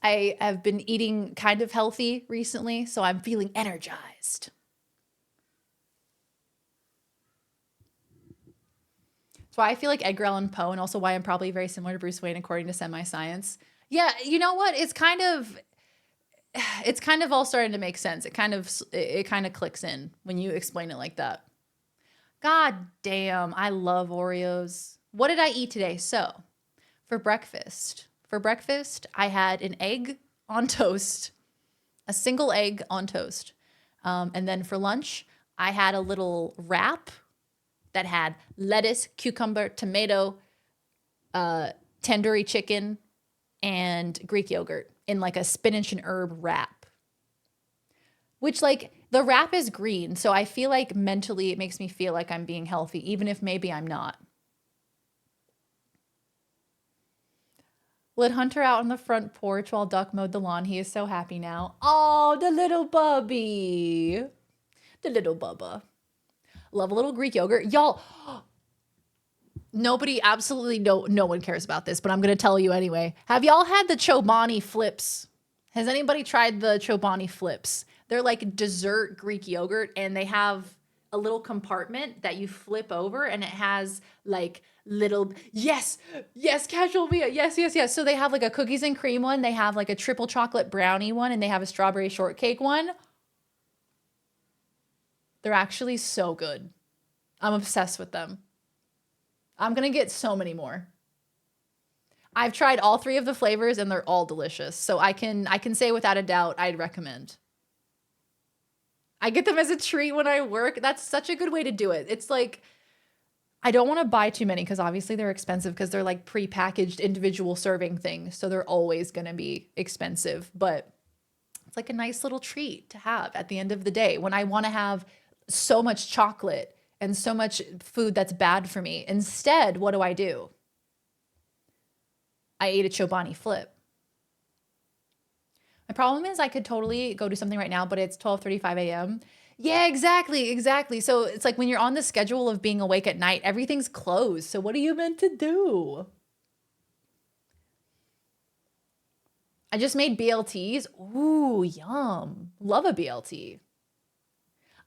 I have been eating kind of healthy recently, so I'm feeling energized. That's why I feel like Edgar Allan Poe, and also why I'm probably very similar to Bruce Wayne according to semi-science. Yeah, you know what? It's kind of all starting to make sense. It kind of clicks in when you explain it like that. God damn, I love Oreos. What did I eat today? So, for breakfast, I had an egg on toast, a single egg on toast. And then for lunch, I had a little wrap that had lettuce, cucumber, tomato, tandoori chicken, and Greek yogurt in like a spinach and herb wrap. Which, like, the wrap is green, so I feel like mentally it makes me feel like I'm being healthy, even if maybe I'm not. Let Hunter out on the front porch while Duck mowed the lawn. He is so happy now. Oh, the little bubby. The little bubba. Love a little Greek yogurt. Y'all, absolutely no one cares about this, but I'm going to tell you anyway. Have y'all had the Chobani flips? Has anybody tried the Chobani flips? They're like dessert Greek yogurt, and they have a little compartment that you flip over, and it has like little, yes, casual Mia, yes. So they have like a cookies and cream one, they have like a triple chocolate brownie one, and they have a strawberry shortcake one. They're actually so good. I'm obsessed with them. I'm gonna get so many more. I've tried all 3 of the flavors and they're all delicious. So I can say without a doubt, I'd recommend. I get them as a treat when I work. That's such a good way to do it. It's like, I don't want to buy too many because obviously they're expensive because they're like pre-packaged individual serving things. So they're always going to be expensive, but it's like a nice little treat to have at the end of the day when I want to have so much chocolate and so much food that's bad for me. Instead, what do? I ate a Chobani flip. My problem is I could totally go do something right now, but it's 12:35 a.m. Yeah, exactly. So it's like when you're on the schedule of being awake at night, everything's closed. So what are you meant to do? I just made BLTs. Ooh, yum. Love a BLT.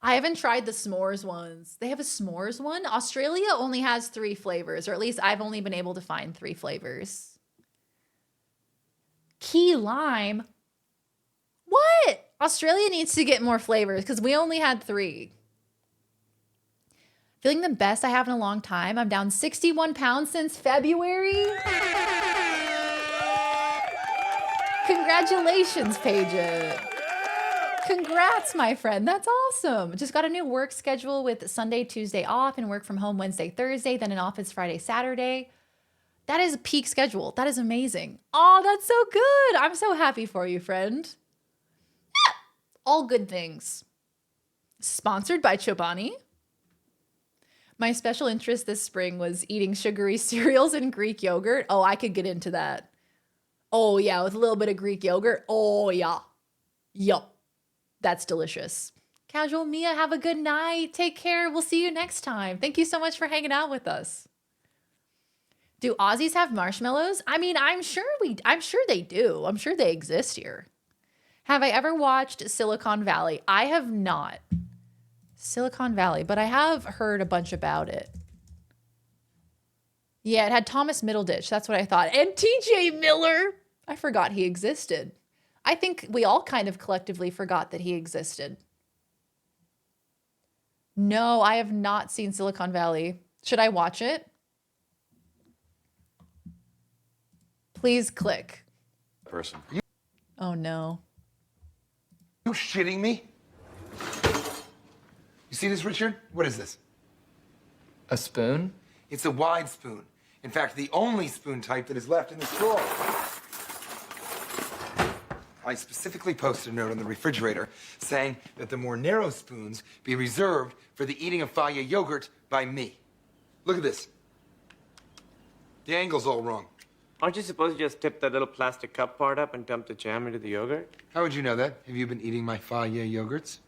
I haven't tried the s'mores ones. They have a s'mores one? Australia only has 3 flavors, or at least I've only been able to find 3 flavors. Key lime? What? Australia needs to get more flavors because we only had 3. Feeling the best I have in a long time. I'm down 61 pounds since February. Congratulations, Paige. Congrats, my friend. That's awesome. Just got a new work schedule with Sunday, Tuesday off and work from home Wednesday, Thursday, then an office Friday, Saturday. That is a peak schedule. That is amazing. Oh, that's so good. I'm so happy for you, friend. All good things. Sponsored by Chobani. My special interest this spring was eating sugary cereals and Greek yogurt. Oh, I could get into that. Oh, yeah, with a little bit of Greek yogurt. Oh, yeah. Yup. That's delicious. Casual Mia, have a good night. Take care. We'll see you next time. Thank you so much for hanging out with us. Do Aussies have marshmallows? I mean, I'm sure they do. I'm sure they exist here. Have I ever watched Silicon Valley? I have not. Silicon Valley, but I have heard a bunch about it. Yeah, it had Thomas Middleditch. That's what I thought. And TJ Miller. I forgot he existed. I think we all kind of collectively forgot that he existed. No, I have not seen Silicon Valley. Should I watch it? Please click. Person. Oh no. You shitting me? You see this, Richard? What is this? A spoon? It's a wide spoon. In fact, the only spoon type that is left in this drawer. I specifically posted a note on the refrigerator saying that the more narrow spoons be reserved for the eating of Faya yogurt by me. Look at this. The angle's all wrong. Aren't you supposed to just tip that little plastic cup part up and dump the jam into the yogurt? How would you know that? Have you been eating my Faya yogurts?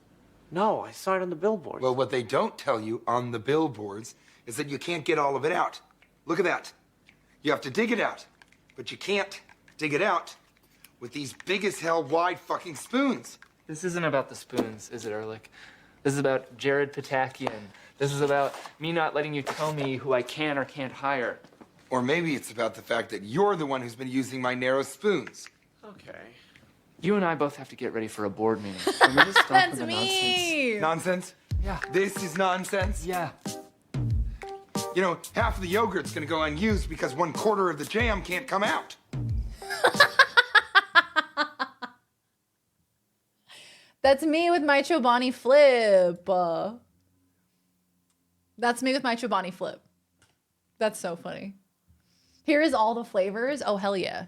No, I saw it on the billboard. Well, what they don't tell you on the billboards is that you can't get all of it out. Look at that. You have to dig it out, but you can't dig it out with these big as hell wide fucking spoons. This isn't about the spoons, is it, Ehrlich? This is about Jared Patakian. This is about me not letting you tell me who I can or can't hire. Or maybe it's about the fact that you're the one who's been using my narrow spoons. Okay. You and I both have to get ready for a board meeting. Can we just stop That's with the me. Nonsense? Yeah. This is nonsense? Yeah. You know, half of the yogurt's gonna go unused because 1/4 of the jam can't come out. That's me with my Chobani flip. That's me with my Chobani flip. That's so funny. Here is all the flavors. Oh, hell yeah.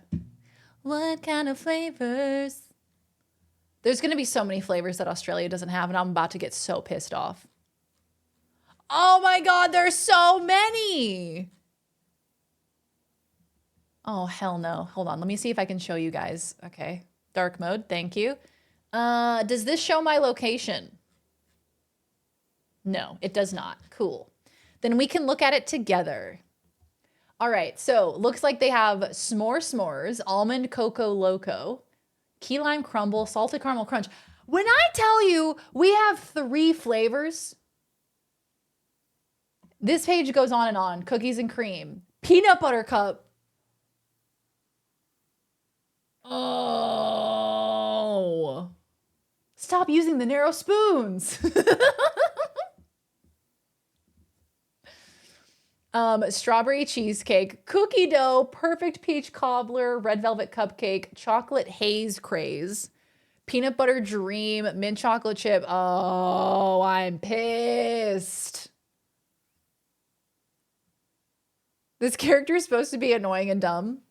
What kind of flavors? There's going to be so many flavors that Australia doesn't have, and I'm about to get so pissed off. Oh my God, there's so many. Oh, hell no. Hold on. Let me see if I can show you guys. Okay. Dark mode. Thank you. Does this show my location? No, it does not. Cool. Then we can look at it together. All right, so looks like they have s'mores, almond cocoa loco, key lime crumble, salted caramel crunch. When I tell you we have 3 flavors, this page goes on and on. Cookies and cream, peanut butter cup. Oh, stop using the narrow spoons. Strawberry cheesecake, cookie dough, perfect peach cobbler, red velvet cupcake, chocolate haze craze, peanut butter dream, mint chocolate chip. Oh, I'm pissed. This character is supposed to be annoying and dumb.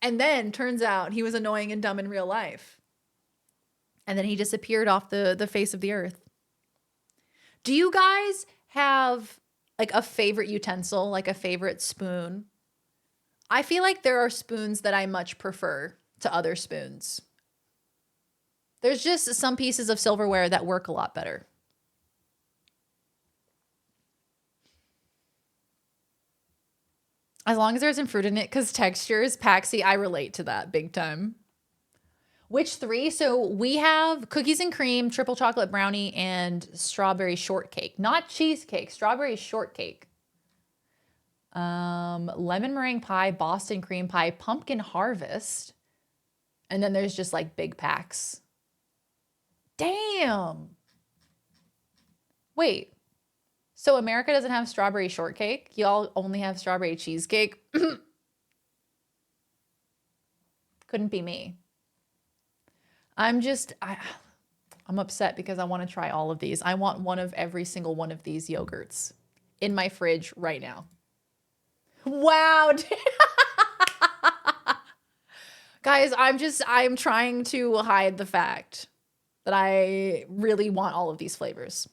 And then turns out he was annoying and dumb in real life. And then he disappeared off the face of the earth. Do you guys have like a favorite utensil, like a favorite spoon? I feel like there are spoons that I much prefer to other spoons. There's just some pieces of silverware that work a lot better. As long as there's some fruit in it, because textures, Paxi, I relate to that big time. Which 3? So we have cookies and cream, triple chocolate brownie, and strawberry shortcake. Not cheesecake, strawberry shortcake. Lemon meringue pie, Boston cream pie, pumpkin harvest. And then there's just like big packs. Damn. Wait. So America doesn't have strawberry shortcake? Y'all only have strawberry cheesecake? Couldn't be me. I'm upset because I want to try all of these. I want one of every single one of these yogurts in my fridge right now. Wow. Guys, I'm trying to hide the fact that I really want all of these flavors.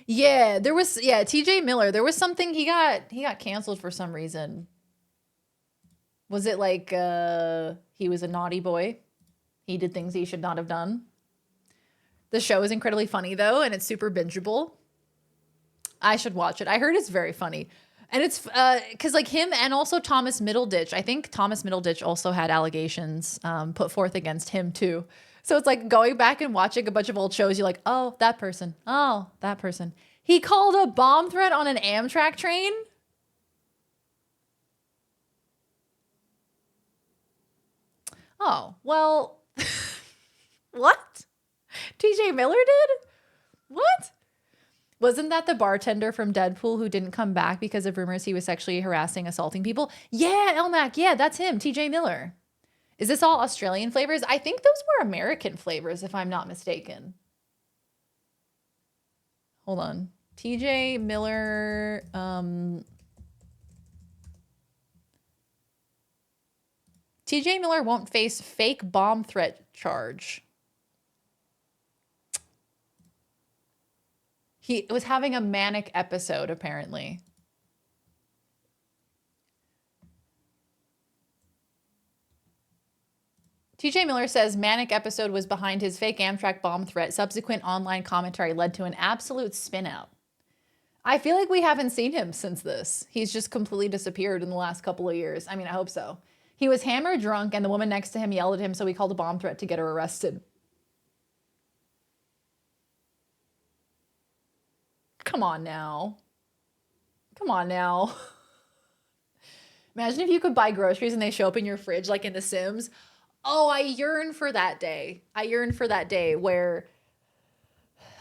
Yeah, TJ Miller, there was something he got canceled for some reason. Was it like he was a naughty boy? He did things he should not have done. The show is incredibly funny though, and it's super bingeable. I should watch it. I heard it's very funny. And it's because like him and also Thomas Middleditch. I think Thomas Middleditch also had allegations put forth against him too. So it's like going back and watching a bunch of old shows. You're like, oh, that person. Oh, that person. He called a bomb threat on an Amtrak train. Oh, well, what? TJ Miller did? What? Wasn't that the bartender from Deadpool who didn't come back because of rumors he was sexually harassing, assaulting people? Yeah, Elmac. Yeah, that's him, TJ Miller. Is this all Australian flavors? I think those were American flavors, if I'm not mistaken. Hold on. TJ Miller. TJ Miller won't face fake bomb threat charge. He was having a manic episode, apparently. TJ Miller says manic episode was behind his fake Amtrak bomb threat. Subsequent online commentary led to an absolute spin out. I feel like we haven't seen him since this. He's just completely disappeared in the last couple of years. I mean, I hope so. He was hammered drunk and the woman next to him yelled at him, so he called a bomb threat to get her arrested. Come on now. Come on now. Imagine if you could buy groceries and they show up in your fridge like in The Sims. Oh, I yearn for that day. I yearn for that day where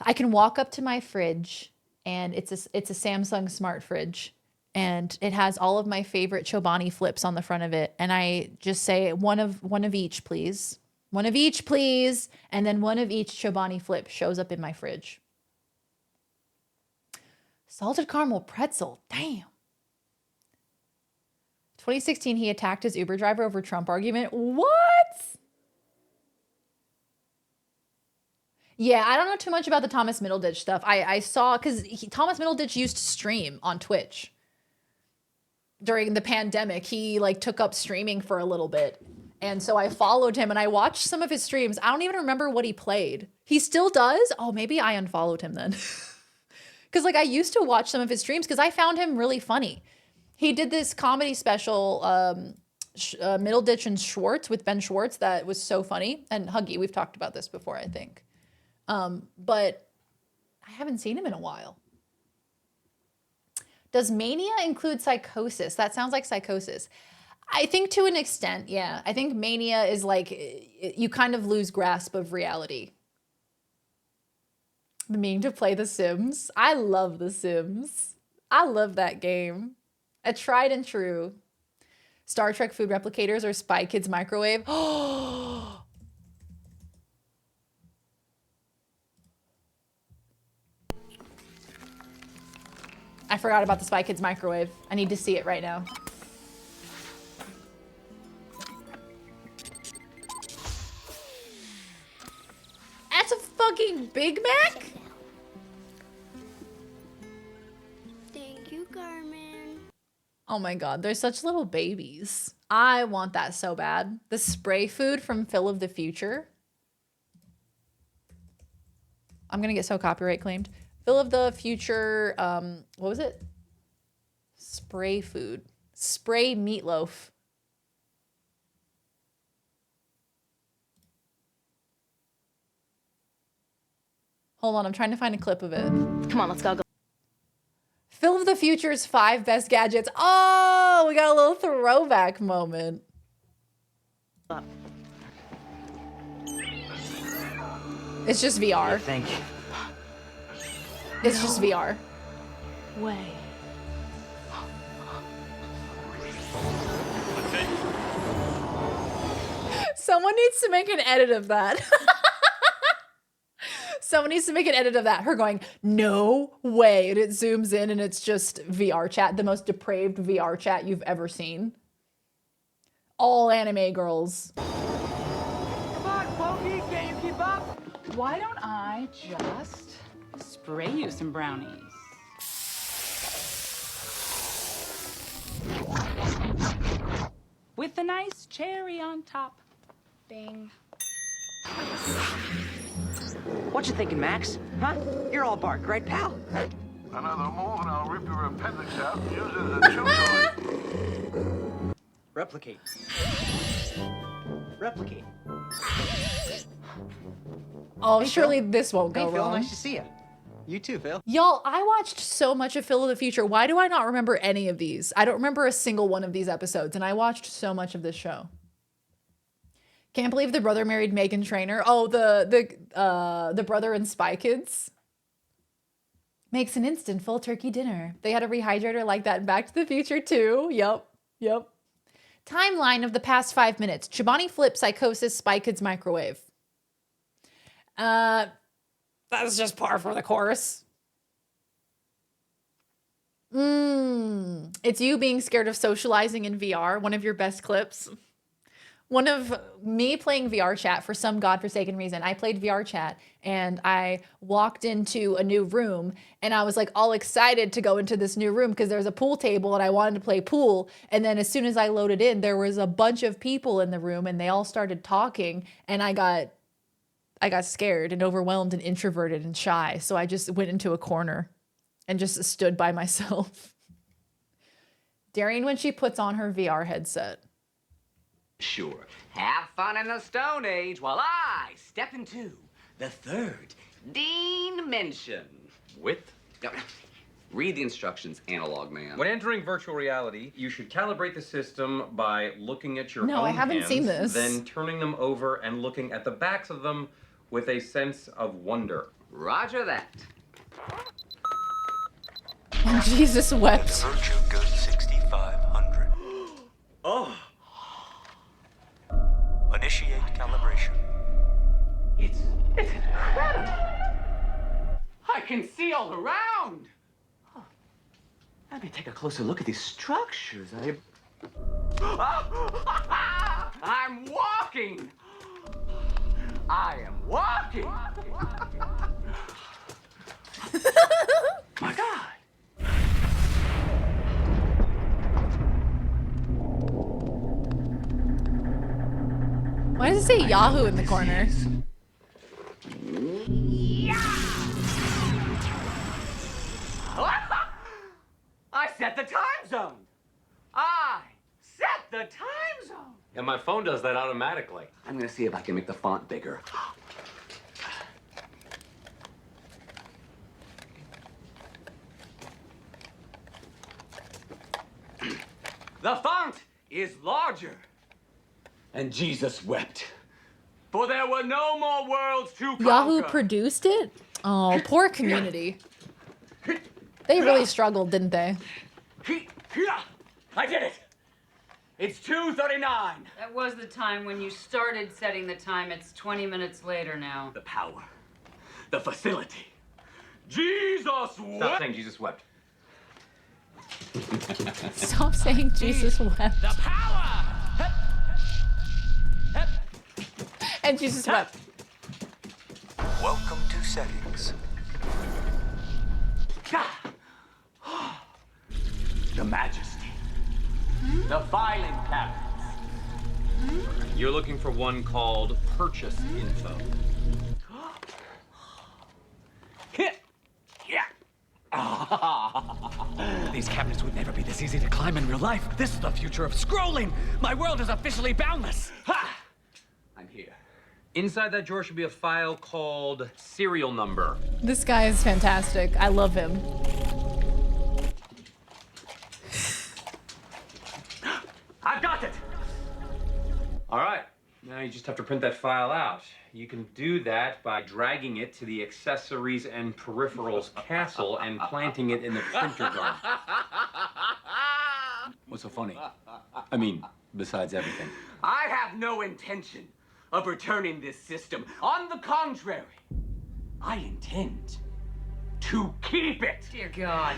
I can walk up to my fridge and it's a Samsung smart fridge and it has all of my favorite Chobani flips on the front of it. And I just say one of each, please. One of each, please. And then one of each Chobani flip shows up in my fridge. Salted caramel pretzel. Damn. 2016, he attacked his Uber driver over Trump argument. What? Yeah, I don't know too much about the Thomas Middleditch stuff. I saw, because Thomas Middleditch used to stream on Twitch. During the pandemic, he like took up streaming for a little bit. And so I followed him and I watched some of his streams. I don't even remember what he played. He still does? Oh, maybe I unfollowed him then. Because like I used to watch some of his streams because I found him really funny. He did this comedy special, Middleditch and Schwartz with Ben Schwartz that was so funny. And Huggy, we've talked about this before, I think. But I haven't seen him in a while. Does mania include psychosis? That sounds like psychosis. I think to an extent, yeah. I think mania is like you kind of lose grasp of reality. The meaning to play The Sims. I love The Sims. I love that game. A tried and true. Star Trek food replicators or Spy Kids microwave. Oh. I forgot about the Spy Kids microwave. I need to see it right now. That's a fucking Big Mac? Thank you, Carmen. Oh my god, they're such little babies. I want that so bad. The spray food from Phil of the Future. I'm gonna get so copyright claimed. Phil of the Future, what was it? Spray food. Spray meatloaf. Hold on, I'm trying to find a clip of it. Come on, let's go. Phil of the Future's 5 best gadgets. Oh, we got a little throwback moment. It's just VR. Thank you. It's just VR. Way. Someone needs to make an edit of that. Someone needs to make an edit of that. Her going, no way. And it zooms in and it's just VR chat. The most depraved VR chat you've ever seen. All anime girls. Come on, Pokey, can you keep up? Why don't I just spray you some brownies? With a nice cherry on top. Bing. What you thinking, Max? Huh? You're all bark, right, pal? Another move and I'll rip your appendix out and use it as a chew toy. Replicate. Replicate. Oh, Hey, surely Phil. this won't go Hey, Phil, wrong. nice to see you. You too, Phil. Y'all, I watched so much of Phil of the Future. Why do I not remember any of these? I don't remember a single one of these episodes, and I watched so much of this show. Can't believe the brother married Meghan Trainor. Oh, the brother in Spy Kids makes an instant full turkey dinner. They had a rehydrator like that in Back to the Future too. Yep. Timeline of the past 5 minutes. Chobani flip psychosis Spy Kids microwave. That's just par for the course. It's you being scared of socializing in VR. One of your best clips. One of me playing VR chat for some godforsaken reason. I played VR chat and I walked into a new room and I was like all excited to go into this new room because there's a pool table and I wanted to play pool. And then as soon as I loaded in, there was a bunch of people in the room and they all started talking and I got scared and overwhelmed and introverted and shy. So I just went into a corner and just stood by myself. Darian when she puts on her VR headset. Sure. Have fun in the Stone Age while I step into the third dimension. With? Read the instructions, analog man. When entering virtual reality, you should calibrate the system by looking at your No, own I haven't hands, seen this. then turning them over and looking at the backs of them with a sense of wonder. Roger that. Jesus wept. Virtue Good 6500. Oh. Initiate calibration. It's incredible. I can see all around. Oh. Let me take a closer look at these structures. I'm walking. I am walking. My God. Why does it say Yahoo in the corner? I set the time zone. I set the time zone. And my phone does that automatically. I'm gonna see if I can make the font bigger. The font is larger. And Jesus wept. For there were no more worlds to conquer. Yahoo produced it? Oh, poor Community. They really struggled, didn't they? I did it. It's 2:39. That was the time when you started setting the time. It's 20 minutes later now. The power. The facility. Jesus wept. Stop saying Jesus wept. Stop saying Jesus wept. The power. And Jesus wept. Welcome to settings. The majesty. The filing cabinets. You're looking for one called Purchase Info. These cabinets would never be this easy to climb in real life. This is the future of scrolling. My world is officially boundless. Ha! I'm here. Inside that drawer should be a file called serial number. This guy is fantastic. I love him. I've got it! All right, now you just have to print that file out. You can do that by dragging it to the accessories and peripherals castle and planting it in the printer gun. What's so funny? I mean, besides everything. I have no intention of returning this system. On the contrary, I intend to keep it. Dear God.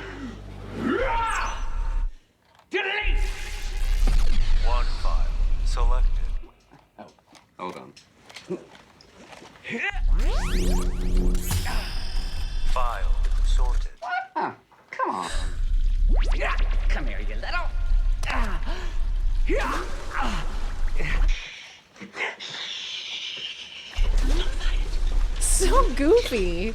Delete! One file selected. Oh, hold on. File sorted. Oh, come on. Come here, you little. So goofy.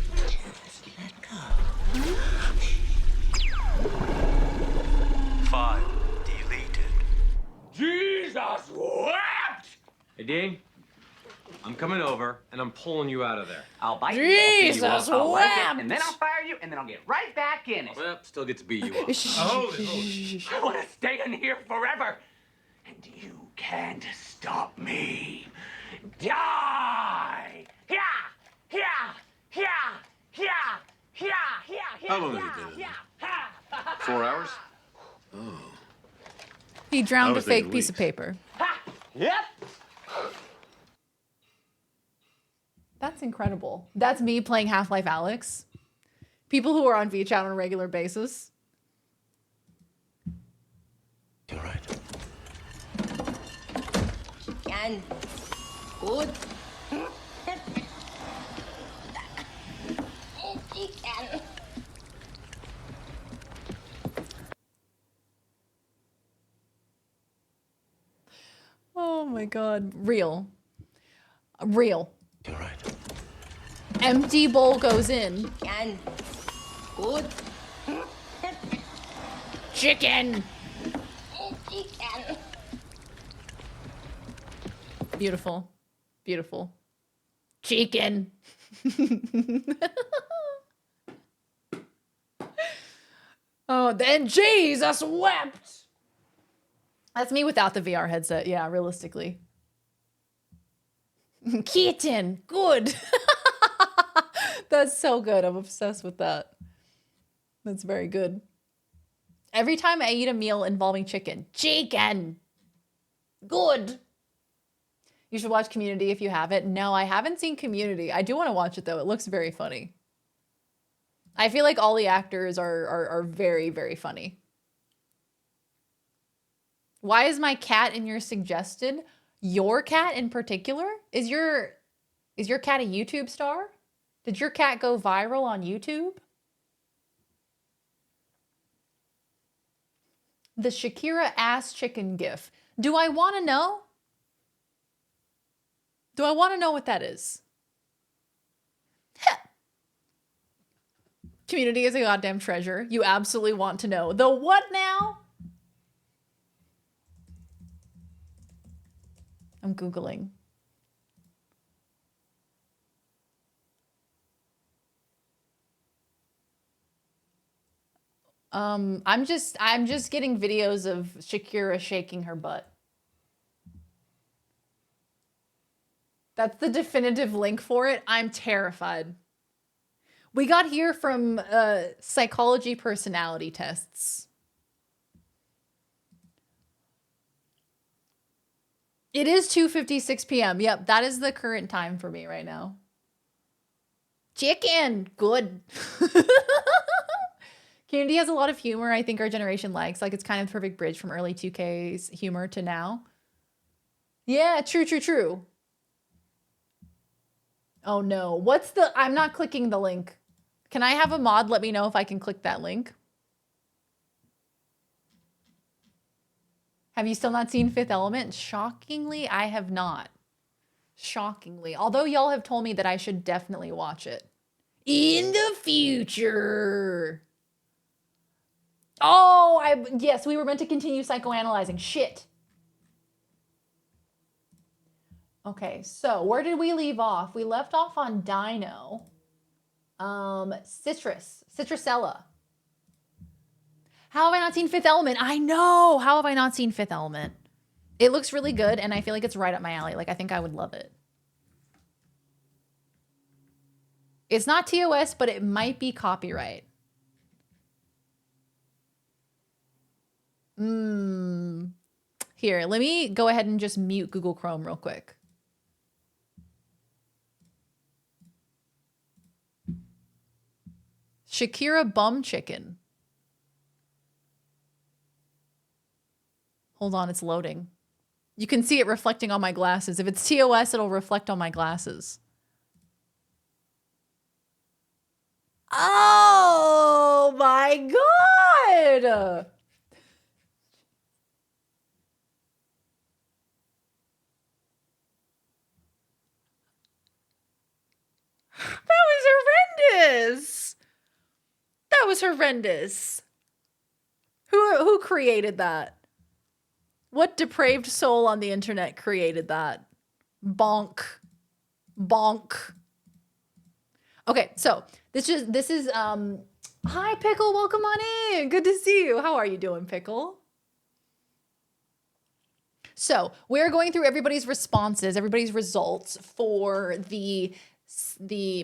File deleted. Jesus wept! Hey, Dean, I'm coming over and I'm pulling you out of there. I'll bite you, I'll beat you up, Jesus I'll like it, wept! and then I'll fire you, and then I'll get right back in it. Well, still get to beat you up. I want to stay in here forever, and you can't stop me. Die! Yeah! Yeah! Yeah! Yeah! Yeah! Yeah! How long have you been in there? 4 hours? Oh. He I drowned a was fake thinking piece of paper. Yep. That's incredible. That's me playing Half-Life Alyx. People who are on VChat on a regular basis. You're right. Can. Good. Can. Oh my god. Real. Real. You're right. Empty bowl goes in. Can. Good. Chicken. Can. Beautiful. Beautiful. Chicken. Oh, then Jesus wept. That's me without the VR headset. Yeah, realistically. Kitten. Good. That's so good. I'm obsessed with that. That's very good. Every time I eat a meal involving chicken. Chicken. Good. You should watch Community if you haven't. No, I haven't seen Community. I do want to watch it though. It looks very funny. I feel like all the actors are very, very funny. Why is my cat in your suggested? Your cat in particular? Is your cat a YouTube star? Did your cat go viral on YouTube? The Shakira ass chicken gif. Do I want to know? Do I want to know what that is? Community is a goddamn treasure. You absolutely want to know. The what now? I'm Googling. I'm just getting videos of Shakira shaking her butt. That's the definitive link for it. I'm terrified. We got here from psychology personality tests. It is 2:56 p.m. Yep, that is the current time for me right now. Chicken, good. Community has a lot of humor I think our generation likes. Like, it's kind of the perfect bridge from early 2K's humor to now. Yeah, true. Oh no, what's the... I'm not clicking the link. Can I have a mod let me know if I can click that link? Have you still not seen Fifth Element? Shockingly, I have not. Shockingly. Although y'all have told me that I should definitely watch it. In the future. Oh, yes, we were meant to continue psychoanalyzing. Shit. Okay, so where did we leave off? We left off on Dino. Citrusella. How have I not seen Fifth Element? I know. How have I not seen Fifth Element? It looks really good, and I feel like it's right up my alley. Like, I think I would love it. It's not TOS, but it might be copyright. Here, let me go ahead and just mute Google Chrome real quick. Shakira Bum Chicken. Hold on, it's loading. You can see it reflecting on my glasses. If it's TOS, it'll reflect on my glasses. Oh my God! That was horrendous. That was horrendous. Who created that? What depraved soul on the internet created that? Bonk. Bonk. Okay, so this is hi Pickle, welcome on in. Good to see you. How are you doing, Pickle? So, we're going through everybody's responses, everybody's results for the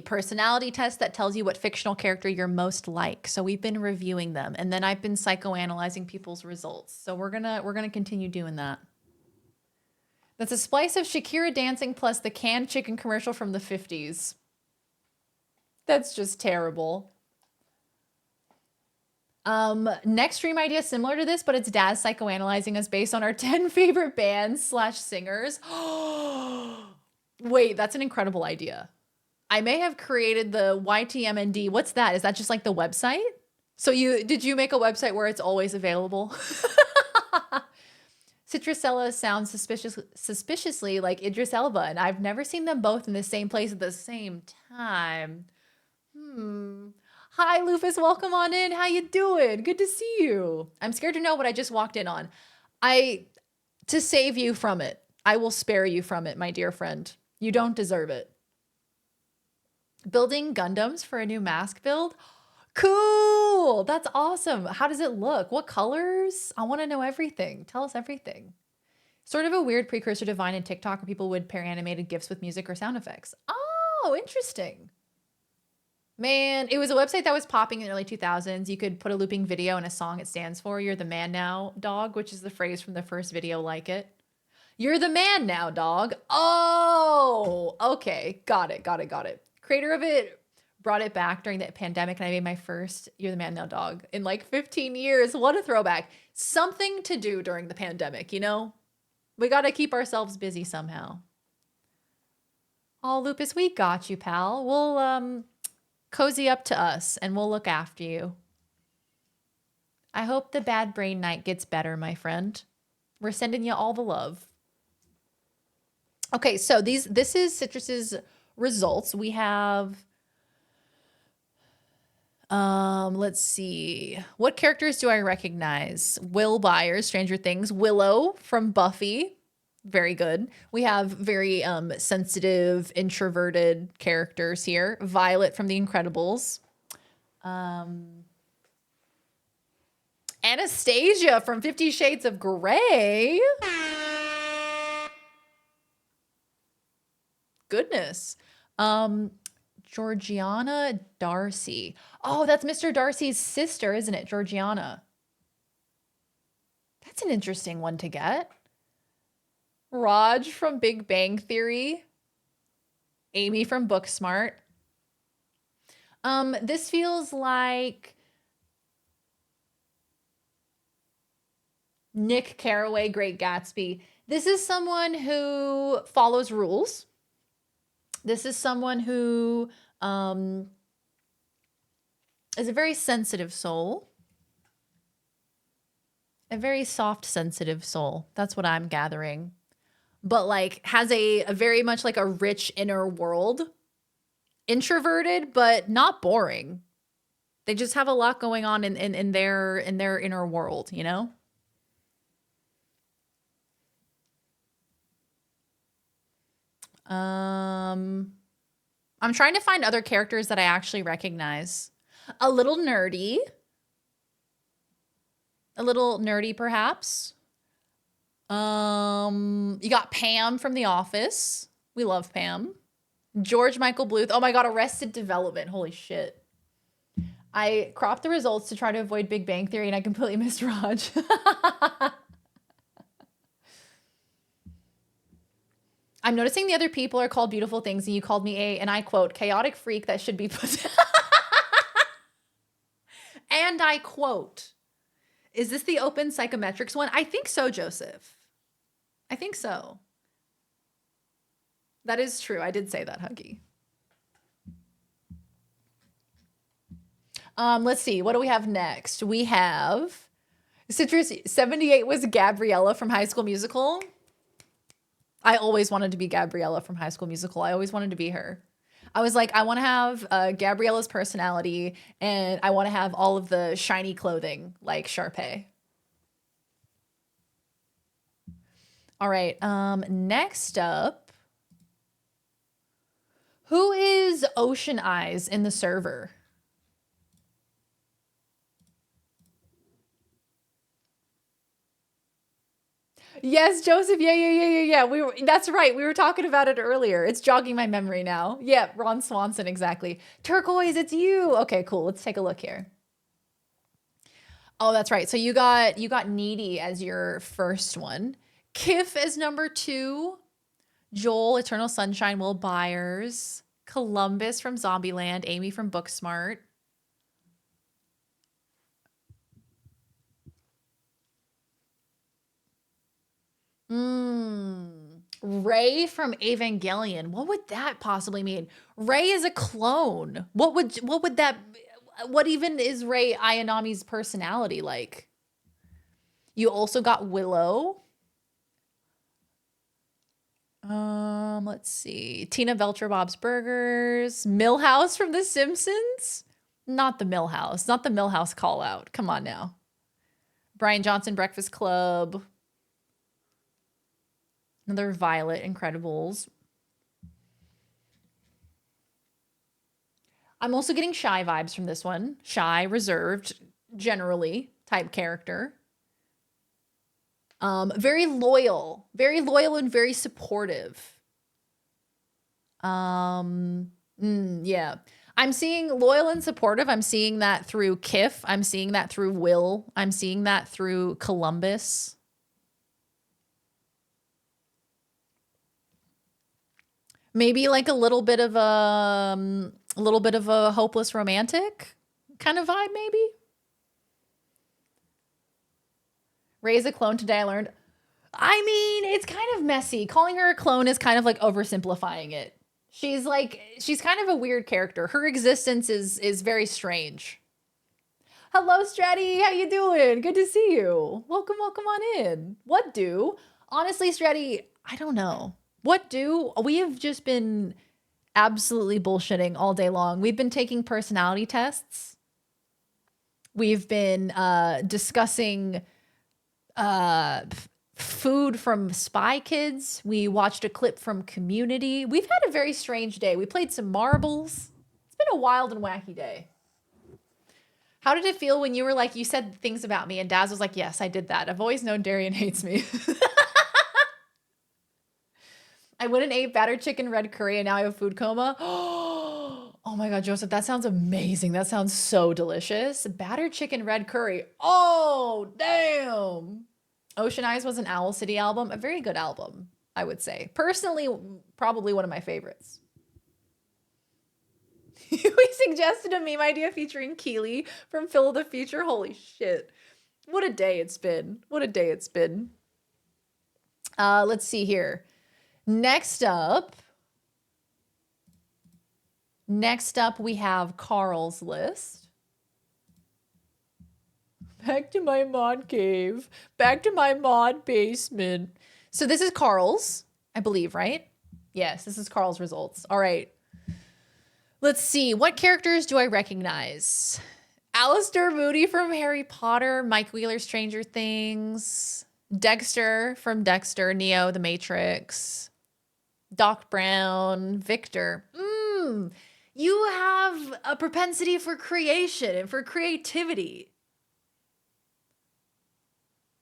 personality test that tells you what fictional character you're most like. So we've been reviewing them, and then I've been psychoanalyzing people's results. So we're gonna continue doing that. That's a splice of Shakira dancing plus the canned chicken commercial from the 50s. That's just terrible. Next stream idea similar to this, but it's Daz psychoanalyzing us based on our 10 favorite bands / singers. Wait, that's an incredible idea. I may have created the YTMND. What's that? Is that just like the website? So did you make a website where it's always available? Citrusella sounds suspiciously like Idris Elba, and I've never seen them both in the same place at the same time. Hi, Lufus. Welcome on in. How you doing? Good to see you. I'm scared to know what I just walked in on. To save you from it, I will spare you from it, my dear friend. You don't deserve it. Building Gundams for a new mask build? Cool! That's awesome. How does it look? What colors? I want to know everything. Tell us everything. Sort of a weird precursor to Vine and TikTok where people would pair animated GIFs with music or sound effects. Oh, interesting. Man, it was a website that was popping in the early 2000s. You could put a looping video and a song it stands for. You're the man now, dog, which is the phrase from the first video like it. You're the man now, dog. Oh, okay. Got it. Creator of it brought it back during the pandemic, and I made my first You're the Man Now dog in like 15 years. What a throwback. Something to do during the pandemic, you know? We got to keep ourselves busy somehow. Oh, Lupus, we got you, pal. We'll cozy up to us, and we'll look after you. I hope the bad brain night gets better, my friend. We're sending you all the love. Okay, so this is Citrus's results. We have let's see. What characters do I recognize? Will Byers, Stranger Things. Willow from Buffy. Very good. We have very sensitive, introverted characters here. Violet from The Incredibles. Anastasia from 50 Shades of Grey. Goodness. Georgiana Darcy. Oh, that's Mr. Darcy's sister, isn't it? Georgiana. That's an interesting one to get. Raj from Big Bang Theory. Amy from Booksmart. This feels like Nick Carraway, Great Gatsby. This is someone who follows rules. This is someone who is a very sensitive soul. A very soft, sensitive soul. That's what I'm gathering. But like has a very much like a rich inner world. Introverted, but not boring. They just have a lot going on in their inner world, you know? I'm trying to find other characters that I actually recognize. A little nerdy. A little nerdy, perhaps. You got Pam from The Office. We love Pam. George Michael Bluth. Oh my God, Arrested Development. Holy shit. I cropped the results to try to avoid Big Bang Theory and I completely missed Raj. I'm noticing the other people are called beautiful things and you called me and I quote, chaotic freak that should be put. And I quote, is this the open psychometrics one? I think so, Joseph. I think so. That is true. I did say that, Huggy. Let's see. What do we have next? We have Citrus 78 was Gabriella from High School Musical. I always wanted to be Gabriella from High School Musical. I always wanted to be her. I was like, I want to have Gabriella's personality and I want to have all of the shiny clothing like Sharpay. All right. Next up, who is Ocean Eyes in the server? Yes, Joseph. Yeah. That's right. We were talking about it earlier. It's jogging my memory now. Yeah, Ron Swanson, exactly. Turquoise, it's you. Okay, cool. Let's take a look here. Oh, that's right. So you got Needy as your first one. Kif as number 2. Joel, Eternal Sunshine, Will Byers. Columbus from Zombieland. Amy from Booksmart. Ray from Evangelion. What would that possibly mean? Ray is a clone. What even is Ray Ayanami's personality like? You also got Willow. Let's see. Tina Belcher, Bob's Burgers. Milhouse from The Simpsons. Not the Milhouse. Not the Milhouse call out. Come on now. Brian Johnson, Breakfast Club. Another Violet, Incredibles. I'm also getting Shy vibes from this one. Shy, reserved, generally type character. Very loyal and very supportive. Yeah. I'm seeing loyal and supportive. I'm seeing that through Kif. I'm seeing that through Will. I'm seeing that through Columbus. Maybe like a little bit of a hopeless romantic kind of vibe, maybe. Raise a clone today, I learned. I mean, it's kind of messy. Calling her a clone is kind of like oversimplifying it. She's kind of a weird character. Her existence is very strange. Hello, Stratty. How you doing? Good to see you. Welcome on in. What do? Honestly, Stratty, I don't know. What do? We have just been absolutely bullshitting all day long. We've been taking personality tests. We've been discussing food from Spy Kids. We watched a clip from Community. We've had a very strange day. We played some marbles. It's been a wild and wacky day. How did it feel when you were like, you said things about me and Daz was like, yes, I did that. I've always known Darian hates me. I went and ate battered chicken red curry and now I have a food coma. Oh my God, Joseph, that sounds amazing. That sounds so delicious. Battered chicken red curry. Oh, damn. Ocean Eyes was an Owl City album. A very good album, I would say. Personally, probably one of my favorites. We suggested a meme idea featuring Keely from Phil of the Future. Holy shit. What a day it's been. What a day it's been. Let's see here. Next up, we have Carl's list. Back to my mod cave. Back to my mod basement. So this is Carl's, I believe, right? Yes, this is Carl's results. All right. Let's see. What characters do I recognize? Alistair Moody from Harry Potter. Mike Wheeler, Stranger Things. Dexter from Dexter. Neo, The Matrix. Doc Brown, Victor. You have a propensity for creation and for creativity.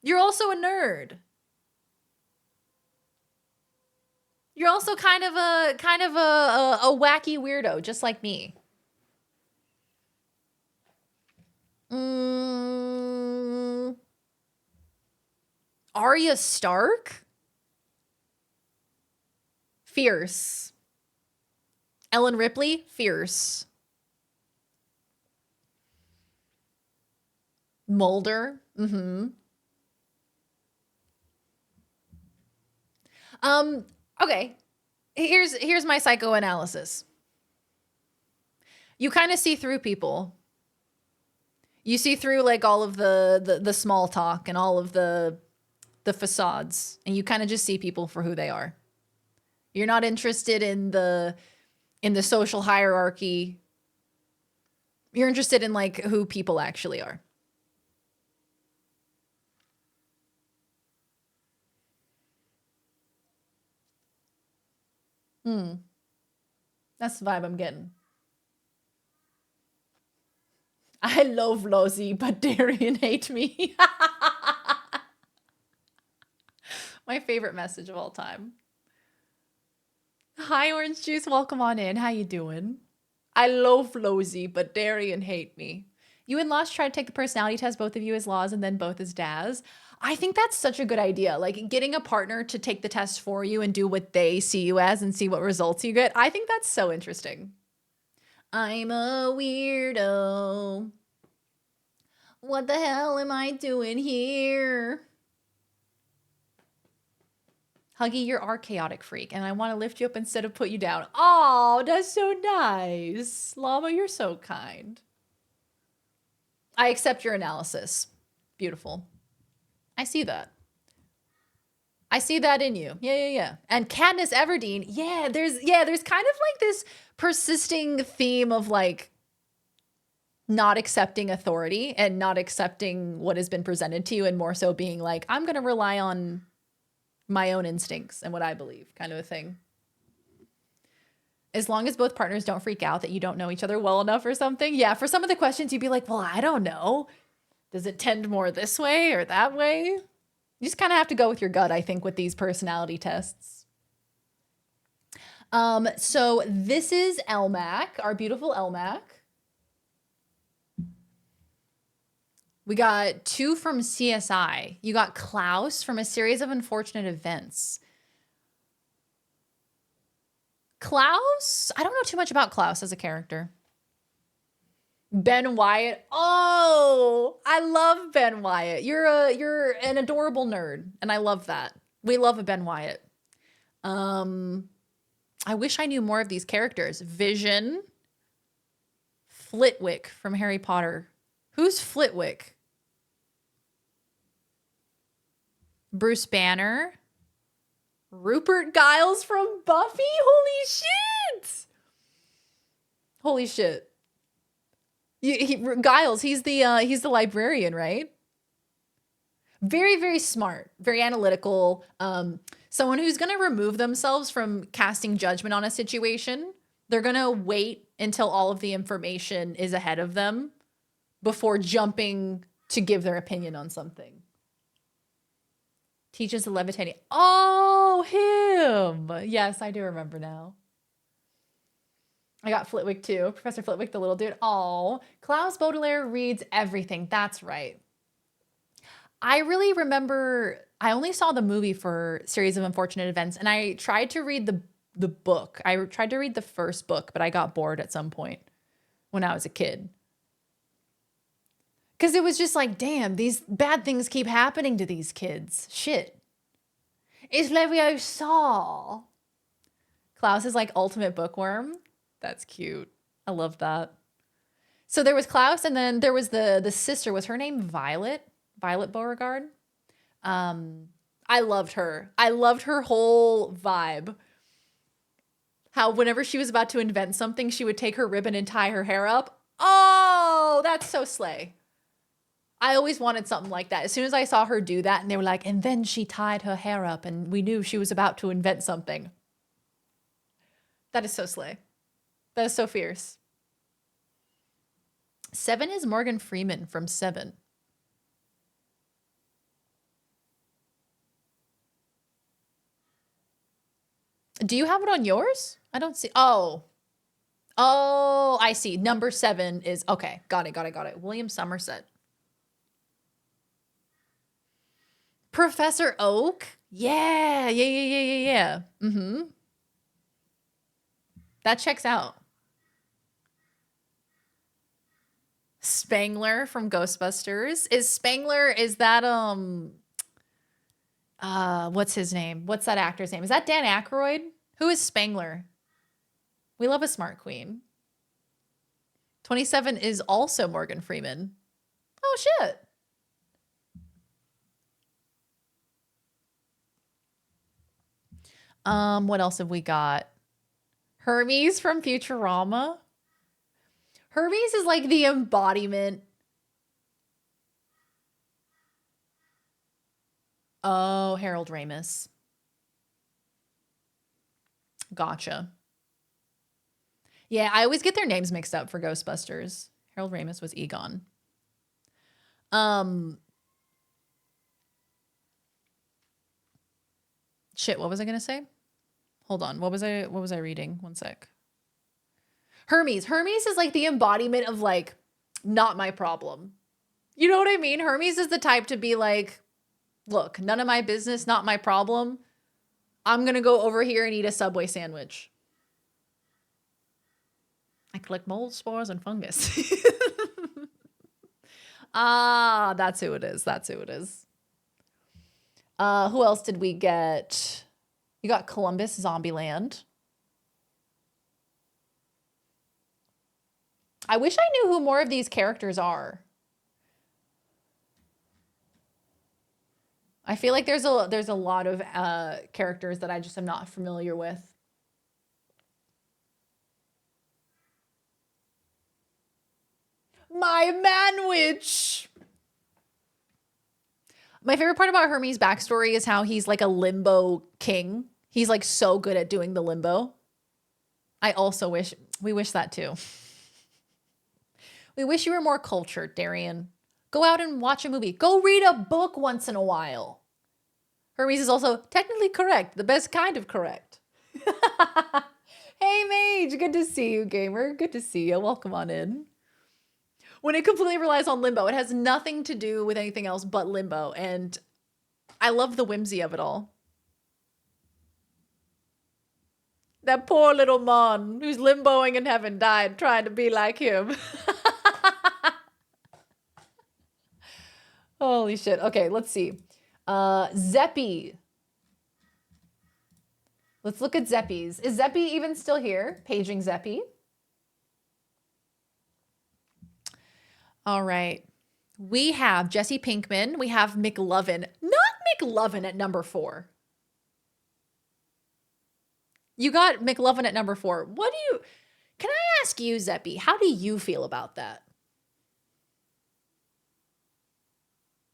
You're also a nerd. You're also kind of a wacky weirdo, just like me. Arya Stark? Fierce. Ellen Ripley? Fierce. Mulder? Okay. Here's my psychoanalysis. You kind of see through people. You see through like all of the small talk and all of the facades, and you kind of just see people for who they are. You're not interested in the social hierarchy. You're interested in like who people actually are. That's the vibe I'm getting. I love Lozzie, but Darian hate me. My favorite message of all time. Hi, Orange Juice. Welcome on in. How you doing? I love Lozzie, but Darian hate me. You and Lost tried to take the personality test, both of you as Laws and then both as Daz. I think that's such a good idea. Like getting a partner to take the test for you and do what they see you as and see what results you get. I think that's so interesting. I'm a weirdo. What the hell am I doing here? Huggy, you're our chaotic freak, and I want to lift you up instead of put you down. Oh, that's so nice. Llama, you're so kind. I accept your analysis. Beautiful. I see that. I see that in you. Yeah. And Katniss Everdeen, there's kind of like this persisting theme of like not accepting authority and not accepting what has been presented to you, and more so being like, I'm going to rely on my own instincts and what I believe, kind of a thing. As long as both partners don't freak out that you don't know each other well enough or something. Yeah, for some of the questions, you'd be like, well, I don't know. Does it tend more this way or that way? You just kind of have to go with your gut, I think, with these personality tests. So this is Elmac, our beautiful Elmac. We got 2 from CSI. You got Klaus from A Series of Unfortunate Events. Klaus? I don't know too much about Klaus as a character. Ben Wyatt. Oh, I love Ben Wyatt. You're an adorable nerd, and I love that. We love a Ben Wyatt. I wish I knew more of these characters. Vision. Flitwick from Harry Potter. Who's Flitwick? Bruce Banner. Rupert Giles from Buffy? Holy shit! Holy shit. Giles, he's the librarian, right? Very, very smart, very analytical. Someone who's going to remove themselves from casting judgment on a situation. They're going to wait until all of the information is ahead of them before jumping to give their opinion on something. Teaches the levitating. Oh, him. Yes, I do remember now. I got Flitwick too. Professor Flitwick, the little dude. Oh, Klaus Baudelaire reads everything. That's right. I really remember, I only saw the movie for Series of Unfortunate Events, and I tried to read the book. I tried to read the first book, but I got bored at some point when I was a kid. Because it was just like, damn, these bad things keep happening to these kids. Shit. It's Leviosa. Klaus is like ultimate bookworm. That's cute. I love that. So there was Klaus, and then there was the sister. Was her name Violet? Violet Beauregard? I loved her. I loved her whole vibe. How whenever she was about to invent something, she would take her ribbon and tie her hair up. Oh, that's so slay. I always wanted something like that. As soon as I saw her do that, and they were like, and then she tied her hair up, and we knew she was about to invent something. That is so slay. That is so fierce. 7 is Morgan Freeman from 7. Do you have it on yours? I don't see. Oh. Oh, I see. Number 7 is, okay. Got it. William Somerset. Professor Oak? Yeah. Mm-hmm. That checks out. Spangler from Ghostbusters. Is that, what's his name? What's that actor's name? Is that Dan Aykroyd? Who is Spangler? We love a smart queen. 27 is also Morgan Freeman. Oh, shit. What else have we got? Hermes from Futurama. Hermes is like the embodiment. Oh, Harold Ramis. Gotcha. Yeah, I always get their names mixed up for Ghostbusters. Harold Ramis was Egon. Shit, what was I gonna say? Hold on. What was I reading? One sec. Hermes. Hermes is like the embodiment of like, not my problem. You know what I mean? Hermes is the type to be like, look, none of my business, not my problem. I'm gonna go over here and eat a Subway sandwich. I collect mold, spores, and fungus. Ah, that's who it is. Who else did we get? You got Columbus, Zombieland. I wish I knew who more of these characters are. I feel like there's a lot of characters that I just am not familiar with. My manwich. My favorite part about Hermes' backstory is how he's like a limbo king. He's like so good at doing the limbo. I also wish that too. We wish you were more cultured, Darian. Go out and watch a movie. Go read a book once in a while. Hermes is also technically correct, the best kind of correct. Hey, Mage, good to see you, gamer. Good to see you. Welcome on in. When it completely relies on limbo, it has nothing to do with anything else but limbo, and I love the whimsy of it all. That poor little Mon who's limboing in heaven died trying to be like him. Holy shit. Okay, let's see. Zeppy. Let's look at Zeppies. Is Zeppy even still here? Paging Zeppy. All right. We have Jesse Pinkman. We have McLovin. Not McLovin at number 4. You got McLovin at number 4. Can I ask you, Zeppy, how do you feel about that?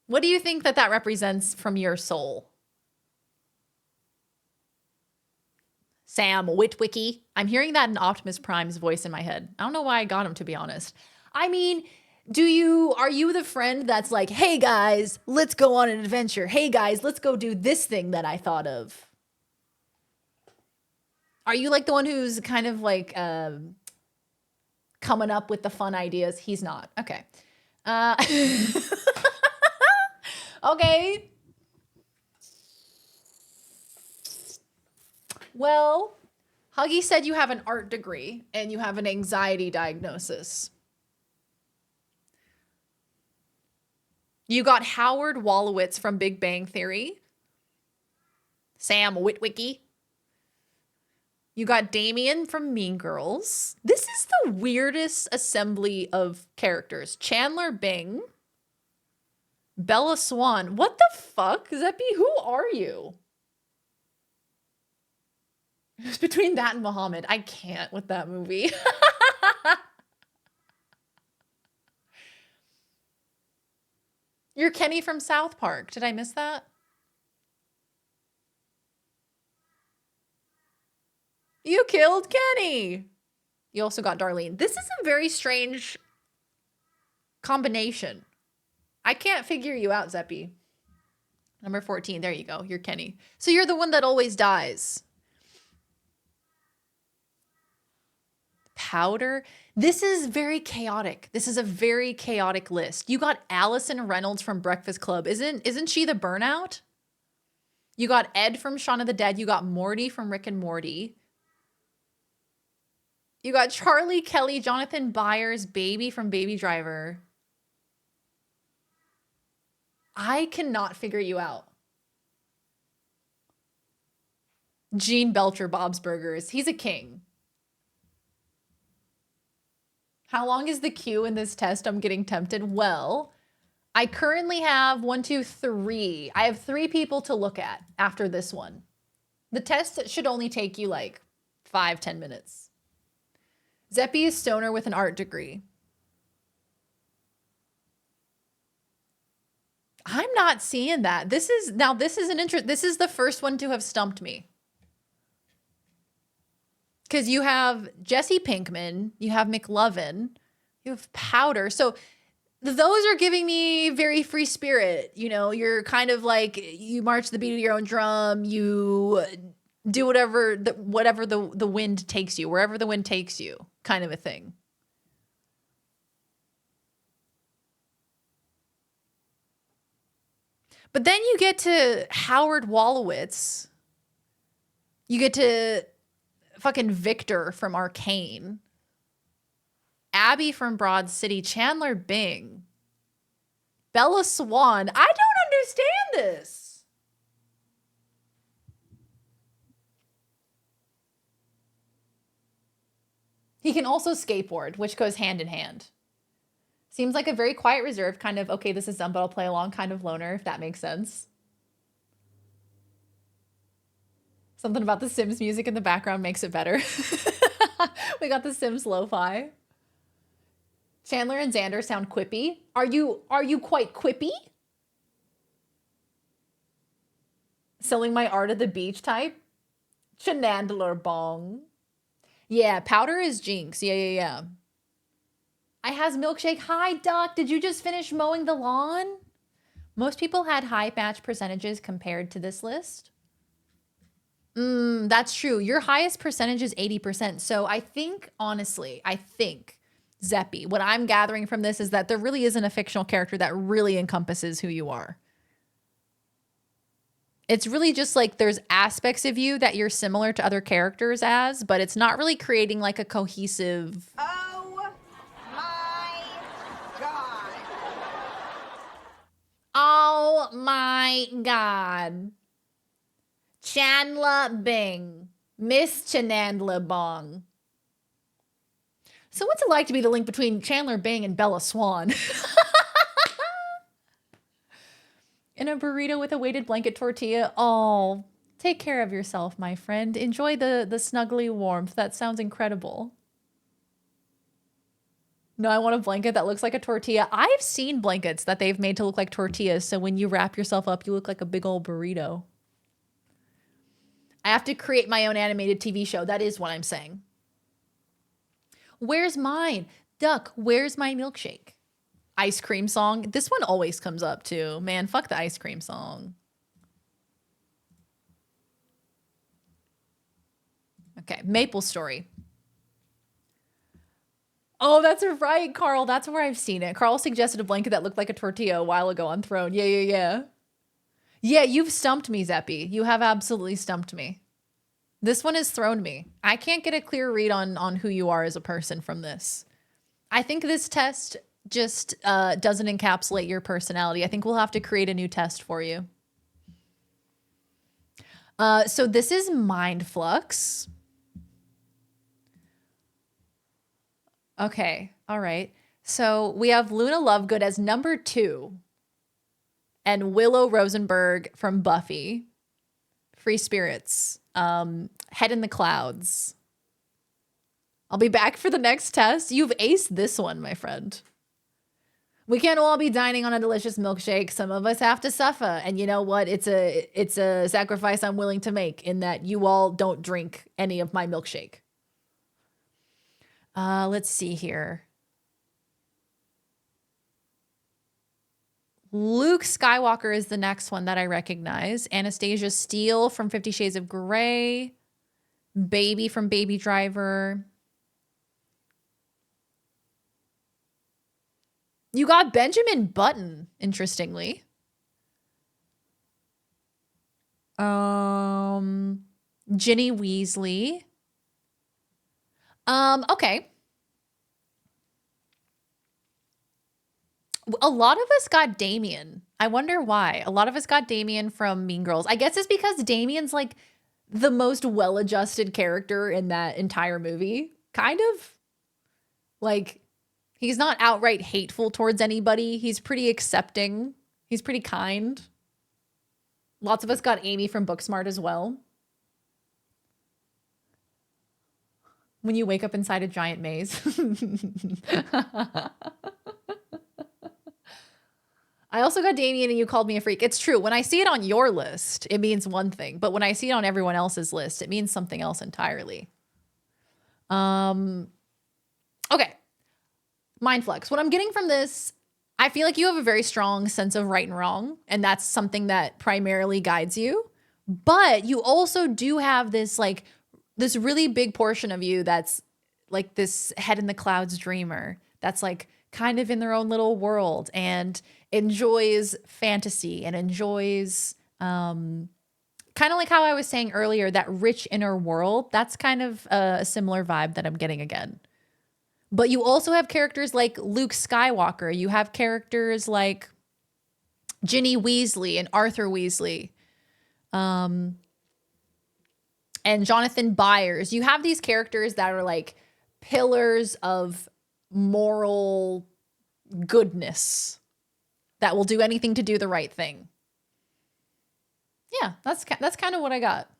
What do you think that represents from your soul? Sam Witwicky. I'm hearing that in Optimus Prime's voice in my head. I don't know why I got him, to be honest. I mean, are you the friend that's like, hey guys, let's go on an adventure. Hey guys, let's go do this thing that I thought of. Are you like the one who's kind of like coming up with the fun ideas? He's not. Okay. Okay. Well, Huggy said you have an art degree and you have an anxiety diagnosis. You got Howard Wolowitz from Big Bang Theory. Sam Witwicky. You got Damien from Mean Girls. This is the weirdest assembly of characters. Chandler Bing. Bella Swan. What the fuck? Zeppy, who are you? It's between that and Muhammad. I can't with that movie. You're Kenny from South Park. Did I miss that? You killed Kenny. You also got Darlene. This is a very strange combination. I can't figure you out, Zeppy. Number 14. There you go. You're Kenny. So you're the one that always dies. Powder. This is very chaotic. This is a very chaotic list. You got Allison Reynolds from Breakfast Club. Isn't she the Burnout? You got Ed from Shaun of the Dead. You got Morty from Rick and Morty. You got Charlie Kelly, Jonathan Byers, Baby from Baby Driver. I cannot figure you out. Gene Belcher, Bob's Burgers. He's a king. How long is the queue in this test? I'm getting tempted. Well, I currently have 1, 2, 3. I have 3 people to look at after this one. The test should only take you like 5-10 minutes. Zeppy is stoner with an art degree. I'm not seeing that. This is the first one to have stumped me. Because you have Jesse Pinkman, you have McLovin, you have Powder. So those are giving me very free spirit. You know, you're kind of like, you march the beat of your own drum, you do whatever the wind takes you, wherever the wind takes you, kind of a thing. But then you get to Howard Wolowitz. You get to fucking Victor from Arcane. Abby from Broad City. Chandler Bing. Bella Swan. I don't understand this. He can also skateboard, which goes hand in hand. Seems like a very quiet, reserved kind of, okay, this is done, but I'll play along kind of loner, if that makes sense. Something about the Sims music in the background makes it better. We got the Sims lo-fi. Chandler and Xander sound quippy. Are you quite quippy? Selling my art at the beach type? Chenandler bong. Yeah, Powder is Jinx. Yeah. I has Milkshake. Hi, Duck. Did you just finish mowing the lawn? Most people had high match percentages compared to this list. That's true. Your highest percentage is 80%. So I think, honestly, Zeppy, what I'm gathering from this is that there really isn't a fictional character that really encompasses who you are. It's really just like there's aspects of you that you're similar to other characters as, but it's not really creating like a cohesive... Oh my God. Chandler Bing. Miss Chenandler Bong. So what's it like to be the link between Chandler Bing and Bella Swan? In a burrito with a weighted blanket tortilla. Oh, take care of yourself, my friend. Enjoy the snuggly warmth. That sounds incredible. No, I want a blanket that looks like a tortilla. I've seen blankets that they've made to look like tortillas. So when you wrap yourself up, you look like a big old burrito. I have to create my own animated TV show. That is what I'm saying. Where's mine? Duck, where's my milkshake? Ice cream song. This one always comes up too. Man, fuck the ice cream song. Okay, Maple Story. Oh, that's right, Carl. That's where I've seen it. Carl suggested a blanket that looked like a tortilla a while ago on Throne. Yeah. Yeah, you've stumped me, Zeppy. You have absolutely stumped me. This one has thrown me. I can't get a clear read on who you are as a person from this. I think this test just doesn't encapsulate your personality. I think we'll have to create a new test for you. So this is Mind Flux. Okay, all right. So we have Luna Lovegood as number 2 and Willow Rosenberg from Buffy. Free Spirits. Head in the Clouds. I'll be back for the next test. You've aced this one, my friend. We can't all be dining on a delicious milkshake. Some of us have to suffer. And you know what? It's a sacrifice I'm willing to make in that you all don't drink any of my milkshake. Let's see here. Luke Skywalker is the next one that I recognize. Anastasia Steele from 50 Shades of Grey. Baby from Baby Driver. You got Benjamin Button, interestingly. Ginny Weasley. Okay. A lot of us got Damien. I wonder why. A lot of us got Damien from Mean Girls. I guess it's because Damien's like the most well-adjusted character in that entire movie. Kind of. Like, he's not outright hateful towards anybody. He's pretty accepting. He's pretty kind. Lots of us got Amy from Booksmart as well. When you wake up inside a giant maze. I also got Damien and you called me a freak. It's true. When I see it on your list, it means one thing. But when I see it on everyone else's list, it means something else entirely. Okay. Mindflex. What I'm getting from this, I feel like you have a very strong sense of right and wrong. And that's something that primarily guides you. But you also do have this like this really big portion of you that's like this head in the clouds dreamer that's like kind of in their own little world and enjoys fantasy and enjoys kind of like how I was saying earlier, that rich inner world. That's kind of a similar vibe that I'm getting again. But you also have characters like Luke Skywalker. You have characters like Ginny Weasley and Arthur Weasley. And Jonathan Byers. You have these characters that are like pillars of moral goodness that will do anything to do the right thing. Yeah, that's kind of what I got.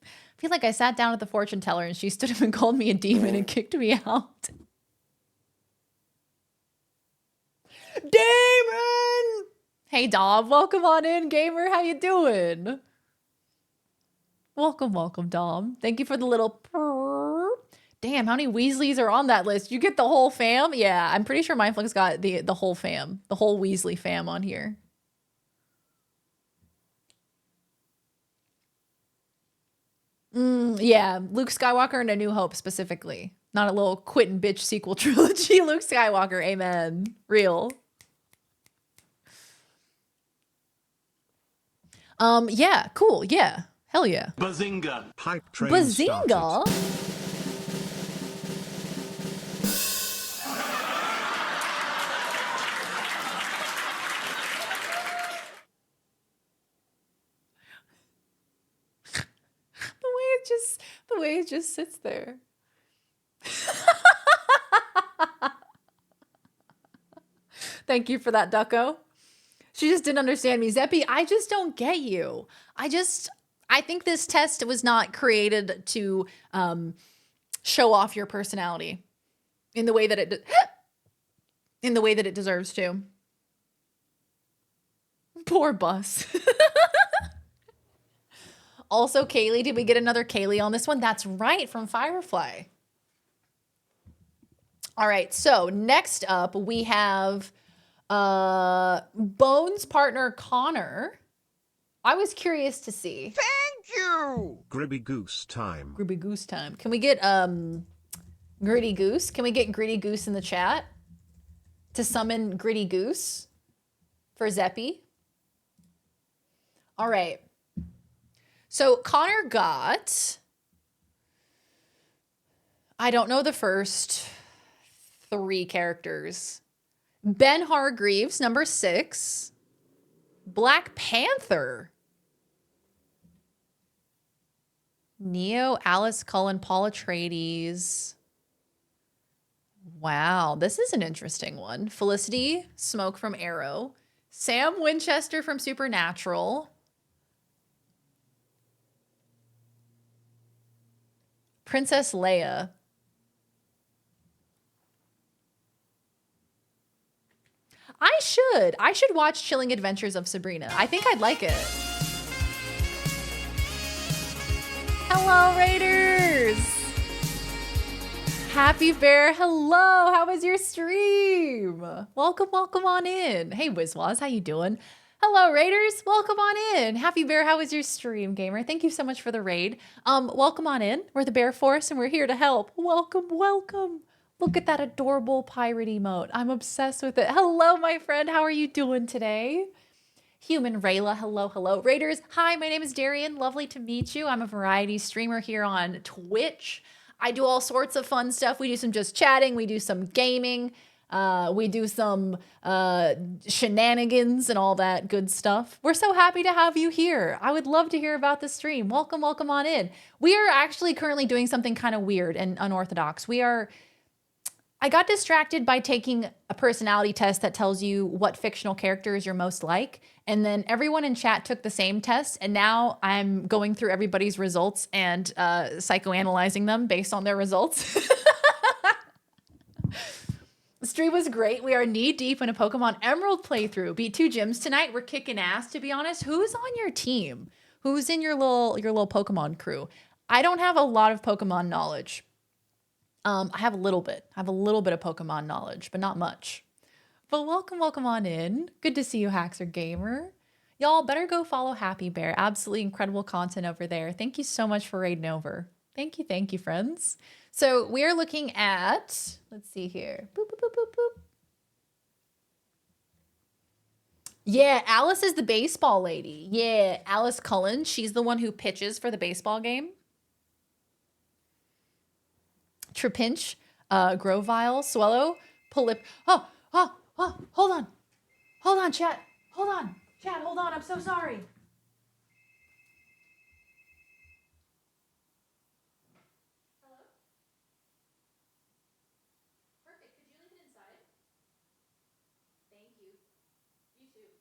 I feel like I sat down at the fortune teller and she stood up and called me a demon and kicked me out. Damon! Hey, Dom, welcome on in, gamer. How you doing? Welcome, welcome, Dom. Thank you for the little purr. Damn, how many Weasleys are on that list? You get the whole fam? Yeah, I'm pretty sure Mindflix got the whole fam. The whole Weasley fam on here. Yeah, Luke Skywalker and A New Hope specifically. Not a little quit and bitch sequel trilogy. Luke Skywalker, amen. Real. Yeah, cool, yeah. Hell yeah. Bazinga. Hype train Bazinga? started. The way it just sits there. Thank you for that, Ducko. She just didn't understand me. Zeppy, I just don't get you. I think this test was not created to show off your personality in the way that it deserves to. Poor Bus. Also, Kaylee, did we get another Kaylee on this one? That's right, from Firefly. All right, so next up we have Bones' partner, Connor. I was curious to see. Thank you! Gribby Goose time. Gribby Goose time. Can we get Gritty Goose? Can we get Gritty Goose in the chat to summon Gritty Goose for Zeppy? All right. So Connor got, I don't know the first 3 characters. Ben Hargreaves, number 6. Black Panther. Neo, Alice Cullen, Paul Atreides. Wow, this is an interesting one. Felicity Smoke from Arrow. Sam Winchester from Supernatural. Princess Leia. I should watch Chilling Adventures of Sabrina. I think I'd like it. Hello, Raiders. Happy Bear, hello. How was your stream? Welcome on in. Hey, Wizwaz, how you doing? Hello, Raiders. Welcome on in. Happy Bear, how was your stream, gamer? Thank you so much for the raid. Welcome on in. We're the Bear Force, and we're here to help. Welcome. Look at that adorable pirate emote. I'm obsessed with it. Hello, my friend. How are you doing today? Human Rayla, hello. Raiders, hi, my name is Darian. Lovely to meet you. I'm a variety streamer here on Twitch. I do all sorts of fun stuff. We do some just chatting. We do some gaming. We do some shenanigans and all that good stuff. We're so happy to have you here. I would love to hear about the stream. Welcome on in. We are actually currently doing something kind of weird and unorthodox. I got distracted by taking a personality test that tells you what fictional characters you're most like. And then everyone in chat took the same test. And now I'm going through everybody's results and psychoanalyzing them based on their results. The stream was great. We are knee deep in a Pokemon Emerald playthrough. Beat 2 gyms tonight. We're kicking ass, to be honest. Who's on your team? Who's in your little Pokemon crew? I don't have a lot of Pokemon knowledge. I have a little bit. I have a little bit of Pokemon knowledge, but not much. But welcome on in. Good to see you, Haxer Gamer. Y'all better go follow Happy Bear. Absolutely incredible content over there. Thank you so much for raiding over. Thank you, friends. So we are looking at, let's see here. Boop, boop, boop, boop, boop. Yeah, Alice is the baseball lady. Yeah, Alice Cullen. She's the one who pitches for the baseball game. Trapinch, Grovyle, Swellow, Polip. Oh, hold on. Hold on, chat. Hold on. I'm so sorry. Hello? Perfect. Could you leave it inside? Thank you. You too.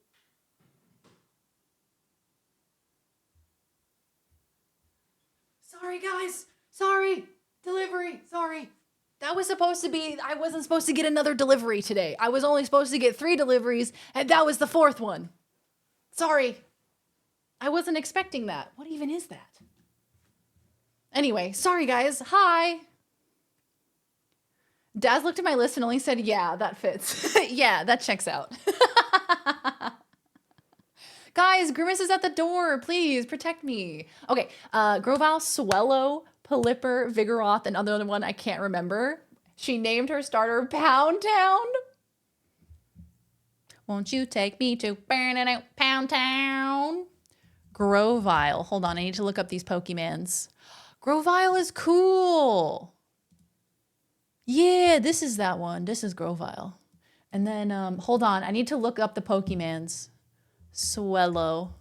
Sorry, guys. Sorry. Delivery. Sorry. That was supposed to be, I wasn't supposed to get another delivery today. I was only supposed to get 3 deliveries, and that was the 4th one. Sorry. I wasn't expecting that. What even is that? Anyway, sorry guys. Hi. Daz looked at my list and only said, yeah, that fits. Yeah, that checks out. Guys, Grimace is at the door. Please protect me. Okay, Grovyle, Swellow, Pelipper, Vigoroth, another one I can't remember. She named her starter Pound Town. Won't you take me to Pound Town? Grovyle. Hold on, I need to look up these Pokemans. Grovyle is cool. Yeah, this is that one. This is Grovyle. And then, hold on, I need to look up the Pokemans. Swellow.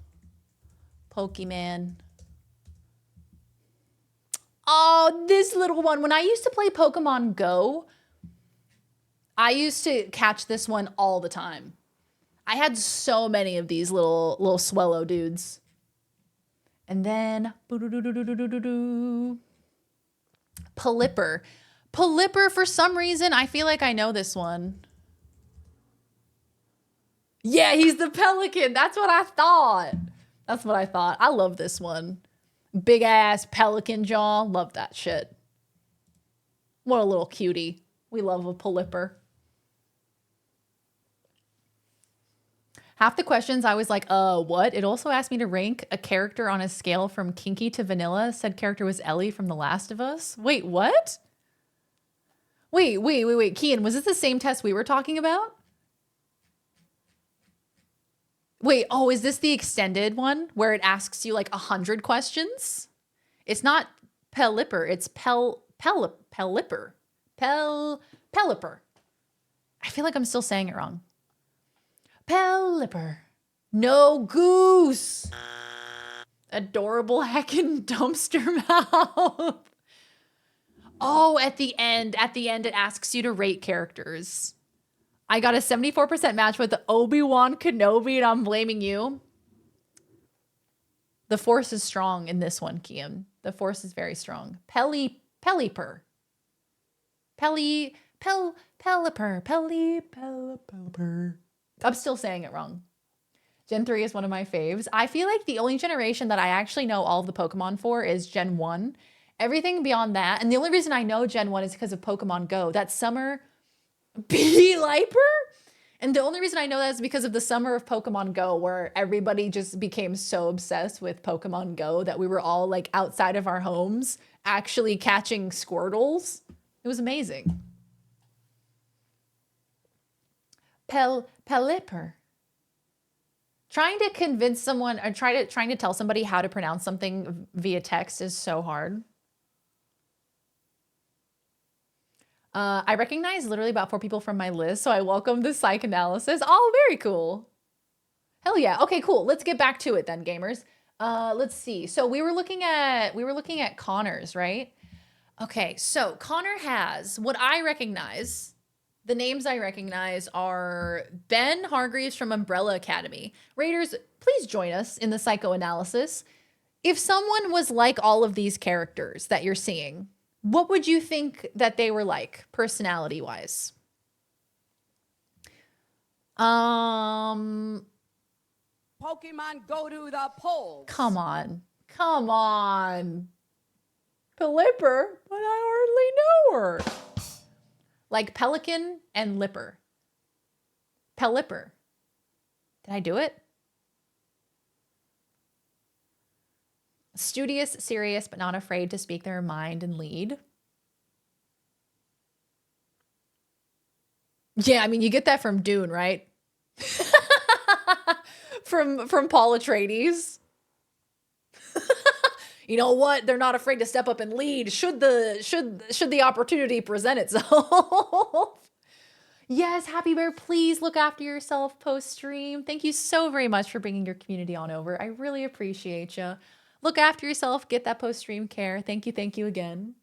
Pokemon. Oh, this little one. When I used to play Pokemon Go, I used to catch this one all the time. I had so many of these little Swellow dudes. And then Pelipper. Pelipper, for some reason, I feel like I know this one. Yeah, he's the pelican. That's what I thought. I love this one. Big ass pelican jaw. Love that shit. What a little cutie. We love a Pelipper. Half the questions I was like, what? It also asked me to rank a character on a scale from kinky to vanilla. Said character was Ellie from The Last of Us. Wait, what? Wait. Kian, was this the same test we were talking about? Wait, oh, is this the extended one where it asks you like 100 questions? It's not Pelipper, it's Pelipper. Pelipper. I feel like I'm still saying it wrong. Pelipper. No goose. Adorable heckin' dumpster mouth. Oh, at the end it asks you to rate characters. I got a 74% match with the Obi-Wan Kenobi, and I'm blaming you. The Force is strong in this one, Kian. The Force is very strong. Pelipper. Pelipper. I'm still saying it wrong. Gen 3 is one of my faves. I feel like the only generation that I actually know all of the Pokemon for is Gen 1. Everything beyond that, and the only reason I know Gen 1 is because of Pokemon Go. That summer, Liper? And the only reason I know that is because of the summer of Pokemon Go, where everybody just became so obsessed with Pokemon Go that we were all like outside of our homes actually catching Squirtles. It was amazing. Pelipper. Trying to convince someone or trying to tell somebody how to pronounce something via text is so hard. I recognize literally about 4 people from my list, so I welcome the psychanalysis. Oh, very cool. Hell yeah. Okay, cool. Let's get back to it then, gamers. Let's see. So we were looking at Connor's, right? Okay, so Connor has what I recognize. The names I recognize are Ben Hargreaves from Umbrella Academy. Raiders, please join us in the psychoanalysis. If someone was like all of these characters that you're seeing, what would you think that they were like, personality-wise? Pokemon go to the polls. Come on. Come on. Pelipper, but I hardly know her. Like Pelican and Lipper. Pelipper. Did I do it? Studious, serious, but not afraid to speak their mind and lead. Yeah, I mean, you get that from Dune, right? from Paul Atreides. You know what? They're not afraid to step up and lead should the opportunity present itself. Yes, Happy Bear, please look after yourself post-stream. Thank you so very much for bringing your community on over. I really appreciate you. Look after yourself. Get that post-stream care. Thank you again.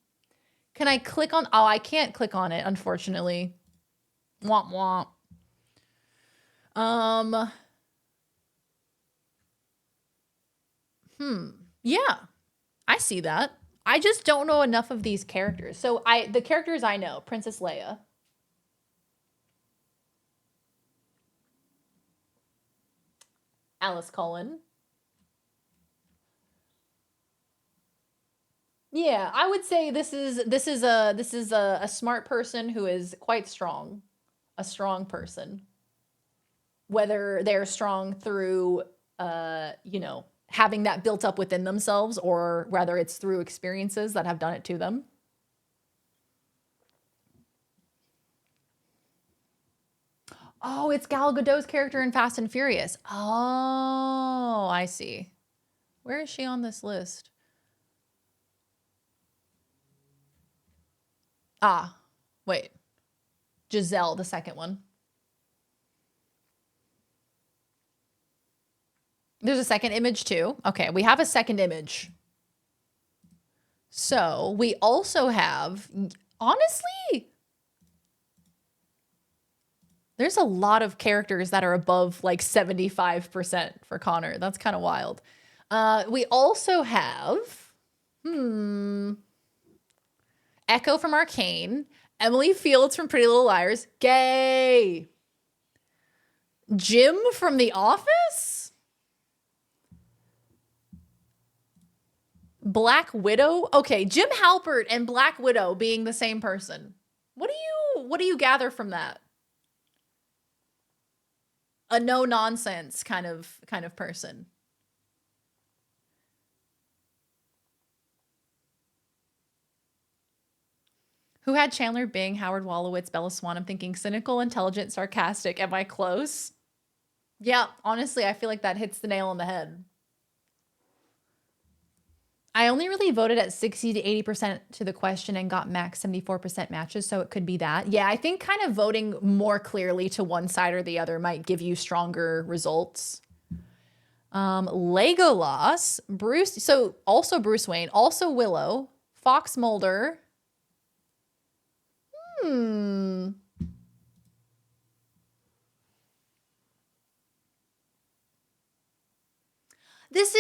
Can I click on... Oh, I can't click on it, unfortunately. Womp womp. Yeah. I see that. I just don't know enough of these characters. So the characters I know, Princess Leia. Alice Cullen. Yeah, I would say this is a smart person who is quite strong. A strong person. Whether they're strong through having that built up within themselves, or whether it's through experiences that have done it to them. Oh, it's Gal Gadot's character in Fast and Furious. Oh, I see. Where is she on this list? Ah, wait. Giselle, the second one. There's a second image too. Okay, we have a second image. So we also have, honestly, there's a lot of characters that are above like 75% for Connor. That's kind of wild. We also have, Echo from Arcane, Emily Fields from Pretty Little Liars, gay. Jim from The Office? Black Widow? Okay, Jim Halpert and Black Widow being the same person. What do you gather from that? A no nonsense kind of person. Who had Chandler Bing, Howard Wolowitz, Bella Swan? I'm thinking cynical, intelligent, sarcastic. Am I close? Yeah, honestly, I feel like that hits the nail on the head. I only really voted at 60 to 80% to the question and got max 74% matches, so it could be that. Yeah, I think kind of voting more clearly to one side or the other might give you stronger results. Legolas, Bruce, so also Bruce Wayne, also Willow, Fox Mulder. This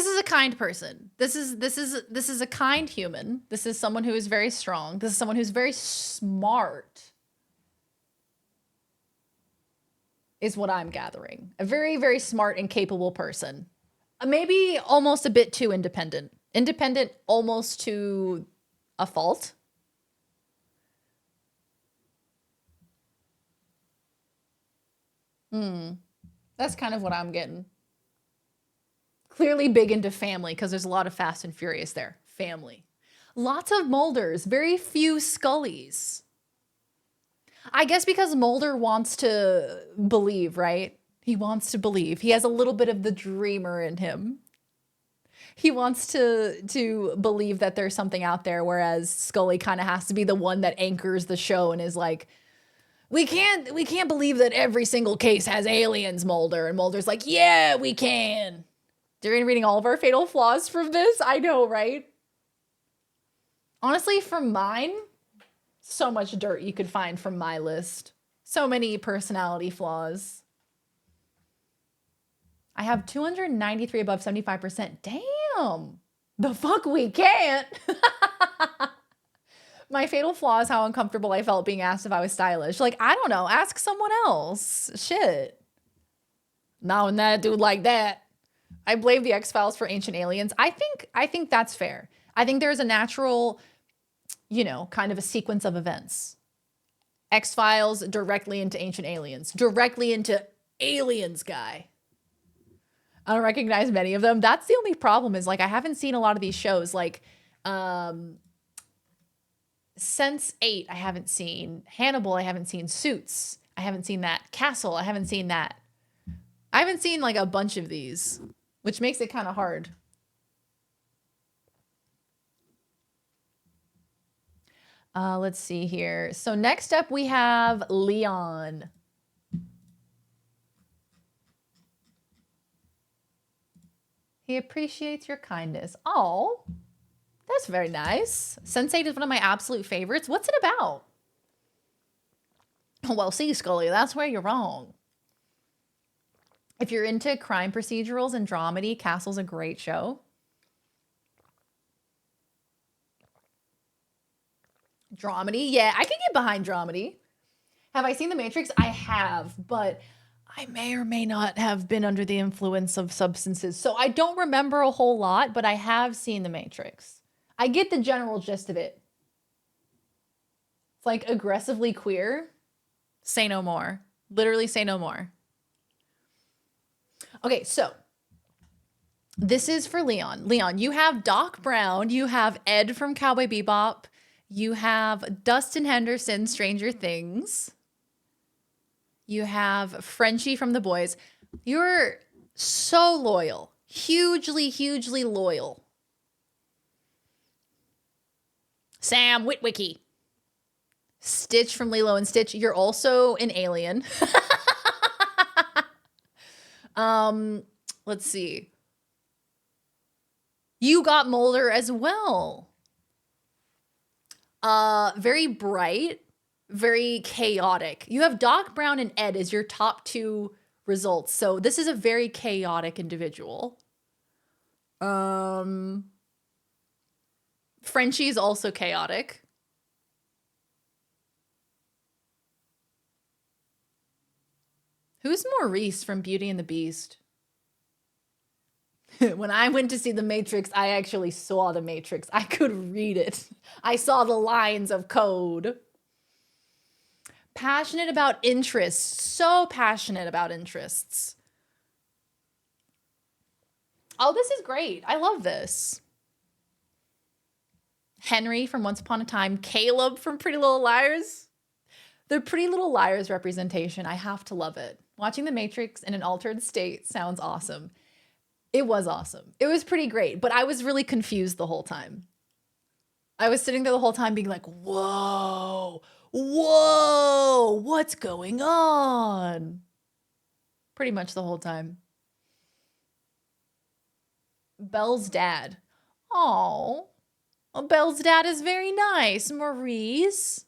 is a kind person. This is a kind human. This is someone who is very strong. This is someone who's very smart. is what I'm gathering. A very, very smart and capable person. Maybe almost a bit too independent. Independent almost to a fault. That's kind of what I'm getting. Clearly big into family because there's a lot of Fast and Furious there. Family. Lots of Mulders, very few Scullys. I guess because Mulder wants to believe, right? He wants to believe. He has a little bit of the dreamer in him. He wants to believe that there's something out there, whereas Scully kind of has to be the one that anchors the show and is like, we can't believe that every single case has aliens, Mulder. And Mulder's like, yeah, we can. During reading all of our fatal flaws from this, I know, right? Honestly, from mine, so much dirt you could find from my list. So many personality flaws. I have 293 above 75%. Damn. The fuck we can't. My fatal flaw is how uncomfortable I felt being asked if I was stylish. Like, I don't know. Ask someone else. Shit. Not when that dude like that. I blame the X-Files for Ancient Aliens. I think that's fair. I think there's a natural, kind of a sequence of events. X-Files directly into Ancient Aliens. Directly into Aliens guy. I don't recognize many of them. That's the only problem is, like, I haven't seen a lot of these shows. Like, Sense8, I haven't seen. Hannibal, I haven't seen. Suits, I haven't seen that. Castle, I haven't seen that. I haven't seen, like, a bunch of these, which makes it kind of hard. Let's see here. So next up we have Leon. He appreciates your kindness. Oh, that's very nice. Sense8 is one of my absolute favorites. What's it about? Well, see, Scully, that's where you're wrong. If you're into crime procedurals and dramedy, Castle's a great show. Dramedy? Yeah, I can get behind dramedy. Have I seen The Matrix? I have, but I may or may not have been under the influence of substances. So I don't remember a whole lot, but I have seen The Matrix. I get the general gist of it. It's like aggressively queer. Say no more. Literally say no more. Okay, so this is for Leon. Leon, you have Doc Brown. You have Ed from Cowboy Bebop. You have Dustin Henderson, Stranger Things. You have Frenchie from The Boys. You're so loyal. Hugely, hugely loyal. Sam Witwicky. Stitch from Lilo and Stitch. You're also an alien. Let's see. You got Mulder as well. Very bright, very chaotic. You have Doc Brown and Ed as your top two results. So this is a very chaotic individual. Frenchie is also chaotic. Who's Maurice from Beauty and the Beast? When I went to see The Matrix, I actually saw The Matrix. I could read it. I saw the lines of code. Passionate about interests. So passionate about interests. Oh, this is great. I love this. Henry from Once Upon a Time. Caleb from Pretty Little Liars. The Pretty Little Liars representation, I have to love it. Watching The Matrix in an altered state sounds awesome. It was awesome. It was pretty great, but I was really confused the whole time. I was sitting there the whole time being like, whoa, whoa, what's going on? Pretty much the whole time. Belle's dad. Oh, Belle's dad is very nice. Maurice.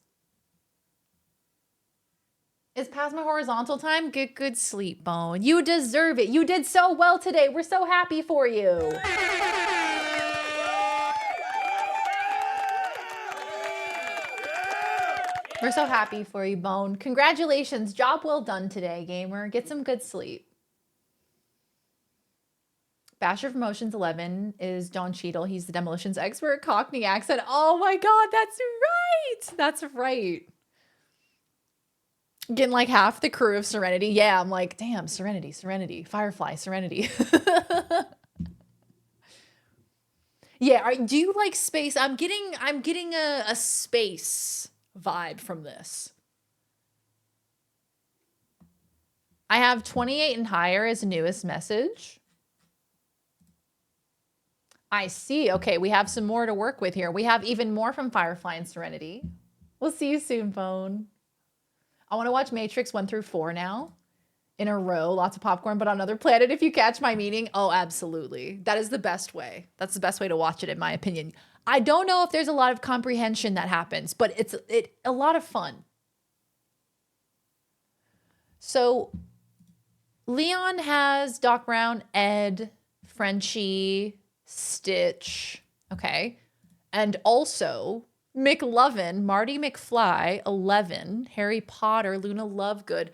It's past my horizontal time. Get good sleep, Bone. You deserve it. You did so well today. We're so happy for you. We're so happy for you, Bone. Congratulations. Job well done today, gamer. Get some good sleep. Basher from Ocean's 11 is Don Cheadle. He's the demolitions expert. Cockney accent. Oh my God, that's right. That's right. Getting like half the crew of Serenity. Yeah, I'm like, damn, Serenity, Serenity, Firefly, Serenity. Yeah, do you like space? I'm getting a space vibe from this. I have 28 and higher as newest message. I see. Okay, we have some more to work with here. We have even more from Firefly and Serenity. We'll see you soon, Phone. I want to watch Matrix 1 through 4 now. In a row, lots of popcorn, but on another planet, if you catch my meaning. Oh, absolutely. That is the best way. That's the best way to watch it, in my opinion. I don't know if there's a lot of comprehension that happens, but it's a lot of fun. So Leon has Doc Brown, Ed, Frenchie, Stitch, okay, and also McLovin, Marty McFly, 11, Harry Potter, Luna Lovegood.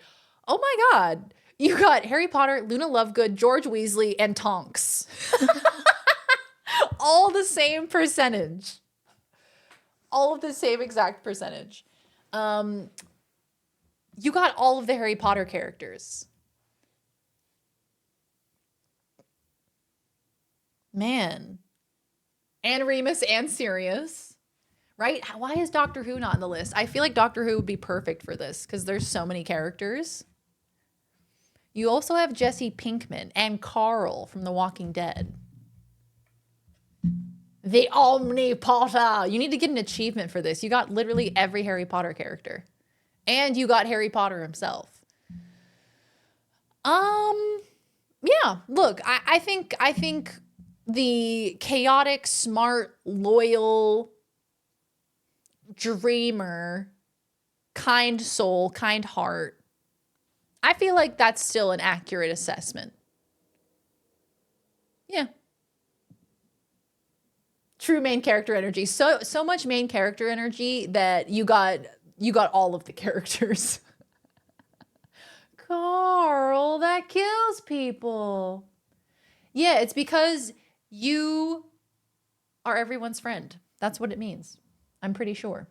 Oh my God, you got Harry Potter, Luna Lovegood, George Weasley, and Tonks. All the same percentage. All of the same exact percentage. You got all of the Harry Potter characters. Man. And Remus and Sirius. Right? Why is Doctor Who not on the list? I feel like Doctor Who would be perfect for this because there's so many characters. You also have Jesse Pinkman and Carl from The Walking Dead. The Omni Potter. You need to get an achievement for this. You got literally every Harry Potter character. And you got Harry Potter himself. Yeah, look, I think the chaotic, smart, loyal, dreamer, kind soul, kind heart. I feel like that's still an accurate assessment. Yeah. True main character energy. So much main character energy that you got all of the characters. Carl, that kills people. Yeah, it's because you are everyone's friend. That's what it means. I'm pretty sure.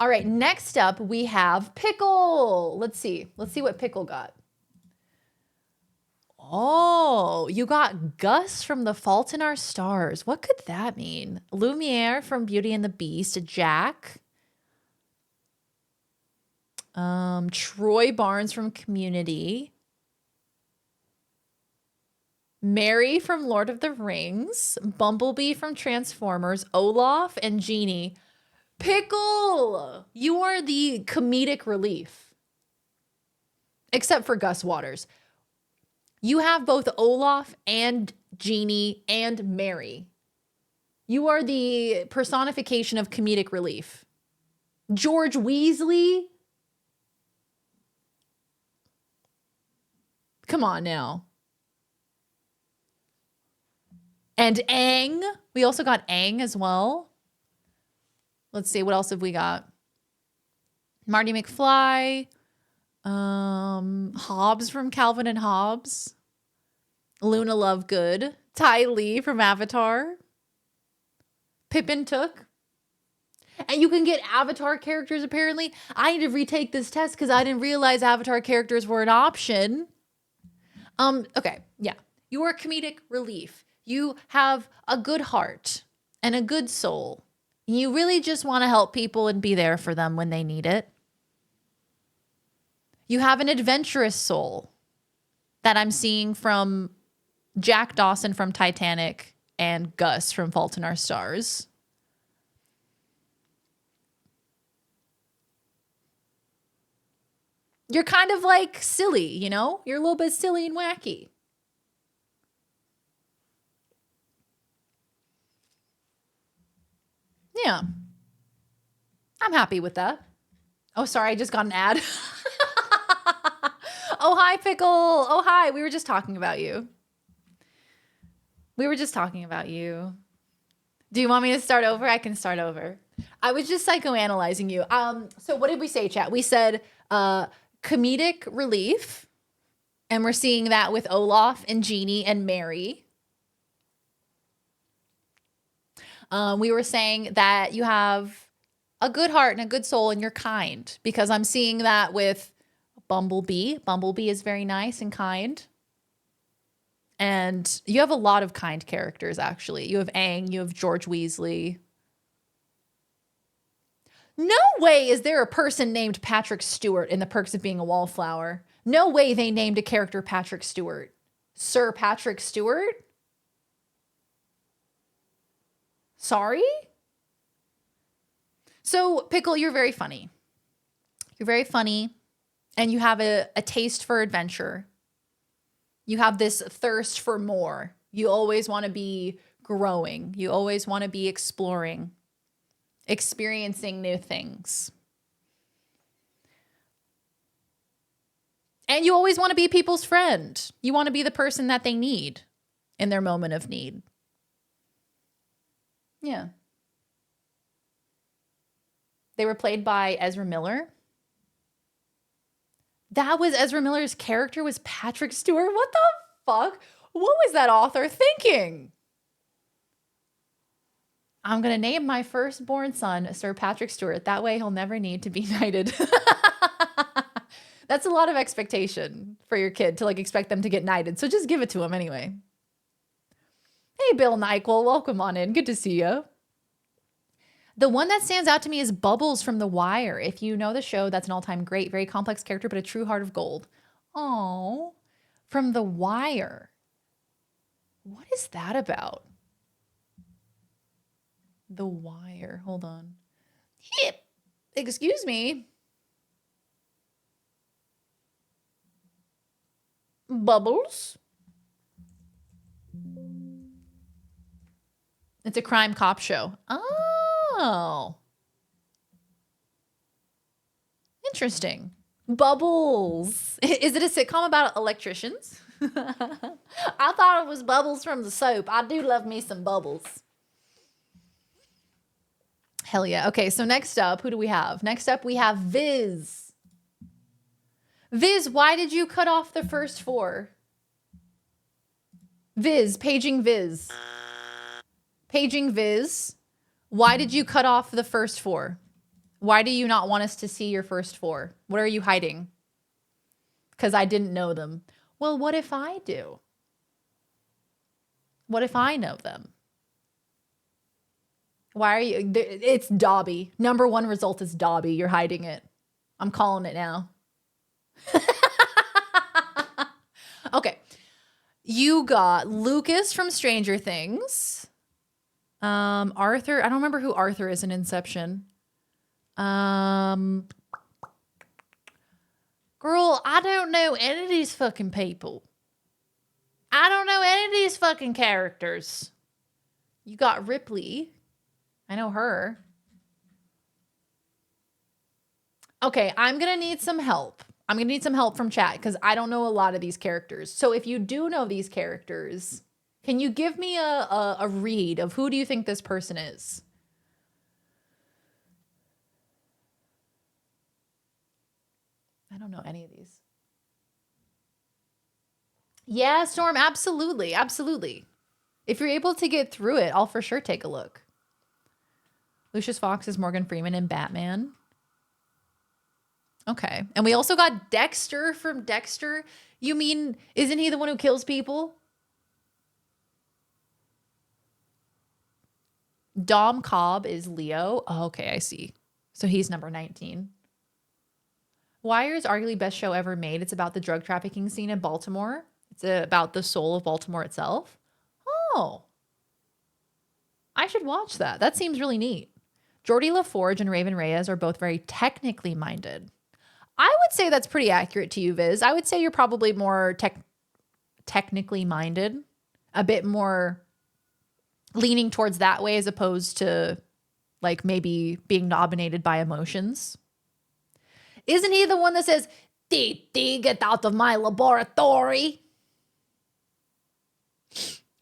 All right, next up we have Pickle. Let's see what Pickle got. Oh, you got Gus from The Fault in Our Stars. What could that mean? Lumiere from Beauty and the Beast. Jack. Troy Barnes from Community. Mary from Lord of the Rings. Bumblebee from Transformers. Olaf and Genie. Pickle! You are the comedic relief. Except for Gus Waters. You have both Olaf and Genie and Mary. You are the personification of comedic relief. George Weasley? Come on now. And Aang. We also got Aang as well. Let's see, what else have we got? Marty McFly. Hobbs from Calvin and Hobbes. Luna Lovegood. Ty Lee from Avatar. Pippin Took. And you can get Avatar characters apparently. I need to retake this test because I didn't realize Avatar characters were an option. Okay, yeah. You are comedic relief. You have a good heart and a good soul. You really just want to help people and be there for them when they need it. You have an adventurous soul that I'm seeing from Jack Dawson from Titanic and Gus from Fault in Our Stars. You're kind of like silly, you know? You're a little bit silly and wacky. Yeah. I'm happy with that. Oh, sorry, I just got an ad. Oh, hi, Pickle. Oh, hi. We were just talking about you. Do you want me to start over? I can start over. I was just psychoanalyzing you. So what did we say, chat? We said comedic relief, and we're seeing that with Olaf and Jeannie and Mary. We were saying that you have a good heart and a good soul and you're kind, because I'm seeing that with Bumblebee. Bumblebee is very nice and kind. And you have a lot of kind characters, actually. You have Aang, you have George Weasley. No way is there a person named Patrick Stewart in The Perks of Being a Wallflower. No way they named a character Patrick Stewart. Sir Patrick Stewart? Sorry? So, Pickle, you're very funny. You're very funny, and you have a taste for adventure. You have this thirst for more. You always want to be growing. You always want to be exploring, experiencing new things. And you always want to be people's friend. You want to be the person that they need in their moment of need. Yeah. They were played by Ezra Miller. That was Ezra Miller's character, was Patrick Stewart. What the fuck? What was that author thinking? I'm going to name my firstborn son Sir Patrick Stewart. That way he'll never need to be knighted. That's a lot of expectation for your kid to like expect them to get knighted. So just give it to him anyway. Hey, Bill Nyquil, welcome on in. Good to see you. The one that stands out to me is Bubbles from The Wire. If you know the show, that's an all-time great, very complex character, but a true heart of gold. Oh, from The Wire. What is that about? The Wire. Hold on. Hip. Excuse me. Bubbles? It's a crime cop show. Oh. Interesting. Bubbles. Is it a sitcom about electricians? I thought it was Bubbles from the soap. I do love me some Bubbles. Hell yeah. Okay, so next up, who do we have? Next up, we have Viz. Viz, why did you cut off the first four? Viz, paging Viz. Paging Viz, why did you cut off the first four? Why do you not want us to see your first four? What are you hiding? Because I didn't know them. Well, what if I do? What if I know them? Why are you? It's Dobby. Number one result is Dobby. You're hiding it. I'm calling it now. Okay. You got Lucas from Stranger Things. Arthur. I don't remember who Arthur is in Inception. Girl, I don't know any of these fucking people. I don't know any of these fucking characters. You got Ripley. I know her. Okay, I'm going to need some help. I'm going to need some help from chat because I don't know a lot of these characters. So if you do know these characters, can you give me a read of who do you think this person is? I don't know any of these. Yeah, Storm, absolutely. Absolutely. If you're able to get through it, I'll for sure take a look. Lucius Fox is Morgan Freeman in Batman. Okay. And we also got Dexter from Dexter. You mean, isn't he the one who kills people? Dom Cobb is Leo. Oh, okay, I see. So he's number 19. Wire is arguably best show ever made. It's about the drug trafficking scene in Baltimore. It's about the soul of Baltimore itself. Oh. I should watch that. That seems really neat. Geordie LaForge and Raven Reyes are both very technically minded. I would say that's pretty accurate to you, Viz. I would say you're probably more technically minded. A bit more leaning towards that way as opposed to like maybe being dominated by emotions. Isn't he the one that says, Titi, get out of my laboratory?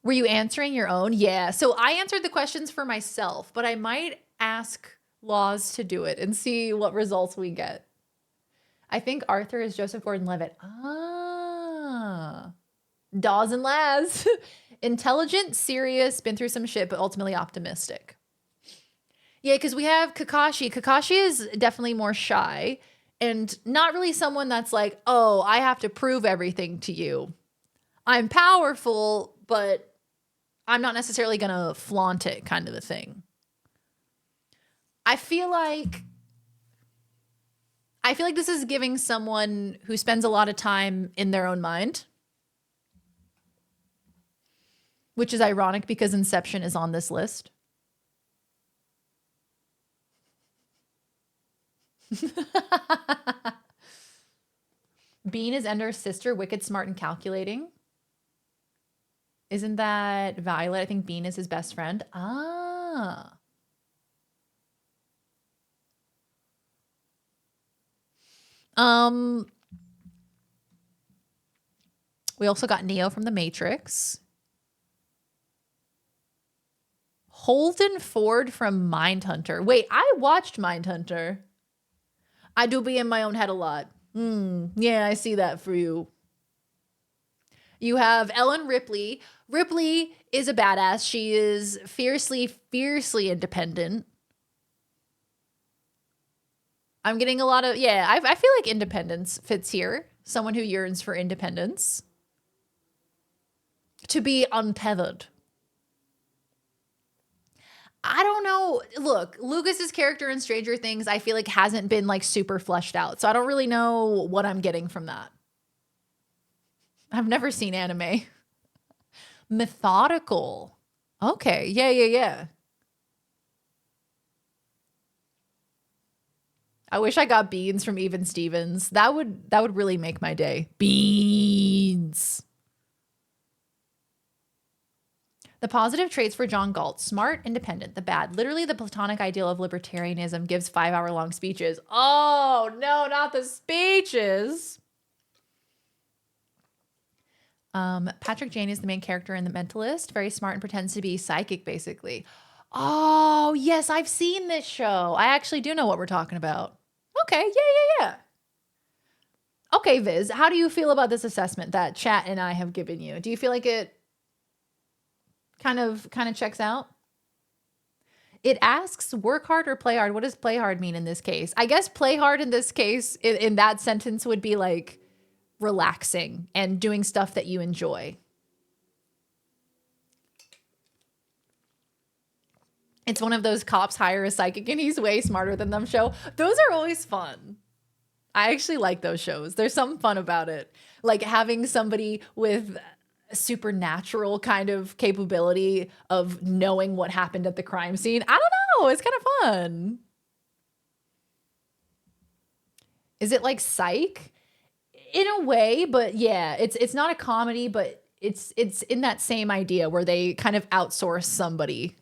Were you answering your own? Yeah. So I answered the questions for myself, but I might ask Laws to do it and see what results we get. I think Arthur is Joseph Gordon-Levitt. Ah. Dawes and Laz. Intelligent, serious, been through some shit, but ultimately optimistic. Yeah, because we have Kakashi. Kakashi is definitely more shy and not really someone that's like, oh, I have to prove everything to you. I'm powerful, but I'm not necessarily going to flaunt it, kind of a thing. I feel like this is giving someone who spends a lot of time in their own mind, which is ironic because Inception is on this list. Bean is Ender's sister, wicked, smart, and calculating. Isn't that Violet? I think Bean is his best friend. Ah. We also got Neo from The Matrix. Holden Ford from Mindhunter. Wait, I watched Mindhunter. I do be in my own head a lot. Yeah, I see that for you. You have Ellen Ripley. Ripley is a badass. She is fiercely, fiercely independent. I'm getting a lot of, yeah, I feel like independence fits here. Someone who yearns for independence. To be untethered. I don't know. Look, Lucas's character in Stranger Things, I feel like hasn't been like super fleshed out. So I don't really know what I'm getting from that. I've never seen anime. Methodical. Okay. Yeah. I wish I got beans from Even Stevens. That would really make my day. Beans. The positive traits for John Galt: smart, independent. The bad, literally the platonic ideal of libertarianism, gives 5-hour-long speeches. Oh, no, not the speeches. Patrick Jane is the main character in The Mentalist. Very smart and pretends to be psychic, basically. Oh, yes, I've seen this show. I actually do know what we're talking about. Okay, yeah. Okay, Viz, how do you feel about this assessment that chat and I have given you? Do you feel like it kind of checks out? It asks work hard or play hard. What does play hard mean in this case? I guess play hard in this case, in that sentence, would be like relaxing and doing stuff that you enjoy. It's one of those cops hire a psychic and he's way smarter than them show. Those are always fun. I actually like those shows. There's something fun about it. Like having somebody with supernatural kind of capability of knowing what happened at the crime scene. I don't know. It's kind of fun. Is it like Psych? In a way, but yeah, it's not a comedy, but it's in that same idea where they kind of outsource somebody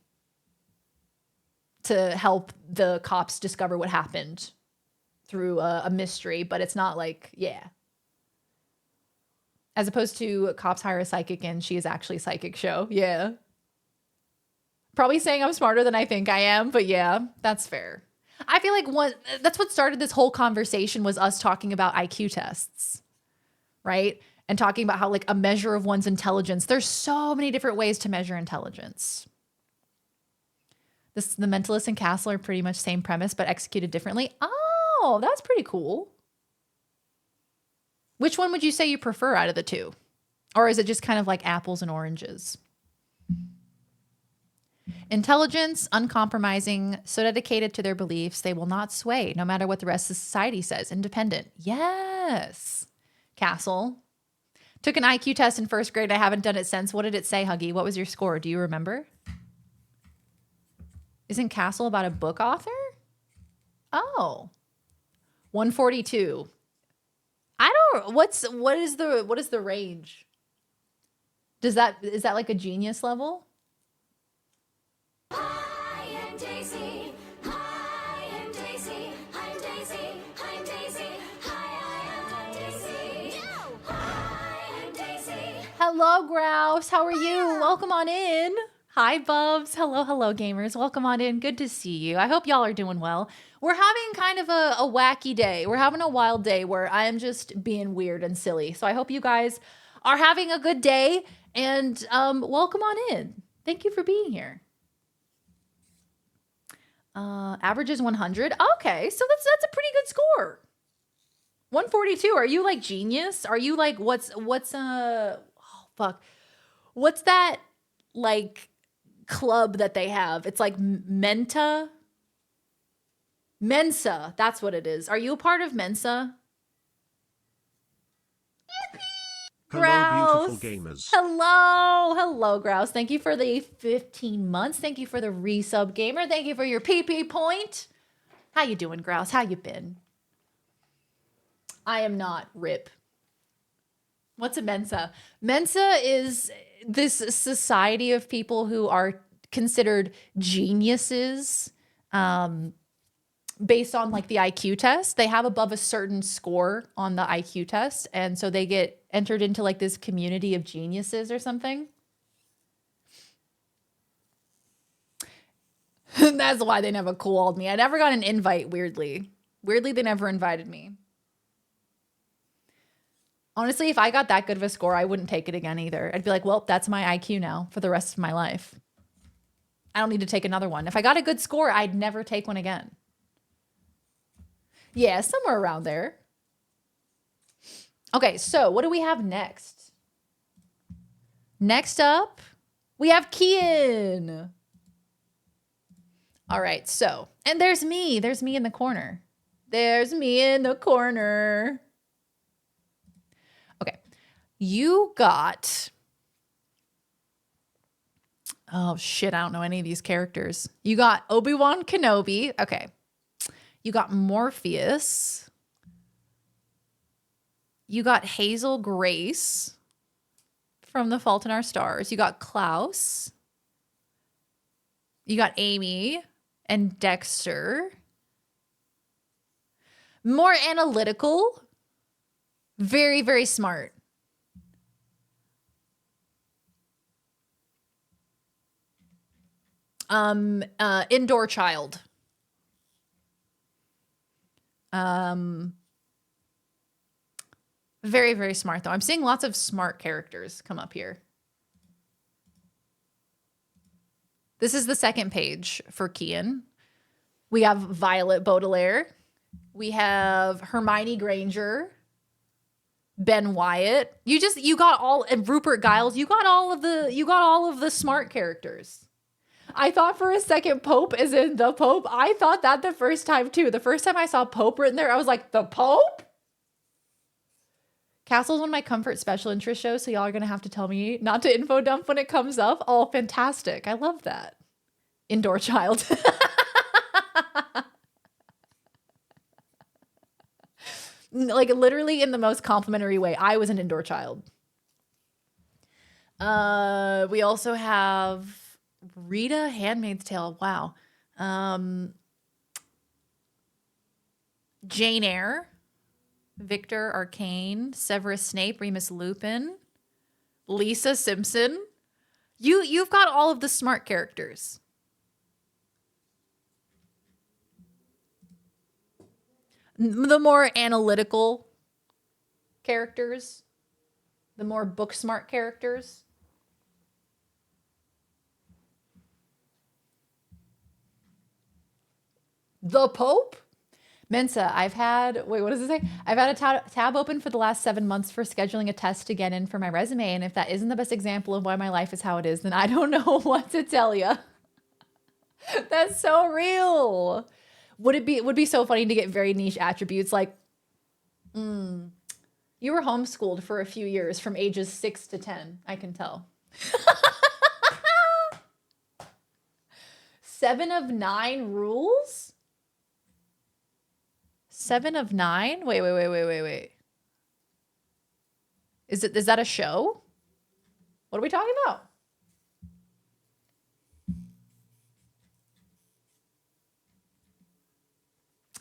to help the cops discover what happened through a mystery, but it's not like, yeah. As opposed to cops hire a psychic and she is actually a psychic show. Yeah. Probably saying I'm smarter than I think I am, but yeah, that's fair. I feel like that's what started this whole conversation, was us talking about IQ tests, right? And talking about how like a measure of one's intelligence, there's so many different ways to measure intelligence. The Mentalist and Castle are pretty much same premise, but executed differently. Oh, that's pretty cool. Which one would you say you prefer out of the two? Or is it just kind of like apples and oranges? Intelligence, uncompromising, so dedicated to their beliefs, they will not sway, no matter what the rest of society says. Independent. Yes. Castle. Took an IQ test in first grade. I haven't done it since. What did it say, Huggy? What was your score? Do you remember? Isn't Castle about a book author? Oh. 142. I don't, what is the range? Is that like a genius level? Hi, I'm Daisy. Hi, I'm Daisy. I'm Daisy. I'm Daisy. Hi, I'm Daisy. Hi, I'm Daisy. Hello, Grouse. How are you? Welcome on in. Hi, Bubs. Hello, gamers. Welcome on in. Good to see you. I hope y'all are doing well. We're having kind of a wacky day. We're having a wild day where I am just being weird and silly. So I hope you guys are having a good day, and welcome on in. Thank you for being here. Average is 100. Okay, so that's a pretty good score. 142. Are you like genius? Are you like what's that like club that they have? It's like Mensa. That's what it is. Are you a part of Mensa? Hello, beautiful gamers. Hello, Grouse. Thank you for the 15 months. Thank you for the resub, gamer. Thank you for your PP point. How you doing, Grouse? How you been? I am not RIP. What's a Mensa? Mensa is this society of people who are considered geniuses based on like the IQ test. They have above a certain score on the IQ test, and so they get entered into like this community of geniuses or something. That's why they never called me. I never got an invite, weirdly. Weirdly, they never invited me. Honestly, if I got that good of a score, I wouldn't take it again either. I'd be like, well, that's my IQ now for the rest of my life. I don't need to take another one. If I got a good score, I'd never take one again. Yeah, somewhere around there. Okay, so what do we have next? Next up, we have Kian. All right, so, and there's me. There's me in the corner. There's me in the corner. Okay, you got... Oh, shit, I don't know any of these characters. You got Obi-Wan Kenobi. Okay. You got Morpheus. You got Hazel Grace from The Fault in Our Stars. You got Klaus. You got Amy and Dexter. More analytical. Very, very smart. Indoor child. Very, very smart though. I'm seeing lots of smart characters come up here. This is the second page for Kian. We have Violet Baudelaire. We have Hermione Granger. Ben Wyatt. You got all, and Rupert Giles. You got all of the smart characters. I thought for a second Pope is in the Pope. I thought that the first time too. The first time I saw Pope written there, I was like, the Pope? Castle's one of my comfort special interest shows, so y'all are going to have to tell me not to info dump when it comes up. Oh, fantastic. I love that. Indoor child. Like literally in the most complimentary way. I was an indoor child. We also have Rita, Handmaid's Tale. Wow. Jane Eyre, Victor Arcane, Severus Snape, Remus Lupin, Lisa Simpson. You've got all of the smart characters. The more analytical characters, the more book smart characters. The Pope? Mensa, I've had, wait, what does it say? I've had a tab open for the last 7 months for scheduling a test to get in for my resume. And if that isn't the best example of why my life is how it is, then I don't know what to tell you. That's so real. Would be so funny to get very niche attributes like, you were homeschooled for a few years from ages 6 to 10. I can tell. 7 of 9 rules? 7 of 9? Wait. Is that a show? What are we talking about?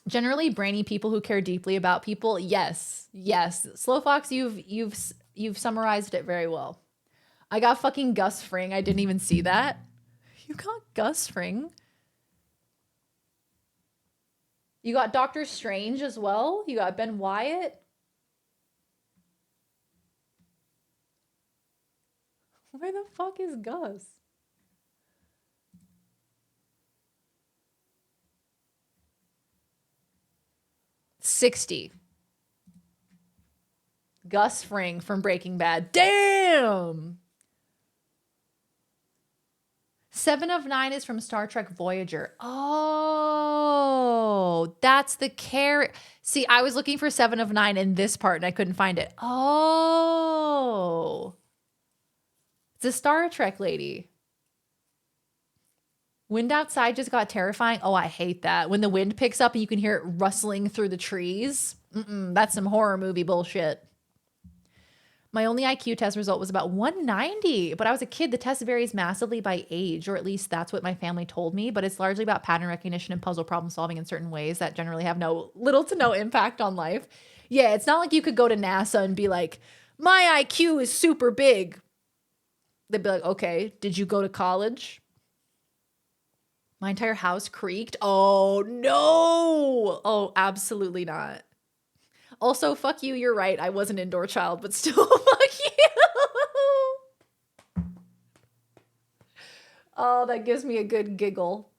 Generally brainy people who care deeply about people. Yes. Slow Fox, you've summarized it very well. I got fucking Gus Fring. I didn't even see that. You got Gus Fring? You got Doctor Strange as well? You got Ben Wyatt? Where the fuck is Gus? $60. Gus Fring from Breaking Bad. Damn! 7 of 9 is from Star Trek Voyager. Oh, that's the character. See, I was looking for 7 of 9 in this part and I couldn't find it. Oh. It's a Star Trek lady. Wind outside just got terrifying. Oh, I hate that. When the wind picks up and you can hear it rustling through the trees. That's some horror movie bullshit. My only IQ test result was about 190, but I was a kid. The test varies massively by age, or at least that's what my family told me, but it's largely about pattern recognition and puzzle problem solving in certain ways that generally have little to no impact on life. Yeah, it's not like you could go to NASA and be like, my IQ is super big. They'd be like, okay, did you go to college? My entire house creaked. Oh, no. Oh, absolutely not. Also, fuck you, you're right. I was an indoor child, but still, fuck you. Oh, that gives me a good giggle.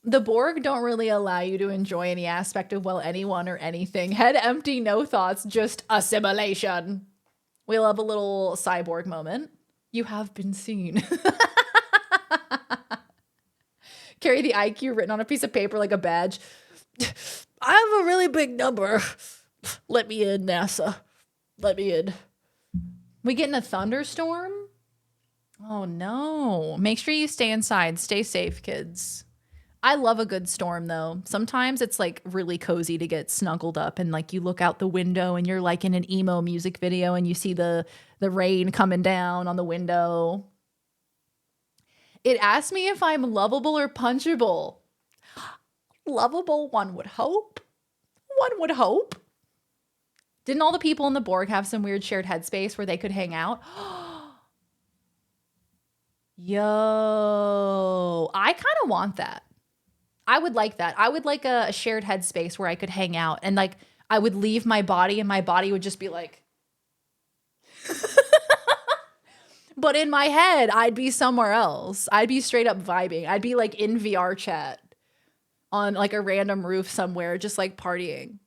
The Borg don't really allow you to enjoy any aspect of, well, anyone or anything. Head empty, no thoughts, just assimilation. We'll have a little cyborg moment. You have been seen. Carry the IQ written on a piece of paper like a badge. I have a really big number. Let me in, NASA. Let me in. We get in a thunderstorm? Oh no. Make sure you stay inside. Stay safe, kids. I love a good storm though. Sometimes it's like really cozy to get snuggled up and like you look out the window and you're like in an emo music video and you see the rain coming down on the window. It asks me if I'm lovable or punchable. Lovable, one would hope. One would hope. Didn't all the people in the Borg have some weird shared headspace where they could hang out? Yo, I kind of want that. I would like that. I would like a shared headspace where I could hang out and like I would leave my body and my body would just be like. But in my head, I'd be somewhere else. I'd be straight up vibing. I'd be like in VR chat on like a random roof somewhere, just like partying,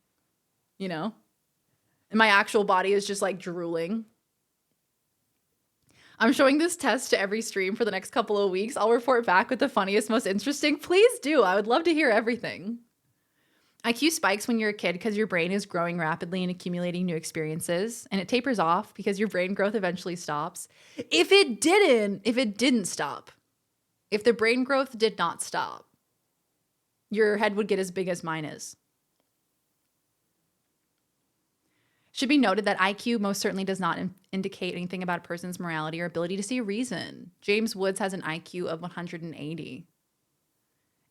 you know? And my actual body is just like drooling. I'm showing this test to every stream for the next couple of weeks. I'll report back with the funniest, most interesting. Please do. I would love to hear everything. IQ spikes when you're a kid because your brain is growing rapidly and accumulating new experiences, and it tapers off because your brain growth eventually stops. If it didn't stop, if the brain growth did not stop, your head would get as big as mine is. Should be noted that IQ most certainly does not indicate anything about a person's morality or ability to see reason. James Woods has an IQ of 180.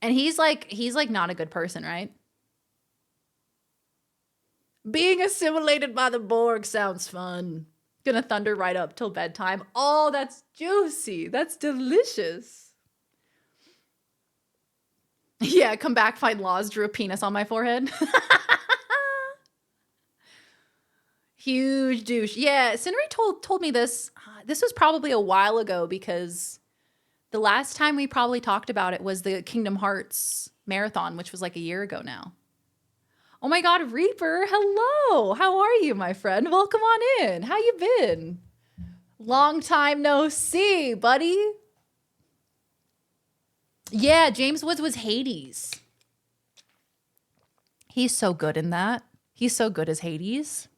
And he's like not a good person, right? Being assimilated by the Borg sounds fun. Gonna thunder right up till bedtime. Oh, that's juicy. That's delicious. Yeah, come back, find Laws, drew a penis on my forehead. Huge douche. Yeah, Cindery told me this. This was probably a while ago because the last time we probably talked about it was the Kingdom Hearts marathon, which was like a year ago now. Oh my God, Reaper, hello. How are you, my friend? Welcome on in. How you been? Long time no see, buddy. Yeah, James Woods was Hades. He's so good in that. He's so good as Hades.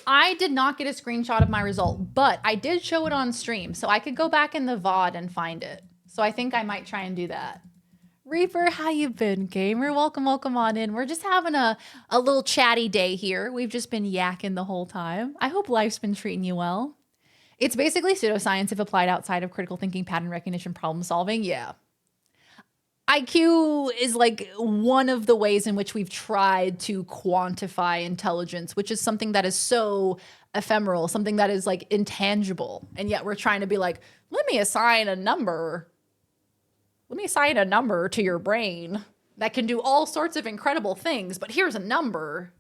I did not get a screenshot of my result, but I did show it on stream, so I could go back in the VOD and find it. So I think I might try and do that. Reaper, how you been, gamer? Welcome on in. We're just having a little chatty day here. We've just been yakking the whole time. I hope life's been treating you well. It's basically pseudoscience if applied outside of critical thinking, pattern recognition, problem solving. Yeah. IQ is like one of the ways in which we've tried to quantify intelligence, which is something that is so ephemeral, something that is like intangible. And yet we're trying to be like, let me assign a number. Let me assign a number to your brain that can do all sorts of incredible things, but here's a number.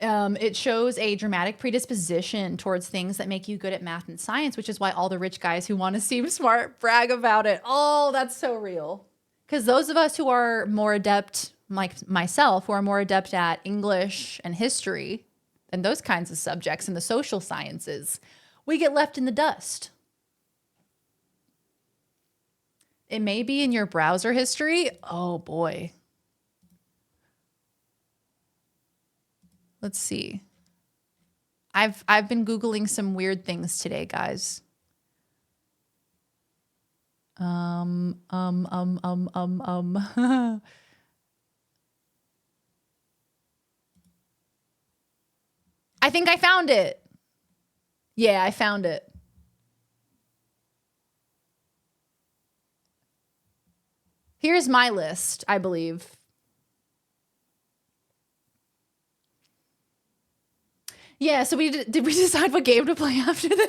It shows a dramatic predisposition towards things that make you good at math and science, which is why all the rich guys who want to seem smart brag about it. Oh, that's so real. Because those of us who are more adept, like myself, who are more adept at English and history and those kinds of subjects in the social sciences, we get left in the dust. It may be in your browser history. Oh boy. Let's see. I've been Googling some weird things today, guys. I think I found it. Yeah, I found it. Here's my list, I believe. Yeah, so did we decide what game to play after this?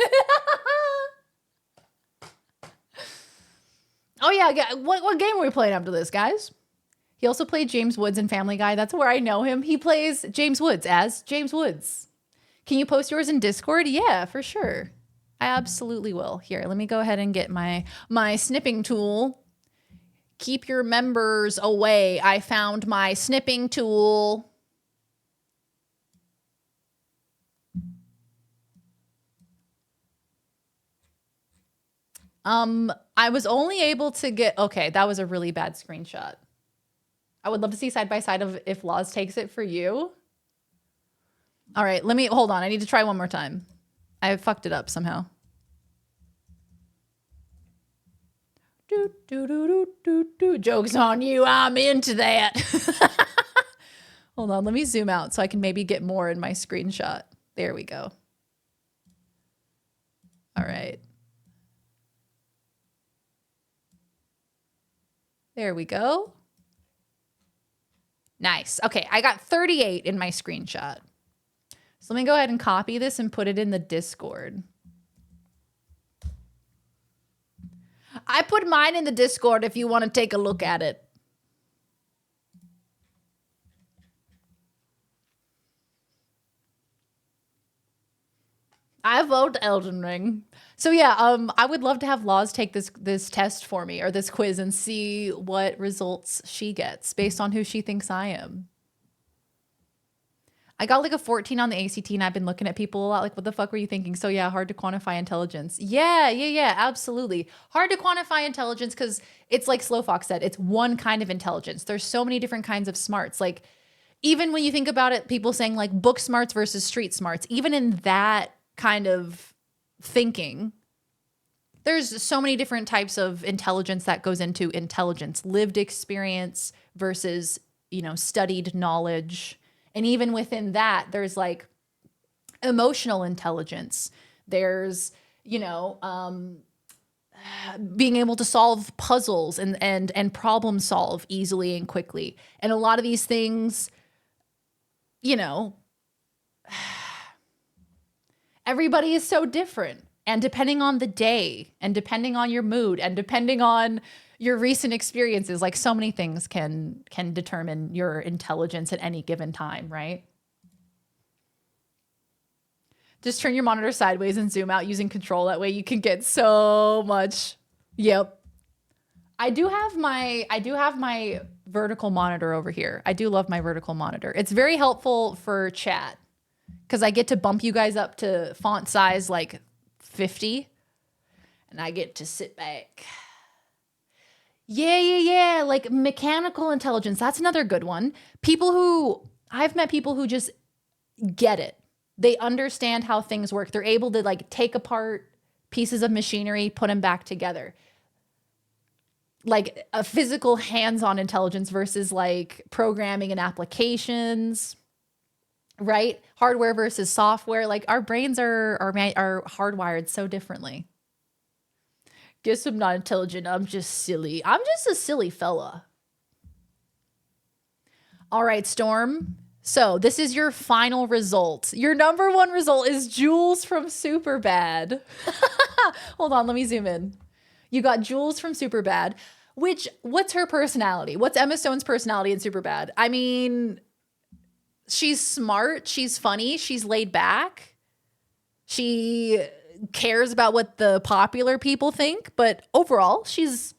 Oh yeah, what game are we playing after this, guys? He also played James Woods in Family Guy. That's where I know him. He plays James Woods as James Woods. Can you post yours in Discord? Yeah, for sure. I absolutely will. Here, let me go ahead and get my snipping tool. Keep your members away. I found my snipping tool. I was only able to get, okay, that was a really bad screenshot. I would love to see side by side of if Laws takes it for you. All right, hold on. I need to try one more time. I fucked it up somehow. Joke's on you. I'm into that. Hold on. Let me zoom out so I can maybe get more in my screenshot. There we go. All right. There we go. Nice. Okay, I got 38 in my screenshot. So let me go ahead and copy this and put it in the Discord. I put mine in the Discord if you want to take a look at it. I vote Elden Ring. So yeah, I would love to have Laws take this test for me, or this quiz, and see what results she gets based on who she thinks I am. I got like a 14 on the ACT, and I've been looking at people a lot like, what the fuck were you thinking? So yeah, hard to quantify intelligence. Yeah, absolutely. Hard to quantify intelligence because it's like Slowfox said, it's one kind of intelligence. There's so many different kinds of smarts. Like even when you think about it, people saying like book smarts versus street smarts, even in that kind of thinking, there's so many different types of intelligence that goes into intelligence. Lived experience versus, studied knowledge. And even within that, there's like emotional intelligence. There's, being able to solve puzzles and problem solve easily and quickly. And a lot of these things, everybody is so different. And depending on the day and depending on your mood and depending on your recent experiences, like so many things can determine your intelligence at any given time, right? Just turn your monitor sideways and zoom out using control. That way you can get so much. Yep. I do have my vertical monitor over here. I do love my vertical monitor. It's very helpful for chat because I get to bump you guys up to font size like 50 and I get to sit back. Yeah. Like mechanical intelligence. That's another good one. I've met people who just get it. They understand how things work. They're able to like take apart pieces of machinery, put them back together. Like a physical hands-on intelligence versus like programming and applications, right? Hardware versus software. Like our brains are hardwired so differently. Guess I'm not intelligent. I'm just silly. I'm just a silly fella. All right, Storm. So this is your final result. Your number one result is Jules from Superbad. Hold on, let me zoom in. You got Jules from Superbad. What's her personality? What's Emma Stone's personality in Superbad? I mean, she's smart. She's funny. She's laid back. She cares about what the popular people think. But overall, she's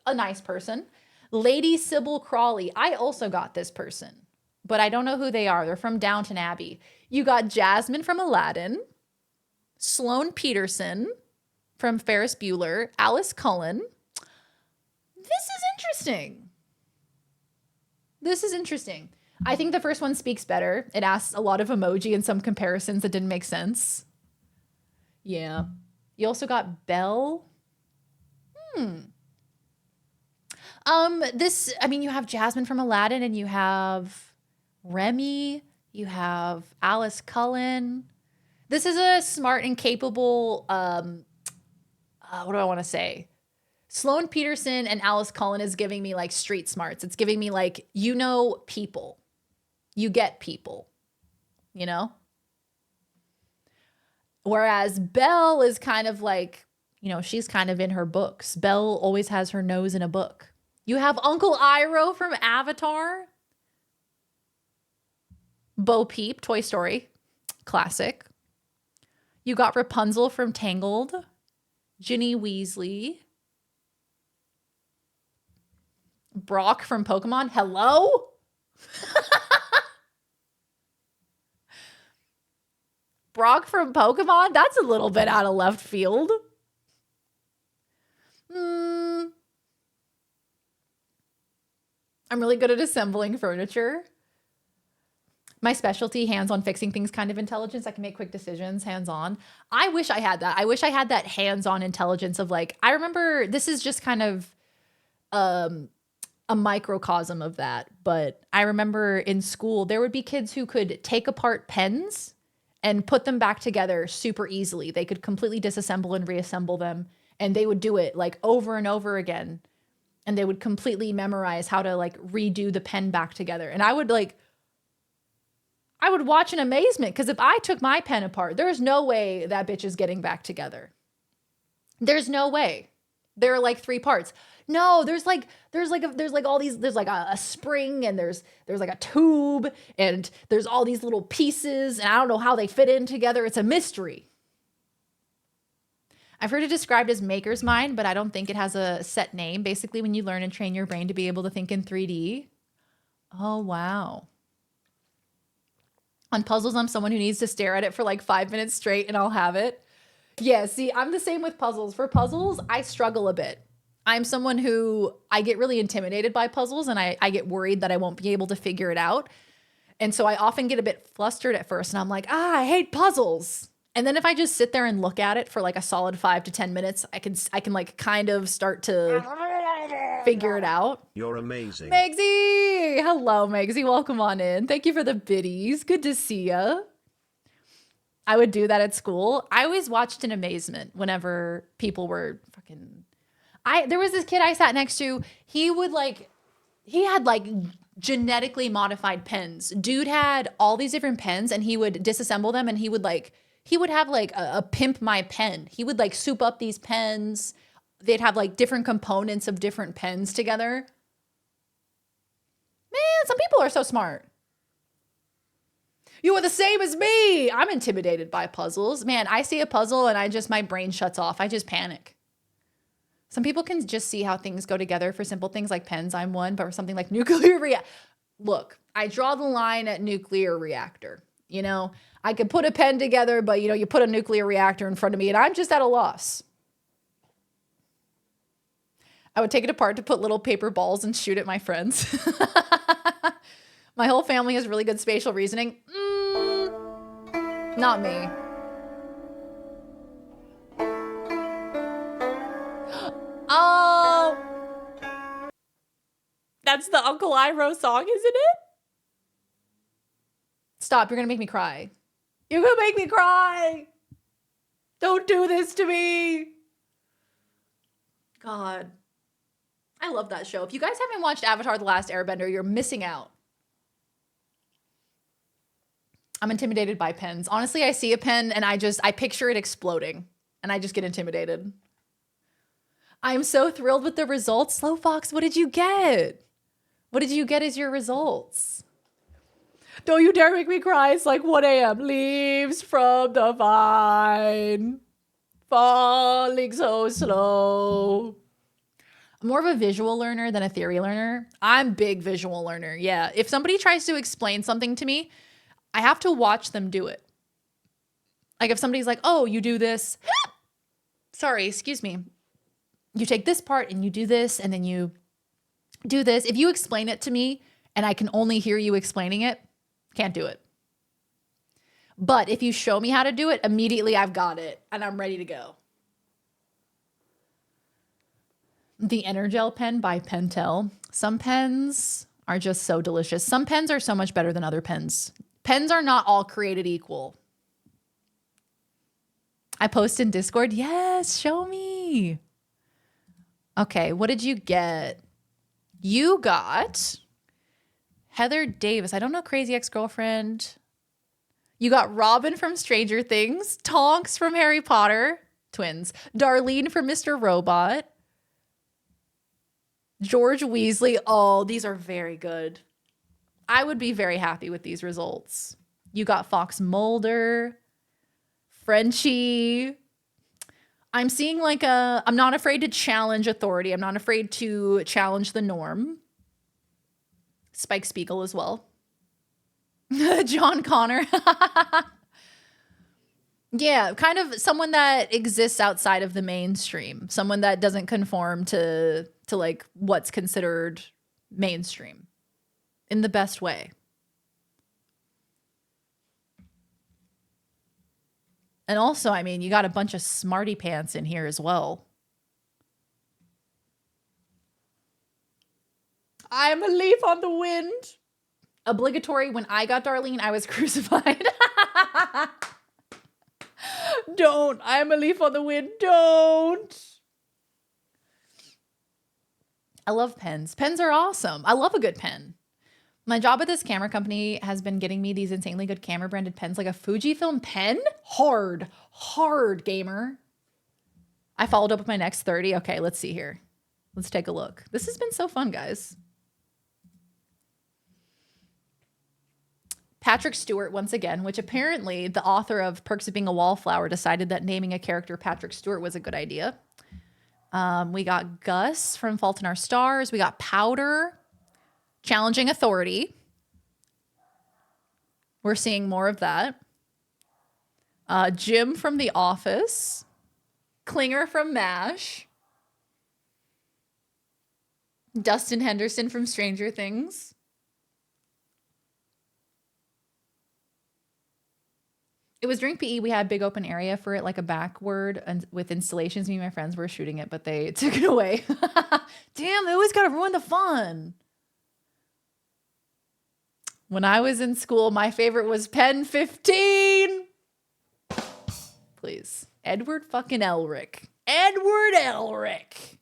a nice person. Lady Sybil Crawley. I also got this person, but I don't know who they are. They're from Downton Abbey. You got Jasmine from Aladdin. Sloane Peterson from Ferris Bueller. Alice Cullen. This is interesting. I think the first one speaks better. It asks a lot of emoji and some comparisons that didn't make sense. Yeah. You also got Belle. You have Jasmine from Aladdin, and you have Remy. You have Alice Cullen. This is a smart and capable, what do I want to say? Sloane Peterson and Alice Cullen is giving me like street smarts. It's giving me like, you know, people. You get people, you know? Whereas Belle is kind of like, you know, she's kind of in her books. Belle always has her nose in a book. You have Uncle Iroh from Avatar. Bo Peep, Toy Story. Classic. You got Rapunzel from Tangled. Ginny Weasley. Brock from Pokemon. Hello? Brock from Pokemon? That's a little bit out of left field. I'm really good at assembling furniture. My specialty, hands-on fixing things kind of intelligence. I can make quick decisions, hands-on. I wish I had that. I wish I had that hands-on intelligence of like, I remember this is just kind of a microcosm of that. But I remember in school, there would be kids who could take apart pens and put them back together super easily. They could completely disassemble and reassemble them. And they would do it like over and over again. And they would completely memorize how to like redo the pen back together. And I would watch in amazement, because if I took my pen apart, there's no way that bitch is getting back together. There's no way. There are like 3 parts. No, there's like all these, there's like a spring, and there's like a tube, and there's all these little pieces, and I don't know how they fit in together. It's a mystery. I've heard it described as maker's mind, but I don't think it has a set name. Basically, when you learn and train your brain to be able to think in 3D. Oh, wow. On puzzles, I'm someone who needs to stare at it for like 5 minutes straight and I'll have it. Yeah, see, I'm the same with puzzles. For puzzles, I struggle a bit. I'm someone who, I get really intimidated by puzzles, and I get worried that I won't be able to figure it out. And so I often get a bit flustered at first, and I'm like, I hate puzzles. And then if I just sit there and look at it for like a solid 5 to 10 minutes, I can like kind of start to figure it out. You're amazing. Megsy! Hello, Megsy. Welcome on in. Thank you for the biddies. Good to see ya. I would do that at school. I always watched in amazement whenever people were fucking... There was this kid I sat next to. He had like genetically modified pens. Dude had all these different pens, and he would disassemble them, and he would have like a pimp my pen. He would like soup up these pens. They'd have like different components of different pens together. Man, some people are so smart. You are the same as me. I'm intimidated by puzzles. Man, I see a puzzle and my brain shuts off. I just panic. Some people can just see how things go together for simple things like pens. I'm one, but for something like nuclear look, I draw the line at nuclear reactor. You know, I could put a pen together, but you put a nuclear reactor in front of me and I'm just at a loss. I would take it apart to put little paper balls and shoot at my friends. My whole family has really good spatial reasoning. Not me. Oh, that's the Uncle Iroh song, isn't it? Stop, you're gonna make me cry. You're gonna make me cry. Don't do this to me. God. I love that show. If you guys haven't watched Avatar: The Last Airbender, you're missing out. I'm intimidated by pens. Honestly, I see a pen and I picture it exploding and I just get intimidated. I'm so thrilled with the results. Slow Fox, what did you get? What did you get as your results? Don't you dare make me cry. It's like 1 a.m. Leaves from the vine, falling so slow. I'm more of a visual learner than a theory learner. I'm big visual learner. Yeah. If somebody tries to explain something to me, I have to watch them do it. Like if somebody's like, oh, you do this. Sorry, excuse me. You take this part and you do this and then you do this. If you explain it to me and I can only hear you explaining it, can't do it. But if you show me how to do it, immediately I've got it and I'm ready to go. The Energel pen by Pentel. Some pens are just so delicious. Some pens are so much better than other pens. Pens are not all created equal. I post in Discord. Yes, show me. Okay, what did you get? You got Heather Davis. I don't know Crazy Ex-Girlfriend. You got Robin from Stranger Things. Tonks from Harry Potter. Twins. Darlene from Mr. Robot. George Weasley. Oh, these are very good. I would be very happy with these results. You got Fox Mulder, Frenchie. I'm seeing like I'm not afraid to challenge authority. I'm not afraid to challenge the norm. Spike Spiegel as well. John Connor. Yeah, kind of someone that exists outside of the mainstream. Someone that doesn't conform to like what's considered mainstream. In the best way. And also, I mean, you got a bunch of smarty pants in here as well. I'm a leaf on the wind. Obligatory. When I got Darlene, I was crucified. Don't. I'm a leaf on the wind. Don't. I love pens. Pens are awesome. I love a good pen. My job at this camera company has been getting me these insanely good camera branded pens, like a Fujifilm pen. Hard gamer. I followed up with my next 30. Okay, let's see here. Let's take a look. This has been so fun, guys. Patrick Stewart, once again, which apparently the author of Perks of Being a Wallflower decided that naming a character Patrick Stewart was a good idea. We got Gus from Fault in Our Stars. We got Powder. Challenging authority. We're seeing more of that. Jim from The Office. Klinger from MASH. Dustin Henderson from Stranger Things. It was during PE. We had a big open area for it, like a backward, and with installations. Me and my friends were shooting it, but they took it away. Damn, they always gotta ruin the fun. When I was in school, my favorite was Pen 15. Please. Edward fucking Elric. Edward Elric.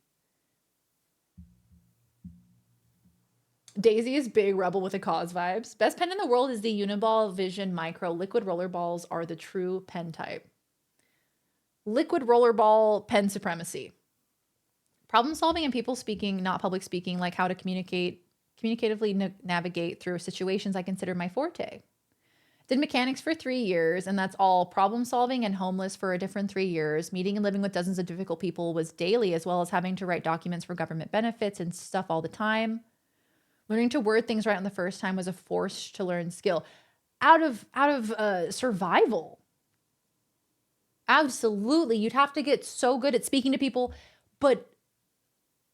Daisy is big rebel with a cause vibes. Best pen in the world is the Uniball Vision Micro. Liquid roller balls are the true pen type. Liquid rollerball pen supremacy. Problem solving and people speaking, not public speaking, like how to communicatively navigate through situations I consider my forte. Did mechanics for 3 years, and that's all. Problem solving and homeless for a different 3 years. Meeting and living with dozens of difficult people was daily, as well as having to write documents for government benefits and stuff all the time. Learning to word things right on the first time was a forced to learn skill. Out of survival. Absolutely. You'd have to get so good at speaking to people, but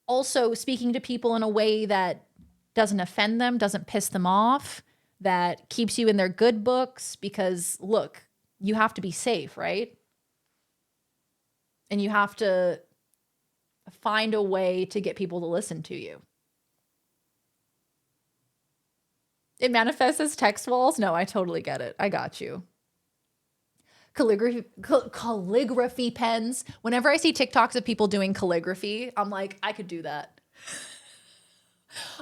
also speaking to people in a way that doesn't offend them, doesn't piss them off, that keeps you in their good books, because look, you have to be safe, right? And you have to find a way to get people to listen to you. It manifests as text walls? No, I totally get it. I got you. calligraphy pens. Whenever I see TikToks of people doing calligraphy, I'm like, I could do that.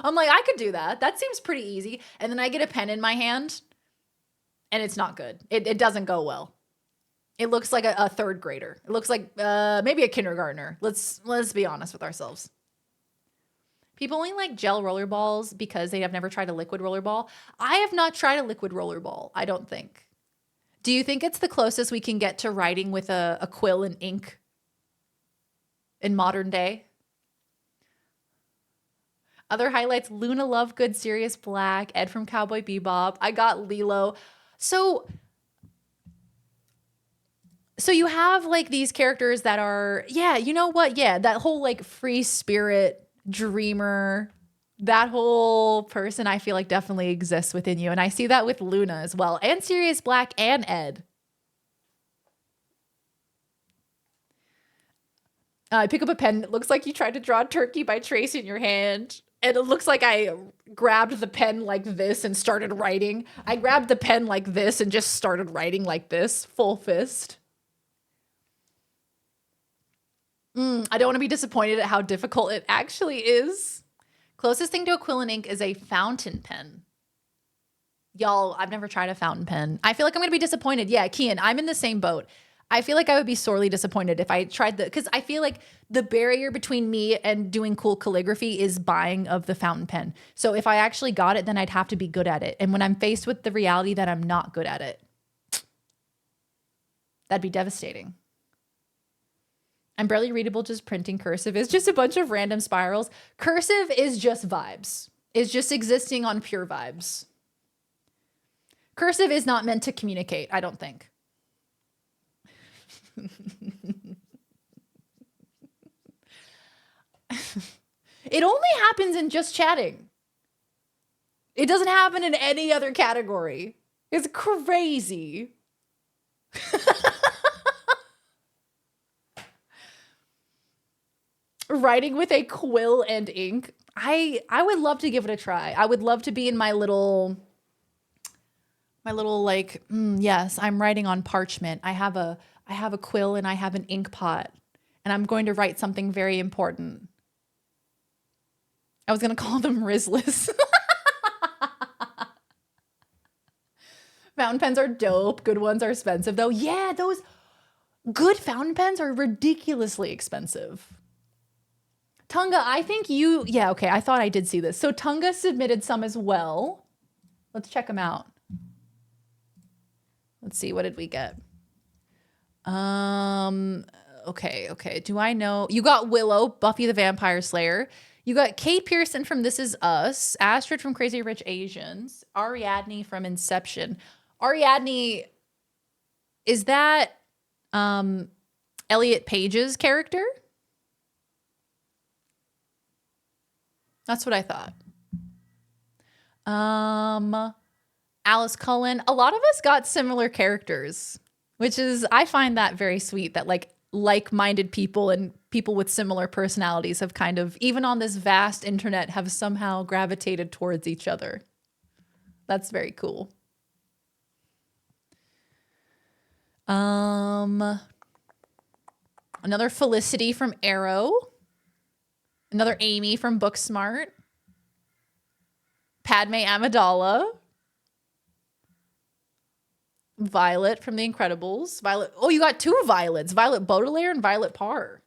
I'm like, I could do that. That seems pretty easy. And then I get a pen in my hand and it's not good. It doesn't go well. It looks like a third grader. It looks like maybe a kindergartner. Let's be honest with ourselves. People only like gel rollerballs because they have never tried a liquid rollerball. I have not tried a liquid rollerball, I don't think. Do you think it's the closest we can get to writing with a quill and ink in modern day? Other highlights, Luna Lovegood, Sirius Black, Ed from Cowboy Bebop. I got Lilo. So you have like these characters that are, yeah, you know what? Yeah, that whole like free spirit, dreamer, that whole person I feel like definitely exists within you. And I see that with Luna as well, and Sirius Black and Ed. I pick up a pen. It looks like you tried to draw a turkey by tracing your hand. And it looks like I grabbed the pen like this and started writing. I grabbed the pen like this and just started writing like this, full fist. I don't want to be disappointed at how difficult it actually is. Closest thing to a quill and ink is a fountain pen. Y'all, I've never tried a fountain pen. I feel like I'm going to be disappointed. Yeah, Kian, I'm in the same boat. I feel like I would be sorely disappointed if I tried because I feel like the barrier between me and doing cool calligraphy is buying of the fountain pen. So if I actually got it, then I'd have to be good at it. And when I'm faced with the reality that I'm not good at it, that'd be devastating. I'm barely readable, just printing. Cursive is just a bunch of random spirals. Cursive is just vibes. It's just existing on pure vibes. Cursive is not meant to communicate, I don't think. It only happens in just chatting. It doesn't happen in any other category. It's crazy. Writing with a quill and ink. I would love to give it a try. I would love to be in my little like, yes, I'm writing on parchment. I have a quill and I have an ink pot and I'm going to write something very important. I was going to call them Rizless. Fountain pens are dope. Good ones are expensive though. Yeah, those good fountain pens are ridiculously expensive. Tunga, I think you, yeah, okay, I thought I did see this. So Tunga submitted some as well. Let's check them out. Let's see, what did we get? Okay. Do I know? You got Willow, Buffy the Vampire Slayer. You got Kate Pearson from This Is Us, Astrid from Crazy Rich Asians, Ariadne from Inception. Ariadne, is that Elliot Page's character? That's what I thought. Alice Cullen. A lot of us got similar characters, which is, I find that very sweet that like-minded people and people with similar personalities have kind of, even on this vast internet, have somehow gravitated towards each other. That's very cool. Another Felicity from Arrow. Another Amy from Booksmart. Padme Amidala. Violet from The Incredibles. Violet. Oh, you got two Violets. Violet Baudelaire and Violet Parr.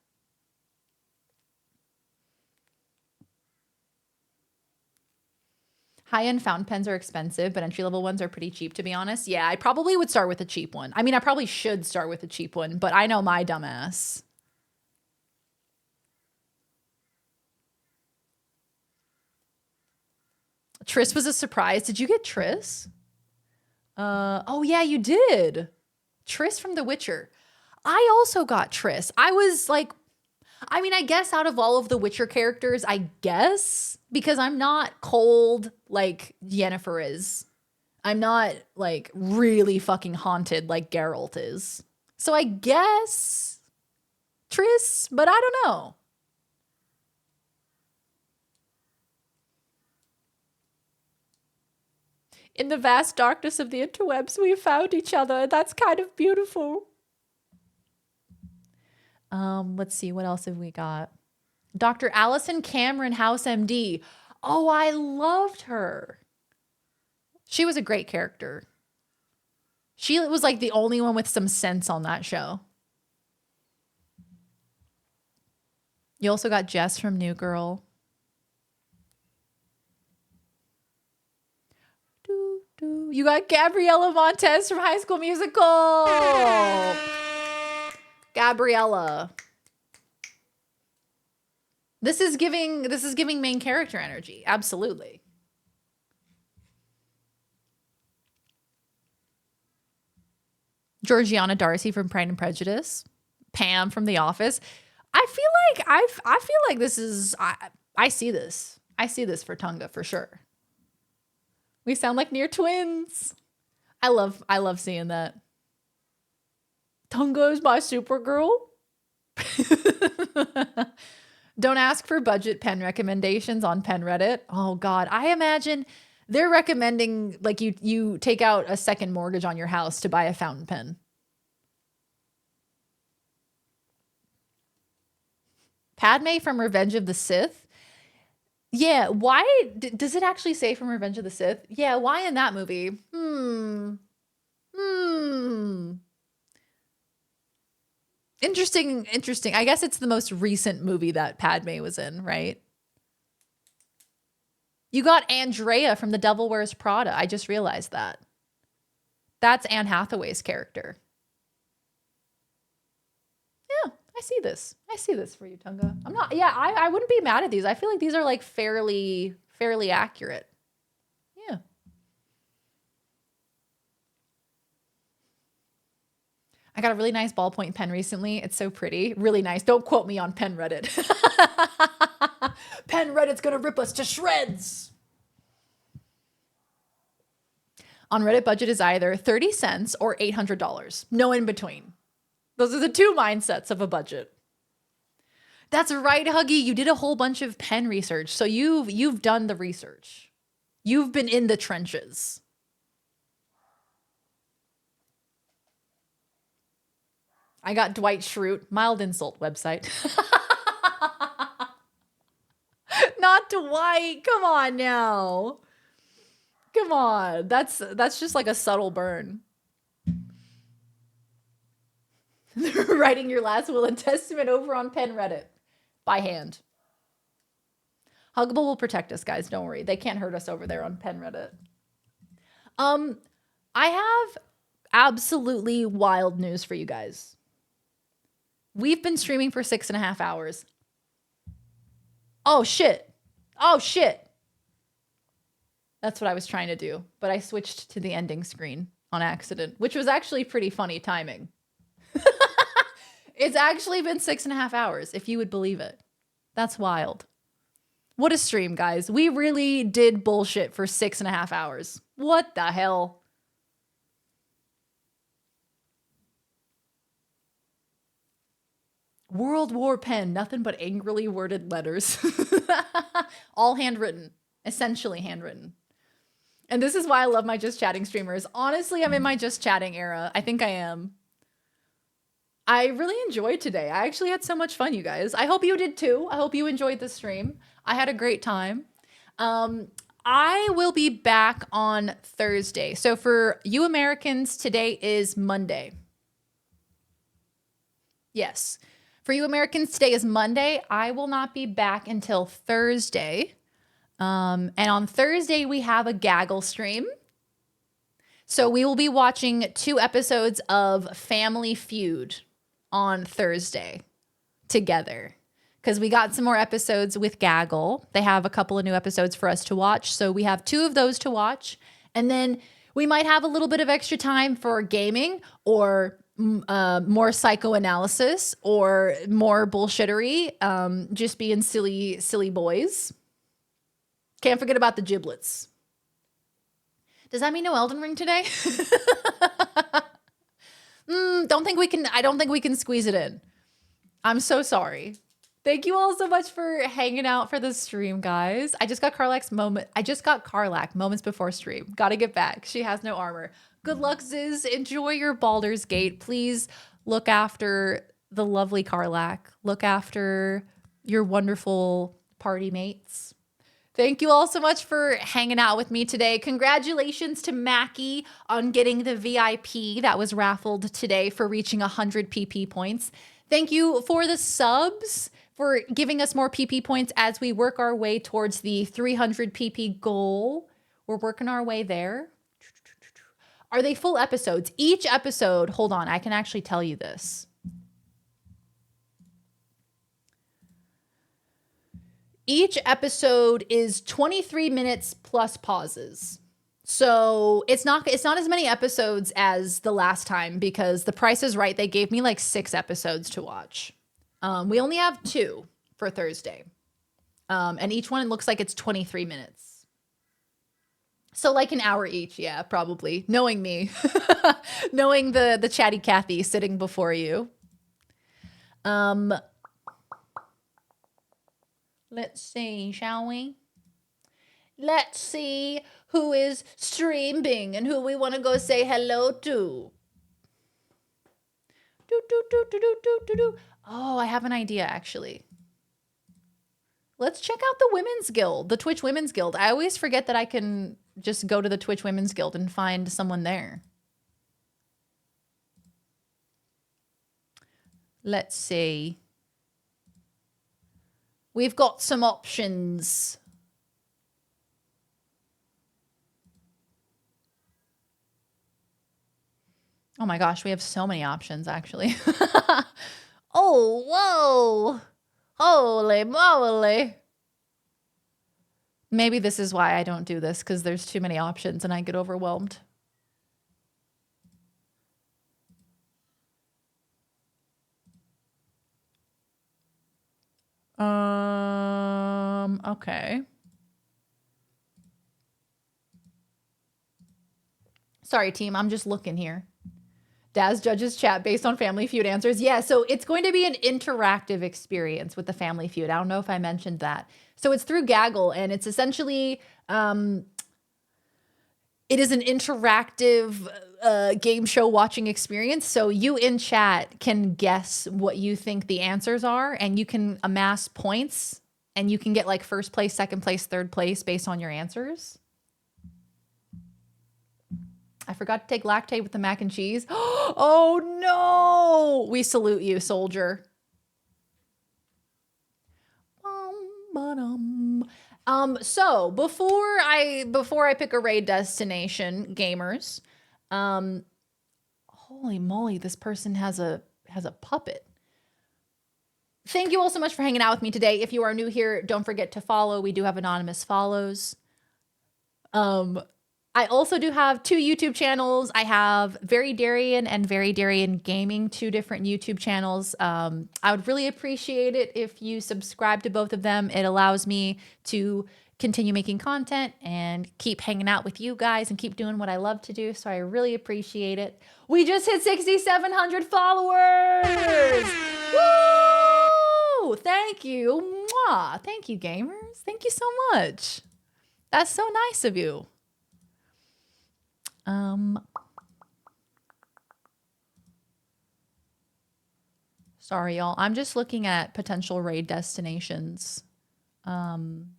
High-end fountain pens are expensive, but entry-level ones are pretty cheap, to be honest. Yeah, I probably would start with a cheap one. I mean, I probably should start with a cheap one, but I know my dumbass. Triss was a surprise. Did you get Triss? Oh yeah, you did. Triss from The Witcher. I also got Triss. I was like, I mean, I guess out of all of the Witcher characters, I guess, because I'm not cold like Yennefer is. I'm not like really fucking haunted like Geralt is. So I guess Triss, but I don't know. In the vast darkness of the interwebs, we found each other, and that's kind of beautiful. Let's see, what else have we got? Dr. Allison Cameron, House MD. Oh, I loved her. She was a great character. She was like the only one with some sense on that show. You also got Jess from New Girl. You got Gabriella Montez from High School Musical. Gabriella. This is giving main character energy. Absolutely. Georgiana Darcy from Pride and Prejudice. Pam from The Office. I feel like this is I see this. I see this for Tunga for sure. We sound like near twins. I love seeing that. Tunga is my Supergirl. Don't ask for budget pen recommendations on Pen Reddit. Oh God, I imagine they're recommending like you take out a second mortgage on your house to buy a fountain pen. Padme from Revenge of the Sith. Yeah, why does it actually say from Revenge of the Sith? Yeah, why in that movie? Interesting. I guess it's the most recent movie that Padme was in, right? You got Andrea from The Devil Wears Prada. I just realized that. That's Anne Hathaway's character. Yeah, I see this. I see this for you, Tunga. I wouldn't be mad at these. I feel like these are like fairly accurate. Yeah. I got a really nice ballpoint pen recently. It's so pretty. Really nice. Don't quote me on Pen Reddit. Pen Reddit's gonna rip us to shreds. On Reddit, budget is either 30 cents or $800. No in between. Those are the two mindsets of a budget. That's right, Huggy. You did a whole bunch of pen research. So you've done the research. You've been in the trenches. I got Dwight Schrute, mild insult website. Not Dwight. Come on now. Come on. That's just like a subtle burn. Writing your last will and testament over on Pen Reddit by hand. Huggable will protect us, guys. Don't worry. They can't hurt us over there on Pen Reddit. I have absolutely wild news for you guys. We've been streaming for 6.5 hours. Oh, shit. Oh, shit. That's what I was trying to do. But I switched to the ending screen on accident, which was actually pretty funny timing. It's actually been 6.5 hours, if you would believe it. That's wild. What a stream, guys. We really did bullshit for 6.5 hours. What the hell? World War Pen, nothing but angrily worded letters. All handwritten, essentially handwritten. And this is why I love my Just Chatting streamers. Honestly, I'm in my Just Chatting era. I think I am. I really enjoyed today. I actually had so much fun, you guys. I hope you did too. I hope you enjoyed the stream. I had a great time. I will be back on Thursday. So for you Americans, today is Monday. Yes. For you Americans, today is Monday. I will not be back until Thursday. And on Thursday, we have a gaggle stream. So we will be watching 2 episodes of Family Feud on Thursday together. Because we got some more episodes with Gaggle. They have a couple of new episodes for us to watch. So we have 2 of those to watch. And then we might have a little bit of extra time for gaming or more psychoanalysis or more bullshittery. Just being silly boys. Can't forget about the giblets. Does that mean no Elden Ring today? I don't think we can squeeze it in. I'm so sorry. Thank you all so much for hanging out for the stream, guys. I just got Karlak's moments before stream. Gotta get back. She has no armor. Good luck, Ziz. Enjoy your Baldur's Gate. Please look after the lovely Karlak. Look after your wonderful party mates. Thank you all so much for hanging out with me today. Congratulations to Mackie on getting the VIP that was raffled today for reaching 100 PP points. Thank you for the subs, for giving us more PP points as we work our way towards the 300 PP goal. We're working our way there. Are they full episodes? Each episode, hold on, I can actually tell you this. Each episode is 23 minutes plus pauses. So it's not as many episodes as the last time because The Price is Right, they gave me like 6 episodes to watch. We only have 2 for Thursday. And each one looks like it's 23 minutes. So like an hour each, yeah, probably. Knowing me. Knowing the chatty Cathy sitting before you. Let's see, shall we? Let's see who is streaming and who we want to go say hello to. Oh, I have an idea, actually. Let's check out the Women's Guild, the Twitch Women's Guild. I always forget that I can just go to the Twitch Women's Guild and find someone there. Let's see. We've got some options. Oh my gosh, we have so many options, actually. Oh, whoa. Holy moly. Maybe this is why I don't do this, because there's too many options and I get overwhelmed. Okay. Sorry, team. I'm just looking here. Daz judges chat based on Family Feud answers. Yeah, so it's going to be an interactive experience with the Family Feud. I don't know if I mentioned that. So it's through Gaggle, and it's essentially, it is an interactive game show watching experience. So you in chat can guess what you think the answers are, and you can amass points, and you can get like first place, second place, third place based on your answers. I forgot to take lactate with the mac and cheese. Oh no! We salute you, soldier. So before I pick a raid destination, gamers, holy moly, this person has a puppet. Thank you all so much for hanging out with me today. If you are new here, don't forget to follow. We do have anonymous follows. I also do have 2 YouTube channels. I have Very Darian and Very Darian Gaming, 2 different YouTube channels. I would really appreciate it if you subscribe to both of them. It allows me to continue making content and keep hanging out with you guys and keep doing what I love to do. So I really appreciate it. We just hit 6,700 followers. Woo! Thank you. Mwah. Thank you, gamers. Thank you so much. That's so nice of you. Sorry, y'all. I'm just looking at potential raid destinations. I'm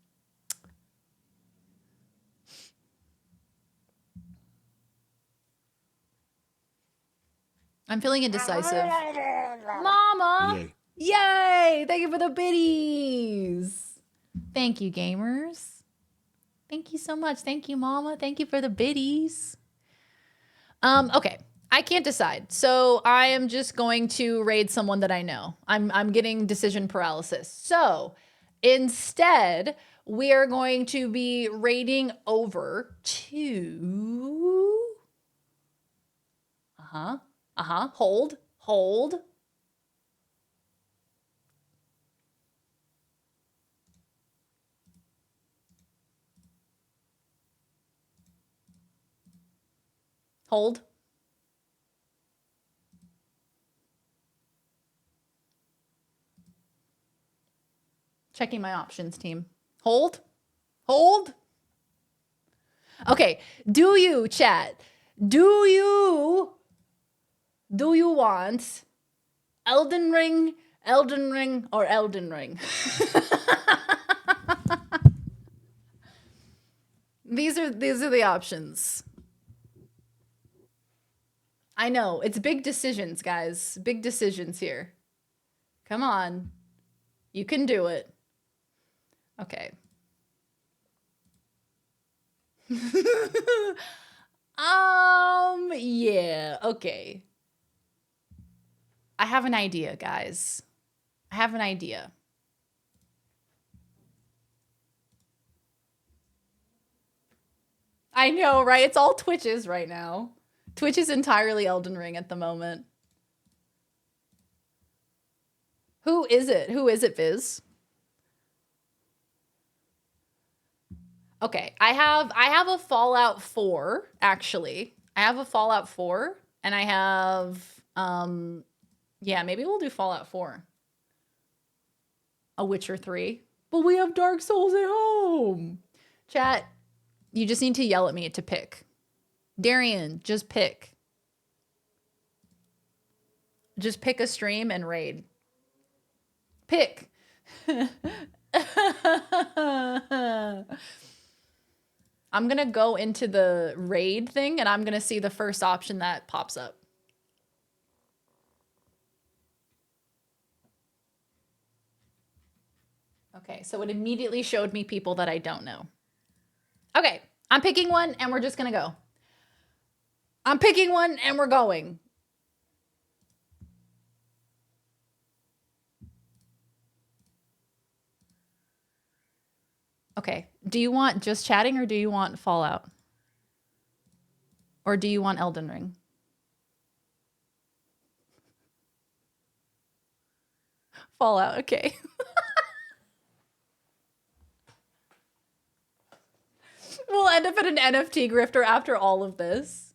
feeling indecisive. Mama! Yay! Thank you for the biddies. Thank you, gamers. Thank you so much. Thank you, Mama. Thank you for the biddies. Okay. I can't decide. So I am just going to raid someone that I know. I'm getting decision paralysis. So instead, we are going to be raiding over to... Hold. Hold. Checking my options, team. Hold. Hold. Okay. Do you, chat? Do you want Elden Ring, or Elden Ring? These are the options. I know, it's big decisions, guys. Big decisions here. Come on. You can do it. Okay. Yeah, okay. I have an idea, guys. I have an idea. I know, right? It's all Twitches right now. Twitch is entirely Elden Ring at the moment. Who is it? Who is it, Viz? Okay, I have a Fallout 4, actually. I have a Fallout 4, and I have, yeah, maybe we'll do Fallout 4. A Witcher 3. But we have Dark Souls at home. Chat, you just need to yell at me to pick. Darian, just pick. Just pick a stream and raid. Pick. I'm gonna go into the raid thing and I'm gonna see the first option that pops up. Okay, so it immediately showed me people that I don't know. Okay, I'm picking one and we're just gonna go. I'm picking one and we're going. Okay, do you want just chatting or do you want Fallout? Or do you want Elden Ring? Fallout, okay. We'll end up at an NFT grifter after all of this.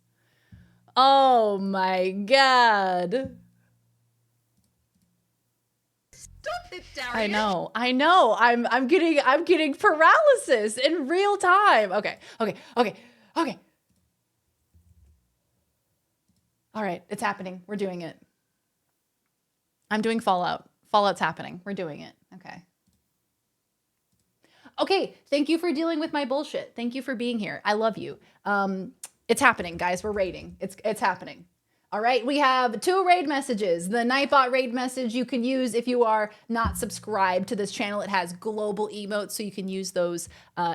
Oh my god. Stop it, Darian. I know. I'm getting paralysis in real time. Okay. All right, it's happening. We're doing it. I'm doing Fallout. Fallout's happening. We're doing it. Okay. Okay, thank you for dealing with my bullshit. Thank you for being here. I love you. It's happening, guys. We're raiding. It's happening. All right, we have 2 raid messages. The Nightbot raid message you can use if you are not subscribed to this channel. It has global emotes, so you can use those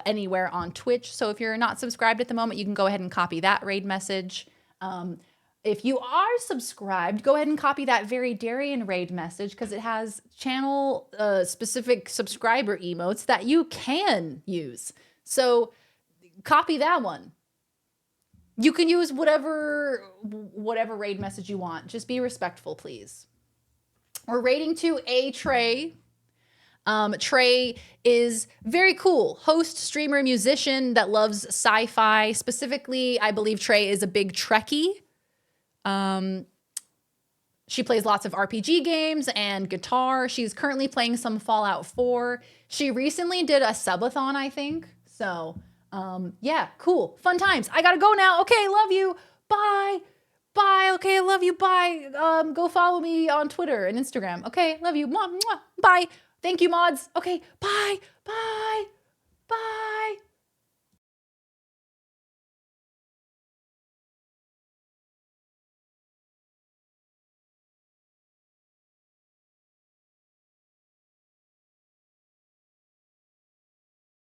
anywhere on Twitch. So if you're not subscribed at the moment, you can go ahead and copy that raid message. If you are subscribed, go ahead and copy that Very Darian raid message because it has channel specific subscriber emotes that you can use. So copy that one. You can use whatever raid message you want. Just be respectful, please. We're raiding to a Trey. Trey is very cool. Host, streamer, musician that loves sci-fi. Specifically, I believe Trey is a big Trekkie. She plays lots of RPG games and guitar. She's currently playing some Fallout 4. She recently did a subathon, I think. So, yeah, cool. Fun times. I gotta go now. Okay, love you. Bye. Bye. Okay, I love you. Bye. Go follow me on Twitter and Instagram. Okay, love you. Mwah, mwah. Bye. Thank you, mods. Okay, bye. Bye. Bye.